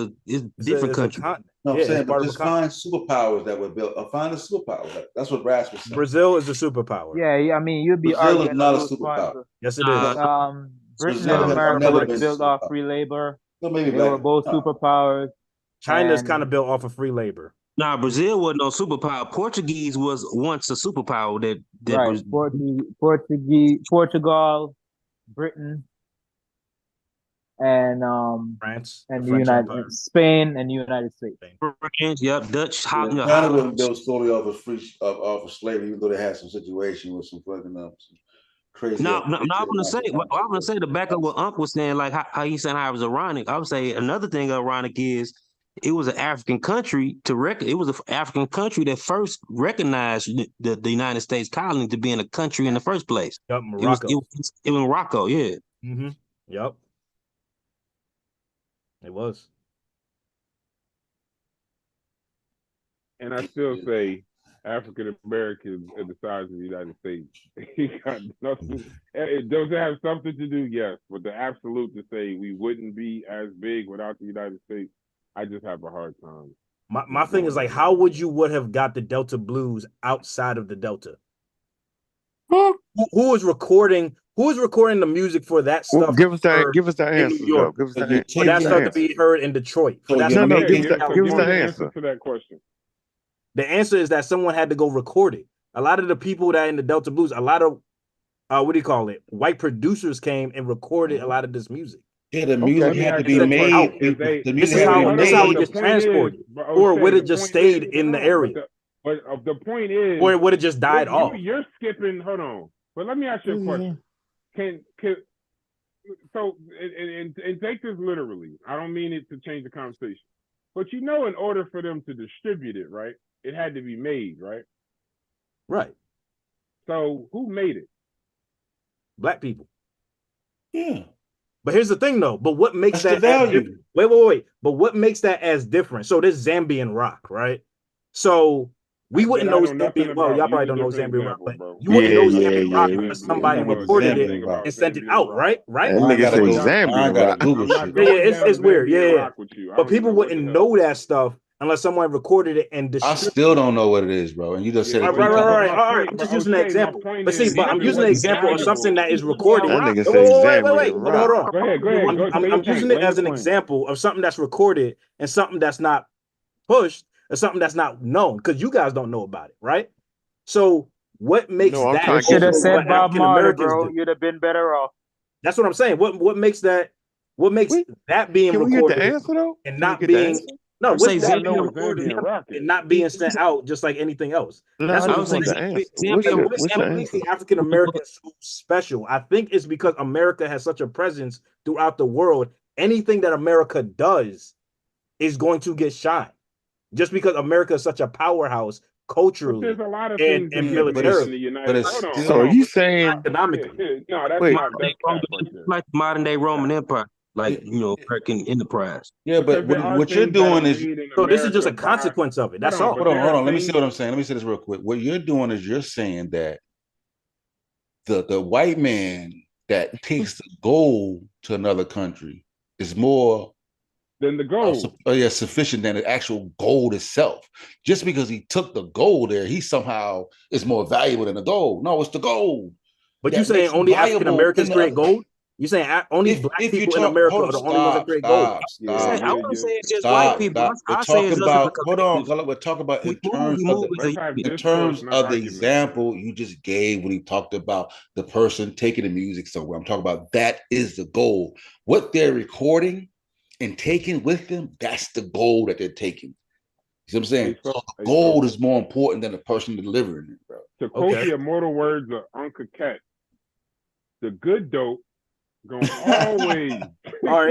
different country.
No, I'm saying, but just find superpowers that were built. Find a superpower. That's what Ras was saying.
Brazil is a superpower.
Yeah. I mean, you'd be
Brazil is not a superpower.
Yes, it is.
Britain and America were built off free labor. They were both superpowers.
China's kind of built off of free labor.
Nah, Brazil wasn't no superpower. Portuguese was once a superpower.
Portugal, Britain, and
France,
and the Spain and the United States.
France, yep, Dutch.
China wasn't built solely off of slavery, even though they had some situation with some fucking crazy.
No, I'm gonna say the back of what Unc was saying, like how he said how it was ironic. I would say another thing ironic is it was an African country it was an African country that first recognized the United States colony to being a country in the first place.
Yep, Morocco.
It was Morocco, yeah.
Mm-hmm. Yep. It was.
And I still say African Americans are the size of the United States. Does it have something to do? Yes, but the absolute to say we wouldn't be as big without the United States, I just have a hard time.
My thing is like, how would have got the Delta blues outside of the Delta? Who was recording? Who was recording the music for that stuff?
Give us that answer.
New York.
Give us that
answer. For that stuff to be heard in Detroit.
Give us that answer
to that question.
The answer is that someone had to go record it. A lot of the people that in the Delta blues, a lot of white producers came and recorded a lot of this music.
Yeah, the music had to be made.
This is how it gets transported, or would it just stayed in the area?
But the point is,
or it would have just died off.
You're skipping. Hold on, but let me ask you a question. Can and take this literally. I don't mean it to change the conversation, but in order for them to distribute it, right, it had to be made, right?
Right.
So who made it?
Black people.
Yeah.
But here's the thing, though. But what makes that
value?
Wait. But what makes that as different? So this Zambian rock, right? So we wouldn't know Zambian. Well, y'all probably don't know Zambian rock, but you wouldn't know Zambian rock because somebody recorded it and sent it out, right?
That nigga say Zambian rock.
Yeah, it's weird. Yeah. But people wouldn't know that stuff unless someone recorded it and distributed it.
I still don't know what it is, bro. And you just said it.
Right. All right. I'm just using an example. But I'm using an example of something that is recorded.
That nigga say Zambian
Hold on.
Go ahead.
I'm using it as an example of something that's recorded and something that's not pushed or something that's not known because you guys don't know about it, right? So what makes that?
You should have said Bob Marley, bro. You'd have been better off.
That's what I'm saying. What makes that What makes that being
Can we
recorded
get the answer though?
and not being
I
what's
just
that
want to know what Zambian rock is.
and not being sent out just like anything else?
No,
That's
I
what
just want the answer.
what makes the African Americans so special. I think it's because America has such a presence throughout the world. Anything that America does is going to get shot. Just because America is such a powerhouse culturally,
there's a lot of things
and militarily.
in the United States.
So are you saying
economically?
No, that's
Wait.
not that's cap right there.
Like the modern day Roman Empire, like American enterprise.
Yeah, but what you're doing is
so this is just a consequence of it. That's all.
Hold on. Let me see what I'm saying. Let me say this real quick. What you're doing is you're saying that the white man that takes the gold to another country is more
than the gold.
Sufficient than the actual gold itself. Just because he took the gold there, he somehow is more valuable than the gold. No, it's the gold.
But you saying only African Americans create gold? You saying only black people in America are the only ones that create gold?
I wouldn't say it's just white people. I say it's
about hold on, we're talking about in terms of the example you just gave when he talked about the person taking the music somewhere. I'm talking about that is the goal. What they're recording and taking with them, that's the goal that they're taking. You see what I'm saying? So the gold is more important than the person delivering it, bro.
To quote the immortal words of Uncle Cat, the good dope gonna always.
All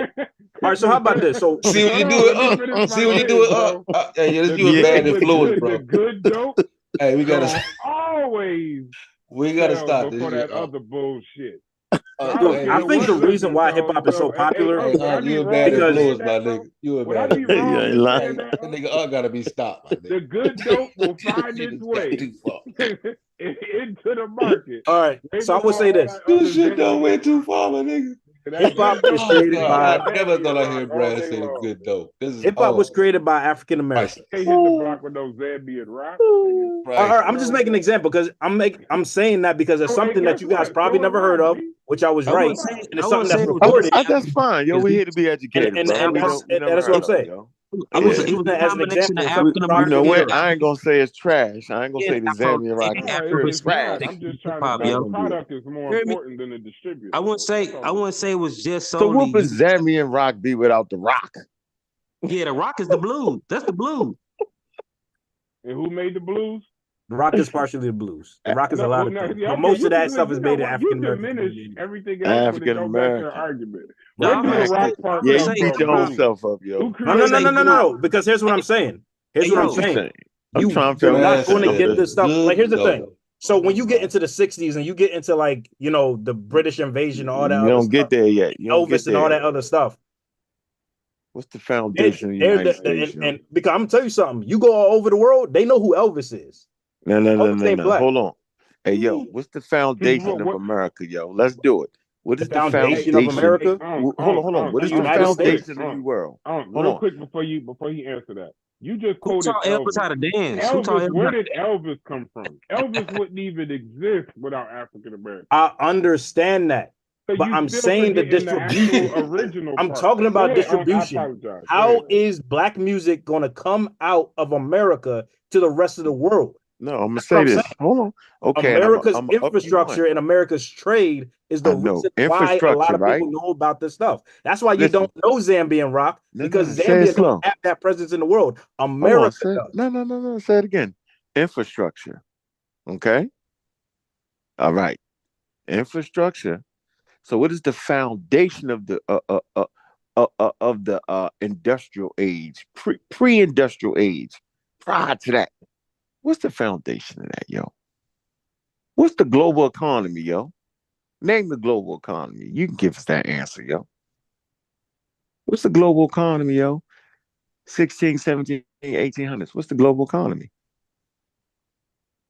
right. So how about this? So
see when you do it. See when you do it. Hey, you a bad influence, bro.
The good dope.
Hey, we gotta
always.
We gotta stop this.
Before that other bullshit.
I think the reason why hip hop is so popular is
you a bad influence, my nigga. You a bad
influence.
That nigga gotta be stopped.
The good dope will find its way into the market.
All right, so I would say this.
This shit don't went too far, my nigga.
Hip hop is created by.
I never thought I heard Brad say the good dope.
Hip hop was created by African Americans.
Can't hit the block with those Zambian rock.
All right, I'm just making an example because I'm saying that because it's something that you guys probably never heard of, which I was right, and it's something that's recorded.
That's fine, yo. We're here to be educated,
and that's what I'm saying.
It was a combination of African American.
You know what? I ain't gonna say it's trash. I ain't gonna say the Zambian rock is trash.
I'm just trying to say the product is more important than the distributor.
I wouldn't say it was just
so what would Zambian rock be without the rock?
Yeah, the rock is the blues. That's the blues.
And who made the blues?
The rock is partially the blues. The rock is a lot of things. But most of that stuff is made in African American.
You diminish everything else
African American
argument.
Yeah, you beat your own self up, yo.
No. Because here's what I'm saying. You're not going to get this stuff. Like, here's the thing. So when you get into the 60s and you get into like, the British invasion, all that,
you don't get there yet.
Elvis and all that other stuff.
What's the foundation of the United States?
And because I'm gonna tell you something, you go all over the world, they know who Elvis is.
No. Hold on. Hey, yo, what's the foundation of America, yo? Let's do it. What is the foundation
of America?
Hold on. What is the foundation of the world?
Real quick before you answer that. You just quoted
Elvis how to dance.
Where did Elvis come from? Elvis wouldn't even exist without African Americans.
I understand that. But I'm saying the distribution. I'm talking about distribution. How is black music going to come out of America to the rest of the world?
No, I'm gonna say this. Hold on. Okay.
America's infrastructure and America's trade is the reason why a lot of people know about this stuff. That's why you don't know Zambian rock, because Zambia don't have that presence in the world. America does.
No. Say it again. Infrastructure. Okay. All right. Infrastructure. So what is the foundation of the industrial age, pre-industrial age, prior to that? What's the foundation of that, yo? What's the global economy, yo? Name the global economy. You can give us that answer, yo. What's the global economy, yo? 16, 17, 1800s. What's the global economy?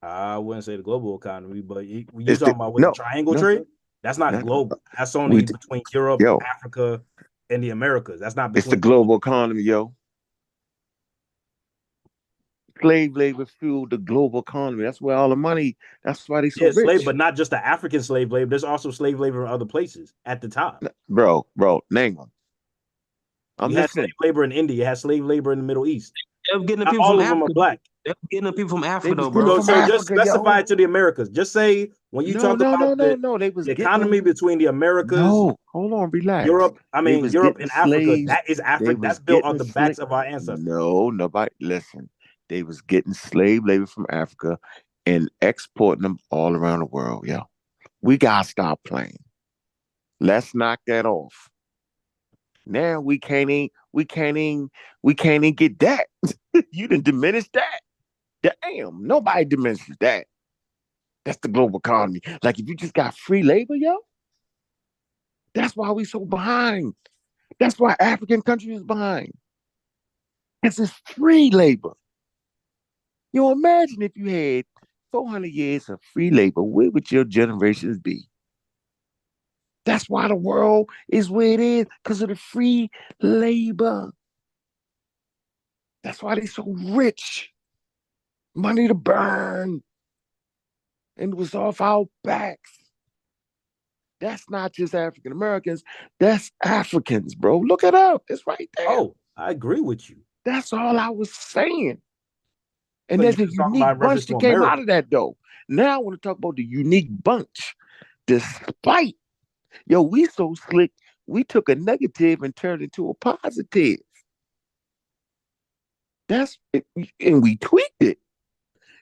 I wouldn't say the global economy, but you're talking about the triangle trade? That's not global. That's only between Europe, Africa, and the Americas. That's not between.
It's the global economy, yo. Slave labor fueled the global economy. That's where all the money. That's why they so rich.
Slave, but not just the African slave labor. There's also slave labor in other places at the top.
Bro, name them.
You had slave labor in India. You had slave labor in the Middle East.
Getting the
people all of them are black.
They're getting the people from Africa,
They was
though,
getting
bro.
from
So just
Africa,
specify
yo.
it to the Americas. Just say when you talk about
They was
the
getting
economy
them.
between the Americas,
No, hold on, relax.
Europe
getting
and Africa.
slaves.
That is
They
Africa.
was
That's built on
getting
the backs of our ancestors.
No, nobody listen. They was getting slave labor from Africa and exporting them all around the world, yo. We gotta stop playing. Let's knock that off. Now we can't even get that. You didn't diminish that. Damn, nobody diminishes that. That's the global economy. Like if you just got free labor, yo, that's why we so behind. That's why African countries is behind. Because it's free labor. You imagine if you had 400 years of free labor, where would your generations be? That's why the world is where it is, because of the free labor. That's why they're so rich. Money to burn. And it was off our backs. That's not just African Americans. That's Africans, bro. Look it up. It's right there.
Oh, I agree with you.
That's all I was saying. And
So
there's a unique bunch that came out of that, though. Now I want to talk about the unique bunch. Despite, yo, we so slick, we took a negative and turned it into a positive. And we tweaked it.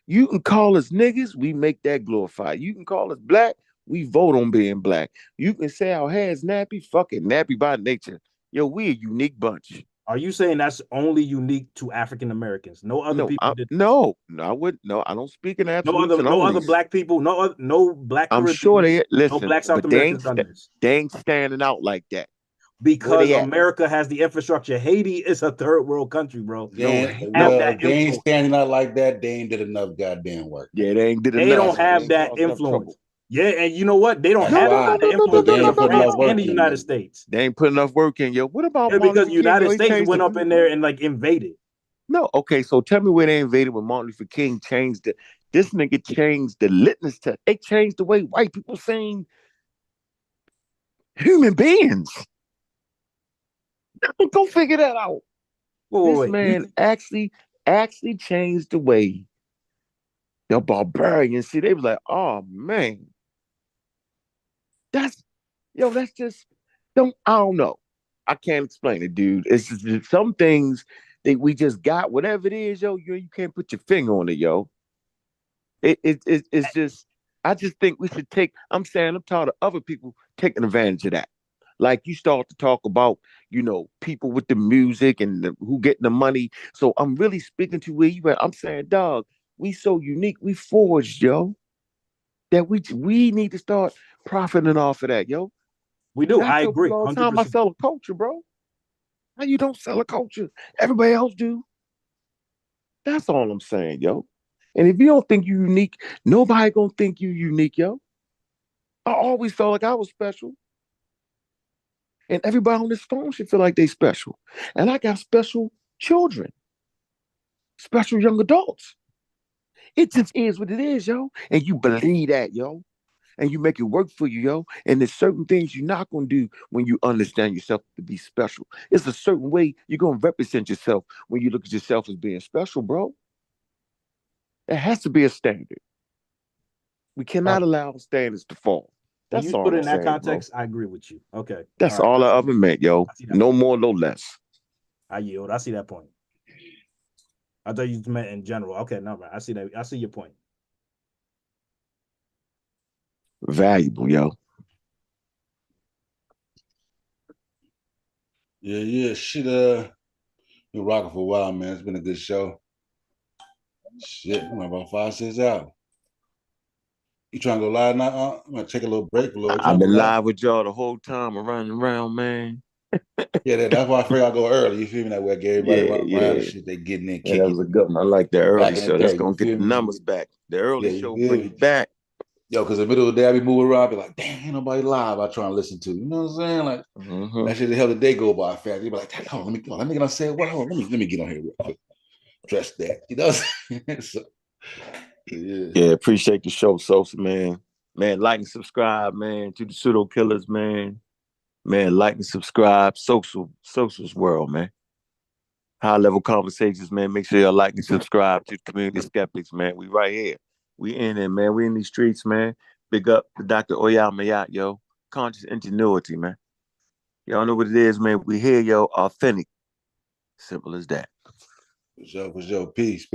You can call us niggas, we make that glorified. You can call us black, we vote on being black. You can say our hair's nappy, fuck it, nappy by nature. Yo, we a unique bunch.
Are you saying that's only unique to African Americans? No other people did.
No, I wouldn't. No, I don't speak in absolutes.
No other black people. No black.
I'm sure they listen.
No black South Americans done this.
They ain't standing out like that
because America has the infrastructure. Haiti is a third world country, bro.
They ain't standing out like that. They ain't did enough goddamn work.
Yeah, they ain't did enough.
They don't have that influence. Yeah, and you know what? They don't have the influence in France and the United States.
They ain't put enough work in, yo. What about
because the United States went up in there and like invaded?
No, okay. So tell me where they invaded when Martin Luther King changed it. This nigga changed the litmus test. It changed the way white people saying human beings. Go figure that out. This man actually changed the way the barbarians see. They was like, oh man. That's just I don't know. I can't explain it, dude. It's just some things that we just got, whatever it is, yo, you can't put your finger on it, yo. It's just, I just think we should I'm tired of other people taking advantage of that. Like you start to talk about, people with the music and who getting the money. So I'm really speaking to where you at. I'm saying, dog, we so unique, we forged, yo, that we need to start profiting off of that, yo.
We do. I agree.
All the time I sell a culture, bro. How you don't sell a culture? Everybody else do. That's all I'm saying, yo. And if you don't think you're unique, nobody gonna think you unique, yo. I always felt like I was special. And everybody on this phone should feel like they special. And I got special children, special young adults. It just is what it is, yo. And you believe that, yo. And you make it work for you, yo. And there's certain things you're not going to do when you understand yourself to be special. It's a certain way you're going to represent yourself when you look at yourself as being special, bro. There has to be a standard. We cannot allow standards to fall. That's all.
Put it in that context, bro. I agree with you. Okay.
That's all I ever meant, yo. No more, no less.
I yield. I see that point. I thought you meant in general. Okay, no, man. I see that. I see your point.
Valuable, yo.
Yeah. Shit, been rocking for a while, man. It's been a good show. Shit, I'm about 5-6 hours. You trying to go live now? I'm gonna take a little break.
I've been live with y'all the whole time around, man.
Yeah, that's why I figured I'll go early. You feel me? That way I get everybody around and shit. They getting in, kicking.
That was a good one. I like the early show. That's gonna get the numbers back. The early show bring it back.
Yo, because in the middle of the day, I be moving around, I be like, damn, ain't nobody live I try and listen to. You know what I'm saying? Like, that shit, the hell the day go by fast. You be like, hold on, let me get on say what? Hold on, let me get on here real quick. Address that. You know what I'm saying? So,
yeah, appreciate the show, Sosa, man. Man, like and subscribe, man, to the Pseudo Killers, man. Man, like and subscribe. Sosa's World, man.
high level conversations, man. Make sure y'all like and subscribe to Community Skeptics, man. We right here. We in it, man. We in these streets, man. Big up to Dr. Oyal Mayat, yo. Conscious ingenuity, man. Y'all know what it is, man. We here, yo. Authentic. Simple as that.
For sure. Peace.